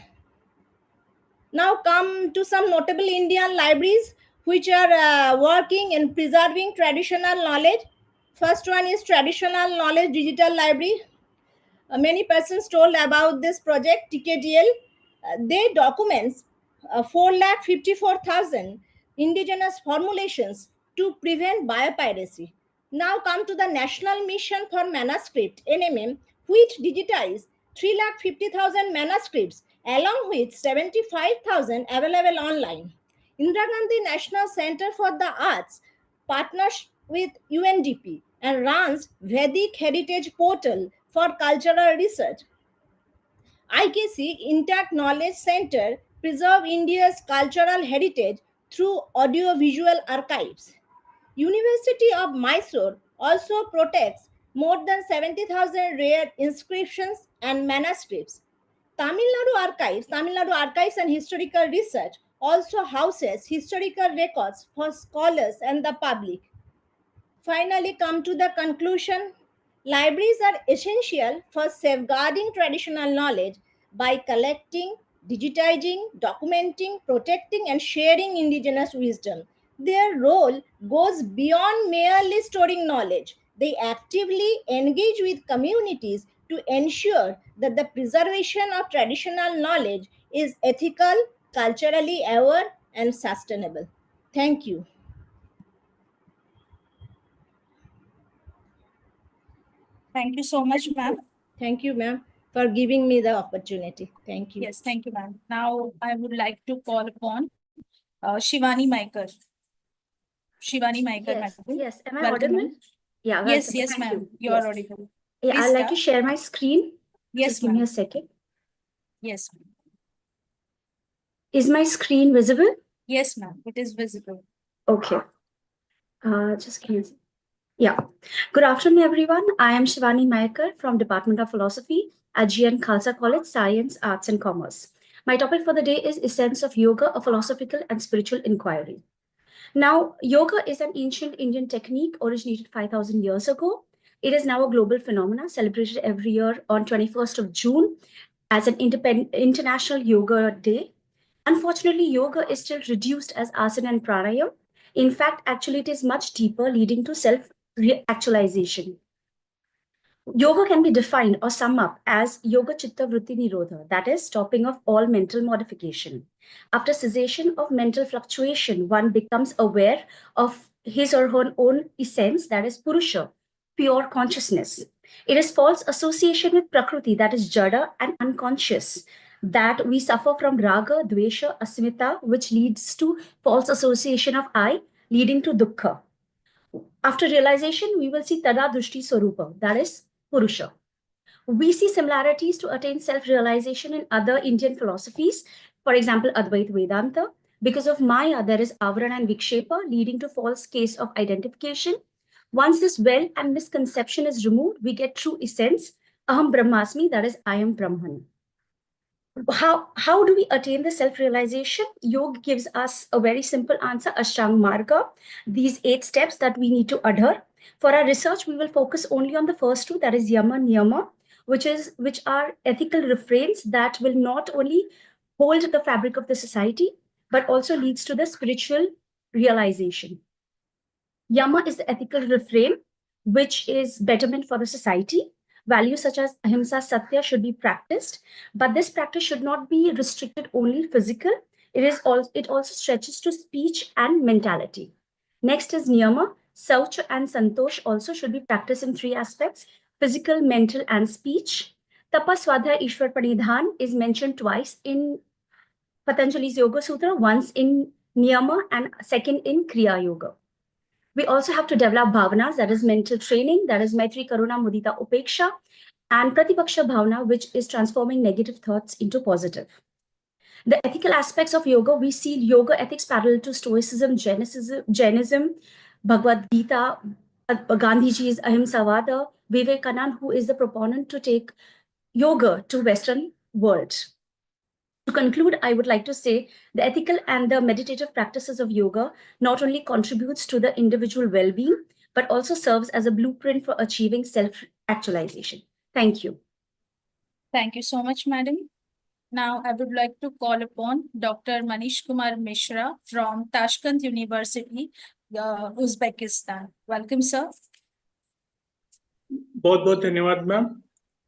S21: Now come to some notable Indian libraries which are working in preserving traditional knowledge. First one is Traditional Knowledge Digital Library. Many persons told about this project, TKDL. They documents 4,54,000 indigenous formulations to prevent biopiracy. Now come to the National Mission for Manuscript, NMM, which digitized 3,50,000 manuscripts along with 75,000 available online. Indira Gandhi National Center for the Arts partners with UNDP and runs Vedic Heritage Portal for cultural research. IKC, Intact Knowledge Center, preserve India's cultural heritage through audiovisual archives. University of Mysore also protects more than 70,000 rare inscriptions and manuscripts. Tamil Nadu Archives and Historical Research also houses historical records for scholars and the public. Finally, come to the conclusion. Libraries are essential for safeguarding traditional knowledge by collecting, digitizing, documenting, protecting, and sharing indigenous wisdom. Their role goes beyond merely storing knowledge. They actively engage with communities to ensure that the preservation of traditional knowledge is ethical, culturally aware, and sustainable. Thank you.
S5: Thank you so much, ma'am.
S21: Thank you, ma'am, for giving me the opportunity. Thank you.
S5: Yes, thank you, ma'am. Now I would like to call upon Shivani Maikar. Shivani Maikar,
S2: Yes,
S5: madam.
S2: yes. Am I
S5: Welcome,
S2: audible?
S5: ma'am.
S2: Yeah,
S5: Yes,
S2: welcome.
S5: yes,
S2: Thank
S5: ma'am.
S2: you.
S5: You are
S2: Yes.
S5: audible.
S2: Yeah,
S5: Please
S2: I'd like to
S5: start.
S2: share my screen.
S5: Yes,
S2: Just give me
S5: ma'am.
S2: a second.
S5: Yes, ma'am.
S2: Is my screen visible?
S5: Yes, ma'am. It is visible.
S2: Okay. Just give me a second. Yeah. Good afternoon, everyone. I am Shivani Maikar from Department of Philosophy at GN Khalsa College, Science, Arts and Commerce. My topic for the day is Essence of Yoga, a philosophical and spiritual inquiry. Now, yoga is an ancient Indian technique originated 5,000 years ago. It is now a global phenomenon celebrated every year on 21st of June as an International Yoga Day. Unfortunately, yoga is still reduced as asana and pranayam. In fact, actually, it is much deeper, leading to self-actualization. Yoga can be defined or summed up as yoga chitta vritti nirodha, that is, stopping of all mental modification. After cessation of mental fluctuation, one becomes aware of his or her own essence, that is, purusha, pure consciousness. It is false association with prakriti, that is, jada and unconscious, that we suffer from raga, dvesha, asmita, which leads to false association of I, leading to dukkha. After realization, we will see tada drushti swarupa, that is, Purusha. We see similarities to attain self-realization in other Indian philosophies, for example, Advaita Vedanta. Because of Maya, there is Avarana and Vikshepa, leading to false case of identification. Once this well and misconception is removed, we get true essence, Aham Brahmasmi, that is, I am Brahman. How do we attain the self-realization? Yoga gives us a very simple answer, Ashtanga Marga, these 8 steps that we need to adhere. For our research, we will focus only on the first 2, that is Yama, Niyama, which are ethical refrains that will not only hold the fabric of the society, but also leads to the spiritual realization. Yama is the ethical refrain, which is betterment for the society. Values such as ahimsa, satya should be practiced, but this practice should not be restricted only physical. It also stretches to speech and mentality. Next is niyama. Saucha and santosh also should be practiced in 3 aspects: physical, mental, and speech. Tapa, swadhyaya, ishwar pranidhan is mentioned twice in Patanjali's Yoga Sutra, once in niyama and second in kriya yoga. We also have to develop bhavanas, that is mental training, that is Maitri, Karuna, Mudita, Upeksha, and Pratipaksha Bhavana, which is transforming negative thoughts into positive. The ethical aspects of yoga, we see yoga ethics parallel to Stoicism, Jainism, Bhagavad Gita, Gandhiji's Ahimsavada, Vivekananda, who is the proponent to take yoga to Western world. To conclude, I would like to say the ethical and the meditative practices of yoga not only contributes to the individual well-being, but also serves as a blueprint for achieving self-actualization. Thank you.
S5: Thank you so much, madam. Now, I would like to call upon Dr. Manish Kumar Mishra from Tashkent University, Uzbekistan. Welcome, sir.
S4: बहुत बहुत धन्यवाद ma'am.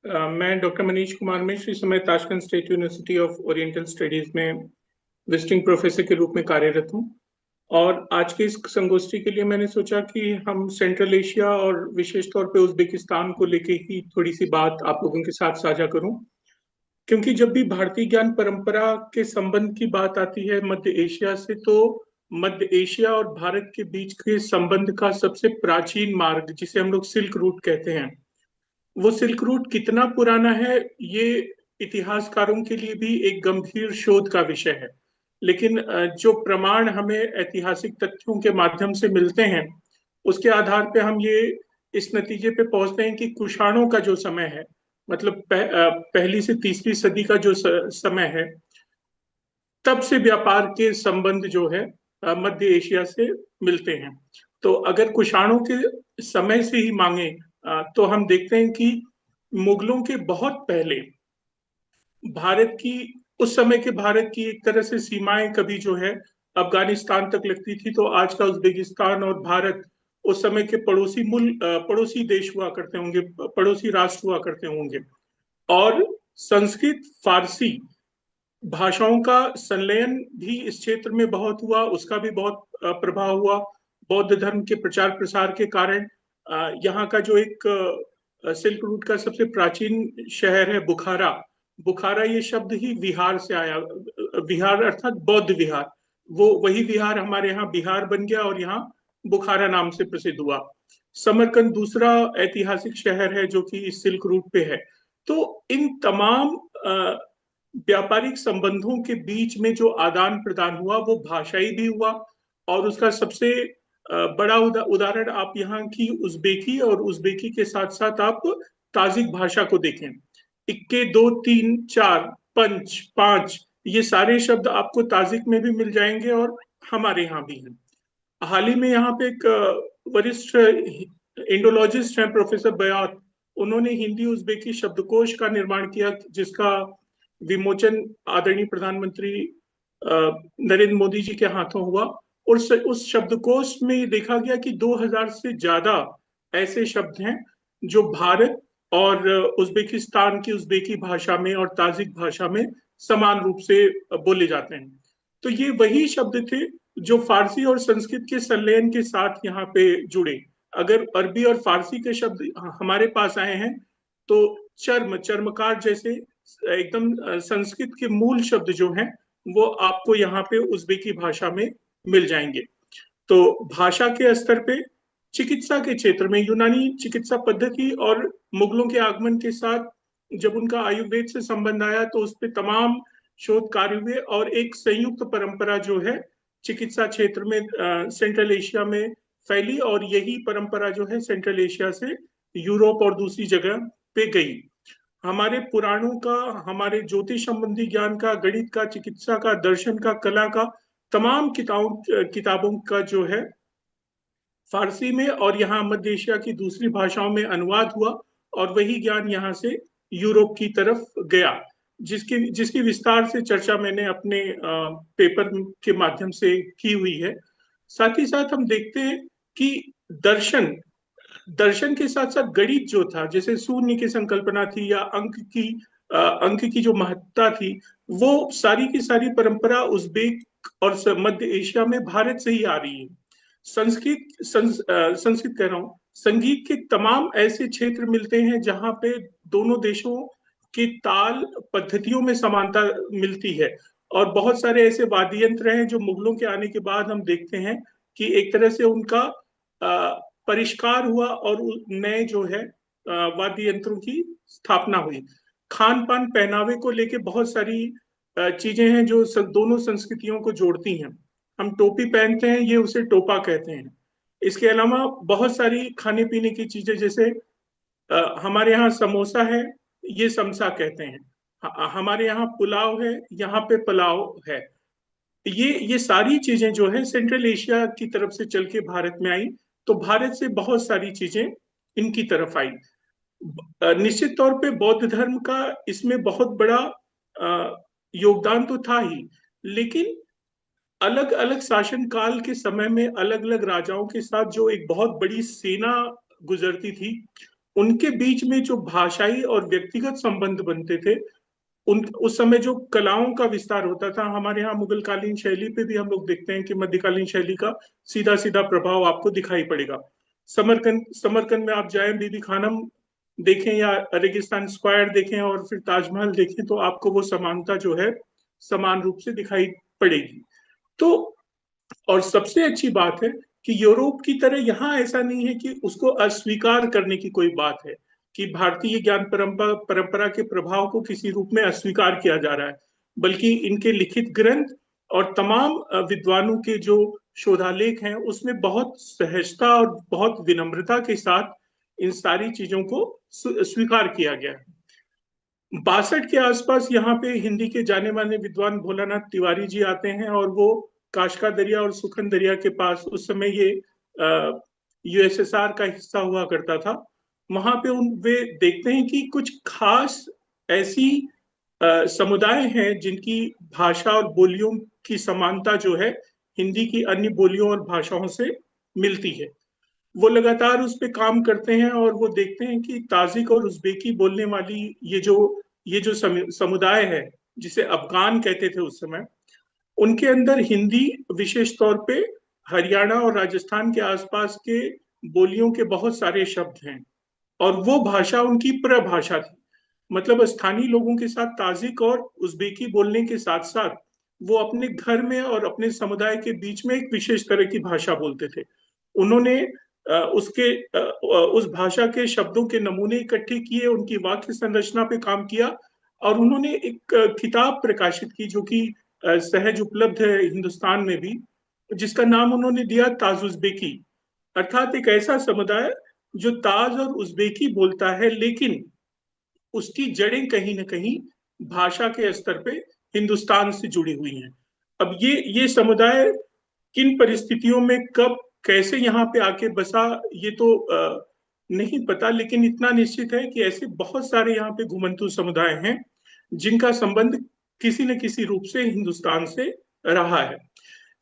S4: मैं doctor Manish Kumar Mishra इस समय Tashkent state university of oriental studies में visiting professor के रूप में कार्यरत हूं और आज के इस संगोष्ठी के लिए मैंने सोचा कि हम सेंट्रल एशिया और विशेष तौर पे उज़्बेकिस्तान को लेके ही थोड़ी सी बात आप लोगों के साथ साझा करूं, क्योंकि जब भी भारतीय ज्ञान परंपरा के संबंध की बात आती है मध्य एशिया से, तो मध्य एशिया और भारत के बीच के संबंध का सबसे प्राचीन मार्ग, जिसे हम लोग सिल्क रूट कहते हैं, वो सिल्क रूट कितना पुराना है ये इतिहासकारों के लिए भी एक गंभीर शोध का विषय है। लेकिन जो प्रमाण हमें ऐतिहासिक तथ्यों के माध्यम से मिलते हैं उसके आधार पे हम ये इस नतीजे पे पहुंचते हैं कि कुषाणों का जो समय है, मतलब पहली से तीसरी सदी का जो समय है, तब से व्यापार के संबंध जो है मध्य एशिया से मिलते हैं। तो अगर कुषाणों के समय से ही मांगे तो हम देखते हैं कि मुगलों के बहुत पहले भारत की, उस समय के भारत की एक तरह से सीमाएं कभी जो है अफगानिस्तान तक लगती थी, तो आज का उज़्बेकिस्तान और भारत उस समय के पड़ोसी देश हुआ करते होंगे, पड़ोसी राष्ट्र हुआ करते होंगे। और संस्कृत फारसी भाषाओं का संलयन भी इस क्षेत्र में बहुत हुआ, उसका भी बहुत प्रभाव हुआ। बौद्ध धर्म के प्रचार प्रसार के कारण यहाँ का जो एक सिल्क रूट का सबसे प्राचीन शहर है बुखारा, ये शब्द ही विहार से आया, विहार अर्थात बौद्ध विहार, वही विहार हमारे यहाँ बिहार बन गया और यहाँ बुखारा नाम से प्रसिद्ध हुआ। समरकंद दूसरा ऐतिहासिक शहर है जो कि इस सिल्क रूट पे है। तो इन तमाम व्यापारिक संबंधों के बीच में जो आदान प्रदान हुआ वो भाषाई भी हुआ, और उसका सबसे बड़ा उदाहरण आप यहाँ की उज़्बेकी और उज़्बेकी के साथ साथ आप ताजिक भाषा को देखें। इक्के, 2, 3, 4, पंच, 5 ये सारे शब्द आपको ताजिक में भी मिल जाएंगे और हमारे यहाँ भी हैं। हाल ही में यहाँ पे एक वरिष्ठ इंडोलॉजिस्ट हैं प्रोफेसर बयात, उन्होंने हिंदी उज़्बेकी शब्दकोश का निर्माण किया जिसका विमोचन आदरणीय प्रधानमंत्री नरेंद्र मोदी जी के हाथों हुआ। और उस शब्दकोश में देखा गया कि 2000 से ज्यादा ऐसे शब्द हैं जो भारत और उज़्बेकिस्तान की उज़्बेकी भाषा में और ताजिक भाषा में समान रूप से बोले जाते हैं। तो ये वही शब्द थे जो फारसी और संस्कृत के संलयन के साथ यहाँ पे जुड़े। अगर अरबी और फारसी के शब्द हमारे पास आए हैं तो चर्मकार जैसे एकदम संस्कृत के मूल शब्द जो हैं वो आपको यहाँ पे उज़्बेकी भाषा में मिल जाएंगे। तो भाषा के स्तर पे चिकित्सा के क्षेत्र में यूनानी चिकित्सा पद्धति और मुगलों के आगमन के साथ जब उनका आयुर्वेद से संबंध आया तो उस पर तमाम शोध कार्य हुए और एक संयुक्त परंपरा जो है चिकित्सा क्षेत्र में सेंट्रल एशिया में फैली, और यही परंपरा जो है सेंट्रल एशिया से यूरोप और दूसरी जगह पे गई। हमारे पुराणों का, हमारे ज्योतिष संबंधी ज्ञान का, गणित का, चिकित्सा का, दर्शन का, कला का, तमाम किताबों का जो है फारसी में और यहाँ मध्य एशिया की दूसरी भाषाओं में अनुवाद हुआ और वही ज्ञान यहाँ से यूरोप की तरफ गया, जिसकी विस्तार से चर्चा मैंने अपने पेपर के माध्यम से की हुई है। साथ ही साथ हम देखते हैं कि दर्शन के साथ साथ गणित जो था, जैसे शून्य की संकल्पना थी या अंक की जो महत्ता थी, वो सारी की सारी परंपरा उज़्बेक और मध्य एशिया में भारत से ही आ रही है। संस्कृत कह रहा हूँ, संगीत के तमाम ऐसे क्षेत्र मिलते हैं जहां पे दोनों देशों के ताल पद्धतियों में समानता मिलती है, और बहुत सारे ऐसे वाद्य यंत्र हैं जो मुगलों के आने के बाद हम देखते हैं कि एक तरह से उनका परिष्कार हुआ और नए जो है वाद्य यंत्रों की स्थापना हुई। खान पान पहनावे को लेके बहुत सारी चीजें हैं जो दोनों संस्कृतियों को जोड़ती हैं। हम टोपी पहनते हैं, ये उसे टोपा कहते हैं। इसके अलावा बहुत सारी खाने पीने की चीजें, जैसे हमारे यहाँ समोसा है, ये समसा कहते हैं। हमारे यहाँ पुलाव है, यहाँ पे पुलाव है। ये सारी चीजें जो है सेंट्रल एशिया की तरफ से चल के भारत में आई, तो भारत से बहुत सारी चीजें इनकी तरफ आई। निश्चित तौर पे बौद्ध धर्म का इसमें बहुत बड़ा योगदान तो था ही, लेकिन अलग अलग शासन काल के समय में अलग अलग राजाओं के साथ जो एक बहुत बड़ी सेना गुजरती थी, उनके बीच में जो भाषाई और व्यक्तिगत संबंध बनते थे, उस समय जो कलाओं का विस्तार होता था, हमारे यहाँ मुगल कालीन शैली पे भी हम लोग देखते हैं कि मध्यकालीन शैली का सीधा सीधा प्रभाव आपको दिखाई पड़ेगा। समरकंद में आप जाएं, बीबी खानम देखें या रेगिस्तान स्क्वायर देखें और फिर ताजमहल देखें, तो आपको वो समानता जो है समान रूप से दिखाई पड़ेगी। तो और सबसे अच्छी बात है कि यूरोप की तरह यहाँ ऐसा नहीं है कि उसको अस्वीकार करने की कोई बात है कि भारतीय ज्ञान परंपरा के प्रभाव को किसी रूप में अस्वीकार किया जा रहा है, बल्कि इनके लिखित ग्रंथ और तमाम विद्वानों के जो शोधालेख हैं उसमें बहुत सहजता और बहुत विनम्रता के साथ इन सारी चीजों को स्वीकार किया गया है। 62 के आसपास यहाँ पे हिंदी के जाने माने विद्वान भोलानाथ तिवारी जी आते हैं, और वो काशका दरिया और सुखन दरिया के पास, उस समय ये यूएसएसआर का हिस्सा हुआ करता था, वहां पे वे देखते हैं कि कुछ खास ऐसी समुदाय हैं जिनकी भाषा और बोलियों की समानता जो है हिंदी की अन्य बोलियों और भाषाओं से मिलती है। वो लगातार उस पे काम करते हैं और वो देखते हैं कि ताजिक और उज़्बेकी बोलने वाली ये जो समुदाय है, जिसे अफगान कहते थे उस समय, उनके अंदर हिंदी विशेष तौर पे हरियाणा और राजस्थान के आसपास के बोलियों के बहुत सारे शब्द हैं, और वो भाषा उनकी प्रभाषा थी। मतलब स्थानीय लोगों के साथ ताजिक और उज़्बेकी बोलने के साथ साथ वो अपने घर में और अपने समुदाय के बीच में एक विशेष तरह की भाषा बोलते थे। उन्होंने उस भाषा के शब्दों के नमूने इकट्ठे किए, उनकी वाक्य संरचना पे काम किया, और उन्होंने एक किताब प्रकाशित की जो कि सहज उपलब्ध है हिंदुस्तान में भी, जिसका नाम उन्होंने दिया ताज उज़्बेकी, अर्थात एक ऐसा समुदाय जो ताज और उज़्बेकी बोलता है, लेकिन उसकी जड़ें कहीं ना कहीं भाषा के स्तर पे हिंदुस्तान से जुड़ी हुई हैं। अब ये समुदाय किन परिस्थितियों में कब कैसे यहाँ पे आके बसा, ये तो नहीं पता, लेकिन इतना निश्चित है कि ऐसे बहुत सारे यहाँ पे घुमंतू समुदाय हैं जिनका संबंध किसी न किसी रूप से हिंदुस्तान से रहा है।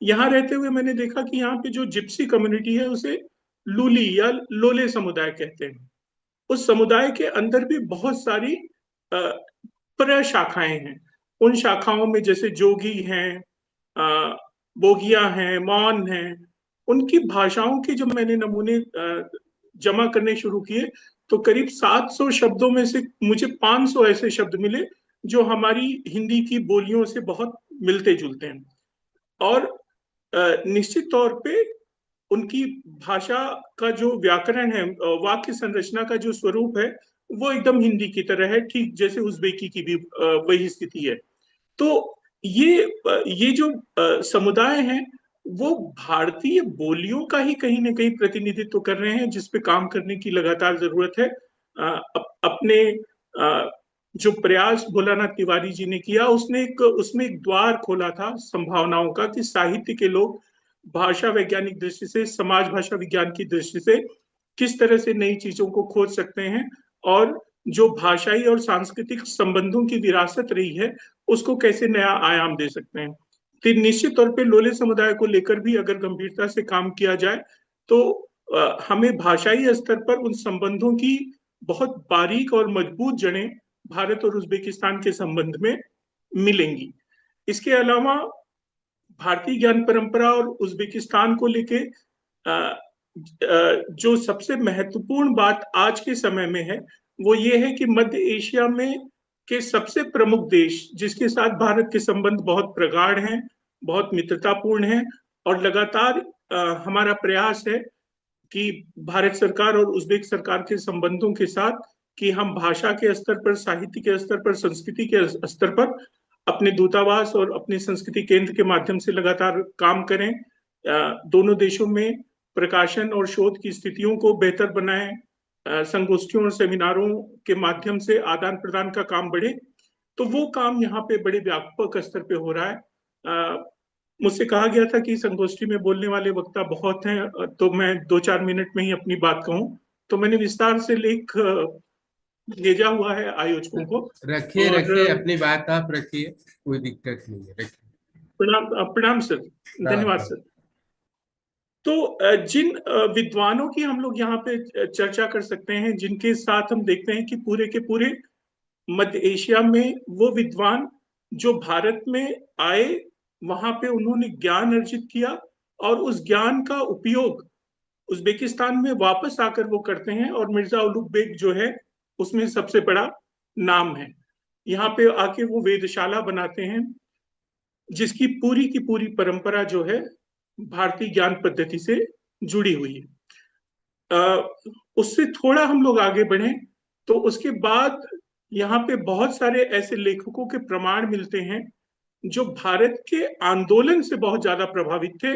S4: यहाँ रहते हुए मैंने देखा कि यहाँ पे जो जिप्सी कम्युनिटी है उसे लूली या लोले समुदाय कहते हैं। उस समुदाय के अंदर भी बहुत सारी प्रशाखाएं हैं। उन शाखाओं में जैसे जोगी हैं, बोगिया हैं, मौन हैं, उनकी भाषाओं के जब मैंने नमूने जमा करने शुरू किए तो करीब 700 शब्दों में से मुझे 500 ऐसे शब्द मिले जो हमारी हिंदी की बोलियों से बहुत मिलते जुलते हैं, और निश्चित तौर पे उनकी भाषा का जो व्याकरण है, वाक्य संरचना का जो स्वरूप है, वो एकदम हिंदी की तरह है, ठीक जैसे उज़्बेकी की भी वही स्थिति है। तो ये जो समुदाय हैं वो भारतीय बोलियों का ही कहीं ना कहीं प्रतिनिधित्व कर रहे हैं, जिस पे काम करने की लगातार जरूरत है। अपने जो प्रयास भोलानाथ तिवारी जी ने किया, उसमें एक द्वार खोला था संभावनाओं का कि साहित्य के लोग भाषा वैज्ञानिक दृष्टि से, समाज भाषा विज्ञान की दृष्टि से किस तरह से नई चीजों को खोज सकते हैं और जो भाषाई और सांस्कृतिक संबंधों की विरासत रही है उसको कैसे नया आयाम दे सकते हैं। फिर निश्चित तौर पे लोले समुदाय को लेकर भी अगर गंभीरता से काम किया जाए तो हमें भाषाई स्तर पर उन संबंधों की बहुत बारीक और मजबूत जड़ें भारत और उज्बेकिस्तान के संबंध में मिलेंगी। इसके अलावा भारतीय ज्ञान परंपरा और उज्बेकिस्तान को लेके जो सबसे महत्वपूर्ण बात आज के समय में है वो ये है कि मध्य एशिया में के सबसे प्रमुख देश जिसके साथ भारत के संबंध बहुत प्रगाढ़ हैं, बहुत मित्रतापूर्ण हैं, और लगातार हमारा प्रयास है कि भारत सरकार और उज्बेक सरकार के संबंधों के साथ कि हम भाषा के स्तर पर, साहित्य के स्तर पर, संस्कृति के स्तर पर अपने दूतावास और अपने संस्कृति केंद्र के माध्यम से लगातार काम करें। दोनों देशों में प्रकाशन और शोध की स्थितियों को बेहतर बनाएं, संगोष्ठियों और सेमिनारों के माध्यम से आदान प्रदान का काम बढ़े। तो वो काम यहाँ पे बड़े व्यापक स्तर पे हो रहा है। मुझसे कहा गया था कि संगोष्ठी में बोलने वाले वक्ता बहुत हैं, तो मैं 2-4 मिनट में ही अपनी बात कहूँ। तो मैंने विस्तार से लेख भेजा हुआ है आयोजकों को।
S6: रखिए अपनी बात आप रखिए, कोई दिक्कत नहीं है, रखिए।
S4: प्रणाम सर, धन्यवाद सर। तो जिन विद्वानों की हम लोग यहाँ पे चर्चा कर सकते हैं, जिनके साथ हम देखते हैं कि पूरे के पूरे मध्य एशिया में वो विद्वान जो भारत में आए, वहां पे उन्होंने ज्ञान अर्जित किया और उस ज्ञान का उपयोग उज्बेकिस्तान में वापस आकर वो करते हैं, और मिर्जा उलुग बेग जो है उसमें सबसे बड़ा नाम है। यहाँ पे आके वो वेदशाला बनाते हैं जिसकी पूरी की पूरी परंपरा जो है भारतीय ज्ञान पद्धति से जुड़ी हुई है। उससे थोड़ा हम लोग आगे बढ़े तो उसके बाद यहाँ पे बहुत सारे ऐसे लेखकों के प्रमाण मिलते हैं जो भारत के आंदोलन से बहुत ज्यादा प्रभावित थे,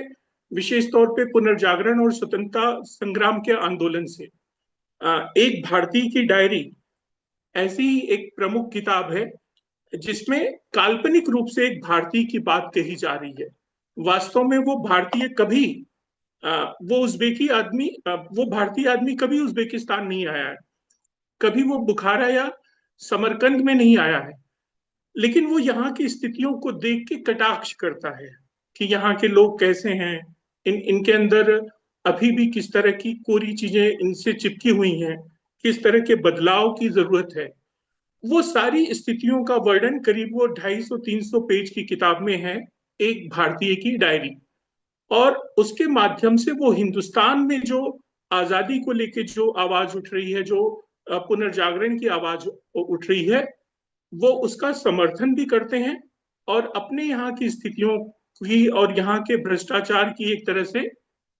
S4: विशेष तौर पे पुनर्जागरण और स्वतंत्रता संग्राम के आंदोलन से। एक भारतीय की डायरी ऐसी ही एक प्रमुख किताब है जिसमें काल्पनिक रूप से एक भारतीय की बात कही जा रही है। वास्तव में वो भारतीय कभी वो भारतीय आदमी कभी उज्बेकिस्तान नहीं आया है, कभी वो बुखारा या समरकंद में नहीं आया है, लेकिन वो यहाँ की स्थितियों को देख के कटाक्ष करता है कि यहाँ के लोग कैसे हैं, इनके अंदर अभी भी किस तरह की कोरी चीजें इनसे चिपकी हुई हैं, किस तरह के बदलाव की जरूरत है। वो सारी स्थितियों का वर्णन करीब वो 250-300 पेज की किताब में है, एक भारतीय की डायरी। और उसके माध्यम से वो हिंदुस्तान में जो आजादी को लेके जो आवाज उठ रही है, जो पुनर्जागरण की आवाज उठ रही है, वो उसका समर्थन भी करते हैं और अपने यहाँ की स्थितियों की और यहाँ के भ्रष्टाचार की एक तरह से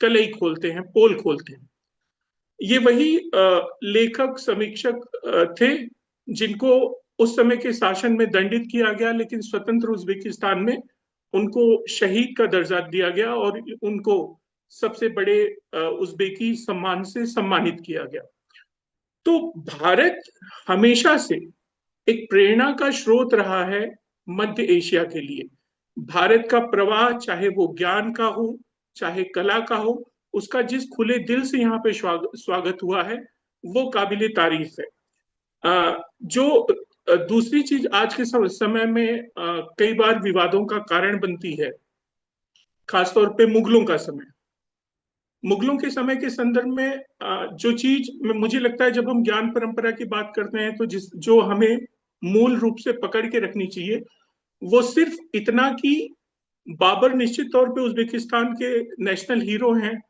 S4: कलई खोलते हैं, पोल खोलते हैं। ये वही लेखक समीक्षक थे जिनको उस समय के शासन में दंडित किया गया, लेकिन स्वतंत्र उज्बेकिस्तान में उनको शहीद का दर्जा दिया गया और उनको सबसे बड़े उज्बेकी सम्मान से सम्मानित किया गया। तो भारत हमेशा से एक प्रेरणा का स्रोत रहा है मध्य एशिया के लिए। भारत का प्रवाह चाहे वो ज्ञान का हो, चाहे कला का हो, उसका जिस खुले दिल से यहाँ पे स्वागत हुआ है वो काबिले तारीफ है। जो दूसरी चीज आज के समय में कई बार विवादों का कारण बनती है, खासतौर पे मुगलों का समय। मुगलों के समय के संदर्भ में जो चीज मुझे लगता है जब हम ज्ञान परंपरा की बात करते हैं तो जो हमें मूल रूप से पकड़ के रखनी चाहिए वो सिर्फ इतना कि बाबर निश्चित तौर पे उज्बेकिस्तान के नेशनल हीरो हैं,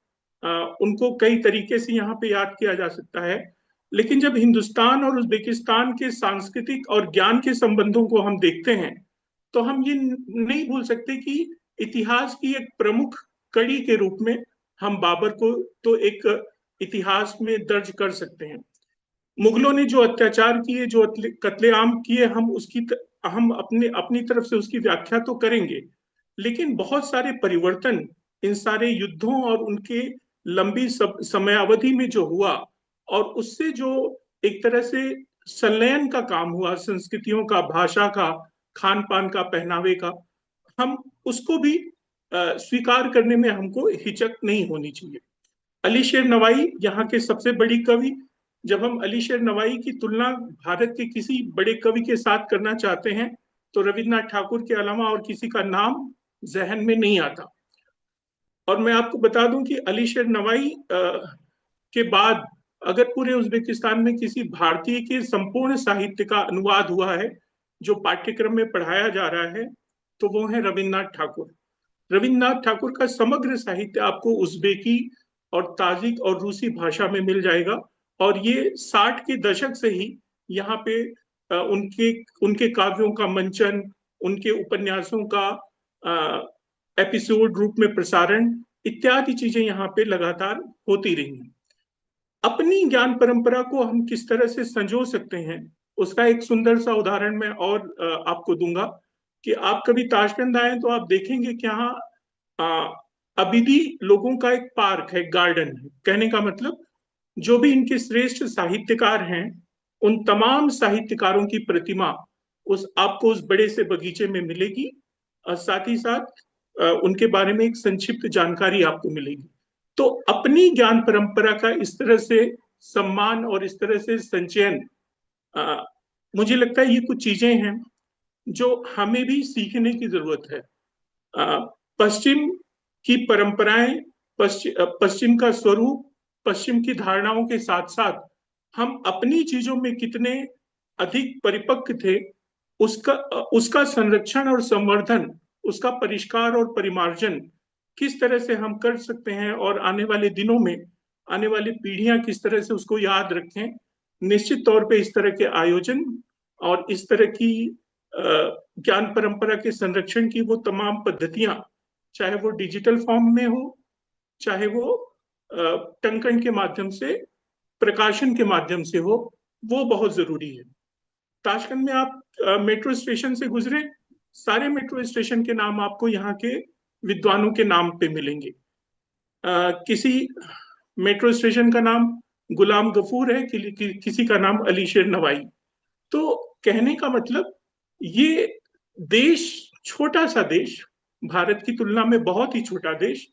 S4: उनको कई तरीके से यहाँ पे याद किया जा सकता है, लेकिन जब हिंदुस्तान और उज्बेकिस्तान के सांस्कृतिक और ज्ञान के संबंधों को हम देखते हैं तो हम ये नहीं भूल सकते कि इतिहास की एक प्रमुख कड़ी के रूप में हम बाबर को तो एक इतिहास में दर्ज कर सकते हैं। मुगलों ने जो अत्याचार किए, जो कत्लेआम किए, हम अपनी तरफ से उसकी व्याख्या तो करेंगे, लेकिन बहुत सारे परिवर्तन इन सारे युद्धों और उनके लंबी समयावधि में जो हुआ और उससे जो एक तरह से संलयन का काम हुआ, संस्कृतियों का, भाषा का, खान पान का, पहनावे का, हम उसको भी स्वीकार करने में हमको हिचक नहीं होनी चाहिए। अली शेर नवाई यहाँ के सबसे बड़ी कवि, जब हम अली शेर नवाई की तुलना भारत के किसी बड़े कवि के साथ करना चाहते हैं तो रविन्द्रनाथ ठाकुर के अलावा और किसी का नाम जहन में नहीं आता। और मैं आपको बता दूं कि अली शेर नवाई के बाद अगर पूरे उज्बेकिस्तान में किसी भारतीय के संपूर्ण साहित्य का अनुवाद हुआ है जो पाठ्यक्रम में पढ़ाया जा रहा है तो वो है रविन्द्रनाथ ठाकुर। रविन्द्रनाथ ठाकुर का समग्र साहित्य आपको उज्बेकी और ताजिक और रूसी भाषा में मिल जाएगा। और ये 60 के दशक से ही यहाँ पे उनके काव्यों का मंचन, उनके उपन्यासों का एपिसोड रूप में प्रसारण इत्यादि चीजें यहाँ पे लगातार होती रही हैं। अपनी ज्ञान परंपरा को हम किस तरह से संजो सकते हैं उसका एक सुंदर सा उदाहरण मैं और आपको दूंगा कि आप कभी ताशकंद आए तो आप देखेंगे कि यहाँ अबिदी लोगों का एक पार्क है, गार्डन है। कहने का मतलब जो भी इनके श्रेष्ठ साहित्यकार हैं उन तमाम साहित्यकारों की प्रतिमा आपको उस बड़े से बगीचे में मिलेगी और साथ ही साथ उनके बारे में एक संक्षिप्त जानकारी आपको मिलेगी। तो अपनी ज्ञान परंपरा का इस तरह से सम्मान और इस तरह से संचयन, मुझे लगता है ये कुछ चीजें हैं जो हमें भी सीखने की जरूरत है। पश्चिम की परंपराएं, पश्चिम का स्वरूप, पश्चिम की धारणाओं के साथ साथ हम अपनी चीजों में कितने अधिक परिपक्व थे उसका संरक्षण और संवर्धन, उसका परिष्कार और परिमार्जन किस तरह से हम कर सकते हैं और आने वाले दिनों में आने वाली पीढ़ियां किस तरह से उसको याद रखें। निश्चित तौर पे इस तरह के आयोजन और इस तरह की ज्ञान परंपरा के संरक्षण की वो तमाम पद्धतियां, चाहे वो डिजिटल फॉर्म में हो, चाहे वो टंकन के माध्यम से, प्रकाशन के माध्यम से हो, वो बहुत जरूरी है। ताशकंद में आप मेट्रो स्टेशन से गुजरे, सारे मेट्रो स्टेशन के नाम आपको यहाँ के विद्वानों के नाम पे मिलेंगे। किसी मेट्रो स्टेशन का नाम गुलाम गफूर है, किसी का नाम अली शेर नवाई। तो कहने का मतलब ये देश, छोटा सा देश, भारत की तुलना में बहुत ही छोटा देश,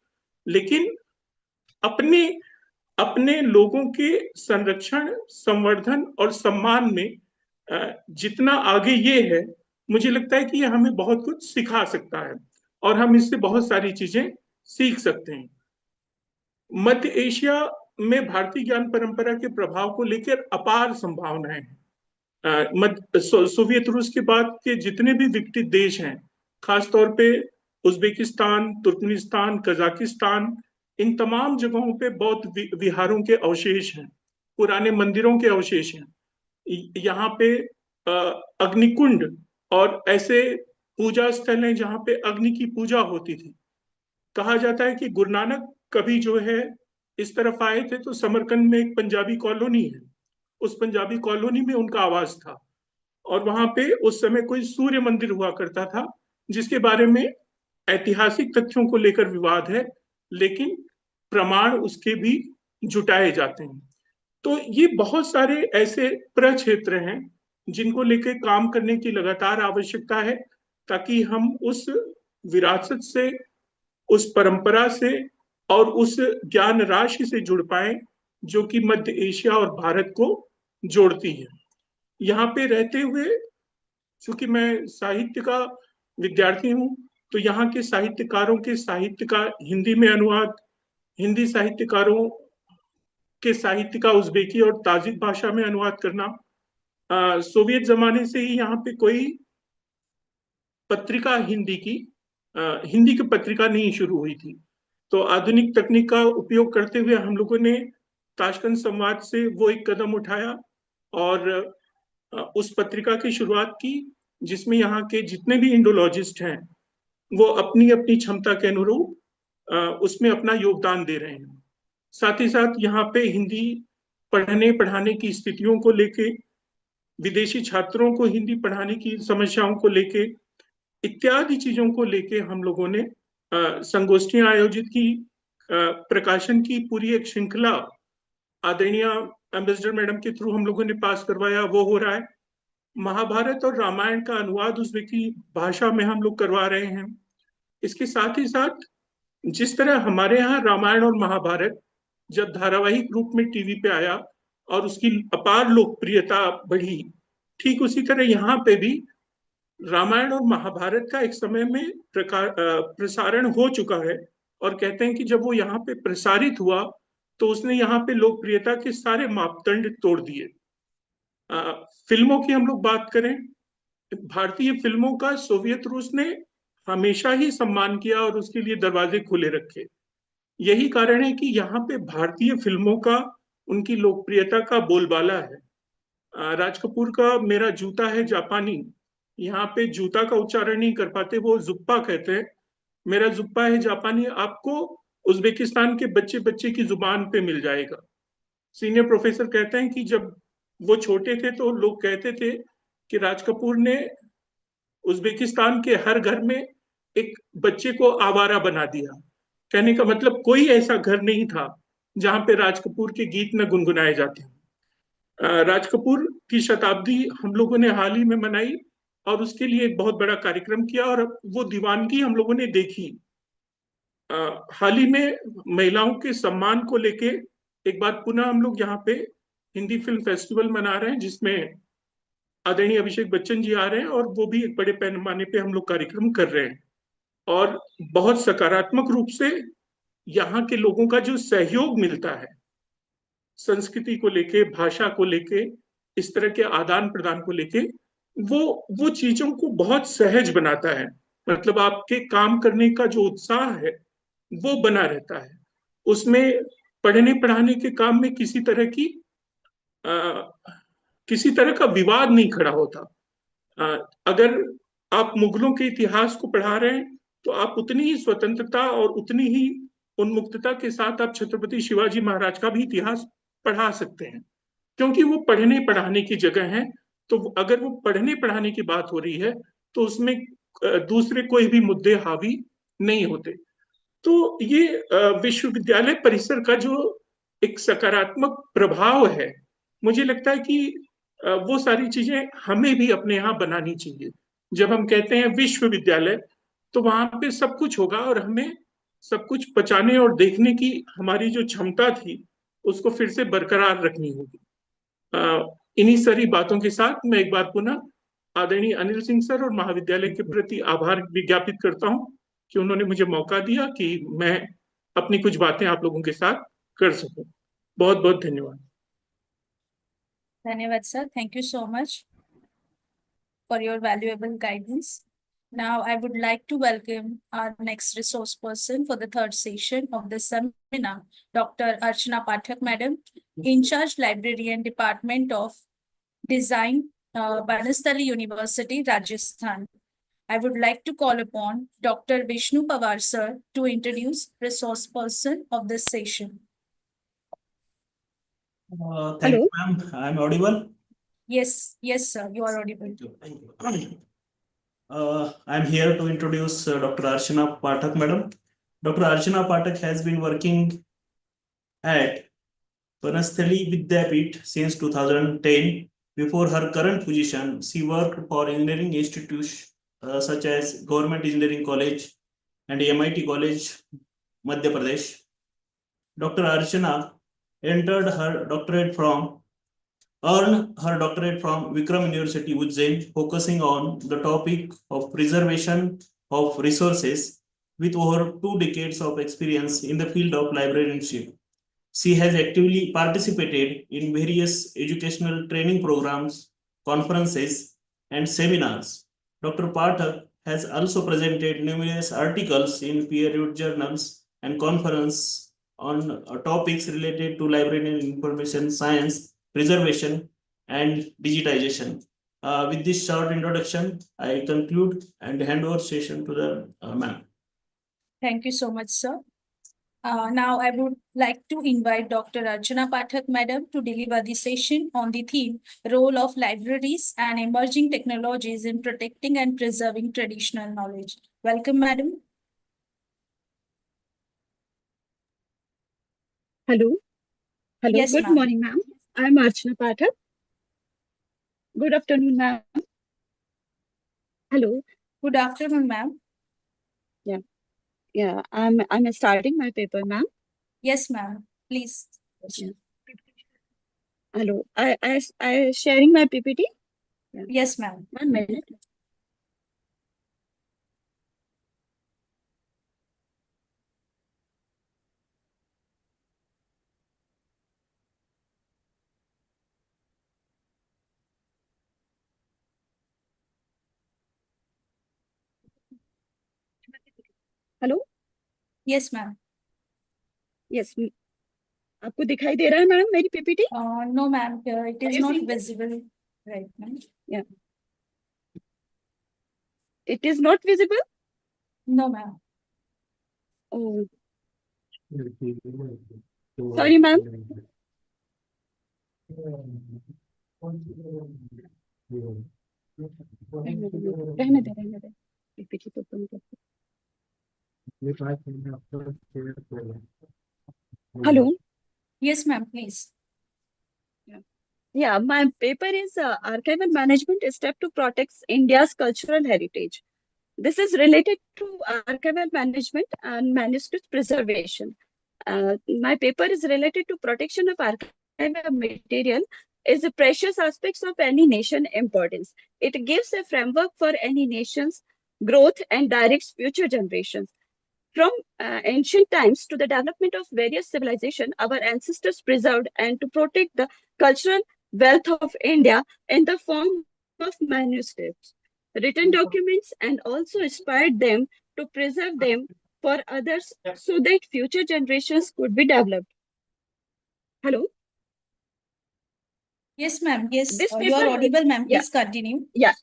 S4: लेकिन अपने लोगों के संरक्षण, संवर्धन और सम्मान में जितना आगे ये है, मुझे लगता है कि ये हमें बहुत कुछ सिखा सकता है और हम इससे बहुत सारी चीजें सीख सकते हैं। मध्य एशिया में भारतीय ज्ञान परंपरा के प्रभाव को लेकर अपार संभावनाएं हैं। सोवियत रूस के बाद के जितने भी विकसित देश हैं, खासतौर पे उज्बेकिस्तान, तुर्कमेनिस्तान, कजाकिस्तान, इन तमाम जगहों पे बौद्ध विहारों के अवशेष हैं, पुराने मंदिरों के अवशेष हैं। यहाँ पे अग्निकुंड और ऐसे पूजा स्थल हैं जहाँ पे अग्नि की पूजा होती थी। कहा जाता है कि गुरु नानक कभी जो है इस तरफ आए थे तो समरकंद में एक पंजाबी कॉलोनी है, उस पंजाबी कॉलोनी में उनका आवास था और वहां पे उस समय कोई सूर्य मंदिर हुआ करता था जिसके बारे में ऐतिहासिक तथ्यों को लेकर विवाद है, लेकिन प्रमाण उसके भी जुटाए जाते हैं। तो ये बहुत सारे ऐसे प्रक्षेत्र हैं जिनको लेकर काम करने की लगातार आवश्यकता है ताकि हम उस विरासत से, उस परंपरा से और उस ज्ञान राशि से जुड़ पाए जो कि मध्य एशिया और भारत को जोड़ती है। यहाँ पे रहते हुए, चूंकि मैं साहित्य का विद्यार्थी हूँ, तो यहाँ के साहित्यकारों के साहित्य का हिंदी में अनुवाद, हिंदी साहित्यकारों के साहित्य का उज्बेकी और ताजिक भाषा में अनुवाद करना, सोवियत जमाने से ही यहाँ पे कोई पत्रिका हिंदी की पत्रिका नहीं शुरू हुई थी। तो आधुनिक तकनीक का उपयोग करते हुए हम लोगों ने ताशकंद संवाद से वो एक कदम उठाया और उस पत्रिका की शुरुआत की जिसमें यहाँ के जितने भी इंडोलॉजिस्ट हैं वो अपनी अपनी क्षमता के अनुरूप उसमें अपना योगदान दे रहे हैं। साथ ही साथ यहाँ पे हिंदी पढ़ने पढ़ाने की स्थितियों को लेके, विदेशी छात्रों को हिंदी पढ़ाने की समस्याओं को लेके, इत्यादि चीजों को लेके हम लोगों ने संगोष्ठियां आयोजित की, प्रकाशन की पूरी एक श्रृंखला आदरणीय एम्बेसडर मैडम के थ्रू हम लोगों ने पास करवाया, वो हो रहा है। महाभारत और रामायण का अनुवाद उज्बेकी भाषा में हम लोग करवा रहे हैं। इसके साथ ही साथ जिस तरह हमारे यहाँ रामायण और महाभारत जब धारावाहिक रूप में टीवी पे आया और उसकी अपार लोकप्रियता बढ़ी, ठीक उसी तरह यहाँ पे भी रामायण और महाभारत का एक समय में प्रसारण हो चुका है, और कहते हैं कि जब वो यहाँ पे प्रसारित हुआ तो उसने यहाँ पे लोकप्रियता के सारे मापदंड तोड़ दिए। फिल्मों की हम लोग बात करें, भारतीय फिल्मों का सोवियत रूस ने हमेशा ही सम्मान किया और उसके लिए दरवाजे खुले रखे। यही कारण है कि यहाँ पे भारतीय फिल्मों का, उनकी लोकप्रियता का बोलबाला है। राज कपूर का मेरा जूता है जापानी, यहाँ पे जूता का उच्चारण नहीं कर पाते, वो जुप्पा कहते हैं। मेरा जुप्पा है जापानी आपको उज्बेकिस्तान के बच्चे बच्चे की जुबान पे मिल जाएगा। सीनियर प्रोफेसर कहते हैं कि जब वो छोटे थे तो लोग कहते थे कि राज कपूर ने उज्बेकिस्तान के हर घर में एक बच्चे को आवारा बना दिया। कहने का मतलब कोई ऐसा घर नहीं था जहां पे राज कपूर के गीत न गुनगुनाए जाते। राज कपूर की शताब्दी हम लोगों ने हाल ही में मनाई और उसके लिए एक बहुत बड़ा कार्यक्रम किया, और वो दीवानगी हम लोगों ने देखी। हाल ही में महिलाओं के सम्मान को लेके एक बार पुनः हम लोग यहाँ पे हिंदी फिल्म फेस्टिवल मना रहे हैं, जिसमें आदरणीय अभिषेक बच्चन जी आ रहे हैं, और वो भी एक बड़े पैमाने पे हम लोग कार्यक्रम कर रहे हैं। और बहुत सकारात्मक रूप से यहाँ के लोगों का जो सहयोग मिलता है संस्कृति को लेके, भाषा को लेके, इस तरह के आदान प्रदान को लेके, वो चीजों को बहुत सहज बनाता है। मतलब आपके काम करने का जो उत्साह है वो बना रहता है। उसमें पढ़ने पढ़ाने के काम में किसी तरह का विवाद नहीं खड़ा होता। अगर आप मुगलों के इतिहास को पढ़ा रहे हैं तो आप उतनी ही स्वतंत्रता और उतनी ही उन्मुक्तता के साथ आप छत्रपति शिवाजी महाराज का भी इतिहास पढ़ा सकते हैं, क्योंकि वो पढ़ने पढ़ाने की जगह है। तो अगर वो पढ़ने पढ़ाने की बात हो रही है तो उसमें दूसरे कोई भी मुद्दे हावी नहीं होते। तो ये विश्वविद्यालय परिसर का जो एक सकारात्मक प्रभाव है, मुझे लगता है कि वो सारी चीजें हमें भी अपने यहाँ बनानी चाहिए। जब हम कहते हैं विश्वविद्यालय तो वहां पे सब कुछ होगा, और हमें सब कुछ पचाने और देखने की हमारी जो क्षमता थी उसको फिर से बरकरार रखनी होगी। इन्हीं सारी बातों के साथ मैं एक बार पुनः आदरणीय अनिल सिंह सर और महाविद्यालय के प्रति आभार ज्ञापित करता हूं कि उन्होंने मुझे मौका दिया कि मैं अपनी कुछ बातें आप लोगों के साथ कर सकूं। बहुत बहुत धन्यवाद।
S5: धन्यवाद sir. Thank you so much for your valuable guidance. Now I would like to welcome our next resource person for the third session of the seminar, Dr. Archana Pathak Madam, in charge librarian Department of Design, Banastali University, Rajasthan. I would like to call upon Dr. Vishnu Pawar sir to introduce resource person of this session.
S8: Thank you, ma'am. I'm audible.
S5: Yes, sir, you are audible.
S8: Thank you. I'm here to introduce Dr. Archana Pathak, madam. Dr. Archana Pathak has been working at Banastali Vidyapeeth since 2010. Before her current position, she worked for engineering institutes such as Government Engineering College and MIT College, Madhya Pradesh. Dr. Archana earned her doctorate from Vikram University, Ujjain, focusing on the topic of preservation of resources with over 2 decades of experience in the field of librarianship. She has actively participated in various educational training programs, conferences, and seminars. Dr. Pathak has also presented numerous articles in peer-reviewed journals and conferences on topics related to library and information science, preservation, and digitization. With this short introduction, I conclude and hand over session to the ma'am.
S5: Thank you so much, sir. Now I would like to invite Dr. Archana Pathak Madam to deliver the session on the theme, Role of Libraries and Emerging Technologies in Protecting and Preserving Traditional Knowledge. Welcome, Madam.
S22: Hello.
S5: Yes,
S22: Good
S5: ma'am.
S22: morning, ma'am. I'm Archana Pathak. Good afternoon, ma'am. Hello.
S5: Good afternoon, ma'am.
S22: Yeah. I'm starting my paper, ma'am.
S5: Yes, ma'am. Please.
S22: Yeah. Hello, I sharing my PPT. Yeah.
S5: Yes, ma'am.
S22: 1 minute. Hello
S5: Yes, ma'am.
S22: Yes आपको दिखाई दे रहा है madam मेरी PPT
S5: No, ma'am. It is not visible right now.
S22: या it is not visible
S5: No, ma'am.
S22: Oh sorry ma'am रहने दे PPT तो तुम hello
S5: Yes, ma'am. Please.
S22: Yeah, my paper is archival management, a step to protect India's cultural heritage. This is related to archival management and manuscript preservation. My paper is related to protection of archival material is the precious aspects of any nation importance. It gives a framework for any nation's growth and directs future generations. From ancient times to the development of various civilizations, our ancestors preserved and to protect the cultural wealth of India in the form of manuscripts, written documents, and also inspired them to preserve them for others so that future generations could be developed. Hello?
S5: Yes, ma'am. Yes,
S22: This
S5: you are
S22: paper-
S5: audible, ma'am.
S22: Yeah.
S5: Please continue.
S22: Yeah.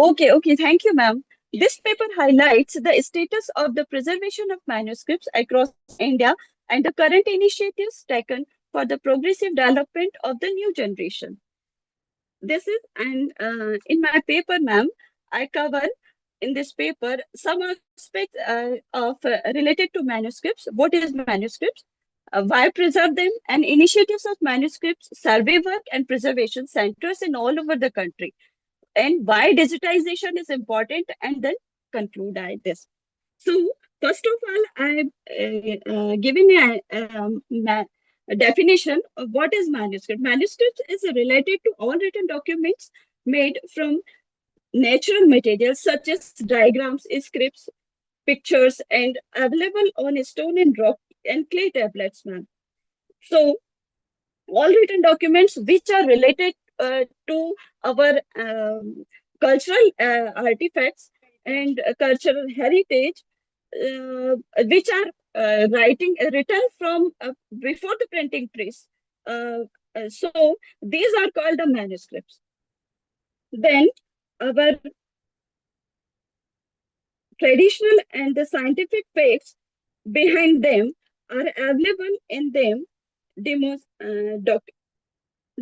S22: Okay. Thank you, ma'am. This paper highlights the status of the preservation of manuscripts across India and the current initiatives taken for the progressive development of the new generation. This is, and in my paper, ma'am, I cover in this paper some aspects related to manuscripts. What is manuscripts? Why preserve them? And initiatives of manuscripts, survey work, and preservation centers in all over the country. And why digitization is important, and then conclude this. So first of all, I'm giving a definition of what is manuscript. Manuscript is related to all written documents made from natural materials such as diagrams, scripts, pictures, and available on stone and rock and clay tablets, ma'am. So all written documents which are related to our cultural artifacts and cultural heritage, which are written from before the printing press. So these are called the manuscripts. Then our traditional and the scientific facts behind them are available in them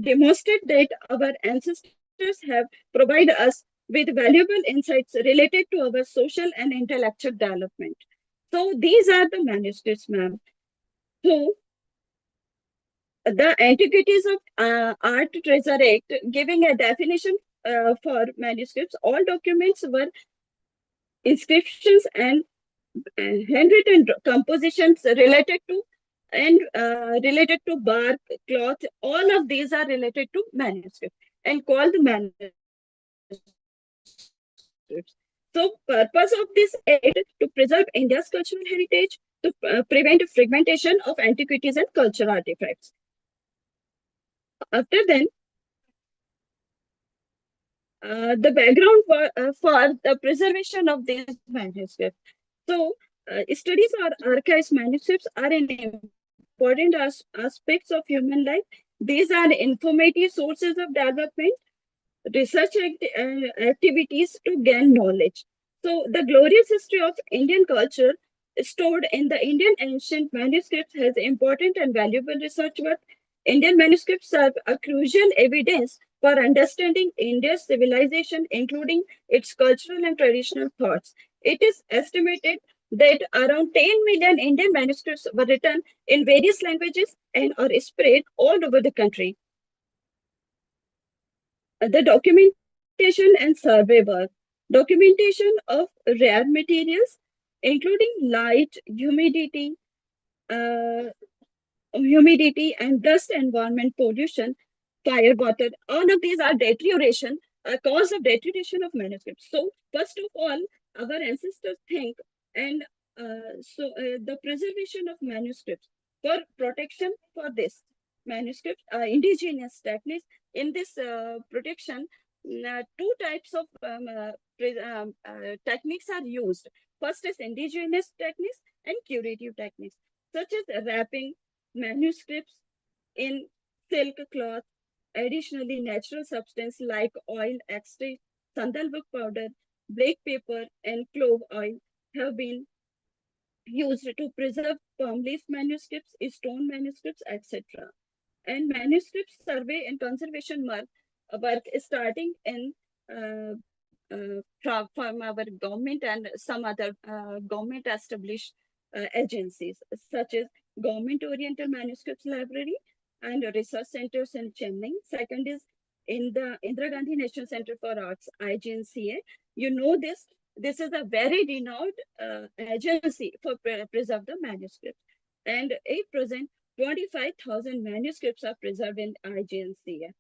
S22: demonstrate that our ancestors have provided us with valuable insights related to our social and intellectual development. So these are the manuscripts, ma'am. So the Antiquities of Art Treasure Act giving a definition for manuscripts, all documents were inscriptions and handwritten compositions related to bark, cloth, all of these are related to manuscript and called manuscripts. So purpose of this aid to preserve India's cultural heritage, to prevent fragmentation of antiquities and cultural artifacts. After then, the background for the preservation of these manuscripts. So studies or archives manuscripts are an important aspects of human life. These are informative sources of development, research activities to gain knowledge. So the glorious history of Indian culture stored in the Indian ancient manuscripts has important and valuable research work. Indian manuscripts serve a crucial evidence for understanding India's civilization, including its cultural and traditional thoughts. It is estimated that around 10 million Indian manuscripts were written in various languages and are spread all over the country. The documentation and survey work. Documentation of rare materials, including light, humidity, and dust environment pollution, fire, water, all of these are deterioration, a cause of deterioration of manuscripts. So first of all, our ancestors think, and the preservation of manuscripts for protection for this manuscript, indigenous techniques. In this protection, two types of techniques are used. First is indigenous techniques and curative techniques, such as wrapping manuscripts in silk cloth. Additionally, natural substance like oil extract, sandalwood powder, black pepper, and clove oil have been used to preserve palm leaf manuscripts, stone manuscripts, etc. And manuscript survey and conservation work starting in from our government and some other government established agencies, such as Government Oriental Manuscripts Library and research centers in Chennai. Second is in the Indira Gandhi National Center for Arts, IGNCA. You know this. This is a very renowned agency for preserve the manuscripts. And at present, 25,000 manuscripts are preserved in IGNCA.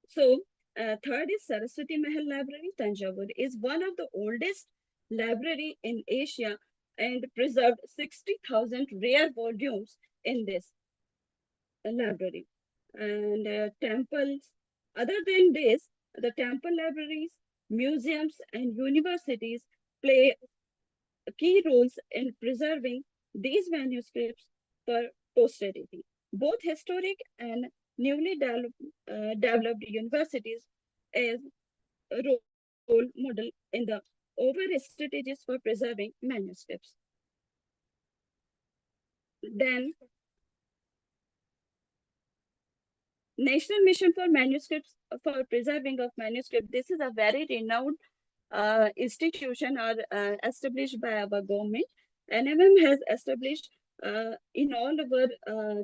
S22: So, third is Saraswati Mahal Library, Tanjavur, is one of the oldest library in Asia and preserved 60,000 rare volumes in this library. And temples, other than this, the temple libraries, museums, and universities play key roles in preserving these manuscripts for posterity. Both historic and newly developed universities as a role model in the overall strategies for preserving manuscripts. Then, National Mission for Manuscripts for Preserving of Manuscripts. This is a very renowned institution or established by our government. NMM has established in all over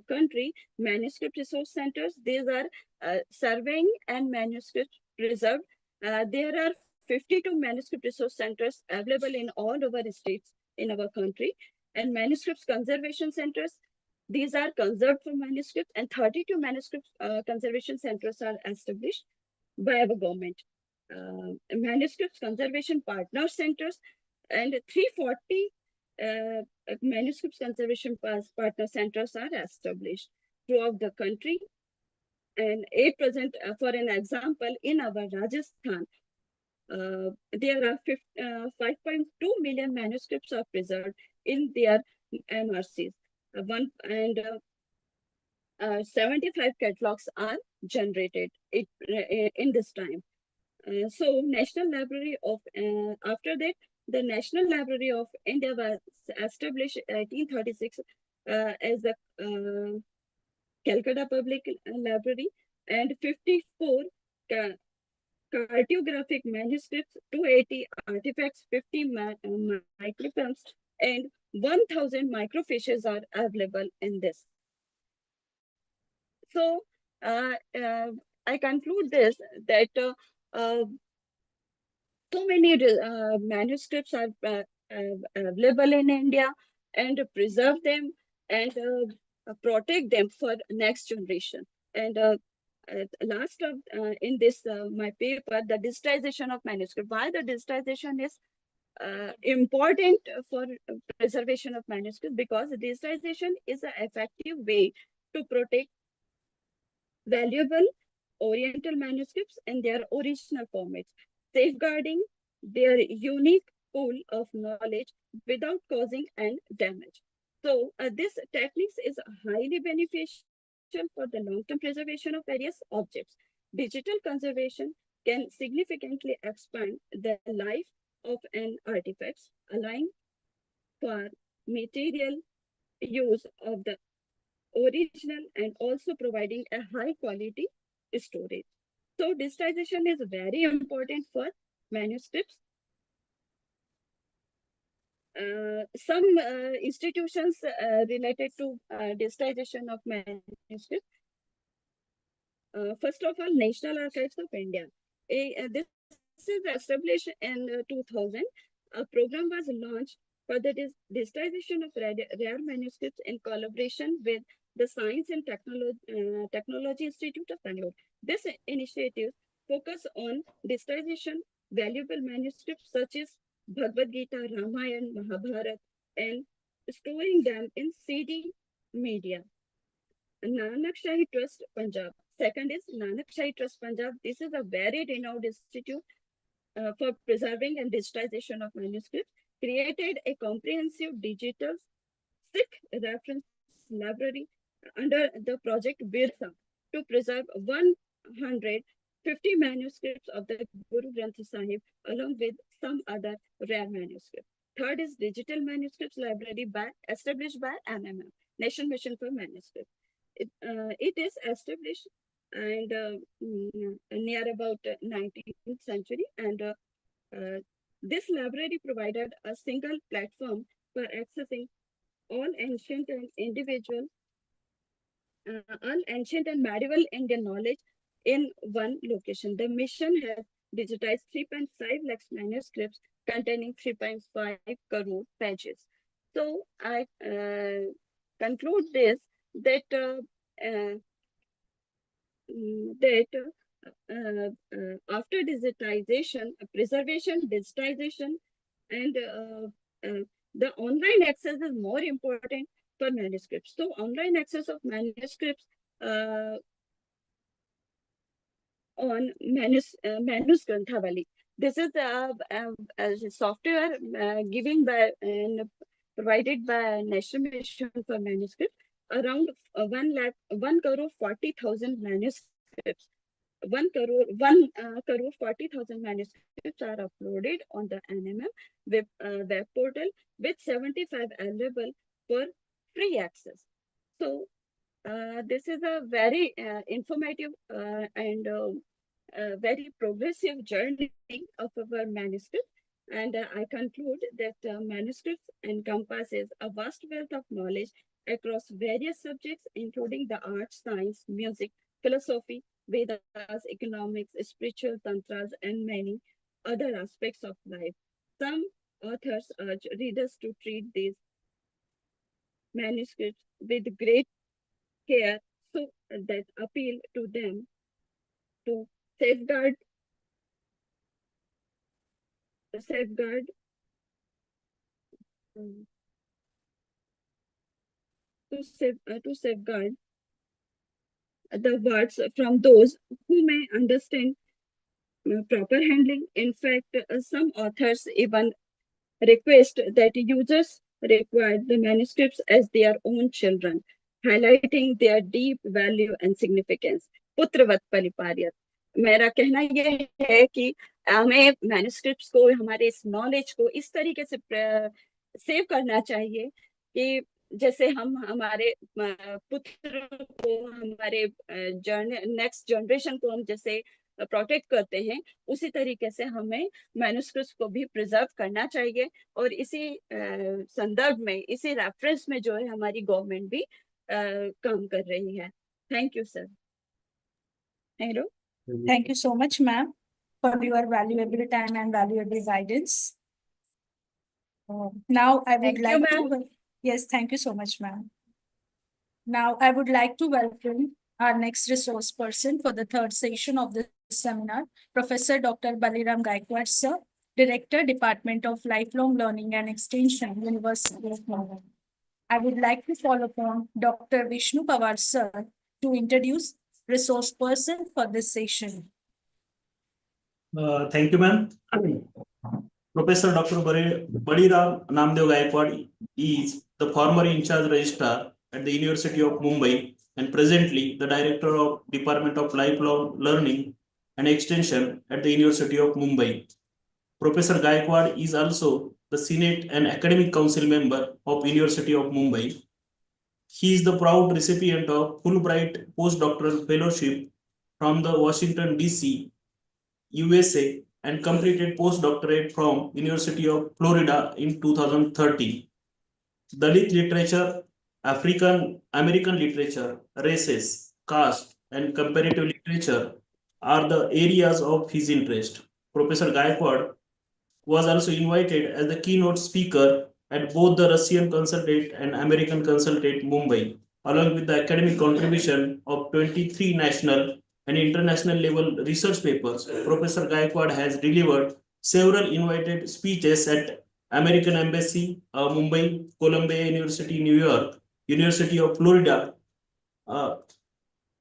S22: country manuscript resource centers. These are surveying and manuscript preserved. There are 52 manuscript resource centers available in all over states in our country, and manuscripts conservation centers. These are conserved for manuscripts, and 32 manuscript conservation centers are established by our government. Manuscripts conservation partner centers and 340 manuscripts conservation partner centers are established throughout the country. And at present, for an example, in our Rajasthan, there are 5.2 million manuscripts are preserved in their MRCs. 75 catalogs are generated in this time. So National Library of, after that, the National Library of India was established in 1836 as the Calcutta Public Library, and 54 cartographic manuscripts, 280 artifacts, 50 microfilms, and 1,000 microfiches are available in this. So I conclude this that so many manuscripts are available in India, and preserve them and protect them for next generation. And last of in this my paper, the digitization of manuscript. Why the digitization is important for preservation of manuscript? Because digitization is an effective way to protect valuable Oriental manuscripts in their original formats, safeguarding their unique pool of knowledge without causing any damage. So this technique is highly beneficial for the long-term preservation of various objects. Digital conservation can significantly expand the life of an artifact, allowing for material use of the original and also providing a high quality storage. So digitization is very important for manuscripts. Some institutions related to digitization of manuscripts. First of all, National Archives of India. This is established in 2000. A program was launched for the digitization of rare manuscripts in collaboration with the Science and Technology Institute of Bangalore. This initiative focus on digitization valuable manuscripts such as Bhagavad Gita, Ramayana, Mahabharata, and storing them in CD media. Nanak Shahi Trust Punjab. Second is Nanak Shahi Trust Punjab. This is a very renowned institute for preserving and digitization of manuscripts, created a comprehensive digital Sikh reference library under the project Virsa to preserve 150 manuscripts of the Guru Granth Sahib along with some other rare manuscripts. Third is Digital Manuscripts Library established by NMM, National Mission for Manuscripts. It is established and near about 19th century, and this library provided a single platform for accessing all ancient and medieval Indian knowledge in one location. The mission has digitized 3.5 lakhs manuscripts containing 3.5 crore pages. So I conclude this that after digitization, preservation, digitization, and the online access is more important for manuscripts. So online access of manuscripts on Manus Granthavali. This is a software given by and provided by National Mission for Manuscripts. Around 1 crore 40,000 manuscripts. 1 crore 40,000 manuscripts are uploaded on the NMM web portal with 75 available for free access. So this is a very informative and very progressive journey of our manuscript. And I conclude that manuscripts encompasses a vast wealth of knowledge across various subjects, including the arts, science, music, philosophy, Vedas, economics, spiritual tantras, and many other aspects of life. Some authors urge readers to treat these manuscripts with great care so that appeal to them to safeguard the words from those who may understand proper handling. In fact, some authors even request that users require the manuscripts as their own children, highlighting their deep value and significance. पुत्रवत परिपार्यत. मेरा कहना ये है कि हमें manuscripts को, हमारे इस knowledge को इस तरीके से सेव करना चाहिए कि जैसे हम हमारे पुत्र को, हमारे नेक्स्ट जनरेशन को हम जैसे प्रोटेक्ट करते हैं, उसी तरीके से हमें मैन्युस्क्रिप्ट्स को भी प्रिजर्व करना चाहिए. और इसी संदर्भ में, इसी रेफरेंस में जो है हमारी गवर्नमेंट भी काम कर रही है. Thank you sir. Hello.
S5: Thank you so much, ma'am, for your valuable time and valuable guidance. Now I would like to, yes, thank you so much, ma'am. Now I would like to welcome our next resource person for the third session of this seminar, Professor Dr. Baliram Gaikwad, sir, Director, Department of Lifelong Learning and Extension, University of Mumbai. I would like to call upon Dr. Vishnu Pawar, sir, to introduce resource person for this session.
S8: Thank you, ma'am. Professor Dr. Baliram Namdev Gaikwad is the former in-charge registrar at the University of Mumbai and presently the Director of Department of Lifelong Learning and Extension at the University of Mumbai. Professor Gaikwad is also the Senate and Academic Council member of University of Mumbai. He is the proud recipient of Fulbright postdoctoral fellowship from the Washington, D.C., USA, and completed postdoctorate from University of Florida in 2013. Dalit literature, African American literature, races, caste, and comparative literature are the areas of his interest. Professor Gaikwad was also invited as the keynote speaker at both the Russian Consulate and American Consulate Mumbai along with the academic contribution of 23 national and international level research papers. Professor Gaikwad has delivered several invited speeches at American Embassy, Mumbai, Columbia University, New York, University of Florida,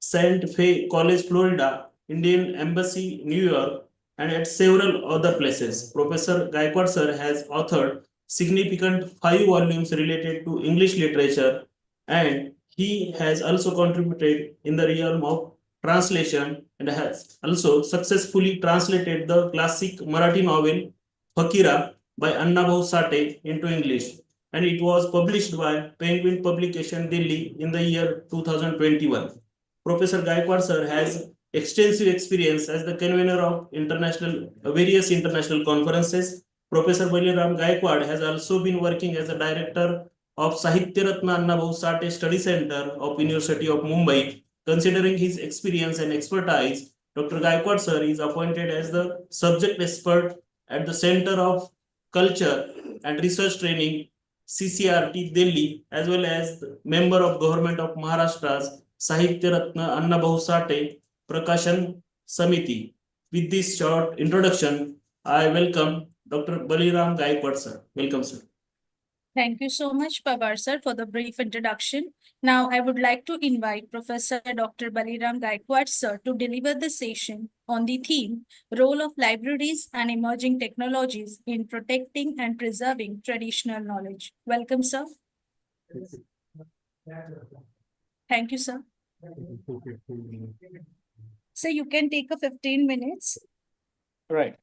S8: Santa Fe College, Florida, Indian Embassy, New York, and at several other places. Professor Gaikwad sir has authored significant 5 volumes related to English literature, and he has also contributed in the realm of translation and has also successfully translated the classic Marathi novel Fakira by Annabhau Sate into English, and it was published by Penguin Publication Delhi in the year 2021. Professor Gaikwad sir has extensive experience as the convener of various international conferences. Professor Baliram Gaikwad has also been working as a director of Sahitya Ratna Annabhau Sate Study Center of University of Mumbai. Considering his experience and expertise, Dr. Gaikwad sir is appointed as the subject expert at the Center of Culture and Research Training, CCRT Delhi, as well as member of Government of Maharashtra's Sahitya Ratna Annabhau Sate Prakashan Samiti. With this short introduction, I welcome Dr. Baliram Gaikwad sir. Welcome, sir.
S5: Thank you so much, Pawar sir, for the brief introduction. Now, I would like to invite Professor Dr. Baliram Gaikwad sir to deliver the session on the theme, Role of Libraries and Emerging Technologies in Protecting and Preserving Traditional Knowledge. Welcome, sir. Thank you, sir. So you can take a 15 minutes.
S9: Right.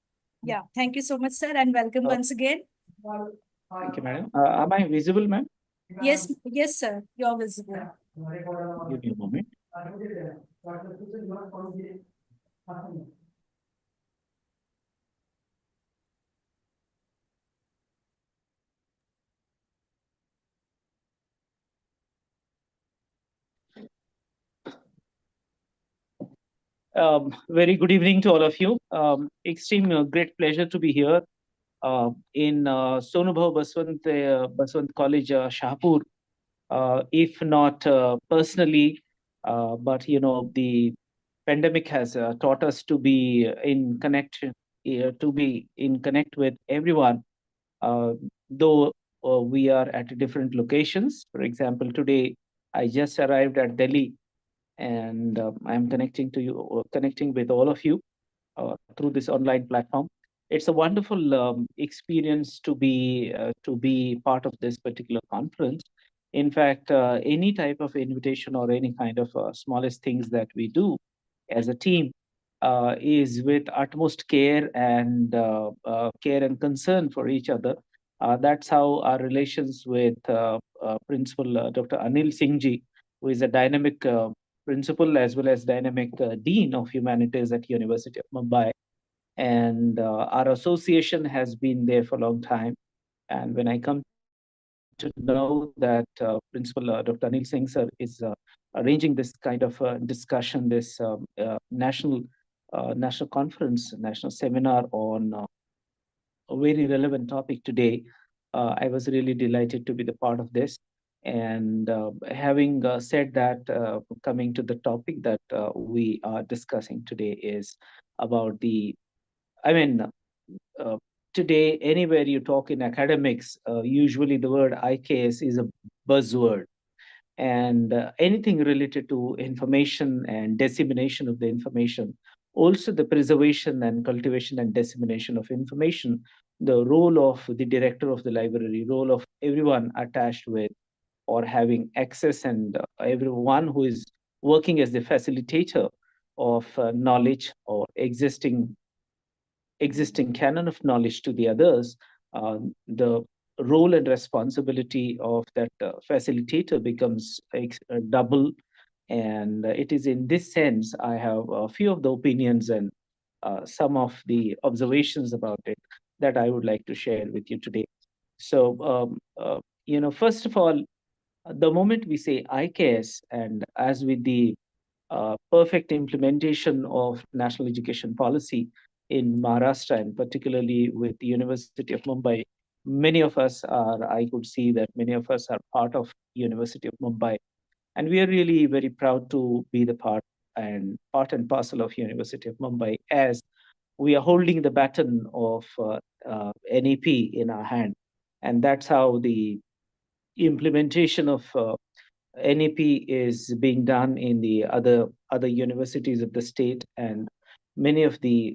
S5: Yeah, thank you so much, sir, and welcome once again.
S9: Thank you, madam. Am I visible, ma'am?
S5: Yes, yes, sir, you're visible.
S9: Give me a moment. Very good evening to all of you. Extreme great pleasure to be here in Sonubhav Baswant College, Shahpur. If not personally, but you know, the pandemic has taught us to be in connection, to be in connect with everyone, though we are at different locations. For example, today I just arrived at Delhi, and I'm connecting with all of you through this online platform. It's a wonderful experience to be part of this particular conference. In fact, any type of invitation or any kind of smallest things that we do as a team is with utmost care and concern for each other. That's how our relations with Principal Dr. Anil Singh ji, who is a dynamic principal as well as dynamic dean of humanities at University of Mumbai, and our association has been there for a long time. And when I come to know that Principal Dr. Anil Singh sir is arranging this kind of discussion, this national conference, national seminar on a very relevant topic today, I was really delighted to be the part of this. And having said that, coming to the topic that we are discussing today is about today, anywhere you talk in academics, usually the word IKS is a buzzword. And anything related to information and dissemination of the information, also the preservation and cultivation and dissemination of information, the role of the director of the library, role of everyone attached with or having access, and everyone who is working as the facilitator of knowledge or existing canon of knowledge to the others, the role and responsibility of that facilitator becomes double. And it is in this sense, I have a few of the opinions and some of the observations about it that I would like to share with you today. So, first of all, the moment we say IKS, and as with the perfect implementation of national education policy in Maharashtra, and particularly with the University of Mumbai, many of us are, I could see that many of us are part of University of Mumbai. And we are really very proud to be the part and parcel of University of Mumbai, as we are holding the baton of NEP in our hand. And that's how the implementation of NEP is being done in the other universities of the state, and many of the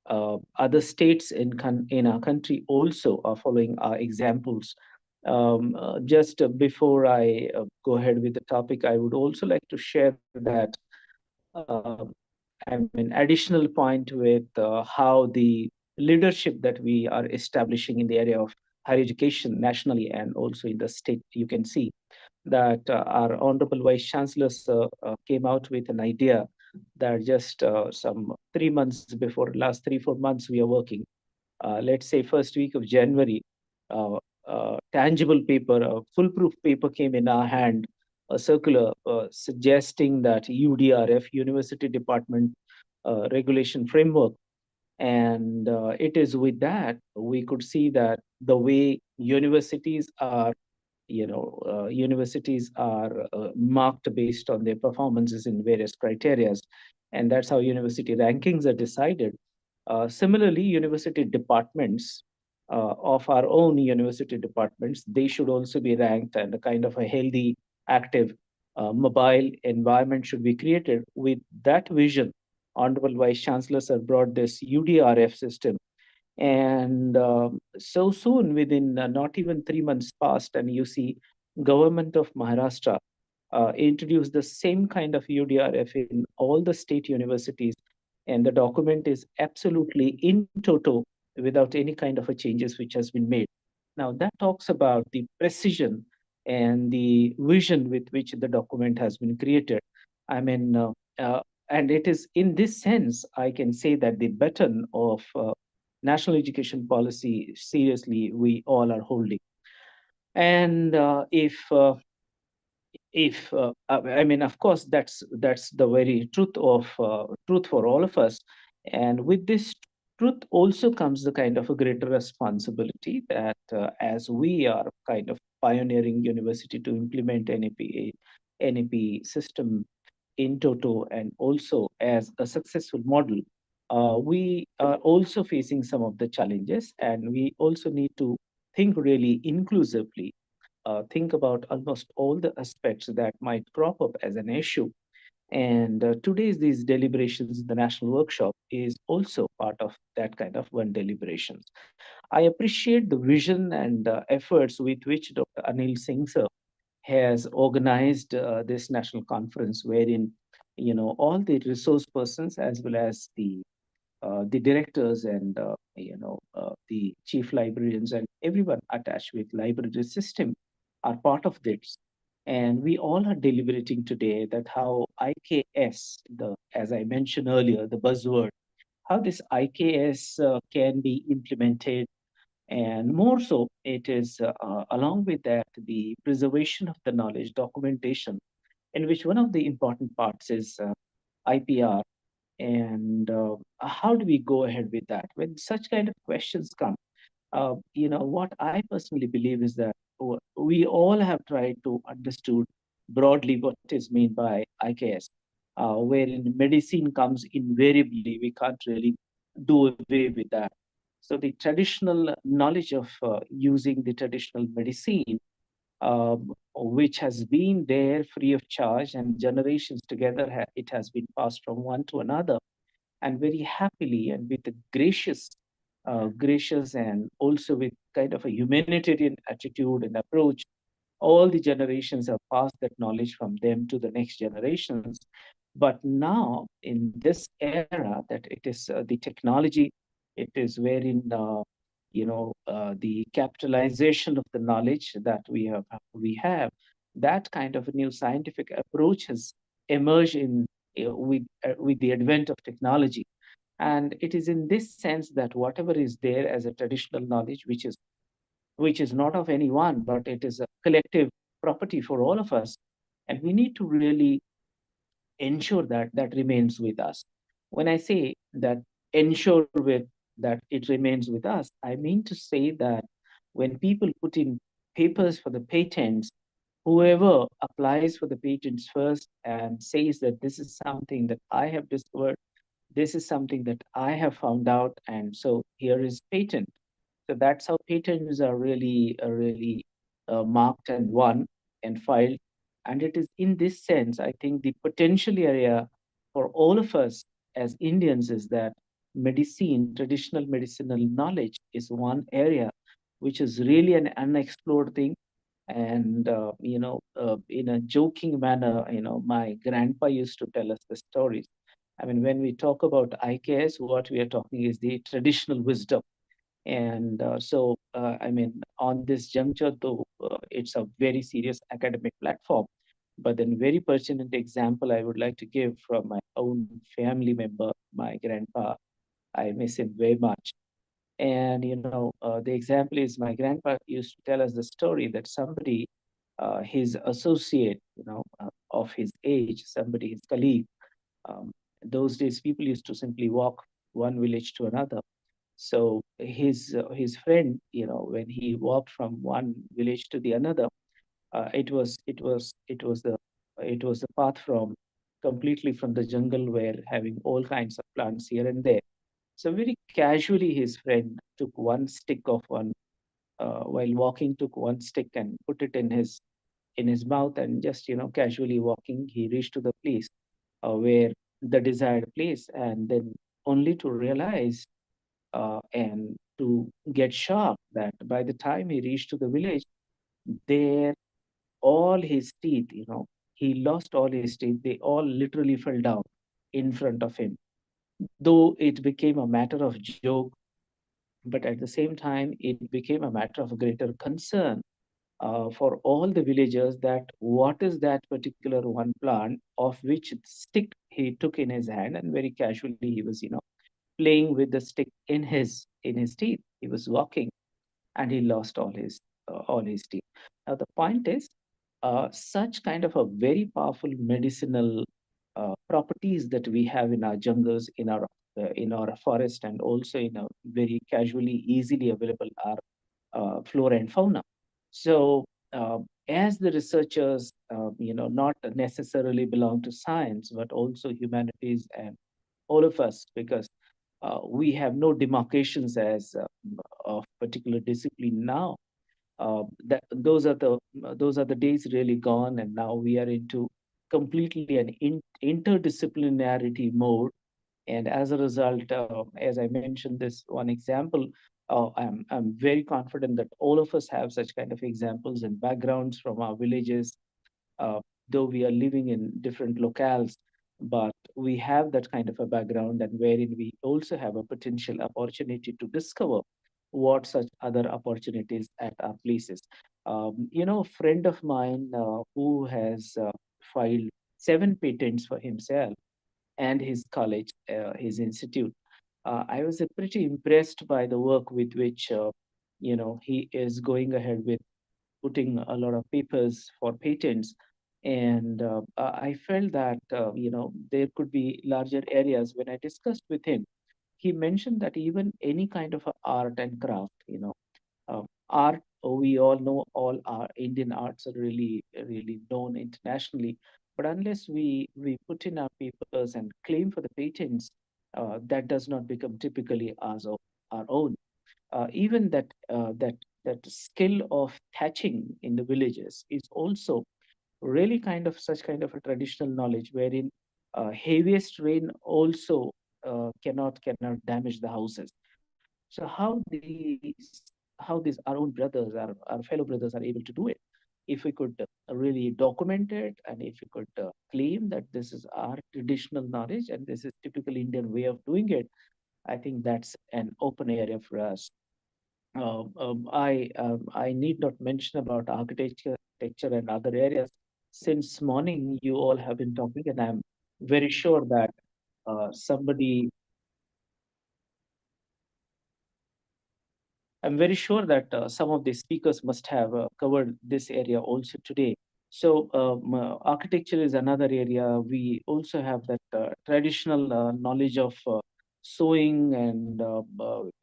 S9: other states in our country also are following our examples. Just before I go ahead with the topic, I would also like to share that an additional point with how the leadership that we are establishing in the area of higher education nationally and also in the state. You can see that our Honorable Vice Chancellor came out with an idea that just some 3 months before, last 3-4 months we are working. Let's say first week of January, tangible paper, a foolproof paper came in our hand, a circular suggesting that UDRF, University Department Regulation Framework. And it is with that, we could see that the way universities are marked based on their performances in various criteria, and that's how university rankings are decided. Similarly, university departments of our own university departments, they should also be ranked, and a kind of a healthy, active, mobile environment should be created. With that vision, Honorable Vice Chancellor sir brought this UDRF system. And so soon, within not even 3 months passed, and you see government of Maharashtra introduced the same kind of UDRF in all the state universities, and the document is absolutely in toto without any kind of a changes which has been made. Now that talks about the precision and the vision with which the document has been created. I mean, and it is in this sense, I can say that the baton of national education policy, seriously, we all are holding. And I mean, of course, that's the very truth for all of us. And with this truth also comes the kind of a greater responsibility that as we are kind of pioneering university to implement NEP system in toto, and also as a successful model, we are also facing some of the challenges, and we also need to think really inclusively, think about almost all the aspects that might crop up as an issue. And today's these deliberations, the national workshop is also part of that kind of one deliberations. I appreciate the vision and efforts with which Dr. Anil Singh sir has organized this national conference, wherein all the resource persons as well as the directors and the chief librarians and everyone attached with library system are part of this. And we all are deliberating today that how IKS, as I mentioned earlier, the buzzword, how this IKS can be implemented. And more so, it is along with that, the preservation of the knowledge documentation, in which one of the important parts is IPR. And how do we go ahead with that? When such kind of questions come, what I personally believe is that we all have tried to understood broadly what is meant by IKS, wherein medicine comes invariably, we can't really do away with that. So the traditional knowledge of using the traditional medicine, which has been there free of charge, and generations together, it has been passed from one to another, and very happily and with a gracious and also with kind of a humanitarian attitude and approach, all the generations have passed that knowledge from them to the next generations. But now in this era that it is the technology, it is wherein the capitalization of the knowledge that we have, that kind of a new scientific approach has emerged with the advent of technology. And it is in this sense that whatever is there as a traditional knowledge, which is not of anyone, but it is a collective property for all of us, and we need to really ensure that that remains with us. When I say that ensure that it remains with us, I mean to say that when people put in papers for the patents, whoever applies for the patents first and says that this is something that I have discovered, this is something that I have found out, and so here is patent. So that's how patents are really marked and won and filed. And it is in this sense, I think the potential area for all of us as Indians is that medicine, traditional medicinal knowledge is one area which is really an unexplored thing. And, in a joking manner, my grandpa used to tell us the stories. I mean, when we talk about IKS, what we are talking is the traditional wisdom. And I mean, on this juncture, though, it's a very serious academic platform. But then very pertinent example I would like to give from my own family member, my grandpa. I miss him very much. And, the example is my grandpa used to tell us the story that somebody, his associate, of his age, somebody, his colleague, those days people used to simply walk one village to another. So his friend, when he walked from one village to the another, it was the path from completely from the jungle where having all kinds of plants here and there. So very casually, his friend took one stick of one while walking, took one stick and put it in his mouth, and just casually walking, he reached to the place where the desired place, and then only to realize and to get shocked that by the time he reached to the village, there all his teeth, he lost all his teeth. They all literally fell down in front of him. Though it became a matter of joke, but at the same time, it became a matter of greater concern for all the villagers that what is that particular one plant of which stick he took in his hand, and very casually he was, playing with the stick in his teeth. He was walking, and he lost all his teeth. Now the point is, such kind of a very powerful medicinal properties that we have in our jungles, in our forest, and also in a very casually, easily available our flora and fauna. So as the researchers, not necessarily belong to science, but also humanities and all of us, because we have no demarcations as of particular discipline now. Those are the days really gone, and now we are into completely an interdisciplinarity mode. And as a result, as I mentioned this one example, I'm very confident that all of us have such kind of examples and backgrounds from our villages, though we are living in different locales, but we have that kind of a background, and wherein we also have a potential opportunity to discover what such other opportunities at our places. A friend of mine who has filed 7 patents for himself and his college, his institute. I was pretty impressed by the work with which he is going ahead with putting a lot of papers for patents. And I felt that there could be larger areas. When I discussed with him, he mentioned that even any kind of art and craft, art, we all know all our Indian arts are really, really known internationally. But unless we put in our papers and claim for the patents, that does not become typically our own. Even that skill of thatching in the villages is also really such kind of a traditional knowledge, wherein heaviest rain also cannot damage the houses. So how these our own brothers, our fellow brothers are able to do it? If we could really document it, and if we could claim that this is our traditional knowledge and this is typical Indian way of doing it, I think that's an open area for us. I need not mention about architecture and other areas. Since morning, you all have been talking, and I'm very sure that some of the speakers must have covered this area also today. So architecture is another area. We also have that traditional knowledge of sowing and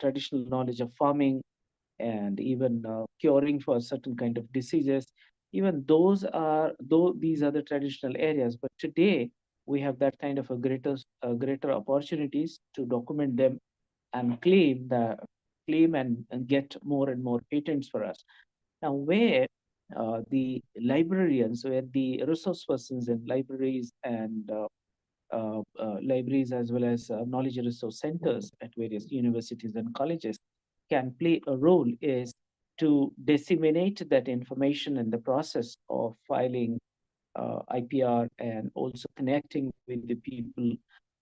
S9: traditional knowledge of farming, and even curing for certain kind of diseases. Even these are the traditional areas, but today we have that kind of a greater opportunities to document them and claim and get more and more patents for us. Now, where the librarians, where the resource persons in libraries and libraries as well as knowledge resource centers at various universities and colleges can play a role is to disseminate that information in the process of filing IPR and also connecting with the people.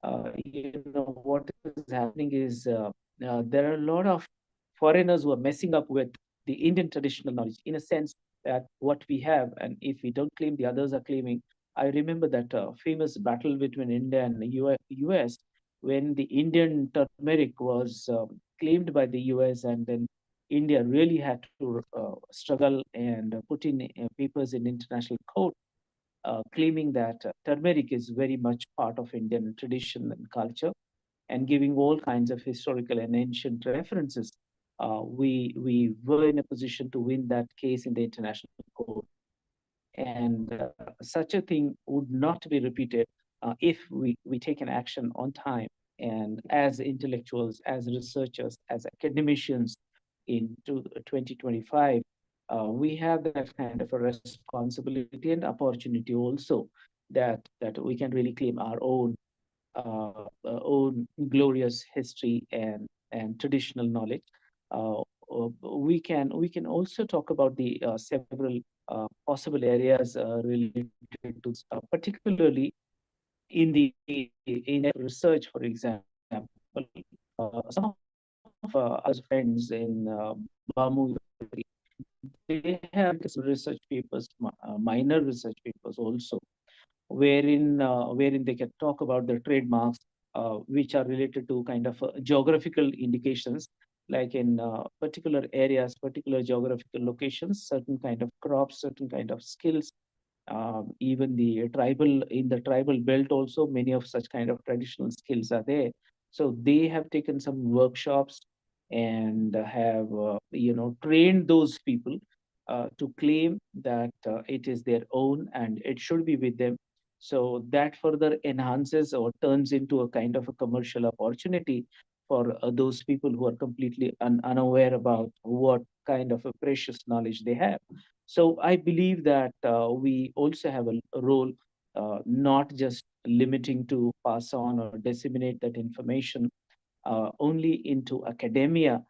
S9: What is happening is there are a lot of foreigners who are messing up with the Indian traditional knowledge in a sense that what we have, and if we don't claim, the others are claiming. I remember that famous battle between India and the US when the Indian turmeric was claimed by the US, and then India really had to struggle and put in papers in international court claiming that turmeric is very much part of Indian tradition and culture, and giving all kinds of historical and ancient references. We were in a position to win that case in the international court. And such a thing would not be repeated if we take an action on time. And as intellectuals, as researchers, as academicians in 2025, we have that kind of a responsibility and opportunity also that we can really claim our own glorious history and traditional knowledge. We can also talk about the several possible areas related to particularly in research, for example. Some of our friends in Bamu, they have research papers, minor research papers also, wherein they can talk about the trademarks which are related to kind of geographical indications, like in particular areas, particular geographical locations, certain kind of crops, certain kind of skills. Even in the tribal belt also, many of such kind of traditional skills are there. So they have taken some workshops and have trained those people to claim that it is their own and it should be with them. So that further enhances or turns into a kind of a commercial opportunity for those people who are completely unaware about what kind of a precious knowledge they have. So I believe that we also have a role, not just limiting to pass on or disseminate that information only into academia,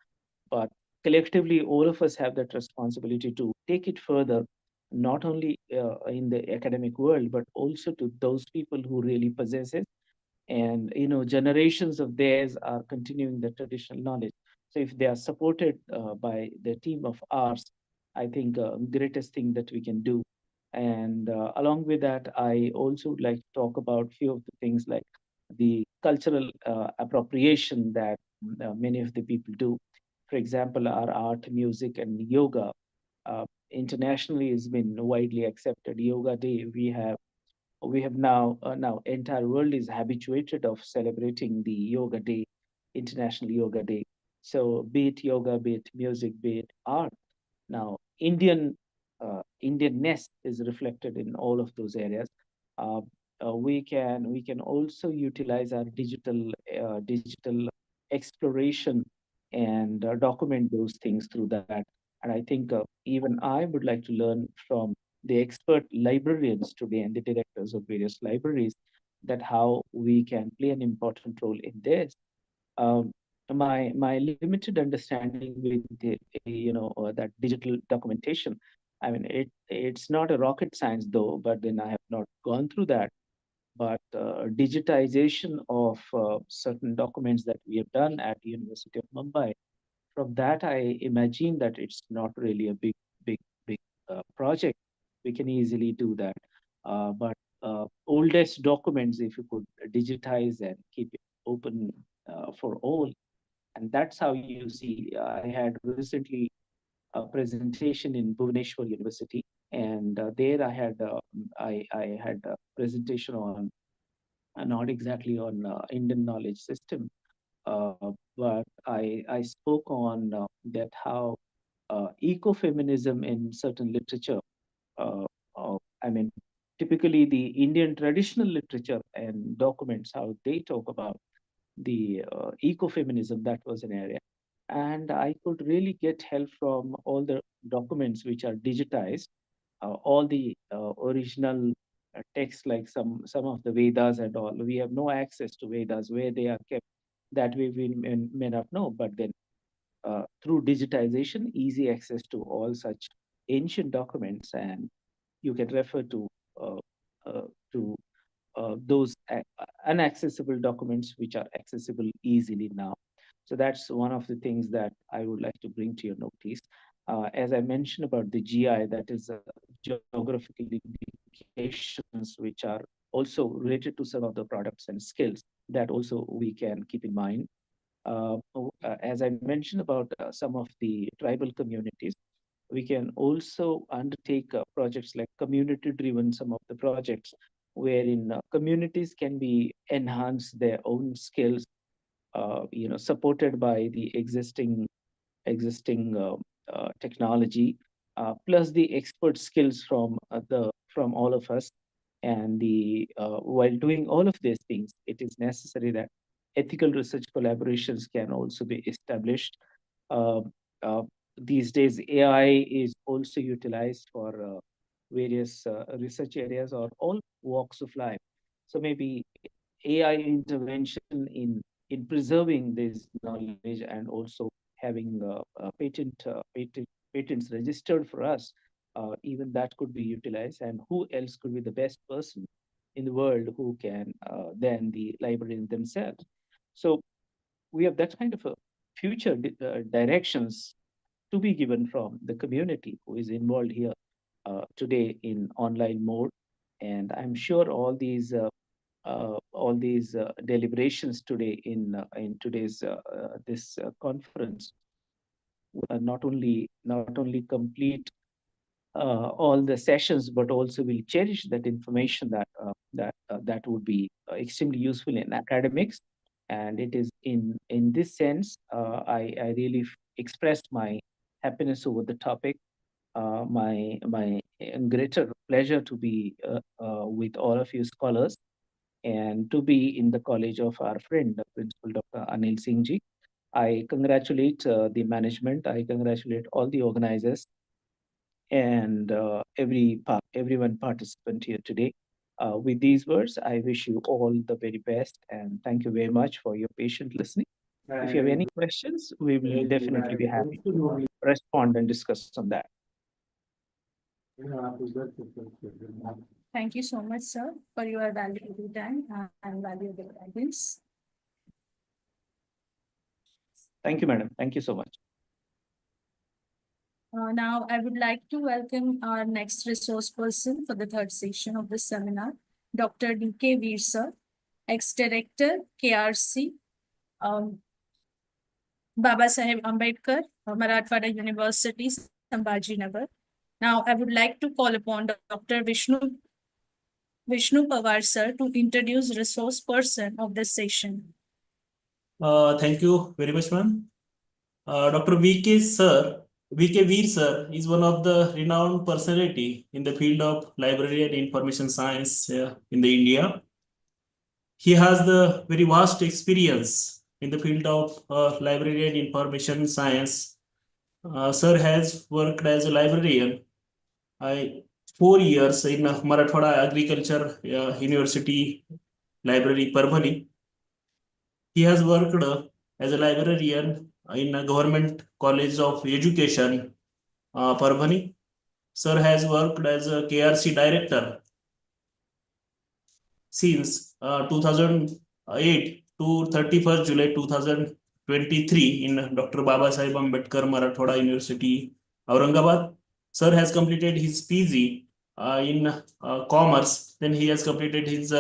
S9: but collectively all of us have that responsibility to take it further, not only in the academic world, but also to those people who really possess it. And generations of theirs are continuing the traditional knowledge. So if they are supported by the team of ours, I think greatest thing that we can do. And along with that, I also would like to talk about few of the things like the cultural appropriation that many of the people do. For example, our art, music, and yoga internationally has been widely accepted. Yoga Day, we have now entire world is habituated of celebrating the Yoga Day, International Yoga Day. So be it yoga, be it music, be it art. Now Indianness is reflected in all of those areas. We can also utilize our digital exploration and document those things through that. And I think even I would like to learn from the expert librarians today and the directors of various libraries that how we can play an important role in this. My limited understanding with that digital documentation, I mean it's not a rocket science though, but then I have not gone through that. But digitization of certain documents that we have done at the University of Mumbai, from that I imagine that it's not really a big project. We can easily do that. But oldest documents, if you could digitize and keep it open for all, and that's how you see. I had recently a presentation in Bhubaneswar University, and there I had a presentation on, not exactly on Indian knowledge system, but I spoke on that how ecofeminism in certain literature I mean, typically the Indian traditional literature and documents, how they talk about the ecofeminism, that was an area. And I could really get help from all the documents which are digitized, all the original texts, like some of the Vedas and all. We have no access to Vedas, where they are kept. That way we may not know, but then through digitization, easy access to all such ancient documents, and you can refer to those inaccessible documents which are accessible easily now. So that's one of the things that I would like to bring to your notice. As I mentioned about the GI, that is geographical indications, which are also related to some of the products and skills that also we can keep in mind. As I mentioned about some of the tribal communities, we can also undertake projects like community-driven, some of the projects wherein communities can be enhance their own skills, supported by the existing technology, plus the expert skills from all of us. And while doing all of these things, it is necessary that ethical research collaborations can also be established. These days, AI is also utilized for various research areas or all walks of life. So maybe AI intervention in preserving this knowledge and also having patents registered for us, even that could be utilized. And who else could be the best person in the world who can than the librarians themselves? So we have that kind of a future directions to be given from the community who is involved here today in online mode. And I'm sure all these deliberations today in today's this conference will not only complete all the sessions, but also will cherish that information that would be extremely useful in academics. And it is in this sense, I really expressed my happiness over the topic. My greater pleasure to be with all of you scholars and to be in the college of our friend, Principal Dr. Anil Singh Ji. I congratulate the management. I congratulate all the organizers and everyone participant here today. With these words, I wish you all the very best, and thank you very much for your patient listening. If you have any questions, we will definitely be happy to respond and discuss on that.
S5: Thank you so much, sir, for your valuable time and valuable guidance.
S9: Thank you, madam. Thank you so much.
S5: Now, I would like to welcome our next resource person for the third session of this seminar, Dr. D.K. Veer, sir, ex-director, KRC, Baba Saheb Ambedkar, Marathwada University, Sambhajinagar. Now, I would like to call upon Dr. Vishnu Pawar, sir, to introduce resource person of this session.
S8: Thank you very much, ma'am. Dr. V.K. Veer, sir, is one of the renowned personality in the field of library and information science in the India. He has the very vast experience in the field of library and information science. Sir has worked as a librarian 4 years in Marathwada Agriculture University Library, Parbhani. He has worked as a librarian in a Government College of Education, Parbhani. Sir has worked as a KRC director since 2008 to 31st July 2023 in Dr. Baba Saheb Ambedkar Marathwada University, Aurangabad. Sir has completed his PG in Commerce. Then he has completed his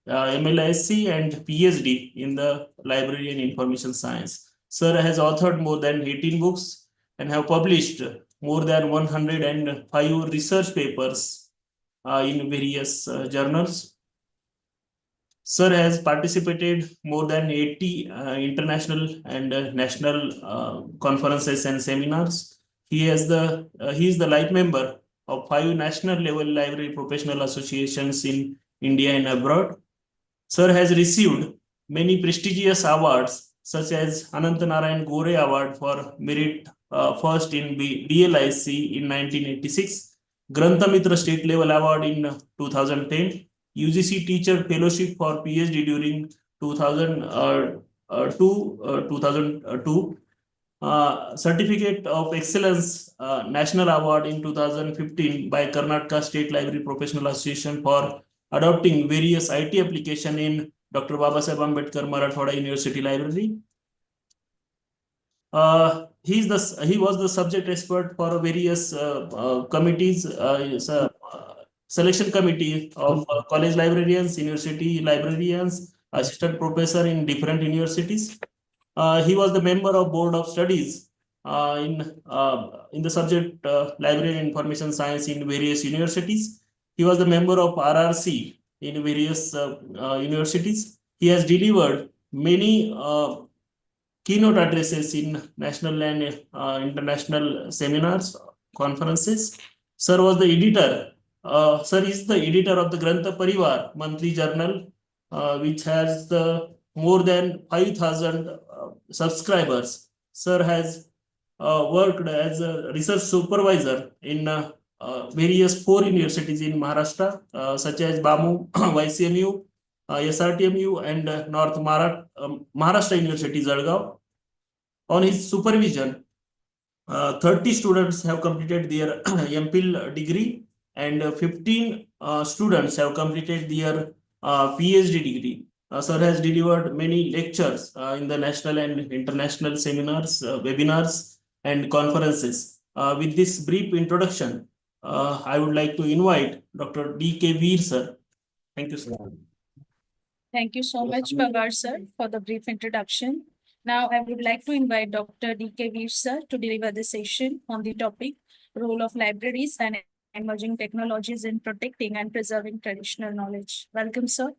S8: MLISC and PhD in the Library and Information Science. Sir has authored more than 18 books and have published more than 105 research papers in various journals. Sir has participated more than 80 international and national conferences and seminars. He is the life member of 5 national level library professional associations in India and abroad. Sir has received many prestigious awards such as Anant Narayan Gore Award for Merit First in DLIC in 1986, Granthamitra State Level Award in 2010, UGC Teacher Fellowship for PhD during 2002, Certificate of Excellence National Award in 2015 by Karnataka State Library Professional Association for adopting various IT application in Dr. Babasaheb Ambedkar Marathwada University Library. He was the subject expert for various committees, selection committee of college librarians, university librarians, assistant professor in different universities. He was the member of Board of Studies in the subject Library and Information Science in various universities. He was the member of RRC in various universities. He has delivered many keynote addresses in national and international seminars, conferences. Sir was the editor. Sir is the editor of the Grantha Parivar monthly journal, which has more than 5,000 subscribers. Sir has worked as a research supervisor in various 4 universities in Maharashtra, such as BAMU, YCMU, SRTMU, and North Maharashtra University, Jalgaon. On his supervision, 30 students have completed their MPhil degree, and 15 students have completed their PhD degree. Sir has delivered many lectures in the national and international seminars, webinars, and conferences. With this brief introduction, I would like to invite Dr. D.K. Veer, sir. Thank you, sir.
S5: Thank you so much, Pawar sir, for the brief introduction. Now, I would like to invite Dr. D.K. Veer, sir, to deliver the session on the topic, role of libraries and emerging technologies in protecting and preserving traditional knowledge. Welcome, sir.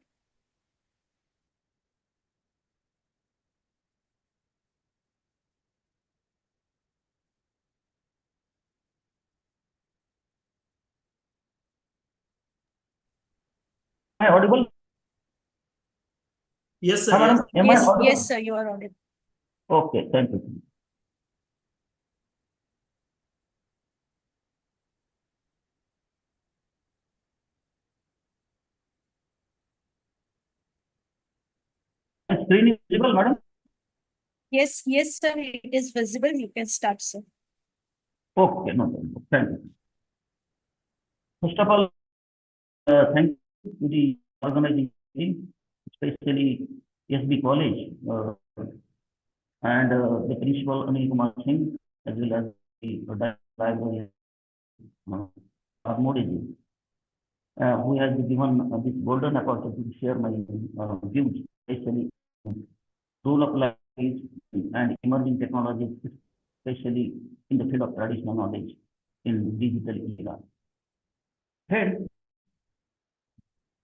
S10: Am I audible?
S8: Yes, sir.
S10: Madam, am I audible?
S5: Yes, sir, you are audible.
S10: Okay, thank you. Screen is visible, madam?
S5: Yes, sir, it is visible. You can start, sir.
S10: Okay, no problem. Thank you. First of all, thank you to the organizing team, especially SB College and the principal Anil Kumar Singh, as well as the librarian Modi ji, who has given this golden opportunity to share my views, especially role of libraries and emerging technologies, especially in the field of traditional knowledge in digital era. Hence,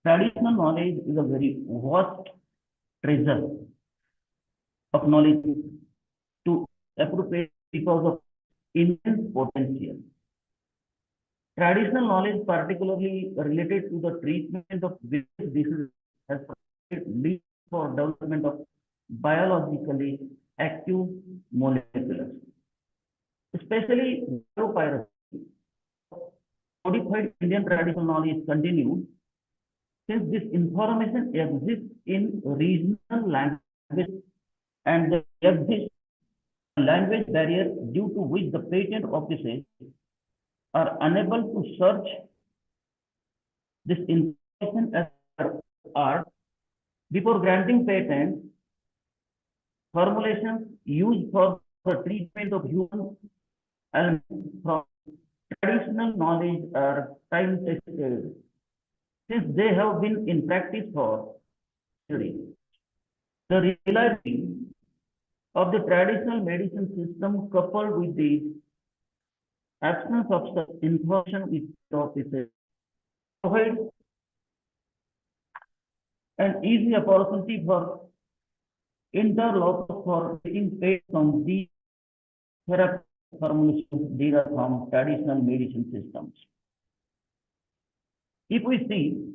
S10: traditional knowledge is a very vast treasure of knowledge to appropriate because of immense potential. Traditional knowledge, particularly related to the treatment of various diseases, has lead for development of biologically active molecules, especially biopiracy. Codified Indian traditional knowledge continues since this information exists in regional language and there exists a language barrier due to which the patent offices are unable to search this information as art before granting patents. Formulations used for the treatment of human elements from traditional knowledge are time tested since they have been in practice for centuries. The reliability of the traditional medicine system coupled with the absence of such information with offices provide an easy opportunity for interlopers for taking paid from these therapy formulations derived from traditional medicine systems. If we see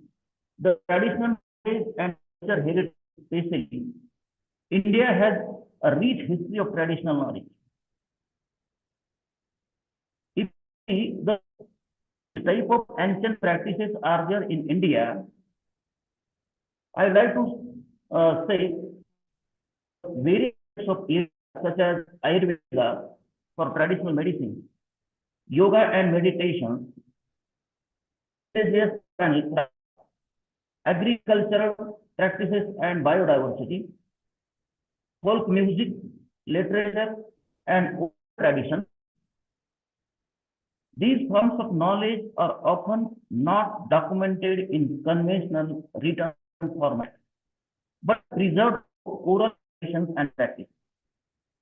S10: the traditional knowledge and culture heritage, especially, India has a rich history of traditional knowledge. If we see the type of ancient practices are there in India, I like to say various types of areas such as Ayurveda for traditional medicine, yoga and meditation, agricultural practices and biodiversity, folk music, literature, and oral tradition. These forms of knowledge are often not documented in conventional written format, but preserved for oral traditions and practice.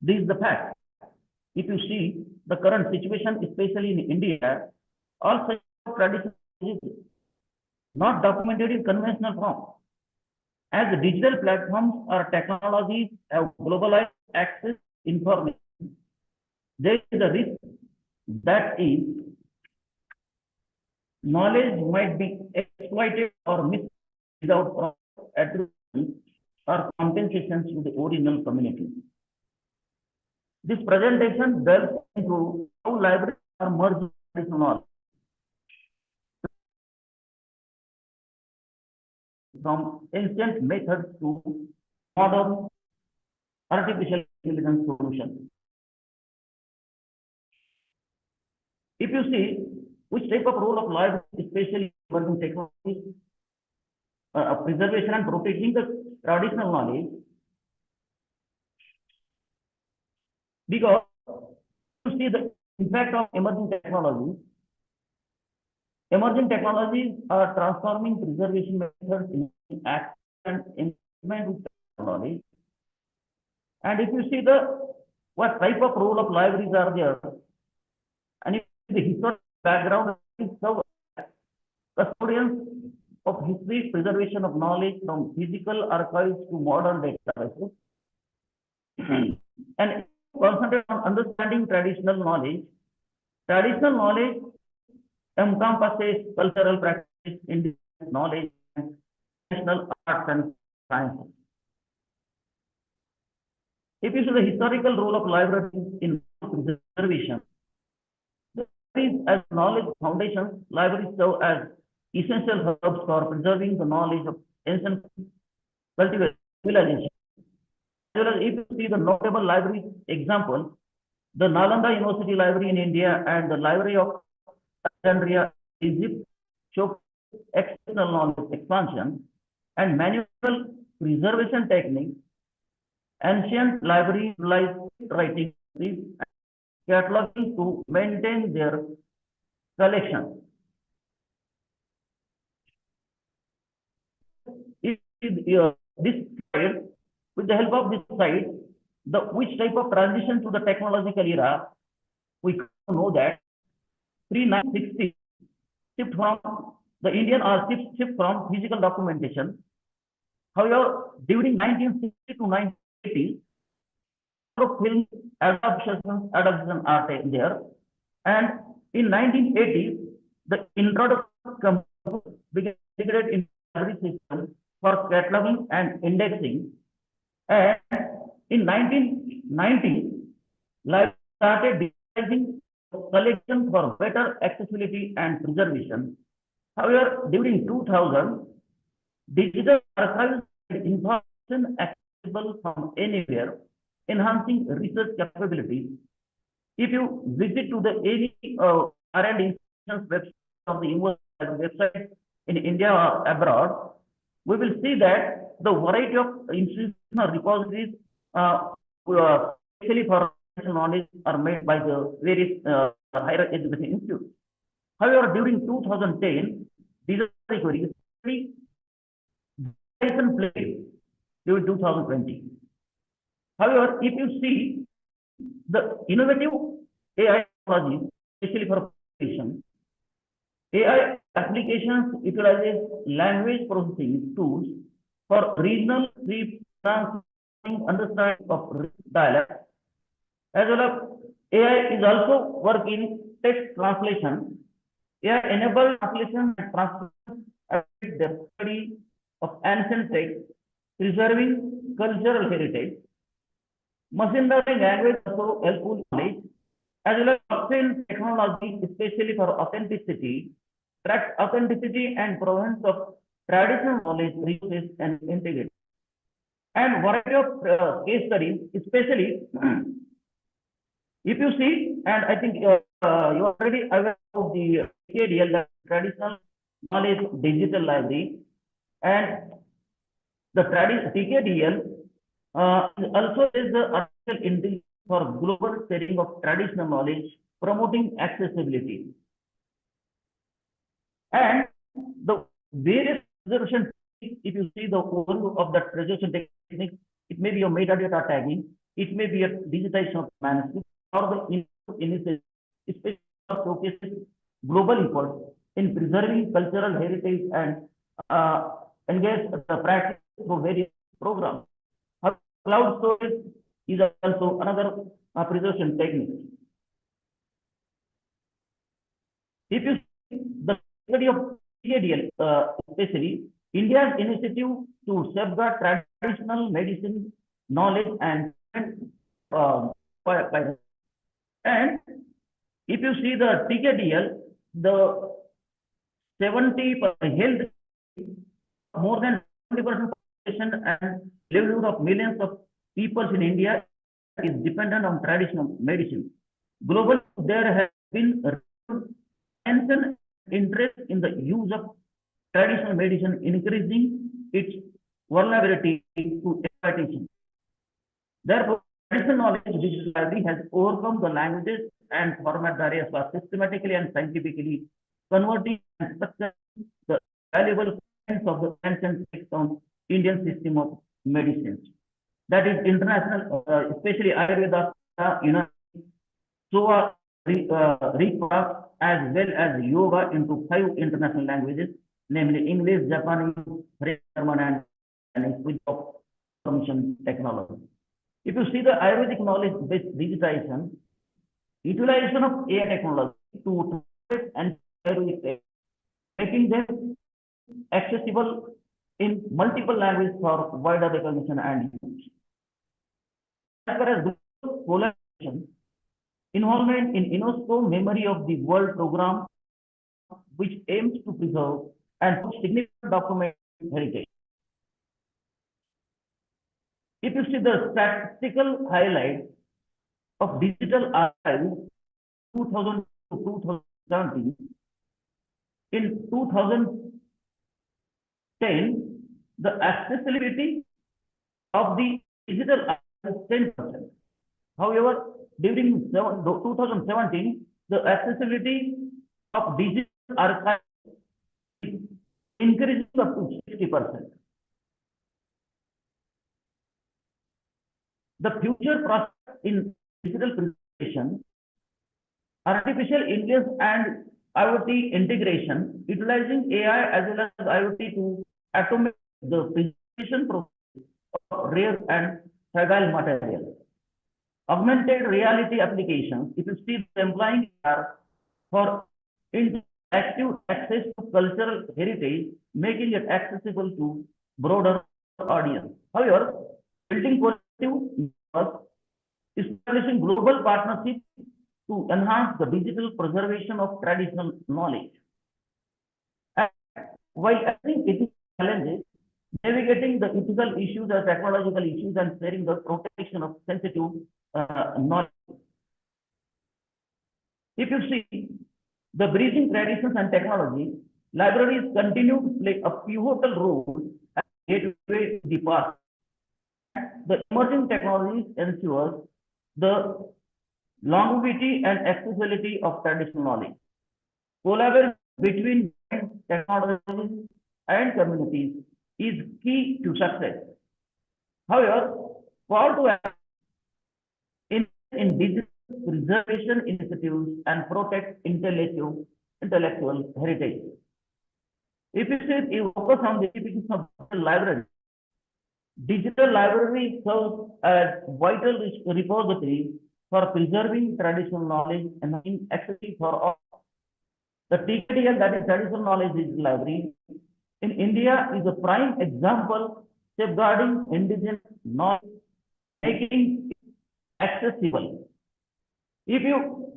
S10: This is the fact. If you see the current situation, especially in India, all such traditions is not documented in conventional form. As the digital platforms or technologies have globalized access to information, there is a risk that is knowledge might be exploited or missed without attribution or compensations to the original community. This presentation delves into how libraries are merged with traditional knowledge from ancient methods to modern artificial intelligence solutions. If you see which type of role of library, especially emerging technology, preservation and protecting the traditional knowledge, because you see the impact of emerging technologies. Emerging technologies are transforming preservation methods in action and implement with technology. And if you see what type of role of libraries are there, and if the historical background is so custodians of history, preservation of knowledge from physical archives to modern databases, and concentrate on understanding traditional knowledge. Traditional knowledge encompasses cultural practice, indigenous knowledge, and national arts and sciences. If you see the historical role of libraries in preservation, as knowledge foundations, libraries serve as essential hubs for preserving the knowledge of ancient civilization. If you see the notable library example, the Nalanda University Library in India and the Library of Alexandria, Egypt, show exceptional knowledge expansion and manual preservation techniques. Ancient libraries utilize writing and cataloging to maintain their collection. This slide, with the help of this slide, which type of transition to the technological era, we know that pre-1960 shift from the Indian shift from physical documentation. However, during 1960 to 1980, film adaptation are there, and in 1980s, the introduction began integrated in library system for cataloging and indexing, and in 1990, library started digitizing collection for better accessibility and preservation. However, during 2000, digital archives made information accessible from anywhere, enhancing research capabilities. If you visit to the any R&D website of the university website in India or abroad, we will see that the variety of institutional repositories, especially for knowledge, are made by the various higher education institutes. However, during 2010, digital recovery played during 2020. However, if you see the innovative AI technologies, especially for communication, AI applications utilizes language processing tools for regional understanding of dialect, as well as AI is also working text translation AI-enabled translation and transcription affect the study of ancient texts, preserving cultural heritage. Machine learning language also helpful knowledge, as well as blockchain technology, especially for authenticity, tracks authenticity and provenance of traditional knowledge, resources, and integrity. And variety of case studies, especially if you see, and I think you are already aware of the TKDL, the traditional knowledge digital library, and the TKDL also is the artificial intelligence for global sharing of traditional knowledge, promoting accessibility. And the various preservation techniques, if you see the overview of the preservation techniques, it may be a metadata tagging, it may be a digitization of manuscript, or the initiative, especially showcases global efforts in preserving cultural heritage and engage the practice through various programs. Cloud storage is also another preservation technique. If you see the study of TKDL, especially India's initiative to safeguard traditional medicine knowledge and if you see the TKDL, the 70% health, more than 70% population and livelihood of millions of people in India is dependent on traditional medicine. Globally, there has been an interest in the use of traditional medicine, increasing its vulnerability to exploitation. Therefore, traditional knowledge digital library has overcome the languages and format barriers by systematically and scientifically converting and structuring the valuable kinds of the ancient text on Indian system of medicines. That is international, especially Ayurveda, Soa, Rikpa, as well as yoga into 5 international languages, namely English, Japanese, French, German, and with information technology. If you see the Ayurvedic knowledge-based digitization, utilization of AI technology to translate and Ayurvedic, making them accessible in multiple languages for wider recognition and use. As far as global collaboration, involvement in UNESCO Memory of the World program, which aims to preserve and significant document heritage. If you see the statistical highlight of digital archive 2000 to 2017, in 2010, the accessibility of the digital archive is 10%. However, during 2017, the accessibility of digital archive increases up to 60%. The future prospects in digital preservation, artificial intelligence and IoT integration, utilizing AI as well as IoT to automate the preservation process of rare and fragile materials. Augmented reality applications, if you see the employing are for interactive access to cultural heritage, making it accessible to broader audience. However, building collective networks, establishing global partnerships to enhance the digital preservation of traditional knowledge. And while addressing ethical challenges, navigating the ethical issues and technological issues and sharing the protection of sensitive knowledge. If you see the bridging traditions and technology, libraries continue to play a pivotal role as gateway to the past. The emerging technologies ensure the longevity and accessibility of traditional knowledge. Collaboration between technologies and communities is key to success. However, call to action in digital preservation initiatives and protect intellectual heritage. If you focus on the typical of digital library serves as vital repository for preserving traditional knowledge and accessible for all. The TKDL, that is Traditional Knowledge Digital Library, in India is a prime example safeguarding indigenous knowledge, making it accessible. If you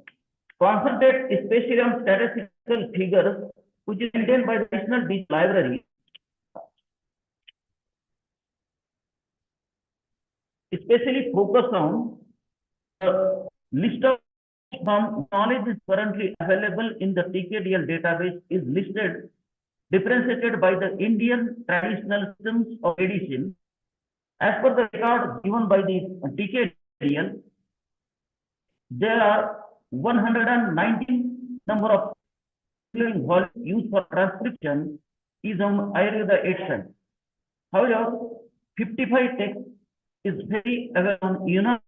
S10: concentrate especially on statistical figures, which is maintained by the National Digital Library, especially focus on the list of knowledge is currently available in the TKDL database is listed, differentiated by the Indian traditional systems of edition. As per the record given by the TKDL, there are 119 number of volumes used for transcription is on Ayurveda edition. However, 55 text is very available on Unani.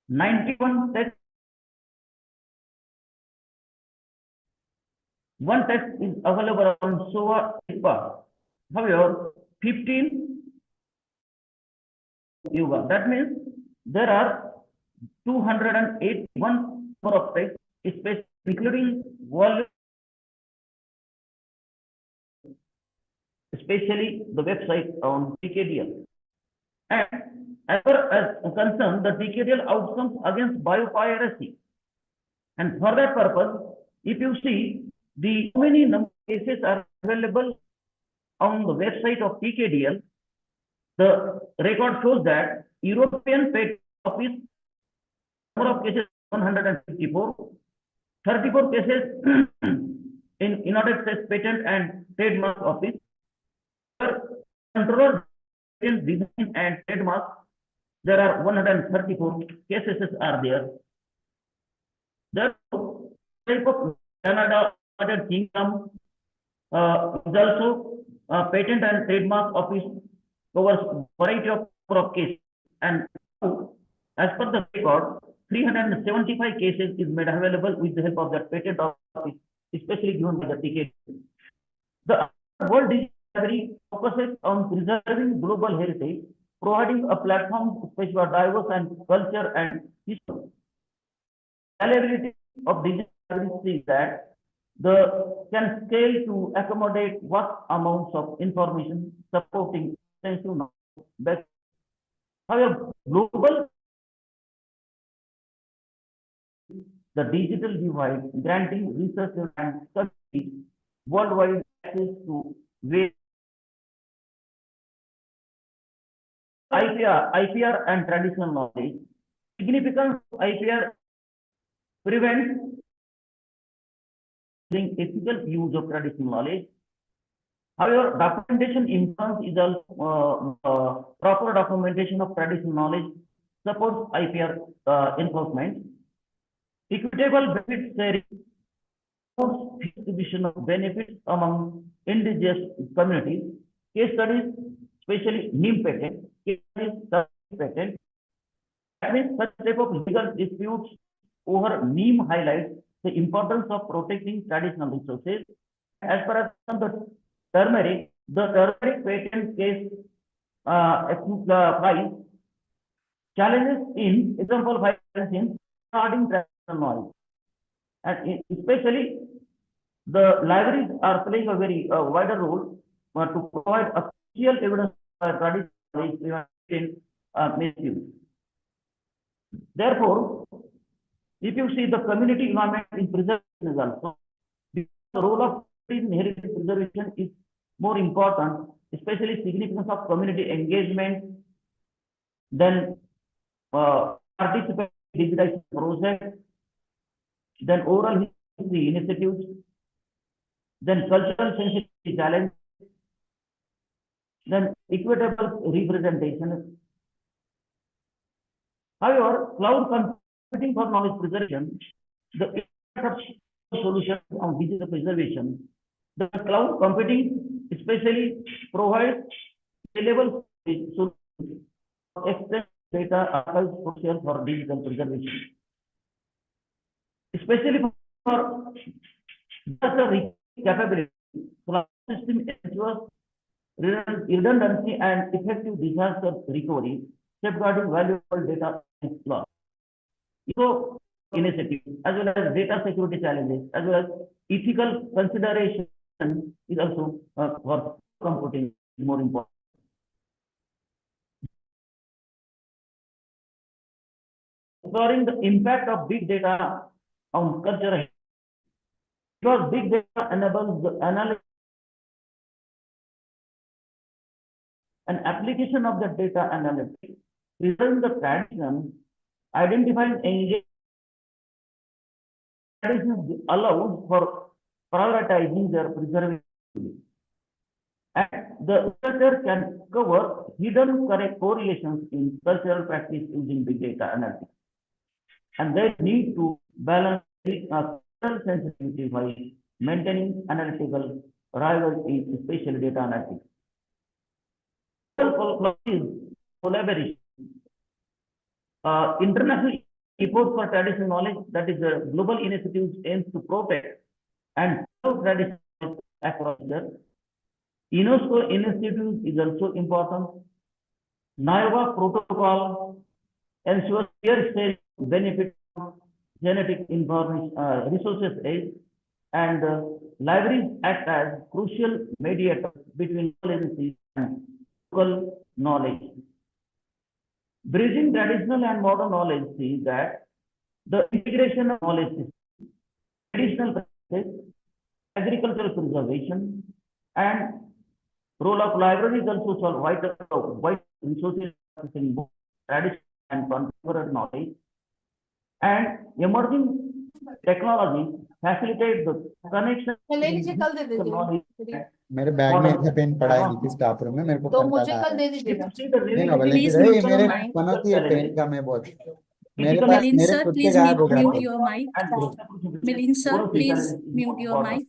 S10: 91 text. One text is available on Soa Ipa. However, 15 Yoga. That means there are 281 number of texts, especially including volume, especially the website on TKDL. And as far as concerned, the TKDL outcomes against biopiracy. And for that purpose, if you see the how many number of cases are available on the website of TKDL, the record shows that European Patent Office number of cases 154, 34 cases in United States Patent and Trademark Office. Controller Design and Trademark, there are 134 cases are there. Therefore, type of Canada, United Kingdom is also Patent and Trademark Office covers variety of cases, and as per the record, 375 cases is made available with the help of that patent office, especially given by the TKDL. The World Digital Library focuses on preserving global heritage, providing a platform especially for diverse and culture and history. Scalability of digital library is that the can scale to accommodate vast amounts of information supporting extensive knowledge. However, global the digital divide, granting researchers and studies worldwide access to various IPR and traditional knowledge. Significance of IPR prevents ethical use of traditional knowledge. However, documentation influence is also proper documentation of traditional knowledge supports IPR enforcement. Equitable benefit sharing supports distribution of benefits among indigenous communities. Case studies, especially NIM patent, case studies patent. That means such type of legal disputes over NIM highlights the importance of protecting traditional resources. As far as the turmeric patent case price challenges in example violations regarding traditional knowledge, and especially the libraries are playing a very wider role to provide official evidence for traditional knowledge in misuse. Therefore, if you see the community environment in preservation is also, the role of heritage preservation is more important, especially significance of community engagement, then participate in digitization process, then oral history initiatives, then cultural sensitivity challenge, then equitable representation. However, cloud computing for knowledge preservation, the solution on digital preservation, the cloud computing especially provides scalable solutions for extended data archives for digital preservation, especially for disaster capability. Cloud system ensures redundancy and effective disaster recovery, safeguarding valuable data and loss. So, initiative, as well as data security challenges, as well as ethical consideration is also for computing more important. Exploring the impact of big data on culture, because big data enables the analysis and application of the data analytics, preserving the tradition, identifying engagement allows for prioritizing their preservation. And the researcher can cover hidden correlations in cultural practice using big data analytics. And they need to balance cultural sensitivity by maintaining analytical rigor in spatial data analytics. Collaboration. International effort for traditional knowledge, that is the global initiatives aims to protect and preserve traditional knowledge across the UNESCO initiative is also important. NIOGA protocol ensures fair sharing benefit of genetic information resources aid, and libraries act as crucial mediators between agencies and local knowledge. Bridging traditional and modern knowledge sees that the integration of knowledge systems, traditional practices, agricultural preservation, and role of libraries also solve vital resources in both traditional and contemporary knowledge, and emerging technology facilitate the connection between knowledge.
S11: मेरे bag में ऐसे pen पड़ा है नीतीश कापुर में, मेरे को
S17: तो
S11: पता
S17: मुझे
S11: था।
S17: कल दे दीजिएगा।
S11: नहीं ना बोले
S5: Please
S11: कि
S5: mute
S11: मेरे
S5: your mic.
S11: पनौती है पेन का, मैं बहुत मेरे पास
S5: Milind
S11: मेरे
S5: sir,
S11: खुद के
S5: please
S11: गायब हो गया
S5: mute
S11: था।
S5: your mic. Milind sir, please mute your mic.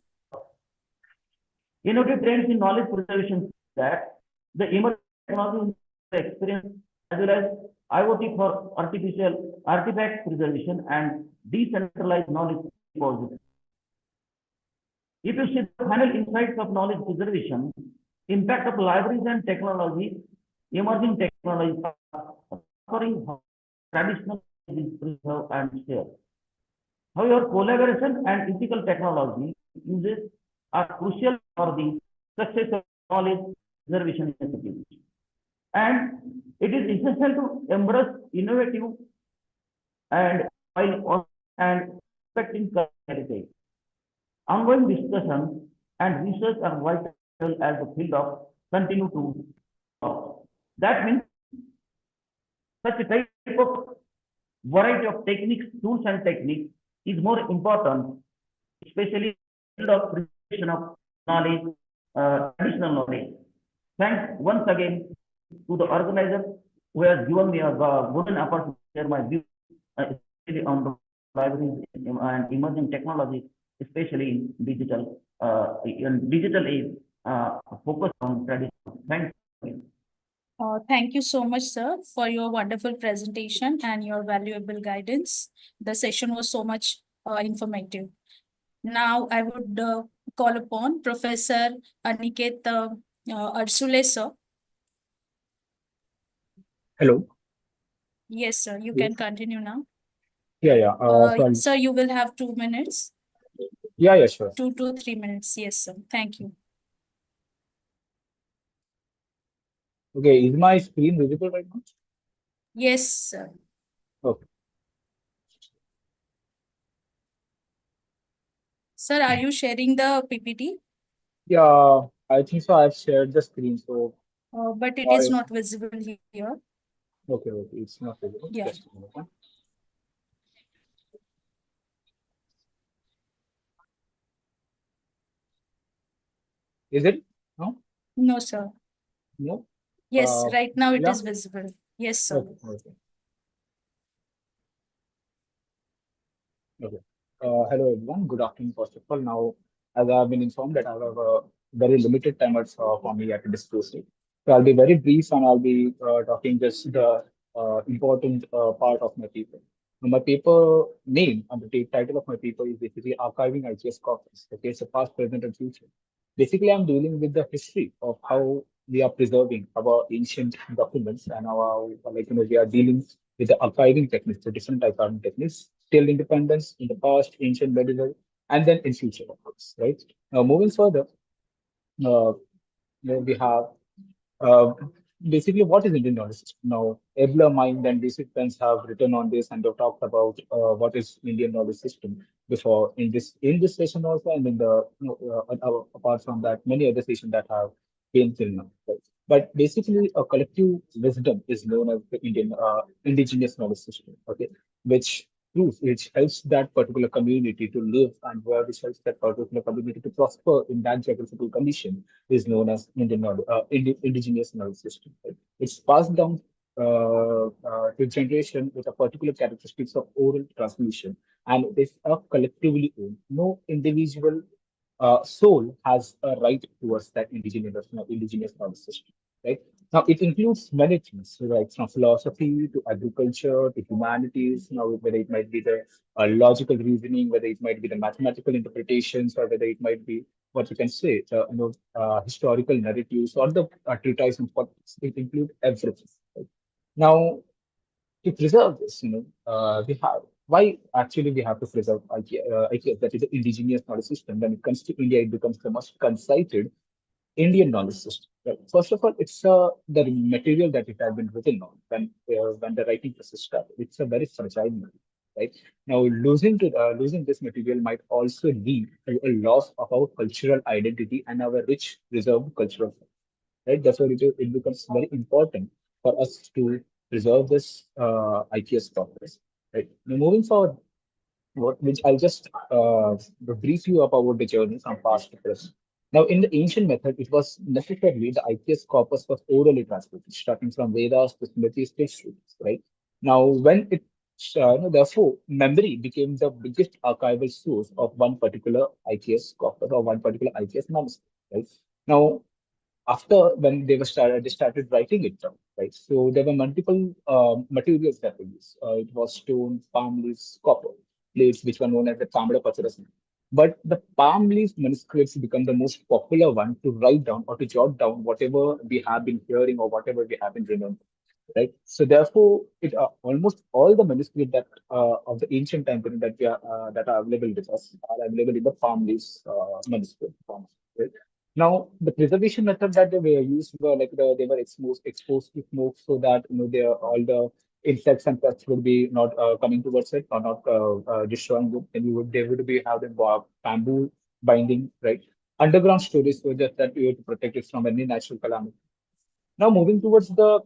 S10: Innovative trends in knowledge preservation that the emerging technology experience, as well as IoT for artificial artifact preservation and decentralized knowledge repository. If you see the final insights of knowledge preservation, impact of libraries and technology, emerging technologies offering traditional is preserved and shared. However, collaboration and ethical technology uses are crucial for the success of knowledge preservation initiatives. And it is essential to embrace innovative and respecting heritage. Ongoing discussion and research are vital as the field of continue to grow. That means such a type of variety of techniques, tools and techniques is more important, especially in the field of preservation of knowledge, traditional knowledge. Thanks once again to the organizer who has given me a golden opportunity to share my views, especially on the libraries and emerging technology, especially in digital age, focus on traditional. Thanks.
S5: Thank you so much, sir, for your wonderful presentation and your valuable guidance. The session was so much informative. Now I would call upon Professor Aniket Arsule, sir.
S12: Hello.
S5: Yes, sir, you
S12: Yes.
S5: can continue now.
S12: Yeah. Sorry.
S5: Sir, you will have 2 minutes.
S12: Yeah, sure.
S5: 2 to 3 minutes. Yes, sir. Thank you.
S12: Okay, is my screen visible right now?
S5: Yes, sir.
S12: Okay.
S5: Sir, are you sharing the PPT?
S12: Yeah, I think so. I've shared the screen, so.
S5: But it is not visible here.
S12: Okay, it's not visible.
S5: Yeah.
S12: Just a minute. Is it? No?
S5: No, sir.
S12: No?
S5: Yes, right now it
S12: yeah?
S5: is visible. Yes, sir.
S12: Okay. Hello, everyone. Good afternoon, first of all. Now, as I've been informed that I have a very limited time for me at disclose it. So I'll be very brief and I'll be talking just the important part of my paper. Now, my paper name and the title of my paper is basically Archiving IGS Corpus. Okay, so past, present, and future. Basically, I'm dealing with the history of how we are preserving our ancient documents and how, we are dealing with the archiving techniques, the different archiving techniques, till independence in the past, ancient medieval, and then in future, of course, right? Now, moving further, we have uh, basically what is Indian knowledge system. Now, Ebler Mind and DC Pence have written on this and they've talked about what is Indian knowledge system before in this session also, and in the apart from that, many other sessions that have been till now. Right? But basically, a collective wisdom is known as the Indian indigenous knowledge system. Okay, which which helps that particular community to live and which helps that particular community to prosper in that geographical condition is known as Indian knowledge, indigenous knowledge system. Right? It's passed down to generation with a particular characteristics of oral transmission, and it is a collectively owned. No individual soul has a right towards that indigenous knowledge system. Right? Now, it includes many things, right, from philosophy to agriculture to humanities, whether it might be the logical reasoning, whether it might be the mathematical interpretations, or whether it might be what you can say, historical narratives or the treatise on politics. It includes everything. Right? Now, to preserve this, we have why actually we have to preserve IKS, that is the indigenous knowledge system. When it comes to India, it becomes the most concited Indian knowledge system. Right? First of all, it's the material that it has been written on when the writing process started. It's a very fragile material, right? Now, losing this material might also lead to a loss of our cultural identity and our rich preserved cultural form, right? That's why it becomes very important for us to preserve this IKS process, right? Now, moving forward, which I'll just brief you about the journey from past to present. Now, in the ancient method, it was necessarily the IPS corpus was orally transmitted, starting from Vedas to Smrtis to Shrutis, right? Now, when it, therefore, memory became the biggest archival source of one particular IPS corpus or one particular IPS manuscript, right? Now, after when they started writing it down, right? So there were multiple materials that were used. It was stone, palm leaves, copper plates, which were known as the Tamra Pacharas. But the palm leaf manuscripts become the most popular one to write down or to jot down whatever we have been hearing or whatever we have been remembering, right? So therefore, it almost all the manuscripts that of the ancient time period that are available with us are available in the palm leaves manuscript form, right? Now, the preservation method that they were used were like they were exposed to smoke so that all the insects and pests would be not coming towards it or not destroying it. And they would be having bamboo binding, right? Underground storage so just that you have to protect it from any natural calamity. Now, moving towards the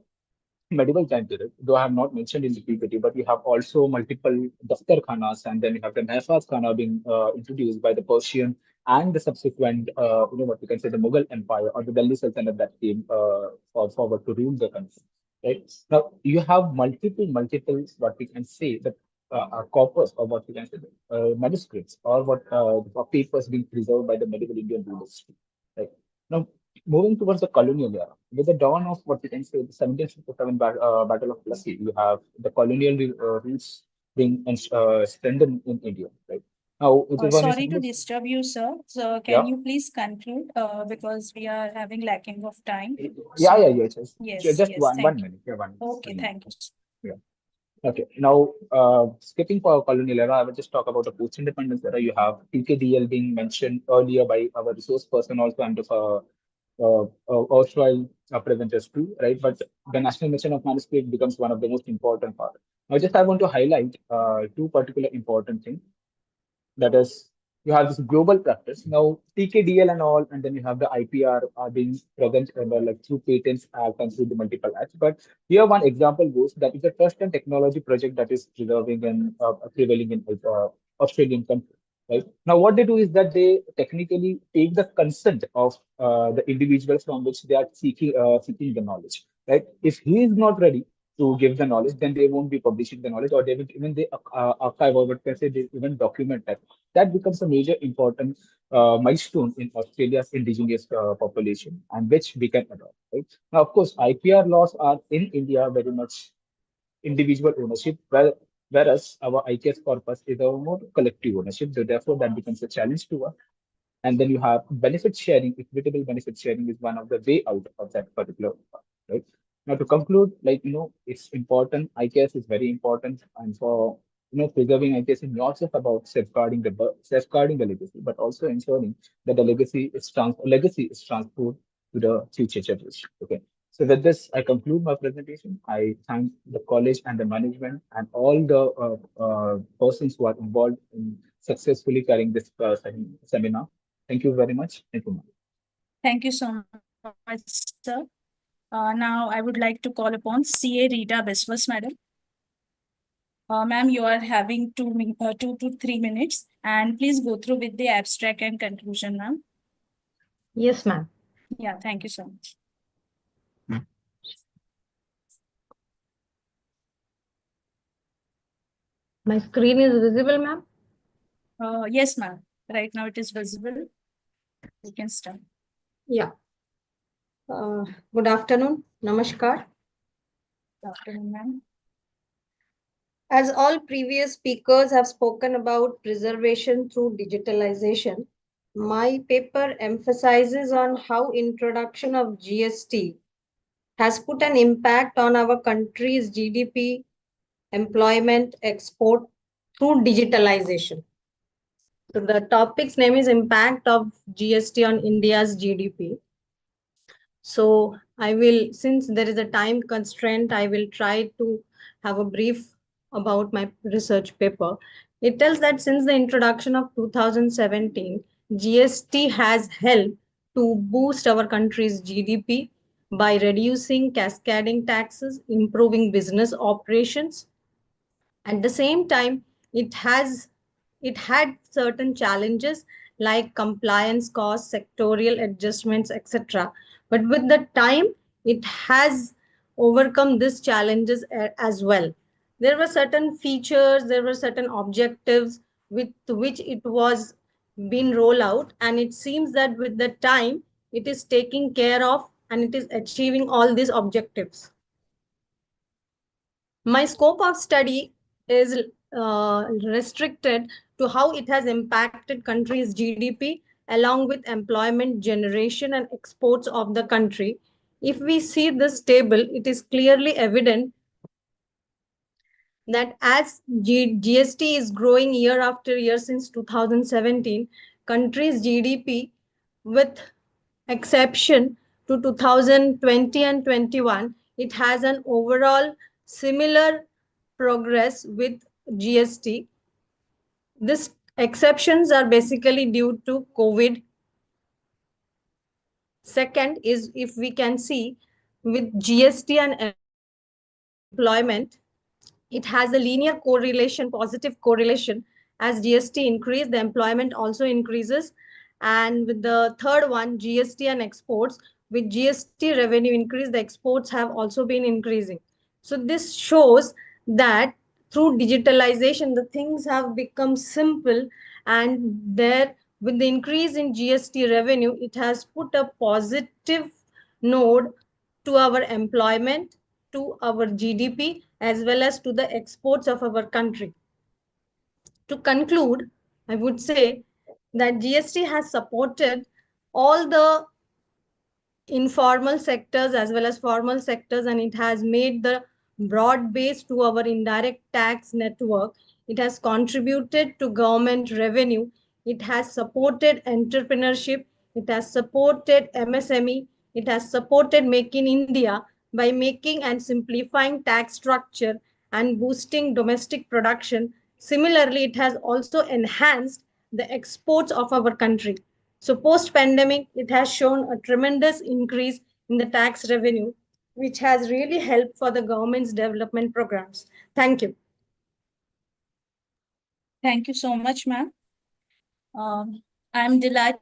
S12: medieval time period, though I have not mentioned in the PPT, but we have also multiple Daftar Khanas, and then you have the Mahfaz Khana being introduced by the Persian and the subsequent, what we can say, the Mughal Empire or the Delhi Sultanate that came forward to rule the country. Right now, you have multiple, what we can say, the corpus or what we can say, manuscripts or what papers being preserved by the medieval Indian rulers. Right now, moving towards the colonial era, with the dawn of what we can say the 1757 Battle of Plassey, you have the colonial roots being strengthened in India, right? Now,
S5: Sorry to disturb you, sir. So
S12: Yeah.
S5: can you please conclude because we are having lacking of time.
S12: Just
S5: Yes,
S12: one
S5: thank you.
S12: minute. Yeah, 1 minute.
S5: Okay, thank you.
S12: Yeah. Okay. Now, skipping for colonial era, I will just talk about the post-independence era. You have TKDL being mentioned earlier by our resource person also and erstwhile presenters too, right? But the National Mission of Manuscript becomes one of the most important part. Now, just I want to highlight two particular important things. That is, you have this global practice. Now, TKDL and all, and then you have the IPR are being present like through Patents Act and through the multiple acts. But here one example goes that is a trust and technology project that is preserving and prevailing in Australian country. Right now, what they do is that they technically take the consent of the individuals from which they are seeking the knowledge. Right, if he is not ready to give the knowledge, then they won't be publishing the knowledge, or they will even they archive or what can say they even document that. That becomes a major important milestone in Australia's indigenous population, and which we can adopt. Right now, of course, IPR laws are in India very much individual ownership, whereas our IKS corpus is a more collective ownership. So therefore, that becomes a challenge to us. And then you have benefit sharing. Equitable benefit sharing is one of the way out of that particular part, right? Now, to conclude, it's important. IKS is very important, and for preserving IKS is not just about safeguarding the legacy, but also ensuring that the legacy is transferred to the future generation. Okay. So with this, I conclude my presentation. I thank the college and the management and all the persons who are involved in successfully carrying this seminar. Thank you very much. Thank you, ma'am.
S5: Thank you so much, sir. Now I would like to call upon CA Rita Biswas, madam. Ma'am, you are having 2 to 3 minutes, and please go through with the abstract and conclusion, ma'am.
S21: Yes, ma'am.
S5: Yeah, thank you so much.
S21: My screen is visible, ma'am?
S5: Yes, ma'am. Right now it is visible. You can start.
S21: Yeah. Good afternoon. Namaskar.
S5: Good afternoon, ma'am.
S21: As all previous speakers have spoken about preservation through digitalization, my paper emphasizes on how introduction of GST has put an impact on our country's GDP, employment, export through digitalization. So the topic's name is Impact of GST on India's GDP. So I will, since there is a time constraint, I will try to have a brief about my research paper. It tells that since the introduction of 2017, GST has helped to boost our country's GDP by reducing cascading taxes, improving business operations. At the same time, it had certain challenges like compliance costs, sectorial adjustments, etc. But with the time, it has overcome these challenges as well. There were certain features, there were certain objectives with which it was being rolled out, and it seems that with the time, it is taking care of and it is achieving all these objectives. My scope of study is restricted to how it has impacted country's GDP along with employment generation and exports of the country. If we see this table, it is clearly evident that as GST is growing year after year since 2017, country's GDP, with exception to 2020 and 21, it has an overall similar progress with GST. These exceptions are basically due to COVID. Second is, if we can see with GST and employment, it has a linear correlation, positive correlation. As GST increase, the employment also increases. And with the third one, GST and exports, with GST revenue increase, the exports have also been increasing. So this shows that through digitalization, the things have become simple, and there, with the increase in GST revenue, it has put a positive node to our employment, to our GDP, as well as to the exports of our country. To conclude, I would say that GST has supported all the informal sectors as well as formal sectors, and it has made the broad base to our indirect tax network. It has contributed to government revenue. It has supported entrepreneurship. It has supported MSME. It has supported Make in India by making and simplifying tax structure and boosting domestic production. Similarly, it has also enhanced the exports of our country. So post-pandemic, it has shown a tremendous increase in the tax revenue, which has really helped for the government's development programs. Thank you.
S5: Thank you so much, ma'am. I'm delighted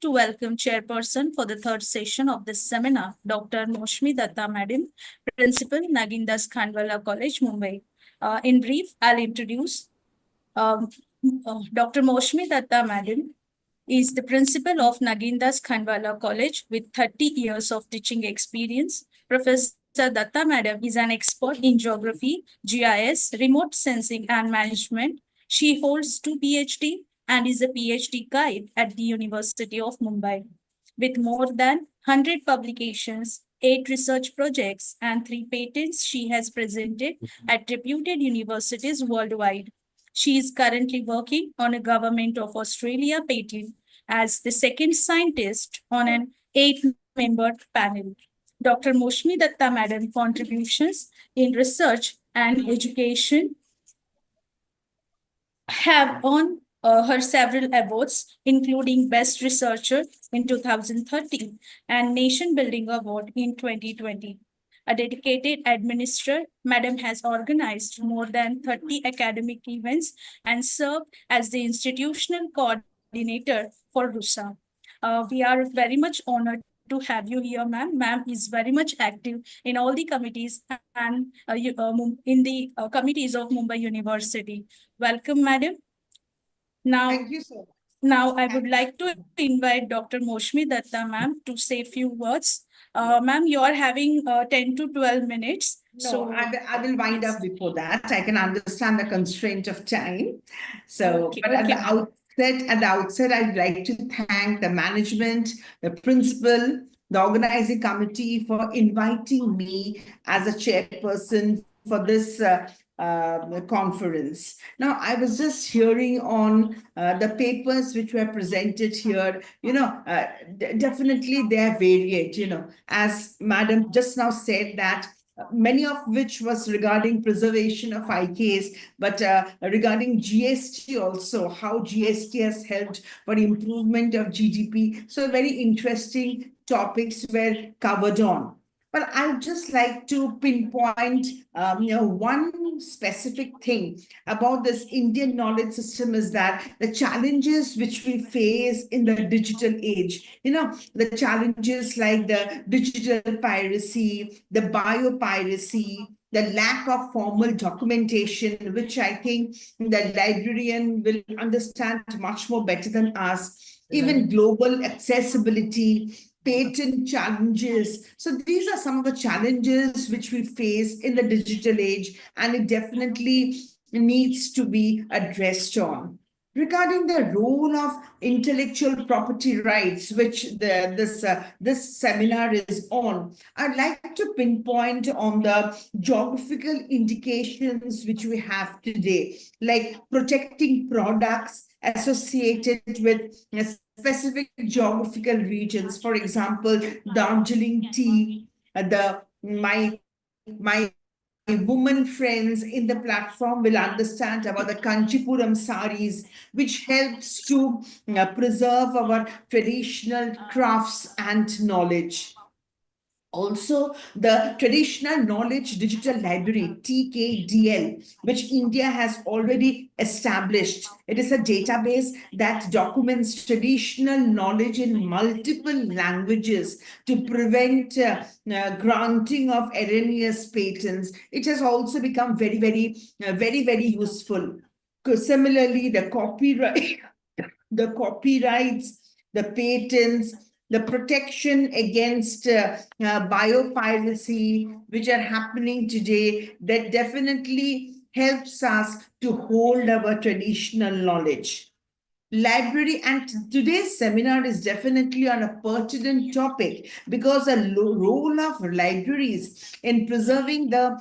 S5: to welcome chairperson for the third session of this seminar, Dr. Moushmi Datta Madam, Principal, Nagindas Khandwala College, Mumbai. In brief, I'll introduce Dr. Moushmi Datta Madam is the principal of Nagindas Khandwala College with 30 years of teaching experience. Professor Datta Madam is an expert in geography, GIS, remote sensing and management. She holds 2 PhD and is a PhD guide at the University of Mumbai. With more than 100 publications, 8 research projects and 3 patents she has presented at reputed universities worldwide. She is currently working on a Government of Australia patent as the second scientist on an 8-member panel. Dr. Moshmi Datta Madam contributions in research and education have earned her several awards, including Best Researcher in 2013 and Nation Building Award in 2020. A dedicated administrator, Madam has organized more than 30 academic events and served as the institutional coordinator for RUSA. We are very much honored to have you here, ma'am. Ma'am is very much active in all the committees and in the committees of Mumbai University. Welcome, madam. Now,
S13: thank you so much.
S5: Now, I would like to invite Dr. Moshmi Datta, ma'am, to say a few words. Ma'am, you are having 10 to 12 minutes.
S13: No, so I will wind up before that. I can understand the constraint of time. So,
S5: Okay,
S13: but
S5: okay.
S13: at the outset, I'd like to thank the management, the principal, the organizing committee for inviting me as a chairperson for this conference. Now, I was just hearing on the papers which were presented here, definitely they are varied, as Madam just now said that many of which was regarding preservation of IKs, but regarding GST also, how GST has helped for improvement of GDP. So very interesting topics were covered on. But I'd just like to pinpoint, one specific thing about this Indian knowledge system is that the challenges which we face in the digital age, the challenges like the digital piracy, the biopiracy, the lack of formal documentation, which I think the librarian will understand much more better than us, even global accessibility, patent challenges. So these are some of the challenges which we face in the digital age, and it definitely needs to be addressed on. Regarding the role of intellectual property rights, which this seminar is on, I'd like to pinpoint on the geographical indications which we have today, like protecting products associated with specific geographical regions. For example, Darjeeling tea, my women friends in the platform will understand about the Kanchipuram saris, which helps to preserve our traditional crafts and knowledge. Also, the Traditional Knowledge Digital Library, TKDL, which India has already established. It is a database that documents traditional knowledge in multiple languages to prevent granting of erroneous patents. It has also become very, very useful. Similarly, the copyrights, the patents, the protection against biopiracy, which are happening today, that definitely helps us to hold our traditional knowledge. Library, and today's seminar is definitely on a pertinent topic because the role of libraries in preserving the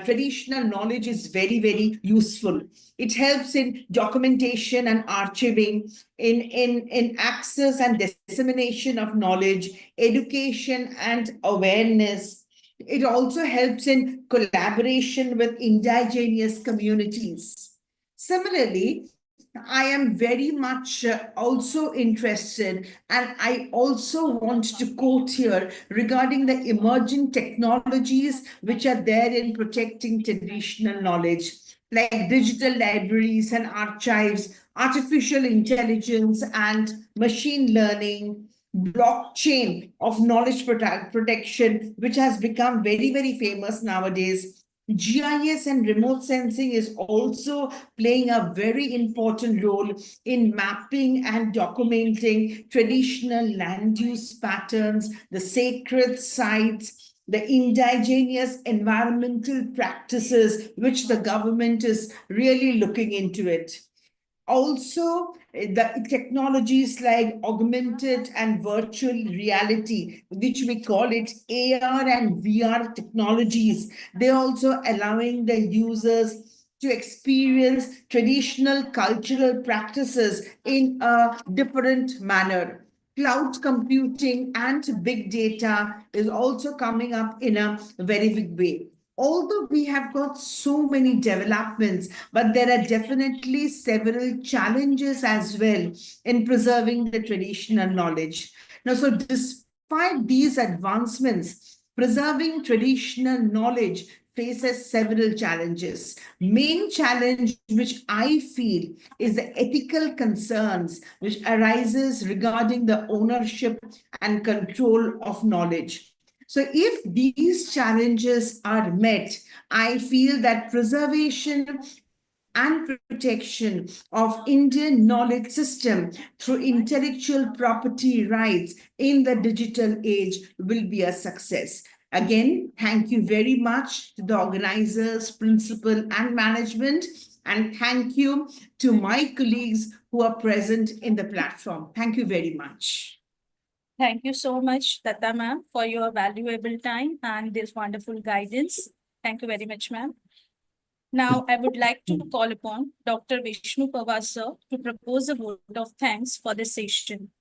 S13: traditional knowledge is very, very useful. It helps in documentation and archiving, in access and dissemination of knowledge, education and awareness. It also helps in collaboration with indigenous communities. Similarly, I am very much also interested, and I also want to quote here regarding the emerging technologies which are there in protecting traditional knowledge, like digital libraries and archives, artificial intelligence and machine learning, blockchain of knowledge protection, which has become very, very famous nowadays. GIS and remote sensing is also playing a very important role in mapping and documenting traditional land use patterns, the sacred sites, the indigenous environmental practices, which the government is really looking into it. Also, the technologies like augmented and virtual reality, which we call it AR and VR technologies, they're also allowing the users to experience traditional cultural practices in a different manner. Cloud computing and big data is also coming up in a very big way. Although we have got so many developments, but there are definitely several challenges as well in preserving the traditional knowledge. Now, so despite these advancements, preserving traditional knowledge faces several challenges. Main challenge which I feel is the ethical concerns which arises regarding the ownership and control of knowledge. So if these challenges are met, I feel that preservation and protection of Indian knowledge system through intellectual property rights in the digital age will be a success. Again, thank you very much to the organizers, principal, and management. And thank you to my colleagues who are present in the platform. Thank you very much.
S5: Thank you so much, Tata ma'am, for your valuable time and this wonderful guidance. Thank you very much, ma'am. Now, I would like to call upon Dr. Vishnu Pawar sir to propose a vote of thanks for this session.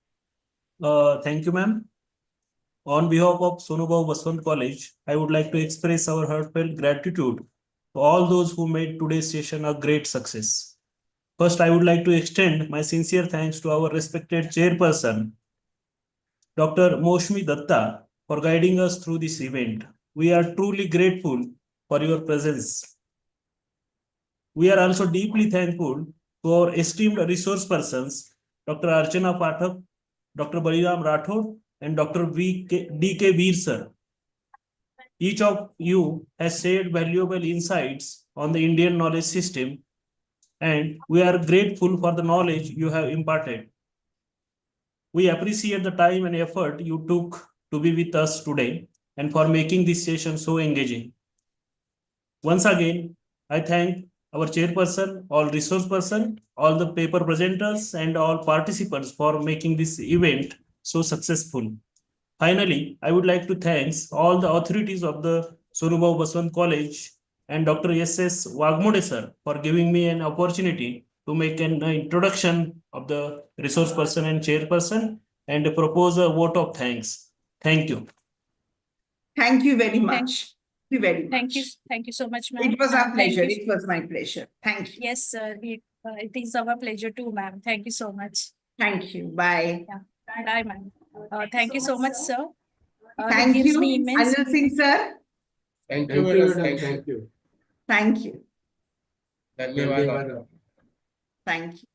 S8: Thank you, ma'am. On behalf of Sonubhau Baswant College, I would like to express our heartfelt gratitude to all those who made today's session a great success. First, I would like to extend my sincere thanks to our respected chairperson, Dr. Moshmi Datta, for guiding us through this event. We are truly grateful for your presence. We are also deeply thankful to our esteemed resource persons, Dr. Archana Pathak, Dr. Baliram Rathod, and Dr. D.K. Veer sir. Each of you has shared valuable insights on the Indian knowledge system, and we are grateful for the knowledge you have imparted. We appreciate the time and effort you took to be with us today and for making this session so engaging. Once again, I thank our chairperson, all resource person, all the paper presenters, and all participants for making this event so successful. Finally, I would like to thank all the authorities of the Sonubhau Baswant College and Dr. S.S. Wagmode sir for giving me an opportunity to make an introduction of the resource person and chairperson and propose a vote of thanks. Thank you.
S13: Thank you very much. Thank you very much.
S5: Thank you so much, ma'am.
S13: It was our pleasure. It was my pleasure. Thank you.
S5: Yes, sir. It is our pleasure too, ma'am. Thank you so much.
S13: Thank you. Bye.
S5: Yeah. Bye, ma'am. Thank you so much, sir.
S13: Thank you,
S5: immense
S13: Anil Singh sir.
S6: Thank you. Thank you.
S13: Thank you.
S6: Dhanyawad.
S13: Thank you.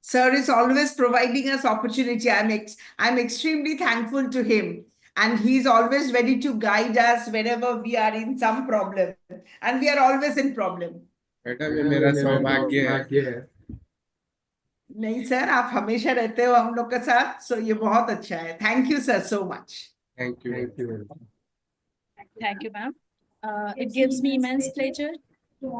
S13: Sir is always providing us opportunity. I'm extremely thankful to him. And he's always ready to guide us whenever we are in some problem. And we are always in problem.
S6: मेरा सौभाग्य है.
S13: नहीं sir, आप हमेशा रहते हो हम लोग के साथ, so ये बहुत अच्छा है. Thank you sir so much.
S6: Thank you.
S5: Thank you, ma'am. It gives me immense pleasure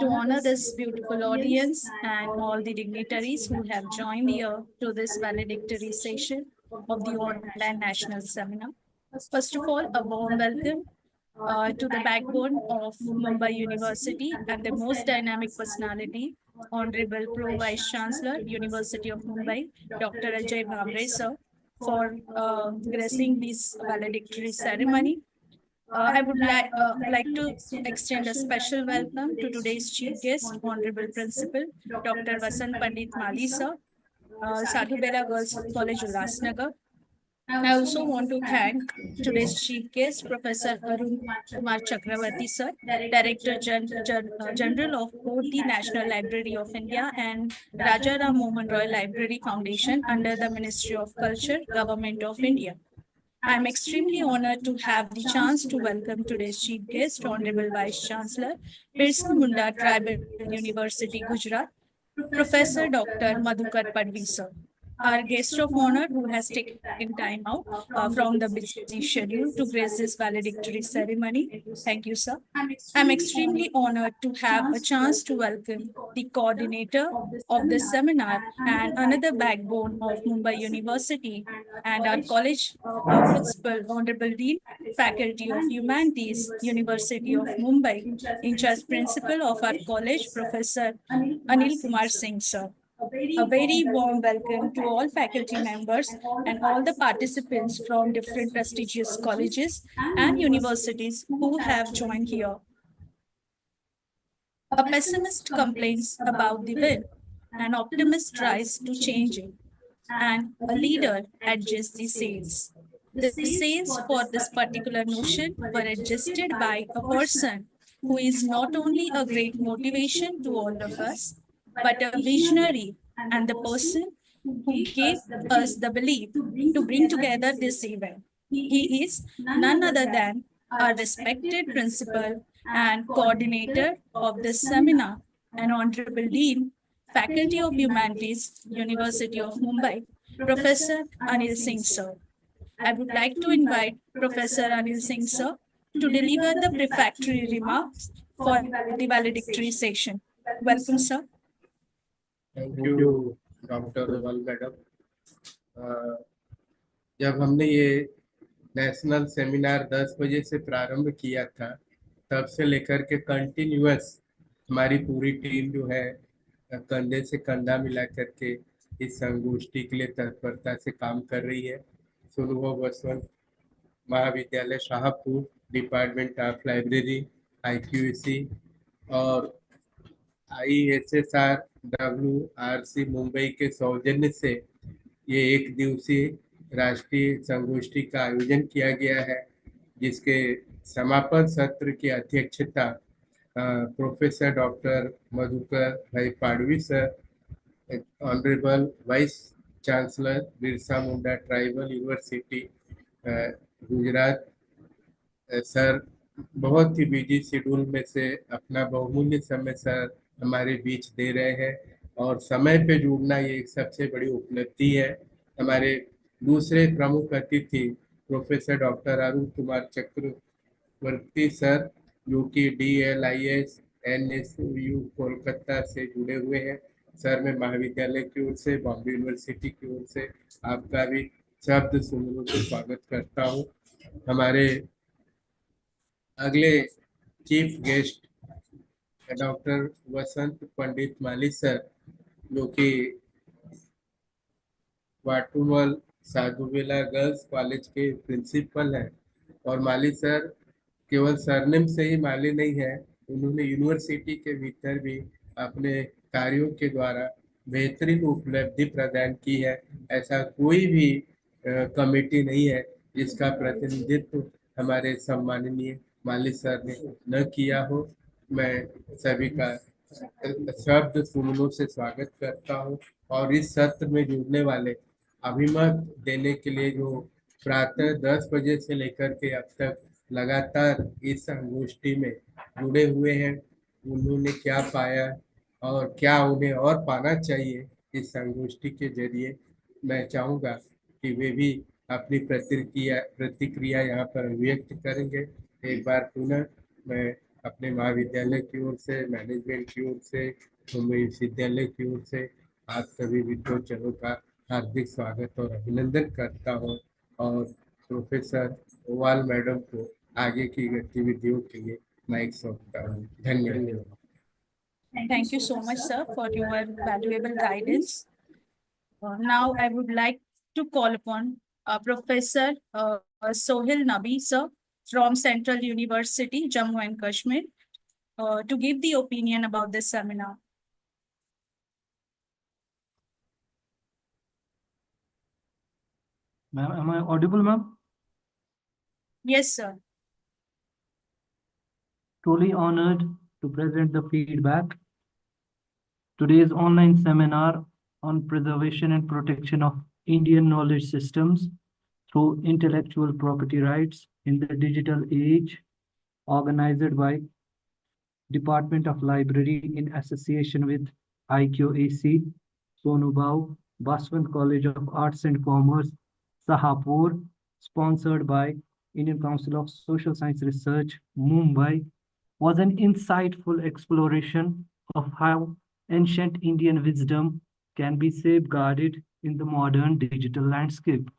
S5: to honor this beautiful audience and all the dignitaries who have joined here to this valedictory session of the online national seminar. First of all, a warm welcome to the backbone of Mumbai University and the most dynamic personality, Honorable Pro Vice Chancellor, University of Mumbai, Dr. Ajay Bhamre sir, for gracing this valedictory ceremony. I would like to extend a special welcome to today's chief guest, Honorable Principal, Dr. Vasant Pandit Mali sir, Sadhu Bera Girls College, Ulhasnagar. I also want to thank today's chief guest, Professor Arun Kumar Chakravarti sir, Director General of both the National Library of India and Raja Ram Mohan Roy Library Foundation under the Ministry of Culture, Government of India. I am extremely honored to have the chance to welcome today's chief guest, Honorable Vice Chancellor, Birsa Munda Tribal University, Gujarat, Professor Dr. Madhukar Padvi sir. our guest of honor who has taken time out from the busy schedule to grace this valedictory ceremony. Thank you, sir. I'm extremely honored to have a chance to welcome the coordinator of this seminar and another backbone of Mumbai University and our college principal, Honorable Dean, Faculty of Humanities, University of Mumbai, in charge principal of our college, Professor Anil Kumar Singh, sir. A very warm welcome to all faculty members and all the participants from different prestigious colleges and universities who have joined here. A pessimist complains about the wind, an optimist tries to change it, and a leader adjusts the sails. The sails for this particular notion were adjusted by a person who is not only a great motivation to all of us, but a visionary and the person who gave us the belief to bring together this event. He is none other than our respected principal and coordinator of this seminar, an Honorable Dean, Faculty of Humanities, University of Mumbai, Professor Anil Singh, sir. I would like to invite Professor Anil Singh, sir, to deliver the prefatory remarks for the valedictory session. Welcome, sir.
S6: Thank you doctor वल madam. जब हमने ये national seminar 10 बजे से प्रारंभ किया था, तब से लेकर के कंटिन्यूअस हमारी पूरी टीम जो है कंधे से कंधा मिला करके इस संगोष्ठी के लिए तत्परता से काम कर रही है। सोनुभव बसवंत महाविद्यालय Shahpur, department of library, IQAC और ISSR WRC मुंबई के सौजन्य से ये एक दिवसीय राष्ट्रीय संगोष्ठी का आयोजन किया गया है, जिसके समापन सत्र की अध्यक्षता professor doctor Madhukar bhai Padvi sir, honourable vice chancellor Birsa Munda tribal university Gujarat sir बहुत ही बिजी शेड्यूल में से अपना बहुमूल्य समय सर हमारे बीच दे रहे हैं और समय पे जुड़ना ये एक सबसे बड़ी उपलब्धि है। हमारे दूसरे प्रमुख अतिथि प्रोफेसर डॉक्टर अरुण कुमार चक्रवर्ती सर, जो कि DLIS NSU कोलकाता से जुड़े हुए हैं। सर, मैं महाविद्यालय की ओर से, बॉम्बे यूनिवर्सिटी की ओर से आपका भी शब्द सुमनों से स्वागत करता हूँ। हमारे अगले चीफ गेस्ट डॉक्टर वसंत पंडित माली सर, जो कि वाटुमल साधुबेला गर्ल्स कॉलेज के प्रिंसिपल हैं और माली सर केवल सरनेम से ही माली नहीं है, उन्होंने यूनिवर्सिटी के भीतर भी अपने कार्यों के द्वारा बेहतरीन उपलब्धि प्रदान की है। ऐसा कोई भी कमेटी नहीं है जिसका प्रतिनिधित्व हमारे सम्माननीय माली सर ने न किया हो। मैं सभी का शब्द सुमनों से स्वागत करता हूं और इस सत्र में जुड़ने वाले अभिमत देने के लिए जो प्रातः 10 बजे से लेकर के अब तक लगातार इस संगोष्ठी में जुड़े हुए हैं, उन्होंने क्या पाया और क्या उन्हें और पाना चाहिए इस संगोष्ठी के जरिए, मैं चाहूँगा कि वे भी अपनी प्रतिक्रिया यहाँ पर व्यक्त करेंगे। एक बार पुनः मैं अपने महाविद्यालय की ओर से, मैनेजमेंट की ओर से, मुंबई विश्वविद्यालय की ओर से आप सभी विद्वानों का हार्दिक स्वागत और अभिनंदन करता हूं और प्रोफेसर ओवाल मैडम को आगे की गतिविधियों के लिए माइक सौंपता हूं। धन्यवाद।
S5: Thank you so much, sir, for your valuable guidance. Now, I would like to call upon Professor Sohail Nabi, sir, from Central University, Jammu and Kashmir, to give the opinion about this seminar.
S19: Ma'am, am I audible, ma'am?
S5: Yes, sir.
S19: Truly honored to present the feedback. Today's online seminar on preservation and protection of Indian knowledge systems through intellectual property rights in the digital age, organized by Department of Library in association with IQAC, Sonubhav Baswant College of Arts and Commerce, Sahapur, sponsored by Indian Council of Social Science Research, Mumbai, was an insightful exploration of how ancient Indian wisdom can be safeguarded in the modern digital landscape.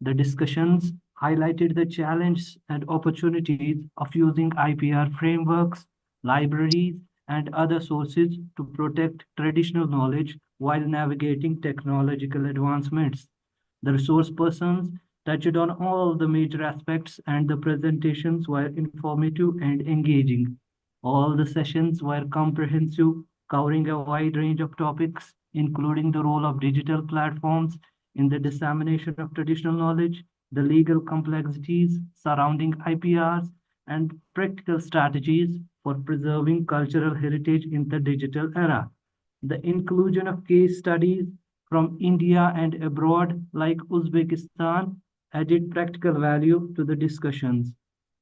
S19: The discussions highlighted the challenges and opportunities of using IPR frameworks, libraries, and other sources to protect traditional knowledge while navigating technological advancements. The resource persons touched on all the major aspects, and the presentations were informative and engaging. All the sessions were comprehensive, covering a wide range of topics, including the role of digital platforms in the dissemination of traditional knowledge, the legal complexities surrounding IPRs, and practical strategies for preserving cultural heritage in the digital era. The inclusion of case studies from India and abroad, like Uzbekistan, added practical value to the discussions.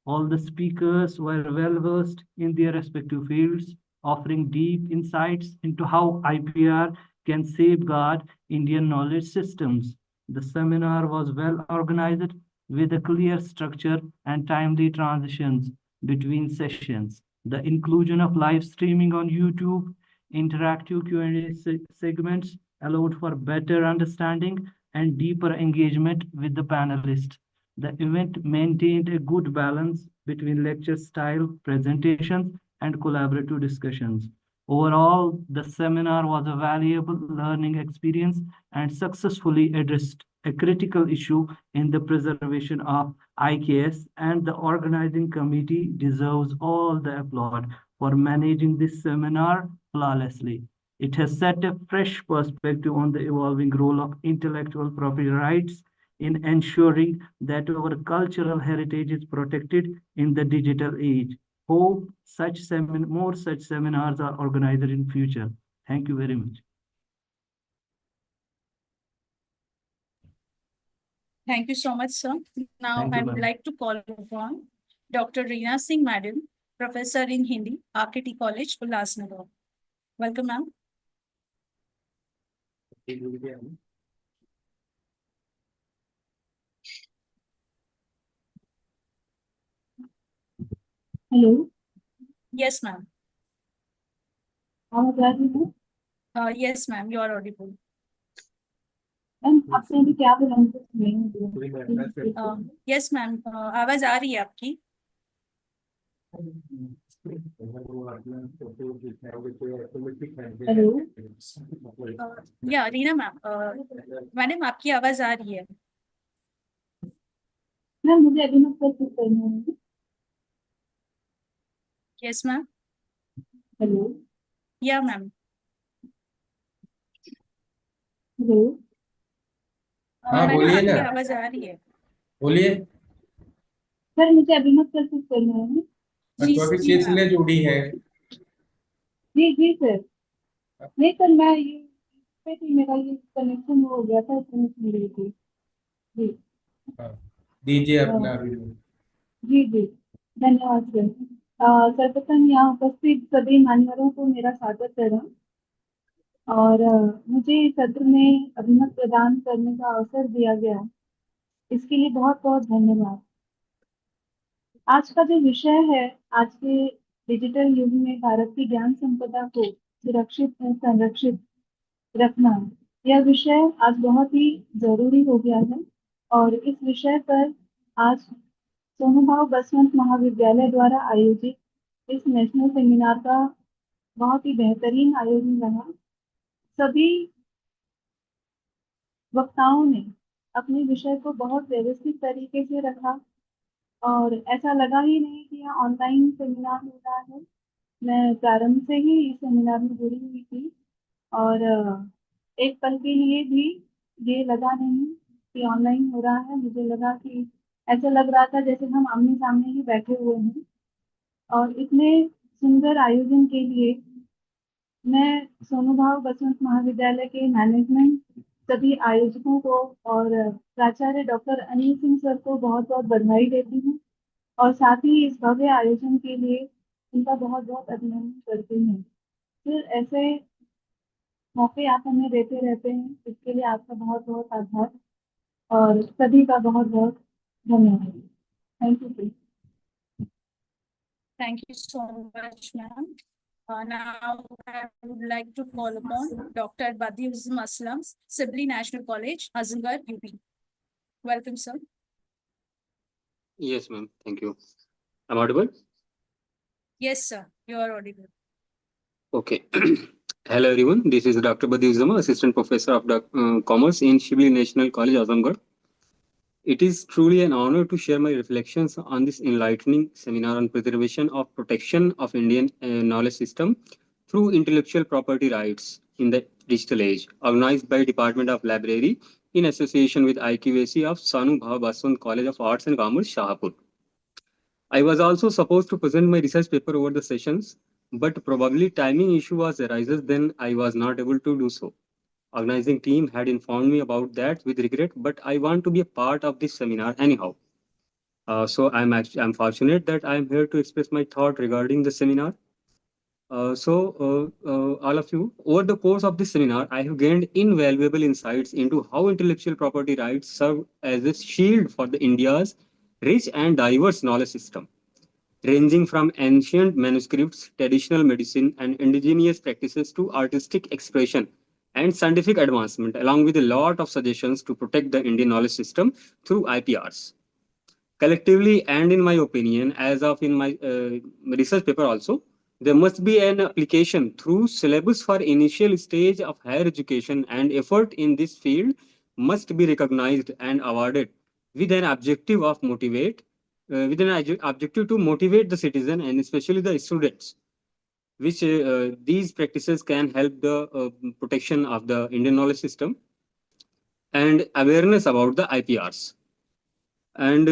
S19: All the speakers were well versed in their respective fields, offering deep insights into how IPR can safeguard Indian knowledge systems. The seminar was well organized with a clear structure and timely transitions between sessions. The inclusion of live streaming on YouTube, interactive Q&A segments allowed for better understanding and deeper engagement with the panelists. The event maintained a good balance between lecture style presentations and collaborative discussions. Overall, the seminar was a valuable learning experience and successfully addressed a critical issue in the preservation of IKS, and the organizing committee deserves all the applaud for managing this seminar flawlessly. It has set a fresh perspective on the evolving role of intellectual property rights in ensuring that our cultural heritage is protected in the digital age. Hope more such seminars are organized in future. Thank you very much.
S5: Thank you so much, sir. Now
S19: Thank you,
S5: I would
S19: ma'am.
S5: like to call upon Dr. Reena Singh, Madam, Professor in Hindi, RKT College, Ulhasnagar. Welcome, ma'am.
S14: Hello
S5: Yes, ma'am.
S14: आवाज आ रही है
S5: Yes, ma'am, you are audible.
S14: Ma'am आपने अभी क्या बोला मुझे सुनाई नहीं दिया
S5: Yes, ma'am, आवाज आ रही है आपकी.
S14: हेलो
S5: या रीना मैम, मैडम आपकी आवाज आ रही है.
S14: मैम मुझे अभी मत कर करना है
S5: Yes, ma'am.
S14: हेलो
S5: या मैम.
S14: हेलो
S6: हाँ बोलिए
S5: आपकी
S6: ना,
S5: आवाज आ रही है.
S6: बोलिए।
S14: सर मुझे अभी मत कर करना है
S5: जी,
S6: तो अभी
S5: जी,
S6: किस
S5: ma'am.
S6: लिए जुड़ी है?
S14: जी जी सर नहीं सर मैं ये पे थी मेरा ये कनेक्शन हो गया था इसमें सुन रही थी जी
S6: दीजिए
S14: हाँ।
S6: अपना।
S14: जी जी धन्यवाद सर सर्वप्रथम यहाँ उपस्थित सभी मान्यवरों को मेरा स्वागत है और मुझे इस सत्र में अभिमत प्रदान करने का अवसर दिया गया इसके लिए बहुत बहुत धन्यवाद। आज का जो विषय है, आज के डिजिटल युग में भारत की ज्ञान संपदा को सुरक्षित और संरक्षित रखना, यह विषय आज बहुत ही जरूरी हो गया है और इस विषय पर आज सोनूभाव बसवंत महाविद्यालय द्वारा आयोजित इस नेशनल सेमिनार का बहुत ही बेहतरीन आयोजन रहा। सभी वक्ताओं ने अपने विषय को बहुत व्यवस्थित तरीके से रखा और ऐसा लगा ही नहीं कि यह ऑनलाइन सेमिनार हो रहा है। मैं प्रारंभ से ही इस सेमिनार में जुड़ी हुई थी और एक पल के लिए भी ये लगा नहीं कि ऑनलाइन हो रहा है। मुझे लगा कि ऐसा लग रहा था जैसे हम आमने सामने ही बैठे हुए हैं और इतने सुंदर आयोजन के लिए मैं सोनूभाव बसवंत महाविद्यालय के मैनेजमेंट, सभी आयोजकों को और प्राचार्य डॉक्टर अनिल सिंह सर को बहुत बहुत बधाई देती हूँ और साथ ही इस भव्य आयोजन के लिए उनका बहुत बहुत अभिनंदन करती हूँ। फिर ऐसे मौके आप हमें देते रहते हैं, इसके लिए आपका बहुत बहुत आभार और सभी का बहुत बहुत धन्यवाद। Thank you.
S5: Thank you so much, ma'am. Now I would like to call upon Dr. Badiuzam Aslam, Sibley National College, Azamgarh, UP. Welcome, sir.
S3: Yes, ma'am. Thank you. I'm audible?
S5: Yes, sir. You are audible.
S3: Okay. Hello, everyone. This is Dr. Badiuzam, Assistant Professor of Commerce in Sibley National College, Azamgarh. It is truly an honor to share my reflections on this enlightening seminar on preservation of protection of Indian knowledge system through intellectual property rights in the digital age, organized by Department of Library in association with IQAC of Sanubhav Baswant College of Arts and Commerce, Shahpur. I was also supposed to present my research paper over the sessions, but probably timing issue was arises, then I was not able to do so. Organizing team had informed me about that with regret, but I want to be a part of this seminar anyhow. So I'm fortunate that I'm here to express my thought regarding the seminar. All of you, over the course of this seminar, I have gained invaluable insights into how intellectual property rights serve as a shield for the India's rich and diverse knowledge system, ranging from ancient manuscripts, traditional medicine, and indigenous practices to artistic expression and scientific advancement, along with a lot of suggestions to protect the Indian knowledge system through IPRs. Collectively, and in my opinion, as of in my research paper also, there must be an application through syllabus for initial stage of higher education, and effort in this field must be recognized and awarded with an objective of objective to motivate the citizen and especially the students, which these practices can help the protection of the Indian knowledge system and awareness about the IPRs. And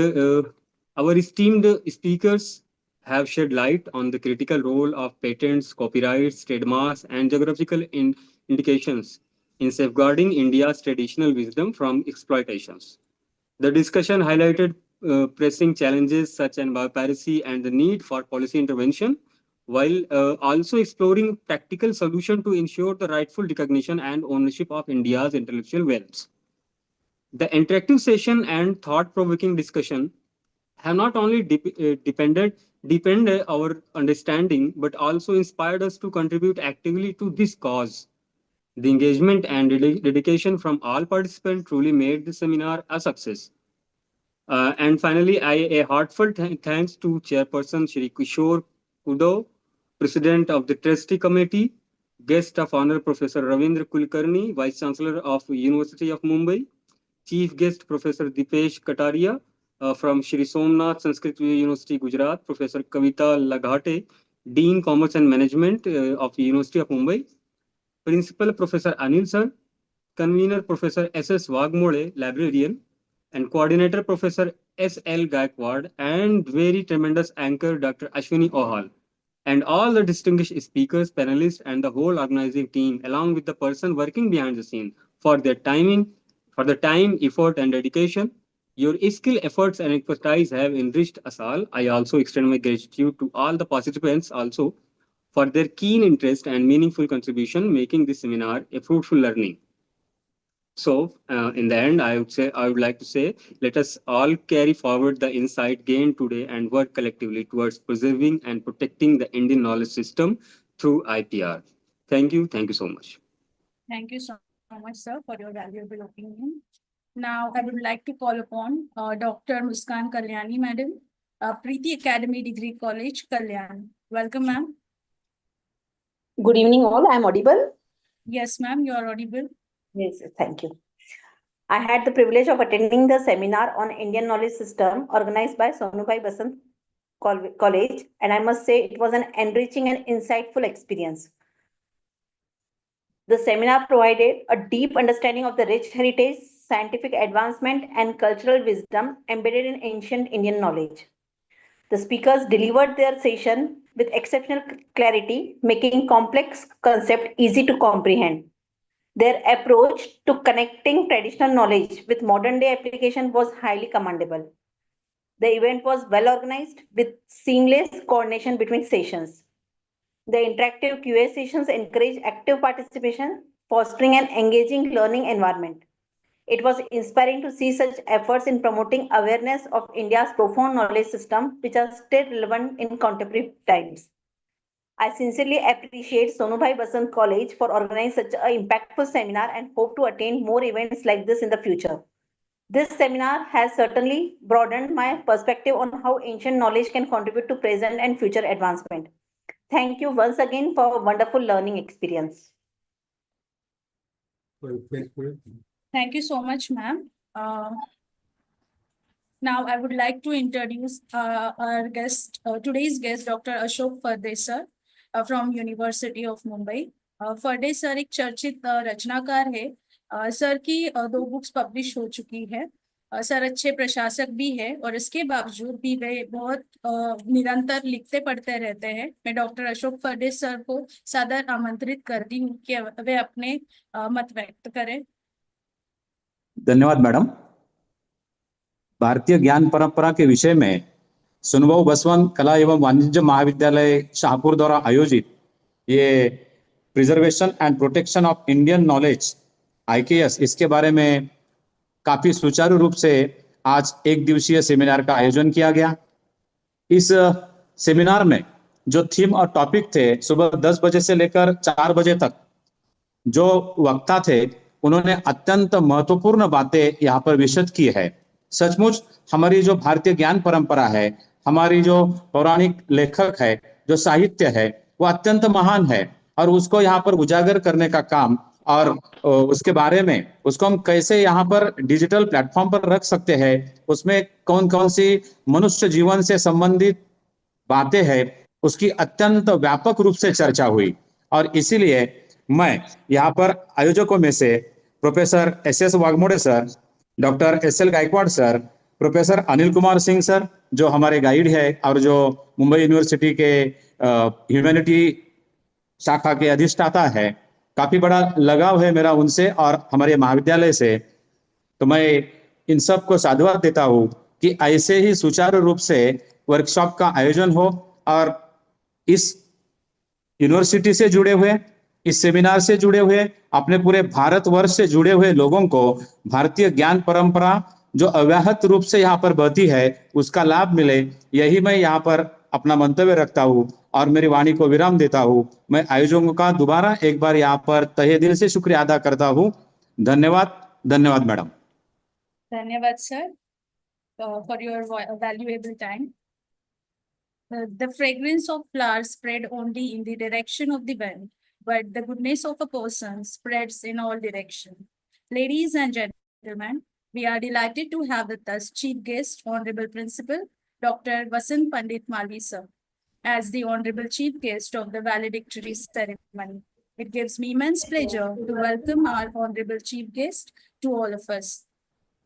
S3: our esteemed speakers have shed light on the critical role of patents, copyrights, trademarks, and geographical indications in safeguarding India's traditional wisdom from exploitations. The discussion highlighted pressing challenges such as biopiracy and the need for policy intervention, while also exploring practical solutions to ensure the rightful recognition and ownership of India's intellectual wealth. The interactive session and thought-provoking discussion have not only deepened our understanding, but also inspired us to contribute actively to this cause. The engagement and dedication from all participants truly made the seminar a success. And finally, a heartfelt thanks to Chairperson Shri Kishore Udo, President of the Trustee Committee, guest of honor Professor Ravindra Kulkarni, Vice Chancellor of University of Mumbai, Chief Guest Professor Dipesh Kataria from Shri Somnath Sanskrit University, Gujarat, Professor Kavita Laghate, Dean Commerce and Management of University of Mumbai, Principal Professor Anil Sir, Convener Professor S.S. Wagmole, Librarian, and Coordinator Professor S.L. Gaikwad, and very tremendous anchor Dr. Ashwini Ohal, and all the distinguished speakers, panelists, and the whole organizing team, along with the person working behind the scene for the time, effort, and dedication. Your skill, efforts, and expertise have enriched us all. I also extend my gratitude to all the participants also for their keen interest and meaningful contribution, making this seminar a fruitful learning. So, in the end, I would like to say, let us all carry forward the insight gained today and work collectively towards preserving and protecting the Indian knowledge system through IPR. Thank you. Thank you so much.
S5: Thank you so much, sir, for your valuable opinion. Now, I would like to call upon Dr. Muskan Kalyani, Madam, Preeti Academy Degree College, Kalyan. Welcome, ma'am.
S15: Good evening, all. I am audible?
S5: Yes, ma'am, you are audible.
S15: Yes, thank you. I had the privilege of attending the seminar on Indian knowledge system organized by Sonubhai Basant College, and I must say it was an enriching and insightful experience. The seminar provided a deep understanding of the rich heritage, scientific advancement, and cultural wisdom embedded in ancient Indian knowledge. The speakers delivered their session with exceptional clarity, making complex concepts easy to comprehend. Their approach to connecting traditional knowledge with modern-day application was highly commendable. The event was well organized with seamless coordination between sessions. The interactive QA sessions encourage active participation fostering an engaging learning environment. It was inspiring to see such efforts in promoting awareness of India's profound knowledge system, which are still relevant in contemporary times. I sincerely appreciate Sonubhai Basant College for organizing such an impactful seminar and hope to attend more events like this in the future. This seminar has certainly broadened my perspective on how ancient knowledge can contribute to present and future advancement. Thank you once again for a wonderful learning experience.
S5: Thank you so much, ma'am. Now I would like to introduce our guest, today's guest, Dr. Ashok Farde sir from University of Mumbai. Farde sir एक चर्चित रचनाकार है. Sir की 2 books publish हो चुकी है. Sir अच्छे प्रशासक भी है और इसके बावजूद भी वे बहुत निरंतर लिखते पढ़ते रहते हैं. मैं डॉक्टर अशोक फर्डे सर को सादर आमंत्रित करती हूँ कि वे अपने मत व्यक्त करें.
S1: धन्यवाद मैडम. भारतीय ज्ञान परंपरा के विषय में सुनभाऊ बसवंत कला एवं वाणिज्य महाविद्यालय शाहपुर द्वारा आयोजित ये preservation and protection of Indian knowledge IKS, इसके बारे में काफी सुचारू रूप से आज 1 दिवसीय सेमिनार का आयोजन किया गया. इस सेमिनार में जो थीम और टॉपिक थे, सुबह 10 बजे से लेकर 4 बजे तक जो वक्ता थे उन्होंने अत्यंत महत्वपूर्ण बातें यहाँ पर विशद की है. सचमुच हमारी जो भारतीय ज्ञान परंपरा है, हमारी जो पौराणिक लेखक है, जो साहित्य है, वो अत्यंत महान है और उसको यहाँ पर उजागर करने का काम और उसके बारे में उसको हम कैसे यहाँ पर डिजिटल प्लेटफॉर्म पर रख सकते हैं, उसमें कौन कौन सी मनुष्य जीवन से संबंधित बातें हैं, उसकी अत्यंत व्यापक रूप से चर्चा हुई. और इसीलिए मैं यहाँ पर आयोजकों में से professor SS Waghmode sir, doctor SL Gaikwad sir, professor Anil Kumar Singh sir जो हमारे गाइड है और जो मुंबई यूनिवर्सिटी के ह्यूमैनिटी शाखा के अधिष्ठाता है, काफी बड़ा लगाव है मेरा उनसे और हमारे महाविद्यालय से. तो मैं इन सब को साधुवाद देता हूँ कि ऐसे ही सुचारू रूप से वर्कशॉप का आयोजन हो और इस यूनिवर्सिटी से जुड़े हुए, इस सेमिनार से जुड़े हुए, अपने पूरे भारतवर्ष से जुड़े हुए लोगों को भारतीय ज्ञान परंपरा जो अव्याहत रूप से यहाँ पर बहती है उसका लाभ मिले, यही मैं यहाँ पर अपना मंतव्य रखता हूँ और मेरी वाणी को विराम देता हूँ. मैं आयोजकों का दोबारा एक बार यहाँ पर तहे दिल से शुक्रिया अदा करता हूँ. धन्यवाद. धन्यवाद मैडम.
S5: धन्यवाद sir for your valuable time. The fragrance of flowers spread only in the direction of the wind, but the goodness of a person spreads in all directions. Ladies and gentlemen, we are delighted to have with us Chief Guest, Honorable Principal, Dr. Vasant Pandit Malvi sir, as the Honorable Chief Guest of the valedictory ceremony. It gives me immense pleasure to welcome our Honorable Chief Guest to all of us.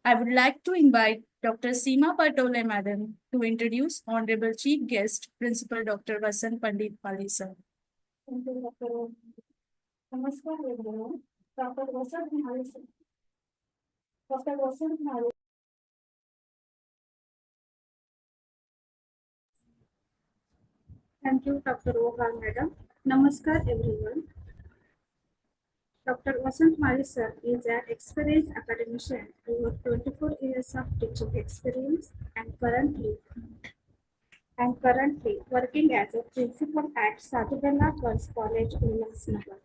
S5: I would like to invite Dr. Seema Patole Madam to introduce Honorable Chief Guest, Principal Dr. Vasant Pandit Malvi sir.
S18: Thank you, Dr. Namaskar everyone. Dr. Vasant Malvi sir. Dr. Vasant Malvi. Thank you, Dr. Oha Madam. Namaskar everyone. Dr. Vasant Malvi sir is an experienced academician with 24 years of teaching experience and currently working as a principal at Sadhubela Girls College, Ulhasnagar.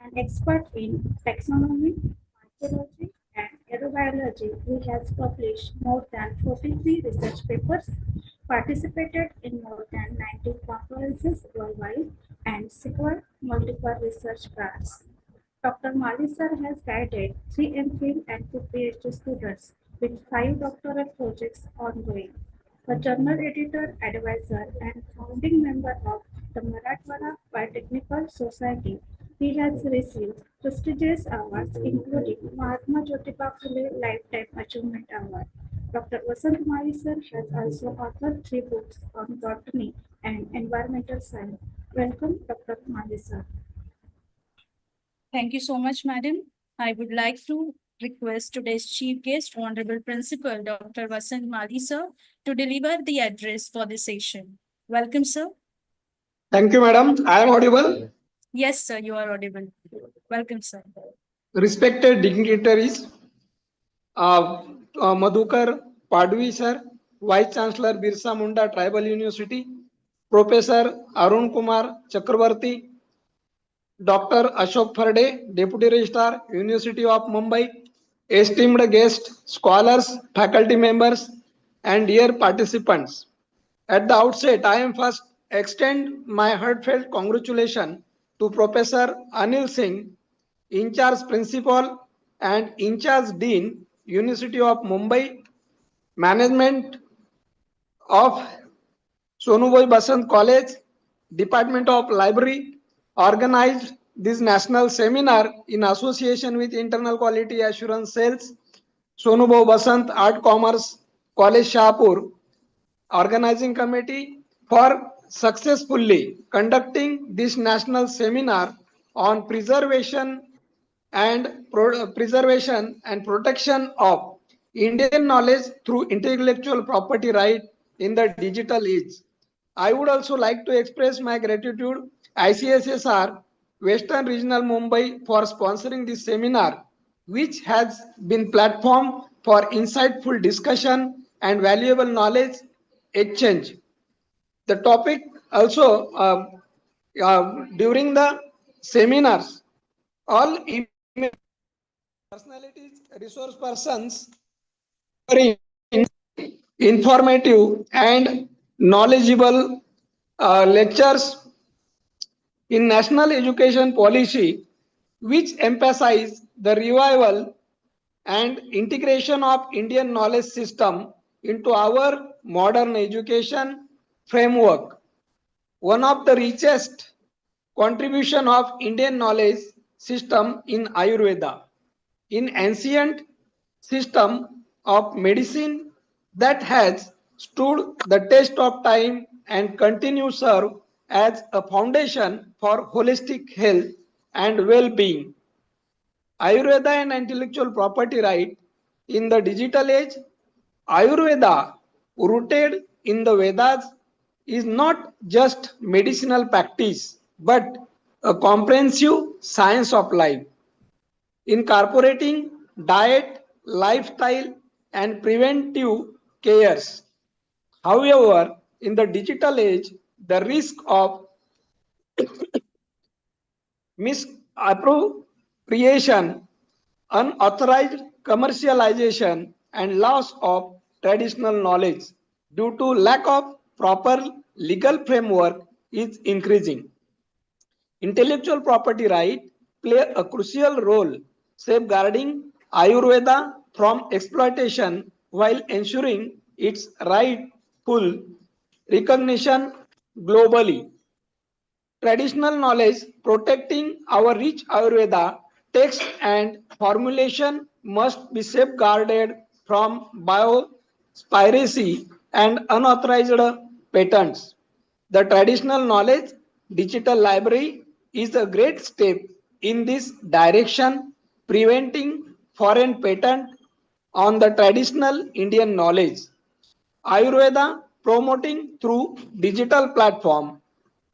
S18: An expert in taxonomy, mycology, and aerobiology, he has published more than 43 research papers, participated in more than 90 conferences worldwide, and secured multiple research grants. Dr. Malvi sir has guided 3 MPhil and 2 PhD students with 5 doctoral projects ongoing. A journal editor, advisor, and founding member of the Marathwada Biotechnical Society, he has received prestigious awards including Mahatma Jyotiba Phule Lifetime Achievement Award. Dr. Vasant Malvi sir has also authored 3 books on botany and environmental science. Welcome, Dr. Malvi sir.
S5: Thank you so much, Madam. I would like to request today's Chief Guest, Honorable Principal Dr. Vasant Malvi sir, to deliver the address for the session. Welcome, sir.
S23: Thank you, madam. I am audible.
S5: Yes, sir, you are audible. Welcome, sir.
S16: Respected dignitaries, Madhukar Padvi sir, Vice Chancellor Birsa Munda Tribal University, Professor Arun Kumar Chakravarti, Dr. Ashok Farde, Deputy Registrar, University of Mumbai, esteemed guests, scholars, faculty members, and dear participants. At the outset, I am first extend my heartfelt congratulations to Professor Anil Singh, in-charge principal and in-charge dean, University of Mumbai, management of Sonubhai Basant College, Department of Library, organized this national seminar in association with Internal Quality Assurance Cells, Sonubhai Basant Art Commerce College Shahpur, organizing committee for successfully conducting this national seminar on preservation and protection of Indian knowledge through intellectual property right in the digital age. I would also like to express my gratitude ICSSR Western Regional Mumbai for sponsoring this seminar, which has been platform for insightful discussion and valuable knowledge exchange. The topic also during the seminars, all personalities, resource persons, very informative and knowledgeable lectures in national education policy, which emphasize the revival and integration of Indian knowledge system into our modern education framework. One of the richest contribution of Indian knowledge system in Ayurveda, in ancient system of medicine that has stood the test of time and continue serve as a foundation for holistic health and well-being. Ayurveda and intellectual property right in the digital age. Ayurveda, rooted in the Vedas, is not just medicinal practice but a comprehensive science of life, incorporating diet, lifestyle, and preventive cares. However, in the digital age, the risk of misappropriation, unauthorized commercialization, and loss of traditional knowledge due to lack of proper legal framework is increasing. Intellectual property rights play a crucial role safeguarding Ayurveda from exploitation while ensuring its rightful recognition globally. Traditional knowledge protecting our rich Ayurveda text and formulation must be safeguarded from bio-piracy and unauthorized patents. The traditional knowledge digital library is a great step in this direction, preventing foreign patent on the traditional Indian knowledge. Ayurveda promoting through digital platform,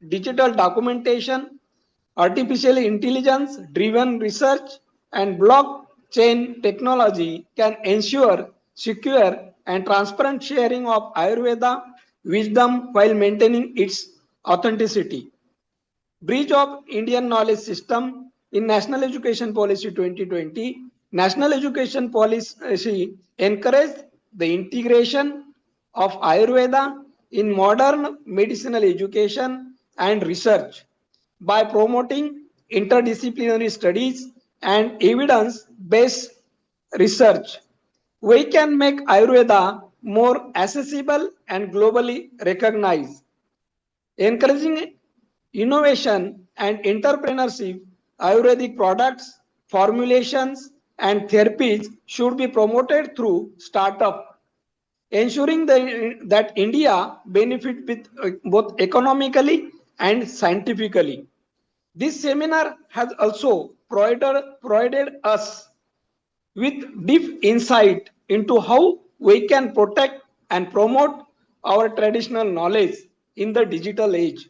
S16: digital documentation, artificial intelligence driven research, and blockchain technology can ensure secure and transparent sharing of Ayurveda wisdom while maintaining its authenticity. Breach of Indian knowledge system in National Education Policy 2020. National Education Policy encouraged the integration of Ayurveda in modern medicinal education and research by promoting interdisciplinary studies and evidence-based research. We can make Ayurveda more accessible and globally recognized. Encouraging innovation and entrepreneurship, Ayurvedic products, formulations, and therapies should be promoted through startup, ensuring that India benefit with both economically and scientifically. This seminar has also provided us with deep insight into how we can protect and promote our traditional knowledge in the digital age.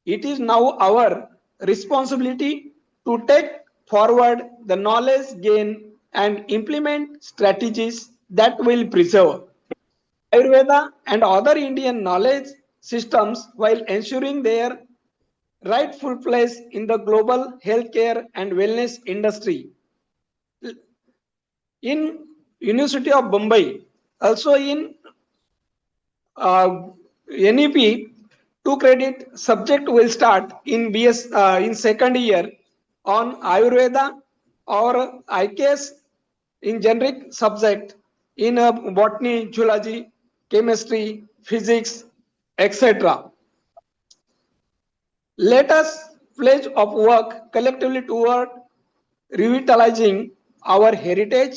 S16: It is now our responsibility to take forward the knowledge gain and implement strategies that will preserve Ayurveda and other Indian knowledge systems while ensuring their rightful place in the global healthcare and wellness industry. In University of Bombay, also in NEP, 2 credit subject will start in in second year on Ayurveda or IKS in generic subject in botany, zoology, chemistry, physics, etc. Let us pledge of work collectively toward revitalizing our heritage,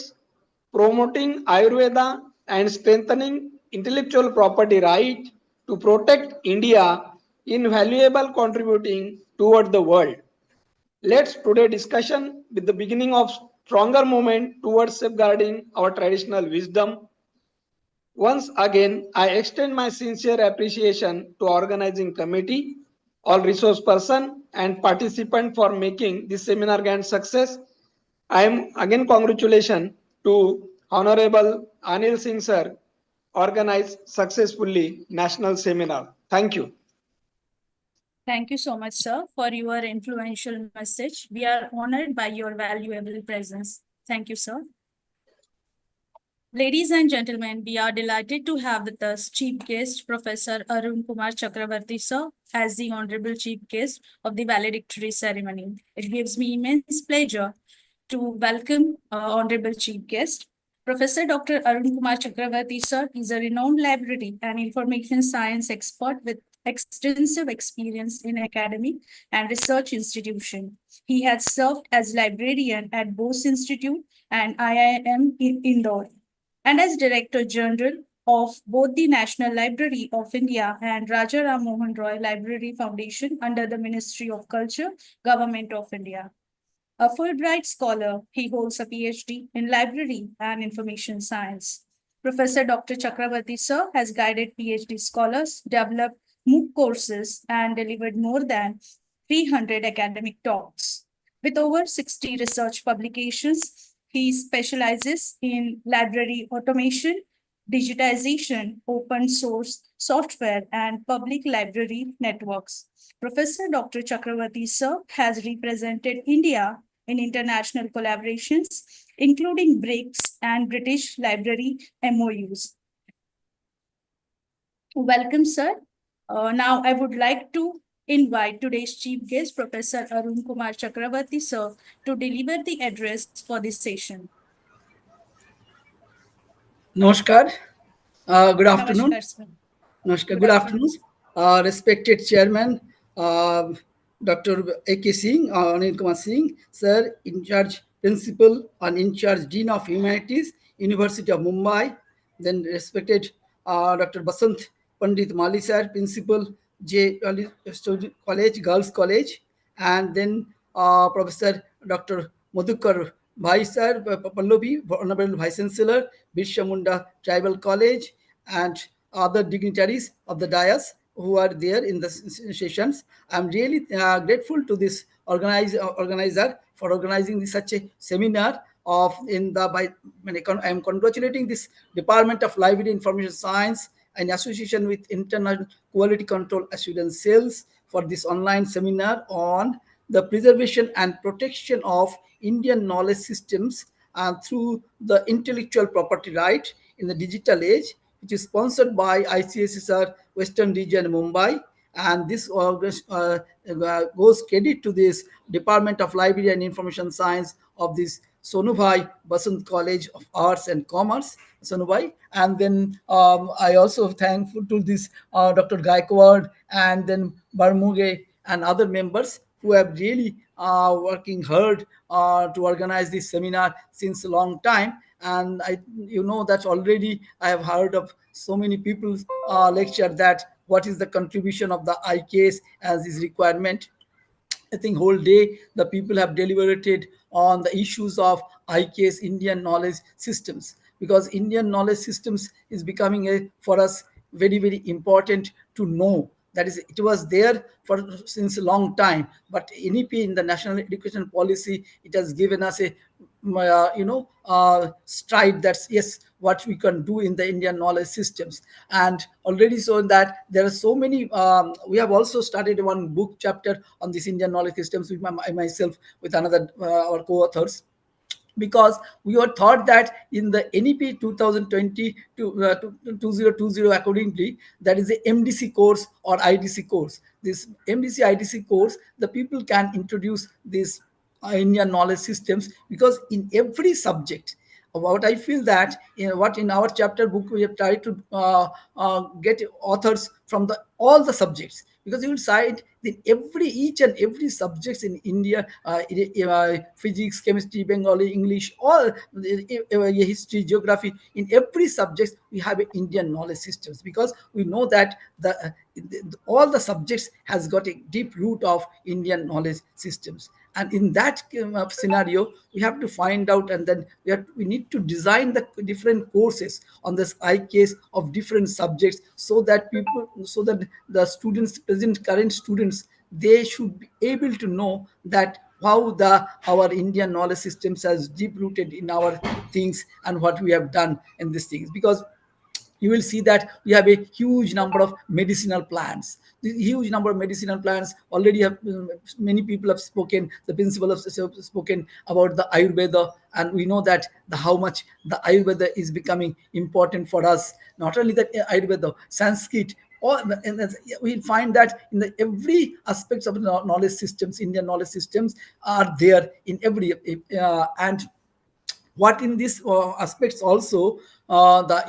S16: promoting Ayurveda and strengthening intellectual property right to protect India invaluable contributing toward the world. Let's today discussion with the beginning of stronger movement towards safeguarding our traditional wisdom. Once again, I extend my sincere appreciation to organizing committee, all resource person and participant for making this seminar grand success. I am again congratulation to Honorable Anil Singh sir, organized successfully national seminar. Thank you.
S5: Thank you so much, sir, for your influential message. We are honored by your valuable presence. Thank you, sir. Ladies and gentlemen, we are delighted to have with us Chief Guest Professor Arun Kumar Chakravarti, sir, as the Honorable Chief Guest of the valedictory ceremony. It gives me immense pleasure to welcome Honorable Chief Guest. Professor Dr. Arun Kumar Chakravarti, sir, is a renowned library and information science expert with extensive experience in academic and research institution. He has served as librarian at Bose Institute and IIM in Indore, and as Director General of both the National Library of India and Raja Ram Mohan Roy Library Foundation under the Ministry of Culture, Government of India. A Fulbright scholar, he holds a PhD in Library and Information Science. Professor Dr. Chakravarti sir has guided PhD scholars, developed MOOC courses, and delivered more than 300 academic talks. With over 60 research publications, he specializes in library automation, digitization, open source software, and public library networks. Professor Dr. Chakravarti sir has represented India in international collaborations, including BRICS and British Library MOUs. Welcome, sir. Now I would like to invite today's chief guest, Professor Arun Kumar Chakravarti, sir, to deliver the address for this session.
S7: Namaskar. Good afternoon.
S5: Namaskar, sir.
S7: Namaskar. Good afternoon. Respected Chairman, Dr. A.K. Singh, Anil Kumar Singh, sir, in charge Principal and in charge Dean of Humanities, University of Mumbai, then respected Dr. Basant Pandit Mali, sir, Principal J. College, Girls College, and then Professor Dr. Madhukar Bhai, sir, Pallavi, Honorable Vice Chancellor, Birsa Munda Tribal College, and other dignitaries of the dais who are there in the sessions. I'm really grateful to this organizer for organizing such a seminar I'm congratulating this Department of Library Information Science in association with Internal Quality Control Assurance Cells for this online seminar on the preservation and protection of Indian knowledge systems through the intellectual property right in the digital age, which is sponsored by ICSSR Western Region Mumbai. And this goes credit to this Department of Library and Information Science of this Sonubhai Basant College of Arts and Commerce, Sonubhai. And then I also thankful to this Dr. Gaikwad and then Barmuge and other members who have really working hard to organize this seminar since a long time. And that already I have heard of so many people lecture that what is the contribution of the IKS as is requirement. I think whole day the people have deliberated on the issues of IKS, Indian knowledge systems, because Indian knowledge systems is becoming for us very, very important to know That is, it was there for since a long time, but NEP in the national education policy, it has given us a stride that's yes what we can do in the Indian knowledge systems. And already shown that there are so many we have also started one book chapter on this Indian knowledge systems with myself with another our co-authors, because we were thought that in the NEP 2020 to 2020 accordingly, that is the MDC course or IDC course. This MDC IDC course, the people can introduce this Indian knowledge systems, because in every subject, what I feel that in our chapter book we have tried to get authors from all the subjects, because you will cite in each and every subjects in India, physics, chemistry, Bengali, English, all history, geography. In every subject we have Indian knowledge systems, because we know that all the subjects has got a deep root of Indian knowledge systems. And in that scenario, we have to find out, and then we need to design the different courses on this ICAS of different subjects, so that the students, current students, they should be able to know that how our Indian knowledge systems has deep rooted in our things and what we have done in these things. Because you will see that we have a huge number of medicinal plants. The huge number of medicinal plants already have many people have spoken. The principal have spoken about the Ayurveda, and we know that how much the Ayurveda is becoming important for us. Not only that Ayurveda, Sanskrit. We find that in every aspects of the knowledge systems, Indian knowledge systems are there in every and what in these aspects also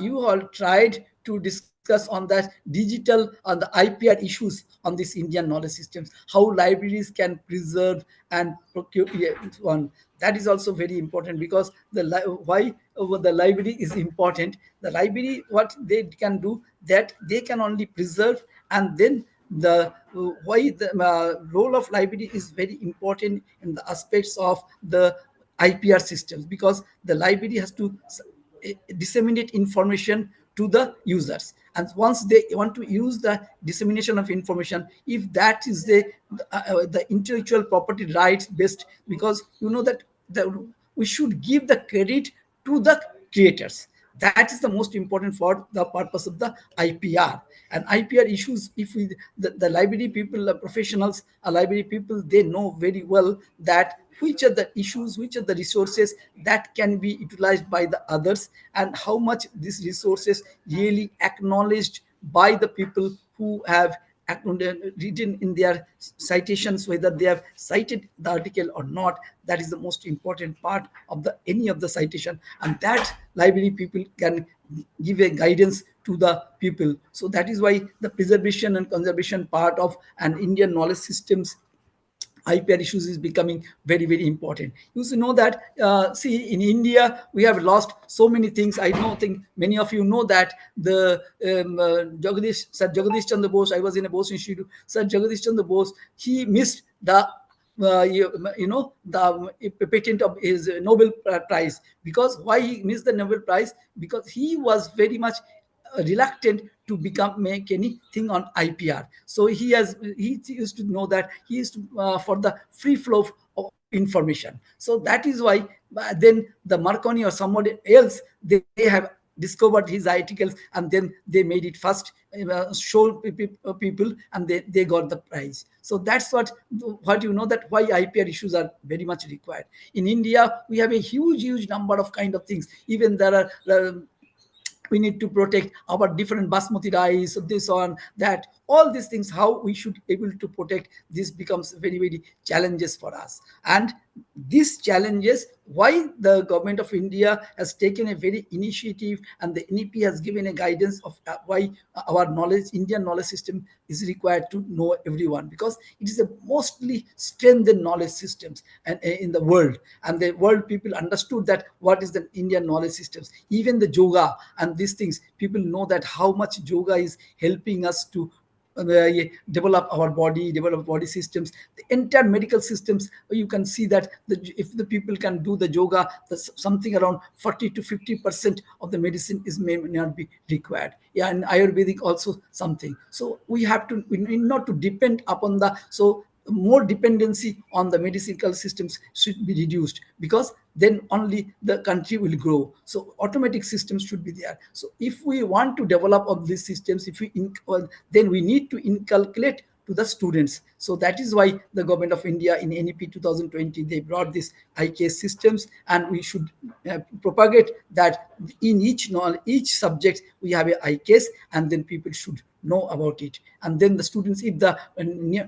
S7: you all tried to discuss on that digital on the IPR issues on this Indian knowledge systems, how libraries can preserve and procure one. That is also very important, because why the library is important. The library, what they can do, that they can only preserve, and then why the role of library is very important in the aspects of the IPR systems, because the library has to disseminate information to the users, and once they want to use the dissemination of information, if that is the intellectual property rights based, because you know that we should give the credit to the creators. That is the most important for the purpose of the IPR. And IPR issues, if the library people, the professionals, library people, they know very well that which are the issues, which are the resources that can be utilized by the others, and how much these resources really acknowledged by the people who have written in their citations, whether they have cited the article or not. That is the most important part of any of the citation, and that library people can give a guidance to the people. So that is why the preservation and conservation part of an Indian knowledge systems IPR issues is becoming very, very important. You should know that, see, in India, we have lost so many things. I don't think many of you know that the Sir Jagadish Chandra Bose, I was in a Bose Institute, Sir Jagadish Chandra Bose, he missed the the patent of his Nobel Prize. Because why he missed the Nobel Prize? Because he was very much reluctant to make anything on IPR. So he used to know that he used to for the free flow of information. So that is why then the Marconi or somebody else, they have discovered his articles, and then they made it first, show people, and they got the prize. So that's what you know, that why IPR issues are very much required. In India, we have a huge number of kind of things. Even there are we need to protect our different basmati rice, this on that, all these things, how we should able to protect this becomes very, very challenges for us. And these challenges, why the government of India has taken a very initiative, and the NEP has given a guidance of why our Indian knowledge system is required to know everyone, because it is a mostly strengthened knowledge systems and in the world, and the world people understood that what is the Indian knowledge systems. Even the yoga and these things, people know that how much yoga is helping us to develop our body, develop body systems, the entire medical systems. You can see that if the people can do the yoga, something around 40 to 50% of the medicine may not be required. Yeah, and Ayurvedic also something. So we need not to depend upon more dependency on the medical systems should be reduced, because then only the country will grow. So automatic systems should be there. So if we want to develop of these systems, then we need to inculcate to the students. So that is why the government of India in NEP 2020, they brought this IKS systems, and we should propagate that in each subject we have a IKS, and then people should know about it. And then the students, if the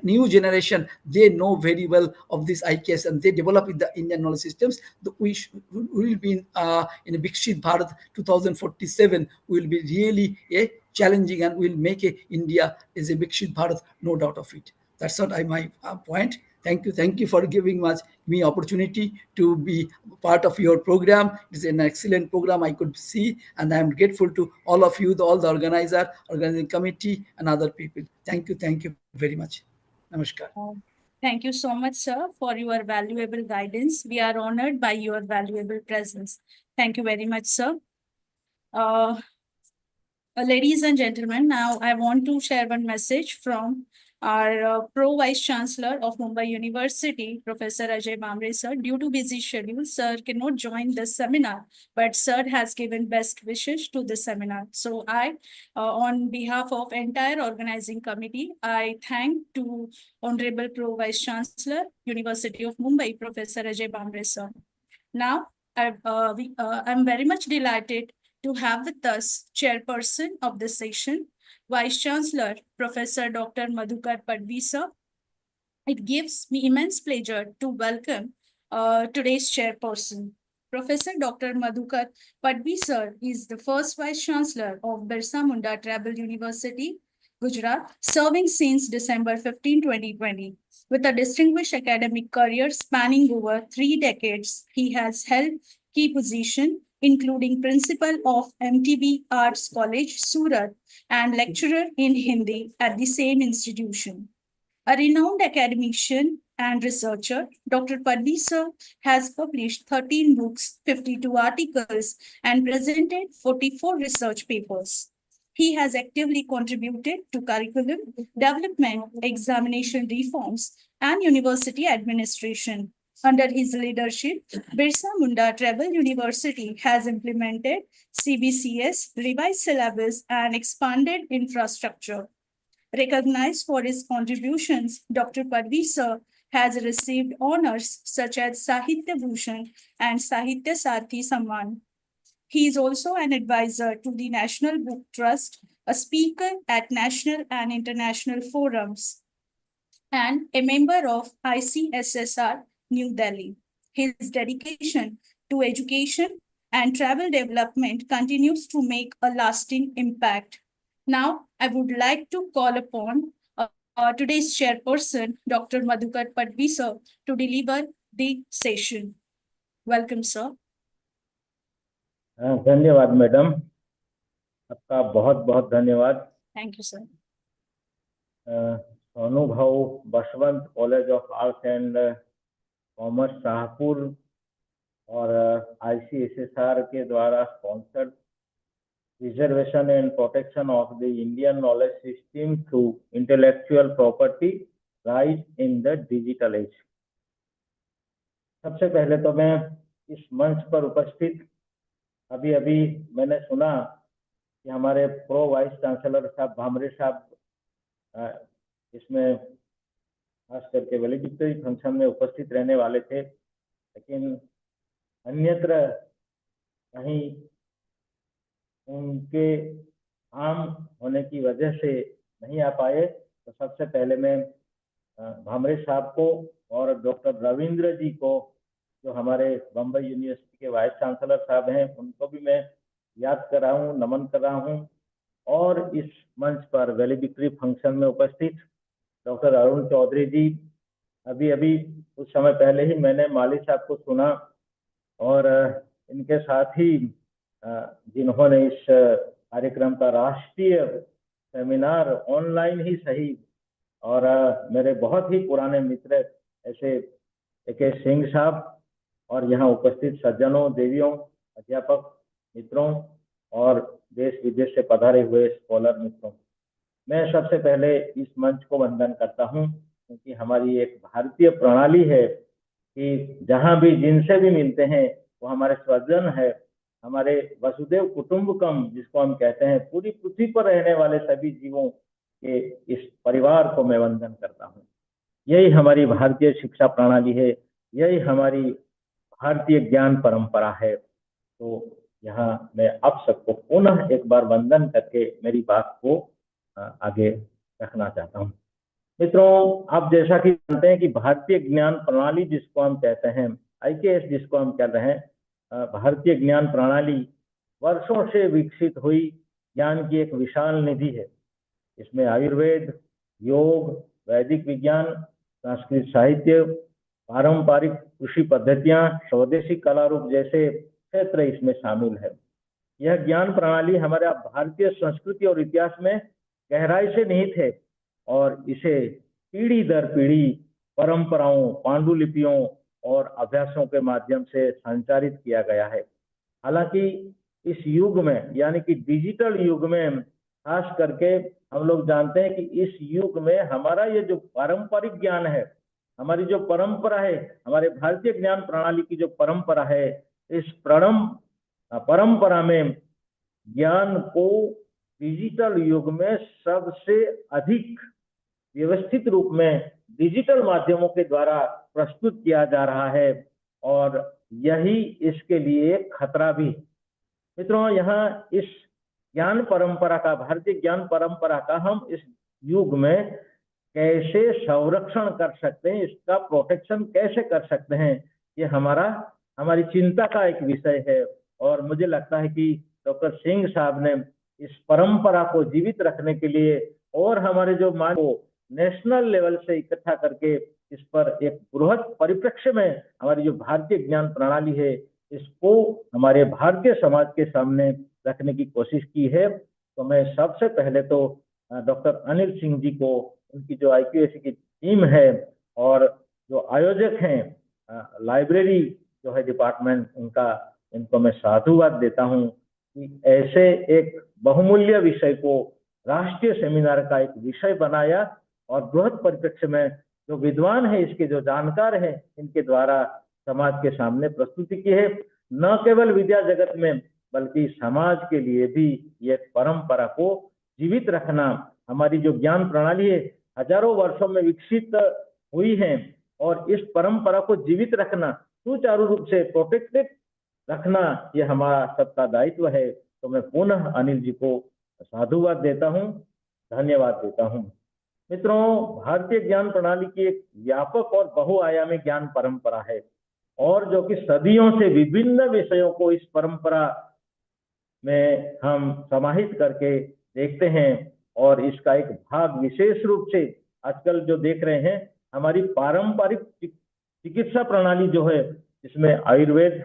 S7: new generation, they know very well of this IKS and they develop in the Indian knowledge systems, we will be in a Viksit Bharat 2047. We will be really challenging, and we'll make India as a Viksit Bharat, no doubt of it. That's what my point. Thank you for giving me opportunity to be part of your program. It's an excellent program I could see, and I'm grateful to all of you, all the organizing committee, and other people. Thank you very much. Namaskar.
S5: Thank you so much, sir, for your valuable guidance. We are honored by your valuable presence. Thank you very much, sir. Ladies and gentlemen, now I want to share one message from our Pro Vice Chancellor of Mumbai University, Professor Ajay Bambre, sir. Due to busy schedule, sir cannot join the seminar, but sir has given best wishes to the seminar. So I, on behalf of entire organizing committee, I thank to Honorable Pro Vice Chancellor, University of Mumbai, Professor Ajay Bambre, sir. Now, I'm very much delighted to have with us chairperson of the session, Vice Chancellor, Professor Dr. Madhukar Padvi, sir. It gives me immense pleasure to welcome today's chairperson. Professor Dr. Madhukar Padvi, sir, is the first Vice Chancellor of Birsa Munda Tribal University, Gujarat, serving since December 15, 2020. With a distinguished academic career spanning over 3 decades, he has held key positions including principal of MTB Arts College, Surat, and lecturer in Hindi at the same institution. A renowned academician and researcher, Dr. Padvi sir has published 13 books, 52 articles, and presented 44 research papers. He has actively contributed to curriculum development, examination reforms, and university administration. Under his leadership, Birsa Munda Tribal University has implemented CBCS, revised syllabus, and expanded infrastructure. Recognized for his contributions, Dr. Padvi sir has received honors such as Sahitya Bhushan and Sahitya Sarthi Samman. He is also an advisor to the National Book Trust, a speaker at national and international forums, and a member of ICSSR New Delhi. His dedication to education and travel development continues to make a lasting impact. Now, I would like to call upon today's chairperson, Dr. Madhukar Padvi, sir, to deliver the session. Welcome, sir.
S2: धन्यवाद madam, आपका बहुत बहुत धन्यवाद.
S5: Thank you, sir.
S2: Sonubhau Baswant college of arts and commerce Shahpur और ICSSR के द्वारा sponsored preservation and protection of the Indian knowledge system through intellectual property right in the digital age. सबसे पहले तो मैं इस मंच पर उपस्थित अभी मैंने सुना कि हमारे प्रो वाइस चांसलर साहब भामरे साहब इसमें खास करके वैलिडिक्टरी फंक्शन में उपस्थित रहने वाले थे, लेकिन अन्यत्र कहीं उनके आम होने की वजह से नहीं आ पाए. तो सबसे पहले मैं भामरे साहब को और डॉक्टर रविंद्र जी को, जो हमारे बम्बई यूनिवर्सिटी के वाइस चांसलर साहब हैं, उनको भी मैं याद कर रहा हूँ, नमन कर रहा हूँ. और इस मंच पर वैलिडिक्टरी फंक्शन में उपस्थित डॉक्टर अरुण चौधरी जी, अभी कुछ समय पहले ही मैंने माली साहब को सुना, और इनके साथ ही जिन्होंने इस कार्यक्रम का राष्ट्रीय सेमिनार ऑनलाइन ही सही और मेरे बहुत ही पुराने मित्र ऐसे AK सिंह साहब और यहाँ उपस्थित सज्जनों, देवियों, अध्यापक मित्रों और देश विदेश से पधारे हुए स्कॉलर मित्रों, मैं सबसे पहले इस मंच को वंदन करता हूँ, क्योंकि हमारी एक भारतीय प्रणाली है कि जहाँ भी जिनसे भी मिलते हैं वो हमारे स्वजन है, हमारे वसुदेव कुटुंबकम जिसको हम कहते हैं, पूरी पृथ्वी पर रहने वाले सभी जीवों के इस परिवार को मैं वंदन करता हूँ। यही हमारी भारतीय शिक्षा प्रणाली है, यही हमारी भारतीय ज्ञान परंपरा है। तो यहाँ मैं आप सबको पुनः एक बार वंदन करके मेरी बात को आगे रखना चाहता हूँ। मित्रों, आप जैसा कि जानते हैं कि भारतीय ज्ञान प्रणाली जिसको हम कहते हैं, IKS जिसको हम कह रहे हैं, भारतीय ज्ञान प्रणाली वर्षों से विकसित हुई ज्ञान की एक विशाल निधि है। इसमें आयुर्वेद, योग, वैदिक विज्ञान, संस्कृत साहित्य, पारंपरिक कृषि पद्धतियां, स्वदेशी कला रूप जैसे क्षेत्र इसमें शामिल है। यह ज्ञान प्रणाली हमारे भारतीय संस्कृति और इतिहास में गहराई से निहित है और इसे पीढ़ी दर पीढ़ी परंपराओं, पांडुलिपियों और अभ्यासों के माध्यम से संचारित किया गया है। हालांकि इस युग में, यानी कि डिजिटल युग में, खास करके हम लोग जानते हैं कि इस युग में हमारा ये जो पारंपरिक ज्ञान है, हमारी जो परंपरा है, हमारे भारतीय ज्ञान प्रणाली की जो परंपरा है, इस परंपरा में ज्ञान को डिजिटल युग में सबसे अधिक व्यवस्थित रूप में डिजिटल माध्यमों के द्वारा प्रस्तुत किया जा रहा है और यही इसके लिए खतरा भी। मित्रों, यहाँ इस ज्ञान परंपरा का, भारतीय ज्ञान परंपरा का हम इस युग में कैसे संरक्षण कर सकते हैं, इसका प्रोटेक्शन कैसे कर सकते हैं, ये हमारी चिंता का एक विषय है। और मुझे लगता है कि डॉक्टर सिंह साहब ने इस परंपरा को जीवित रखने के लिए और हमारे जो मान को नेशनल लेवल से इकट्ठा करके इस पर एक बृहद परिप्रेक्ष्य में हमारी जो भारतीय ज्ञान प्रणाली है, इसको हमारे भारतीय समाज के सामने रखने की कोशिश की है। तो मैं सबसे पहले तो डॉक्टर अनिल सिंह जी को, उनकी जो IQAC की टीम है और जो आयोजक हैं लाइब्रेरी जो है डिपार्टमेंट, इनको मैं साधुवाद देता हूँ कि ऐसे एक बहुमूल्य विषय को राष्ट्रीय सेमिनार का एक विषय बनाया और बृहद परिप्रेक्ष्य में जो विद्वान है, इसके जो जानकार हैं, इनके द्वारा समाज के सामने प्रस्तुति की है। न केवल विद्या जगत में बल्कि समाज के लिए भी ये परंपरा को जीवित रखना, हमारी जो ज्ञान प्रणाली है हजारों वर्षों में विकसित हुई है और इस परंपरा को जीवित रखना, सुचारू रूप से प्रोटेक्टेड रखना, ये हमारा सबका दायित्व है। तो मैं पुनः अनिल जी को साधुवाद देता हूँ, धन्यवाद देता हूँ। मित्रों, भारतीय ज्ञान प्रणाली की एक व्यापक और बहुआयामी ज्ञान परंपरा है और जो कि सदियों से विभिन्न विषयों को इस परंपरा में हम समाहित करके देखते हैं और इसका एक भाग विशेष रूप से आजकल जो देख रहे हैं, हमारी पारंपरिक चिकित्सा प्रणाली जो है, इसमें आयुर्वेद,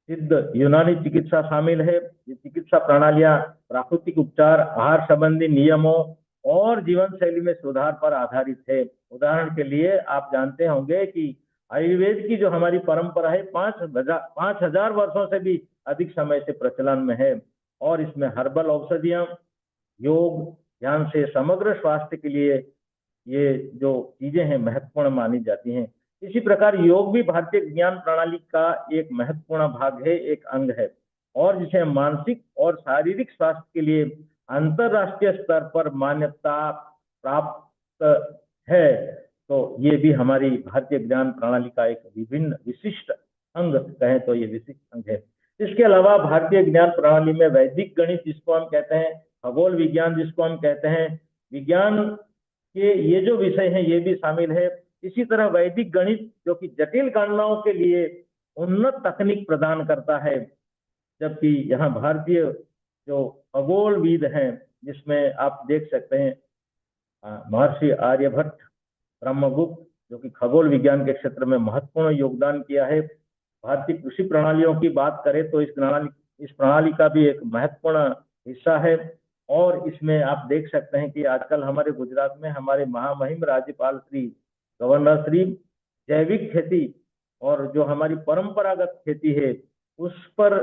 S2: सिद्ध यूनानी चिकित्सा शामिल है। ये चिकित्सा प्रणालियां प्राकृतिक उपचार, आहार संबंधी नियमों और जीवन शैली में सुधार पर आधारित है। उदाहरण के लिए आप जानते होंगे कि आयुर्वेद की जो हमारी परंपरा है 5000 वर्षों से भी अधिक समय से प्रचलन में है और इसमें हर्बल औषधियां, योग, ध्यान से समग्र स्वास्थ्य के लिए ये जो चीजें हैं महत्वपूर्ण मानी जाती हैं। इसी प्रकार योग भी भारतीय ज्ञान प्रणाली का एक महत्वपूर्ण भाग है, एक अंग है और जिसे मानसिक और शारीरिक स्वास्थ्य के लिए अंतरराष्ट्रीय स्तर पर मान्यता प्राप्त है। तो ये भी हमारी भारतीय ज्ञान प्रणाली का एक विभिन्न विशिष्ट अंग कहें तो ये विशिष्ट अंग है। इसके अलावा भारतीय ज्ञान प्रणाली में वैदिक गणित जिसको हम कहते हैं, खगोल विज्ञान जिसको हम कहते हैं, विज्ञान के ये जो विषय हैं ये भी शामिल है। इसी तरह वैदिक गणित जो कि जटिल गणनाओं के लिए उन्नत तकनीक प्रदान करता है, जबकि यहाँ भारतीय जो खगोलविद हैं जिसमें आप देख सकते हैं महर्षि आर्यभट्ट, ब्रह्मगुप्त, जो कि खगोल विज्ञान के क्षेत्र में महत्वपूर्ण योगदान किया है। भारतीय कृषि प्रणालियों की बात करें तो इस प्रणाली का भी एक महत्वपूर्ण हिस्सा है और इसमें आप देख सकते हैं कि आजकल हमारे गुजरात में हमारे महामहिम राज्यपाल श्री गवर्नर श्री जैविक खेती और जो हमारी परंपरागत खेती है उस पर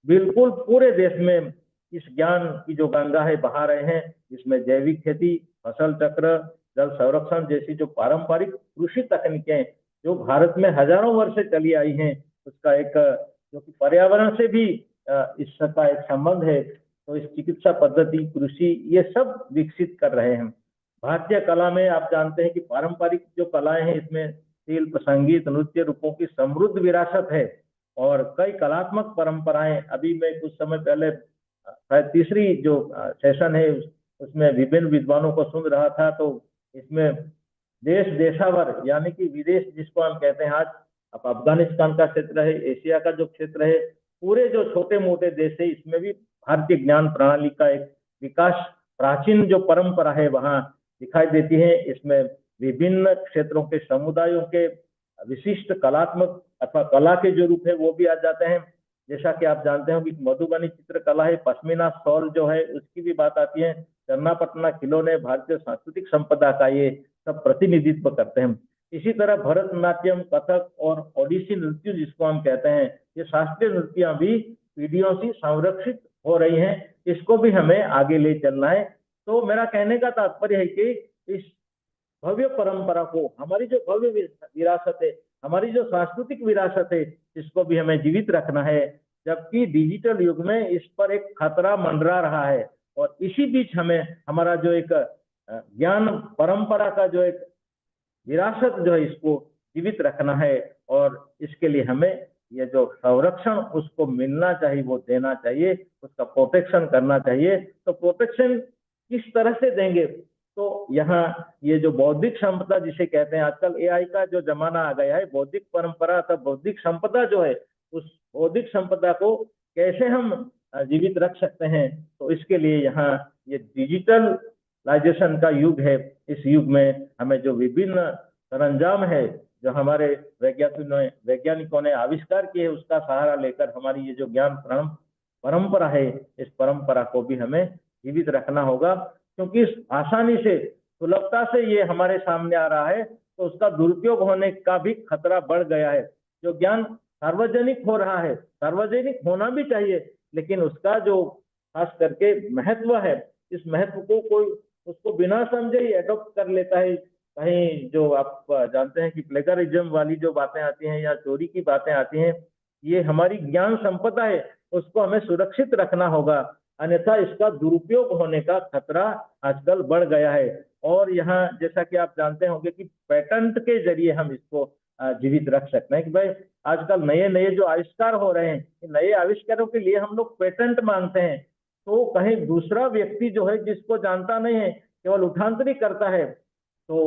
S2: बिल्कुल पूरे देश में इस ज्ञान की जो गंगा है बहा रहे हैं। इसमें जैविक खेती, फसल चक्र, जल संरक्षण जैसी जो पारंपरिक कृषि तकनीकें जो भारत में हजारों वर्ष से चली आई हैं उसका एक जो कि पर्यावरण से भी इसका एक संबंध है। तो इस चिकित्सा पद्धति, कृषि, ये सब विकसित कर रहे हैं। भारतीय कला में आप जानते हैं कि पारंपरिक जो कलाएं हैं इसमें शिल्प, संगीत, नृत्य रूपों की समृद्ध विरासत है और कई कलात्मक परंपराएं। अभी मैं कुछ समय पहले शायद तीसरी जो सेशन है उसमें विभिन्न विद्वानों को सुन रहा था, तो इसमें देश देशावर यानी कि विदेश जिसको हम कहते हैं, आज अब अफगानिस्तान का क्षेत्र है, एशिया का जो क्षेत्र है, पूरे जो छोटे मोटे देश है इसमें भी भारतीय ज्ञान प्रणाली का एक विकास, प्राचीन जो परंपरा है वहाँ दिखाई देती है। इसमें विभिन्न क्षेत्रों के समुदायों के विशिष्ट कलात्मक अथवा कला के जो रूप है वो भी आ जाते हैं। जैसा कि आप जानते हो कि मधुबनी चित्रकला है, पश्मीना शॉल जो है उसकी भी बात आती है, चन्नापटना खिलौने, भारतीय सांस्कृतिक संपदा का ये सब प्रतिनिधित्व करते हैं। इसी तरह भरतनाट्यम, कथक और ओडिसी नृत्य जिसको हम कहते हैं, ये शास्त्रीय नृत्य भी पीढ़ियों से संरक्षित हो रही हैं, इसको भी हमें आगे ले चलना है। तो मेरा कहने का तात्पर्य है कि इस भव्य परंपरा को, हमारी जो भव्य विरासत है, हमारी जो सांस्कृतिक विरासत है, इसको भी हमें जीवित रखना है। जबकि डिजिटल युग में इस पर एक खतरा मंडरा रहा है और इसी बीच हमें हमारा जो एक ज्ञान परंपरा का जो एक विरासत जो है इसको जीवित रखना है और इसके लिए हमें ये जो संरक्षण उसको मिलना चाहिए, वो देना चाहिए, उसका प्रोटेक्शन करना चाहिए। तो प्रोटेक्शन किस तरह से देंगे? तो यहाँ ये जो बौद्धिक संपदा जिसे कहते हैं, आजकल एआई का जो जमाना आ गया है, बौद्धिक परंपरा अथवा बौद्धिक संपदा जो है उस बौद्धिक संपदा को कैसे हम जीवित रख सकते हैं? तो इसके लिए यहाँ ये डिजिटलाइजेशन का युग है। इस युग में हमें जो विभिन्न सरंजाम है जो हमारे वैज्ञानिकों ने आविष्कार किए उसका सहारा लेकर हमारी ये जो ज्ञान परंपरा है, इस परंपरा को भी हमें जीवित रखना होगा, क्योंकि आसानी से, सुलभता से ये हमारे सामने आ रहा है, तो उसका दुरुपयोग होने का भी खतरा बढ़ गया है। जो ज्ञान सार्वजनिक हो रहा है, सार्वजनिक होना भी चाहिए, लेकिन उसका जो खास करके महत्व है, इस महत्व को कोई उसको बिना समझे ही एडॉप्ट कर लेता है। कहीं जो आप जानते हैं कि प्लेगरिज्म वाली जो बातें आती हैं या चोरी की बातें आती हैं, ये हमारी ज्ञान संपदा है, उसको हमें सुरक्षित रखना होगा, अन्यथा इसका दुरुपयोग होने का खतरा आजकल बढ़ गया है। और यहाँ जैसा कि आप जानते होंगे कि पेटेंट के जरिए हम इसको जीवित रख सकते हैं कि भाई आजकल नए नए जो आविष्कार हो रहे हैं, नए आविष्कारों के लिए हम लोग पेटेंट मांगते हैं, तो कहीं दूसरा व्यक्ति जो है जिसको जानता नहीं है, केवल उठांतरी करता है, तो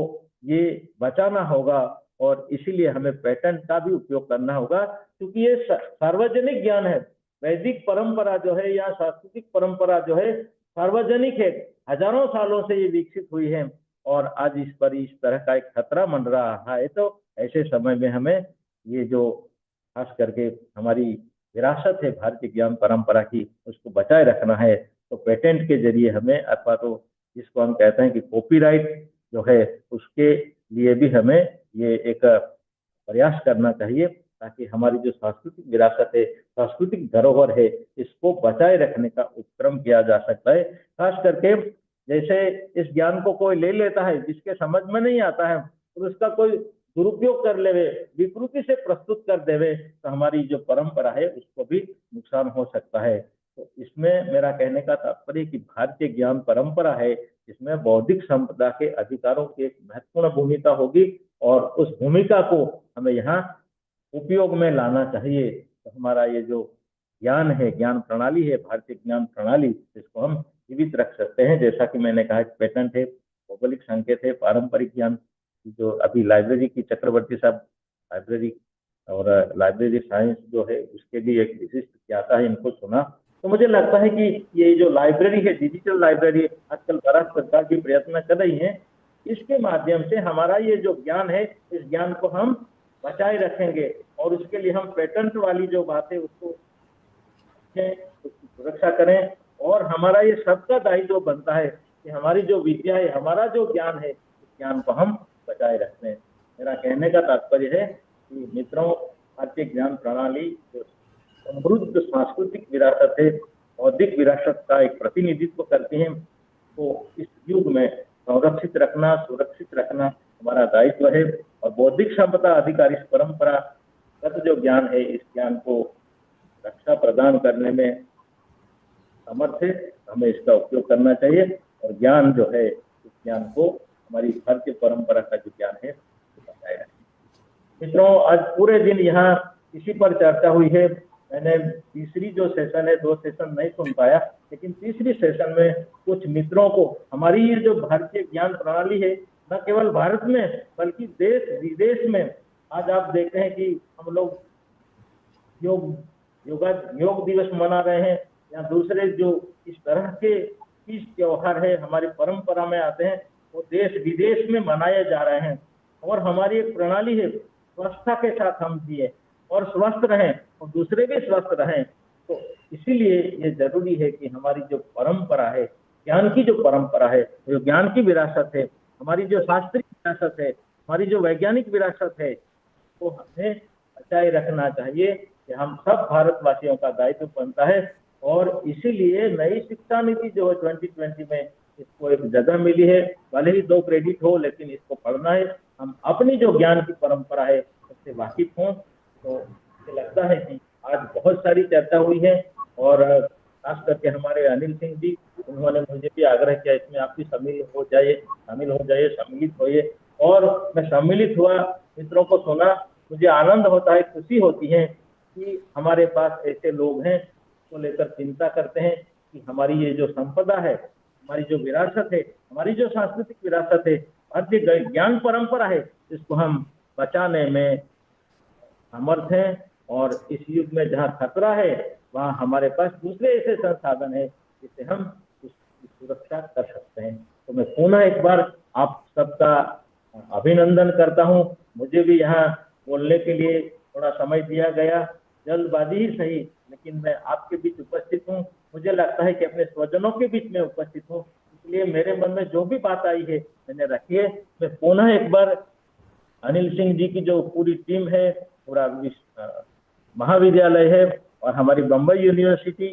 S2: ये बचाना होगा और इसीलिए हमें पेटेंट का भी उपयोग करना होगा, क्योंकि ये सार्वजनिक ज्ञान है। वैदिक परंपरा जो है या सांस्कृतिक परंपरा जो है सार्वजनिक है, हजारों सालों से ये विकसित हुई है और आज इस पर इस तरह का एक खतरा मंडरा रहा है। तो ऐसे समय में हमें ये जो खास करके हमारी विरासत है भारतीय ज्ञान परंपरा की, उसको बचाए रखना है। तो पेटेंट के जरिए हमें, अथवा तो जिसको हम कहते हैं कि कॉपीराइट जो है, उसके लिए भी हमें ये एक प्रयास करना चाहिए, ताकि हमारी जो सांस्कृतिक विरासत है, सांस्कृतिक धरोहर है, इसको बचाए रखने का उपक्रम किया जा सकता है। खास करके जैसे इस ज्ञान को कोई ले लेता है जिसके समझ में नहीं आता है और उसका कोई दुरुपयोग कर लेवे, विकृति से प्रस्तुत कर देवे, तो हमारी जो परंपरा है उसको भी नुकसान हो सकता है। तो इसमें मेरा कहने का तात्पर्य कि भारतीय ज्ञान परंपरा है, इसमें बौद्धिक संपदा के अधिकारों की एक महत्वपूर्ण भूमिका होगी और उस भूमिका को हमें यहाँ उपयोग में लाना चाहिए। तो हमारा ये जो ज्ञान है, ज्ञान प्रणाली है, भारतीय ज्ञान प्रणाली, इसको हम जीवित रख सकते हैं। जैसा कि मैंने कहा, पेटेंट है, भौगोलिक संकेत है, पारंपरिक ज्ञान, जो अभी लाइब्रेरी की चक्रवर्ती साहब लाइब्रेरी और लाइब्रेरी साइंस जो है उसके भी एक विशिष्ट ज्ञाता है, इनको सुना, तो मुझे लगता है कि ये जो लाइब्रेरी है, डिजिटल लाइब्रेरी, आजकल भारत सरकार भी प्रयत्न कर रही है, इसके माध्यम से हमारा ये जो ज्ञान है, इस ज्ञान को हम बचाए रखेंगे और उसके लिए हम पेटेंट वाली जो बात है उसको उसकी सुरक्षा करें और हमारा ये सबका दायित्व बनता है कि हमारी जो विद्या है, हमारा जो ज्ञान है, इस ज्ञान को हम बचाए रखते हैं। मेरा कहने का तात्पर्य है कि मित्रों, भारतीय ज्ञान प्रणाली जो समृद्ध सांस्कृतिक विरासत है, बौद्धिक विरासत का एक प्रतिनिधित्व करती है, तो इस युग में संरक्षित रखना, सुरक्षित रखना हमारा दायित्व है। और बौद्धिक संपदा अधिकार इस परंपरागत जो ज्ञान है, इस ज्ञान को रक्षा प्रदान करने में समर्थ है, हमें इसका उपयोग करना चाहिए। और ज्ञान जो है, इस ज्ञान को हमारी भारतीय परंपरा का जो ज्ञान है बताया है। मित्रों, आज पूरे दिन यहाँ इसी पर चर्चा हुई है। मैंने तीसरी जो सेशन है, 2 सेशन नहीं सुन पाया, लेकिन तीसरी सेशन में कुछ मित्रों को हमारी ये जो भारतीय ज्ञान प्रणाली है, न केवल भारत में बल्कि देश विदेश में, आज आप देखते हैं कि हम लोग योग दिवस मना रहे हैं या दूसरे जो इस तरह के तीज त्योहार है हमारी परंपरा में आते हैं, वो देश विदेश में मनाए जा रहे हैं। और हमारी एक प्रणाली है, स्वस्थता के साथ हम जिए और स्वस्थ रहें और दूसरे भी स्वस्थ रहें। तो इसीलिए ये जरूरी है कि हमारी जो परंपरा है, ज्ञान की जो परंपरा है, जो ज्ञान की विरासत है, हमारी जो शास्त्रीय विरासत है, हमारी जो वैज्ञानिक विरासत है, वो हमें बचाए रखना चाहिए। कि हम सब भारतवासियों का दायित्व बनता है। और इसीलिए नई शिक्षा नीति जो है 2020 में, इसको एक जगह मिली है। भले ही 2 क्रेडिट हो, लेकिन इसको पढ़ना है। हम अपनी जो ज्ञान की परंपरा है उससे वाकिफ हों। तो मुझे लगता है कि आज बहुत सारी चर्चा हुई है और खास करके हमारे अनिल सिंह जी, उन्होंने मुझे भी आग्रह किया इसमें आप भी शामिल हो जाइए, सम्मिलित होइए। और मैं सम्मिलित हुआ, मित्रों को सुना, मुझे आनंद होता है, खुशी होती है कि हमारे पास ऐसे लोग हैं को लेकर चिंता करते हैं कि हमारी ये जो संपदा है, हमारी जो विरासत है, हमारी जो सांस्कृतिक विरासत है, भारतीय ज्ञान परंपरा है, इसको हम बचाने में समर्थ हैं। और इस युग में जहाँ खतरा है, वहाँ हमारे पास दूसरे ऐसे संसाधन है जिससे हम उसकी सुरक्षा कर सकते हैं। तो मैं पुनः एक बार आप सबका अभिनंदन करता हूँ। मुझे भी यहाँ बोलने के लिए थोड़ा समय दिया गया, जल्दबाजी ही सही, लेकिन मैं आपके बीच उपस्थित हूँ। मुझे लगता है कि अपने स्वजनों के बीच में उपस्थित हूँ, इसलिए मेरे मन में जो भी बात आई है मैंने रखी है। मैं पुनः एक बार अनिल सिंह जी की जो पूरी टीम है, पूरा महाविद्यालय है और हमारी बम्बई यूनिवर्सिटी,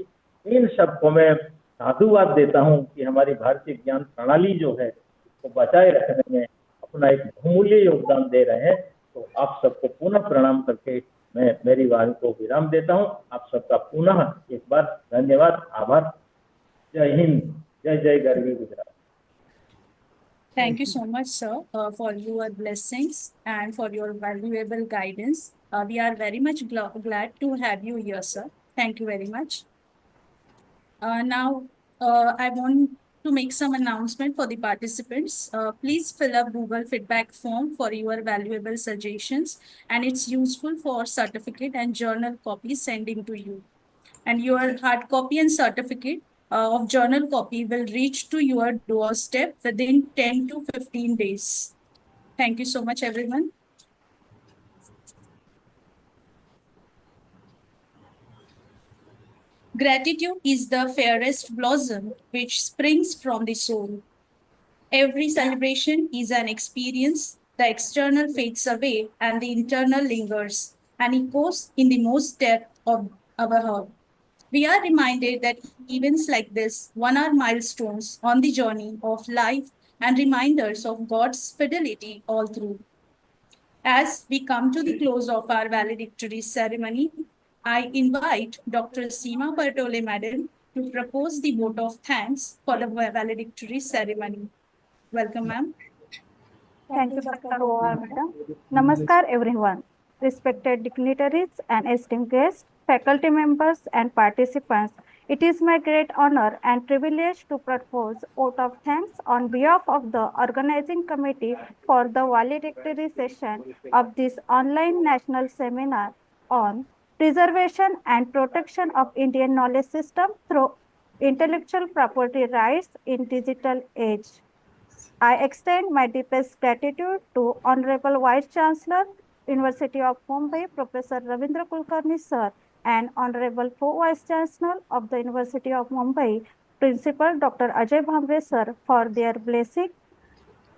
S2: इन सबको मैं साधुवाद देता हूँ कि हमारी भारतीय ज्ञान प्रणाली जो है उसको बचाए रखने में अपना एक बहुमूल्य योगदान दे रहे हैं। तो आप सबको पुनः प्रणाम करके मैं मेरी वाणी को विराम देता हूँ। आप सबका पुनः एक बार धन्यवाद, आभार। जय हिंद, जय जय Garvi Gujarat.
S5: Thank you so much, sir, for your blessings and for your valuable guidance. We are very much glad to have you here, sir. Thank you very much. Now, I want to make some announcement for the participants. Please fill up Google feedback form for your valuable suggestions, and it's useful for certificate and journal copy sending to you. And your hard copy and certificate of journal copy will reach to your doorstep within 10 to 15 days. Thank you so much, everyone. Gratitude is the fairest blossom which springs from the soul. Every celebration is an experience. The external fades away and the internal lingers and echoes in the most depth of our heart. We are reminded that events like this are milestones on the journey of life and reminders of God's fidelity all through. As we come to the close of our valedictory ceremony, I invite Dr. Seema Bartole Madam to propose the vote of thanks for the valedictory ceremony. Welcome, ma'am.
S4: Thank you, Dr. Goa, madam. Namaskar, everyone. Respected dignitaries and esteemed guests, faculty members and participants, it is my great honor and privilege to propose vote of thanks on behalf of the organizing committee for the valedictory session of this online national seminar on preservation and protection of Indian knowledge system through intellectual property rights in digital age. I extend my deepest gratitude to Honorable Vice Chancellor, University of Mumbai, Professor Ravindra Kulkarni sir, and Honorable Vice Chancellor of the University of Mumbai, Principal Dr. Ajay Bhamre sir, for their blessing.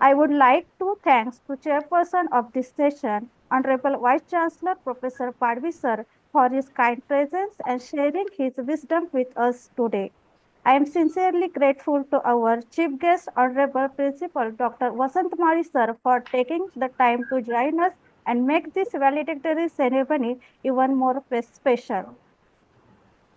S4: I would like to thank the chairperson of this session, Honorable Vice Chancellor Professor Padvi sir, for his kind presence and sharing his wisdom with us today. I am sincerely grateful to our chief guest, Honorable Principal Dr. Vasant Mari sir, for taking the time to join us and make this valedictory ceremony even more special.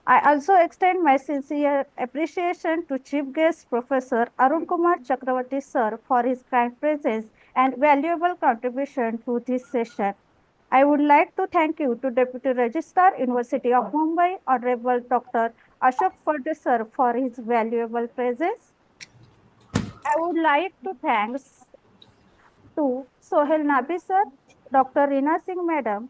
S4: I also extend my sincere appreciation to Chief Guest Professor Arun Kumar Chakravarti sir for his kind presence and valuable contribution to this session. I would like to thank you to Deputy Registrar, University of Mumbai, Honorable Dr. Ashok Pherde sir for his valuable presence. I would like to thanks to Sohel Nabi sir, Dr. Reena Singh madam,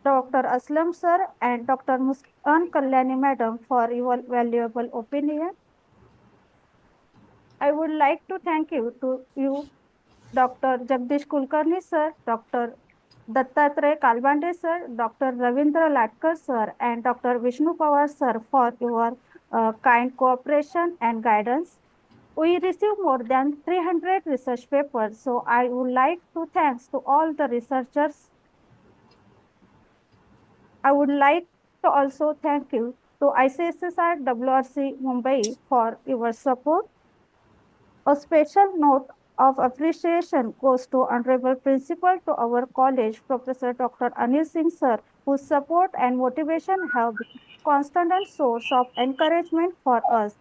S4: Dr. Aslam sir and Dr. Muskan Kalyani madam for your valuable opinion. I would like to thank you Dr. Jagdish Kulkarni sir, Dr. Dattatreya Kalbande sir, Dr. Ravindra Latkar sir and Dr. Vishnu Pawar sir for your kind cooperation and guidance. We received more than 300 research papers, so I would like to thanks to all the researchers. I would like to also thank you to ICSSR WRC Mumbai for your support. A special note of appreciation goes to Honorable Principal to our college, Professor Dr. Anil Singh sir, whose support and motivation have been constant source of encouragement for us.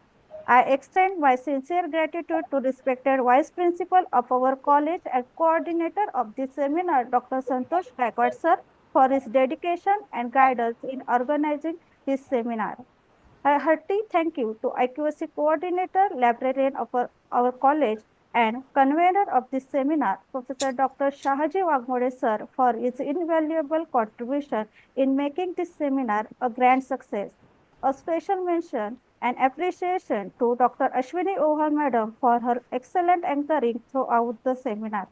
S4: I extend my sincere gratitude to respected Vice Principal of our college and coordinator of this seminar, Dr. Santosh Gaikwad sir, for his dedication and guidance in organizing this seminar. A hearty thank you to IQAC coordinator, librarian of our college and convener of this seminar, Professor Dr. Shahaji Wagmore sir, for his invaluable contribution in making this seminar a grand success. A special mention and appreciation to Dr. Ashwini Ohal madam for her excellent anchoring throughout the seminar.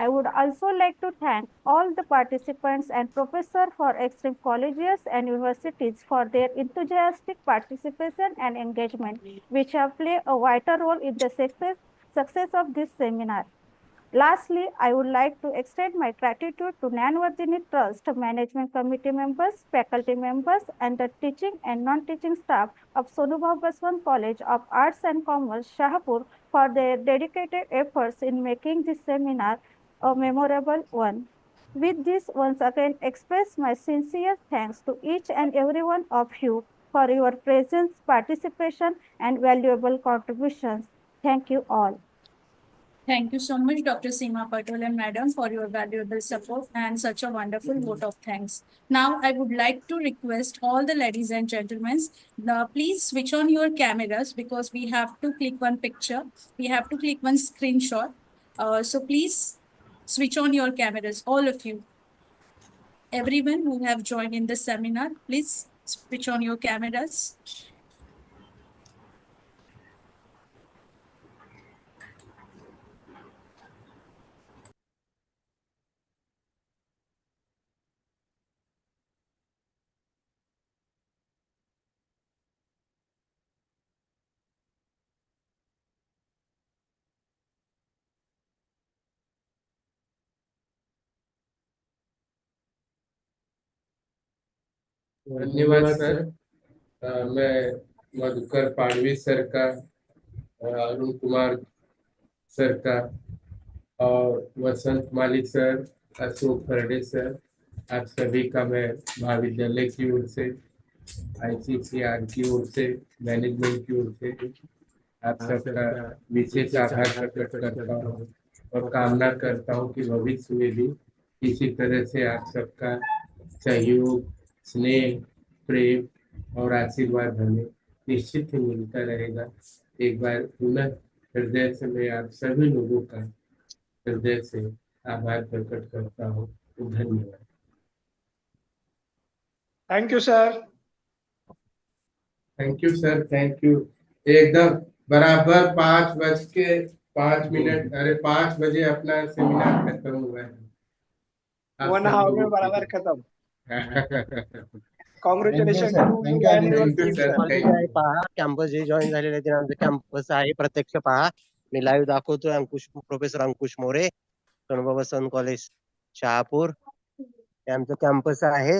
S4: I would also like to thank all the participants and professors for extreme colleges and universities for their enthusiastic participation and engagement, which have played a vital role in the success of this seminar. Lastly, I would like to extend my gratitude to Nanvardhini Trust Management Committee members, faculty members, and the teaching and non-teaching staff of Sonubhav Baswant College of Arts and Commerce, Shahpur, for their dedicated efforts in making this seminar a memorable one. With this, once again, express my sincere thanks to each and every one of you for your presence, participation, and valuable contributions. Thank you all.
S5: Thank you so much, Dr. Seema Patel and Madam, for your valuable support and such a wonderful vote of thanks. Now, I would like to request all the ladies and gentlemen, please switch on your cameras because we have to click one picture. We have to click one screenshot. So please switch on your cameras, all of you. Everyone who have joined in the seminar, please switch on your cameras.
S6: धन्यवाद sir. मैं Madhukar Padvi sir का, Arun Kumar sir का और वसंत मालिक sir, Ashok फरडे sir, आप सभी का मैं महाविद्यालय की ओर से, ICSR की ओर से, मैनेजमेंट की ओर से आप सबका विशेष आभार प्रकट करता हूँ और कामना करता हूँ कि भविष्य में भी इसी तरह से आप सबका सहयोग, स्नेह, प्रेम और आशीर्वाद हमें निश्चित ही मिलता रहेगा। एक बार पुनः हृदय से मैं आप सभी लोगों का हृदय से आभार प्रकट करता हूँ। धन्यवाद।
S16: Thank you sir.
S6: Thank you sir, thank you. एकदम बराबर 5:05 अरे 5 बजे अपना सेमिनार खत्म हुआ है।
S16: 1 आवर में बराबर खत्म। Congratulation
S11: Thank you, Aditya.
S16: To
S11: Sir,
S16: college
S11: thank
S16: आहे पहा, कॅम्पस जे जॉईन झालेले आहेत आमचं कॅम्पस आहे, प्रत्यक्ष पहा. मी लाईव्ह दाखवतोय. प्रोफेसर अंकुश मोरे, सोनोबा बसवंत कॉलेज शहापूर, हे आमचं कॅम्पस आहे.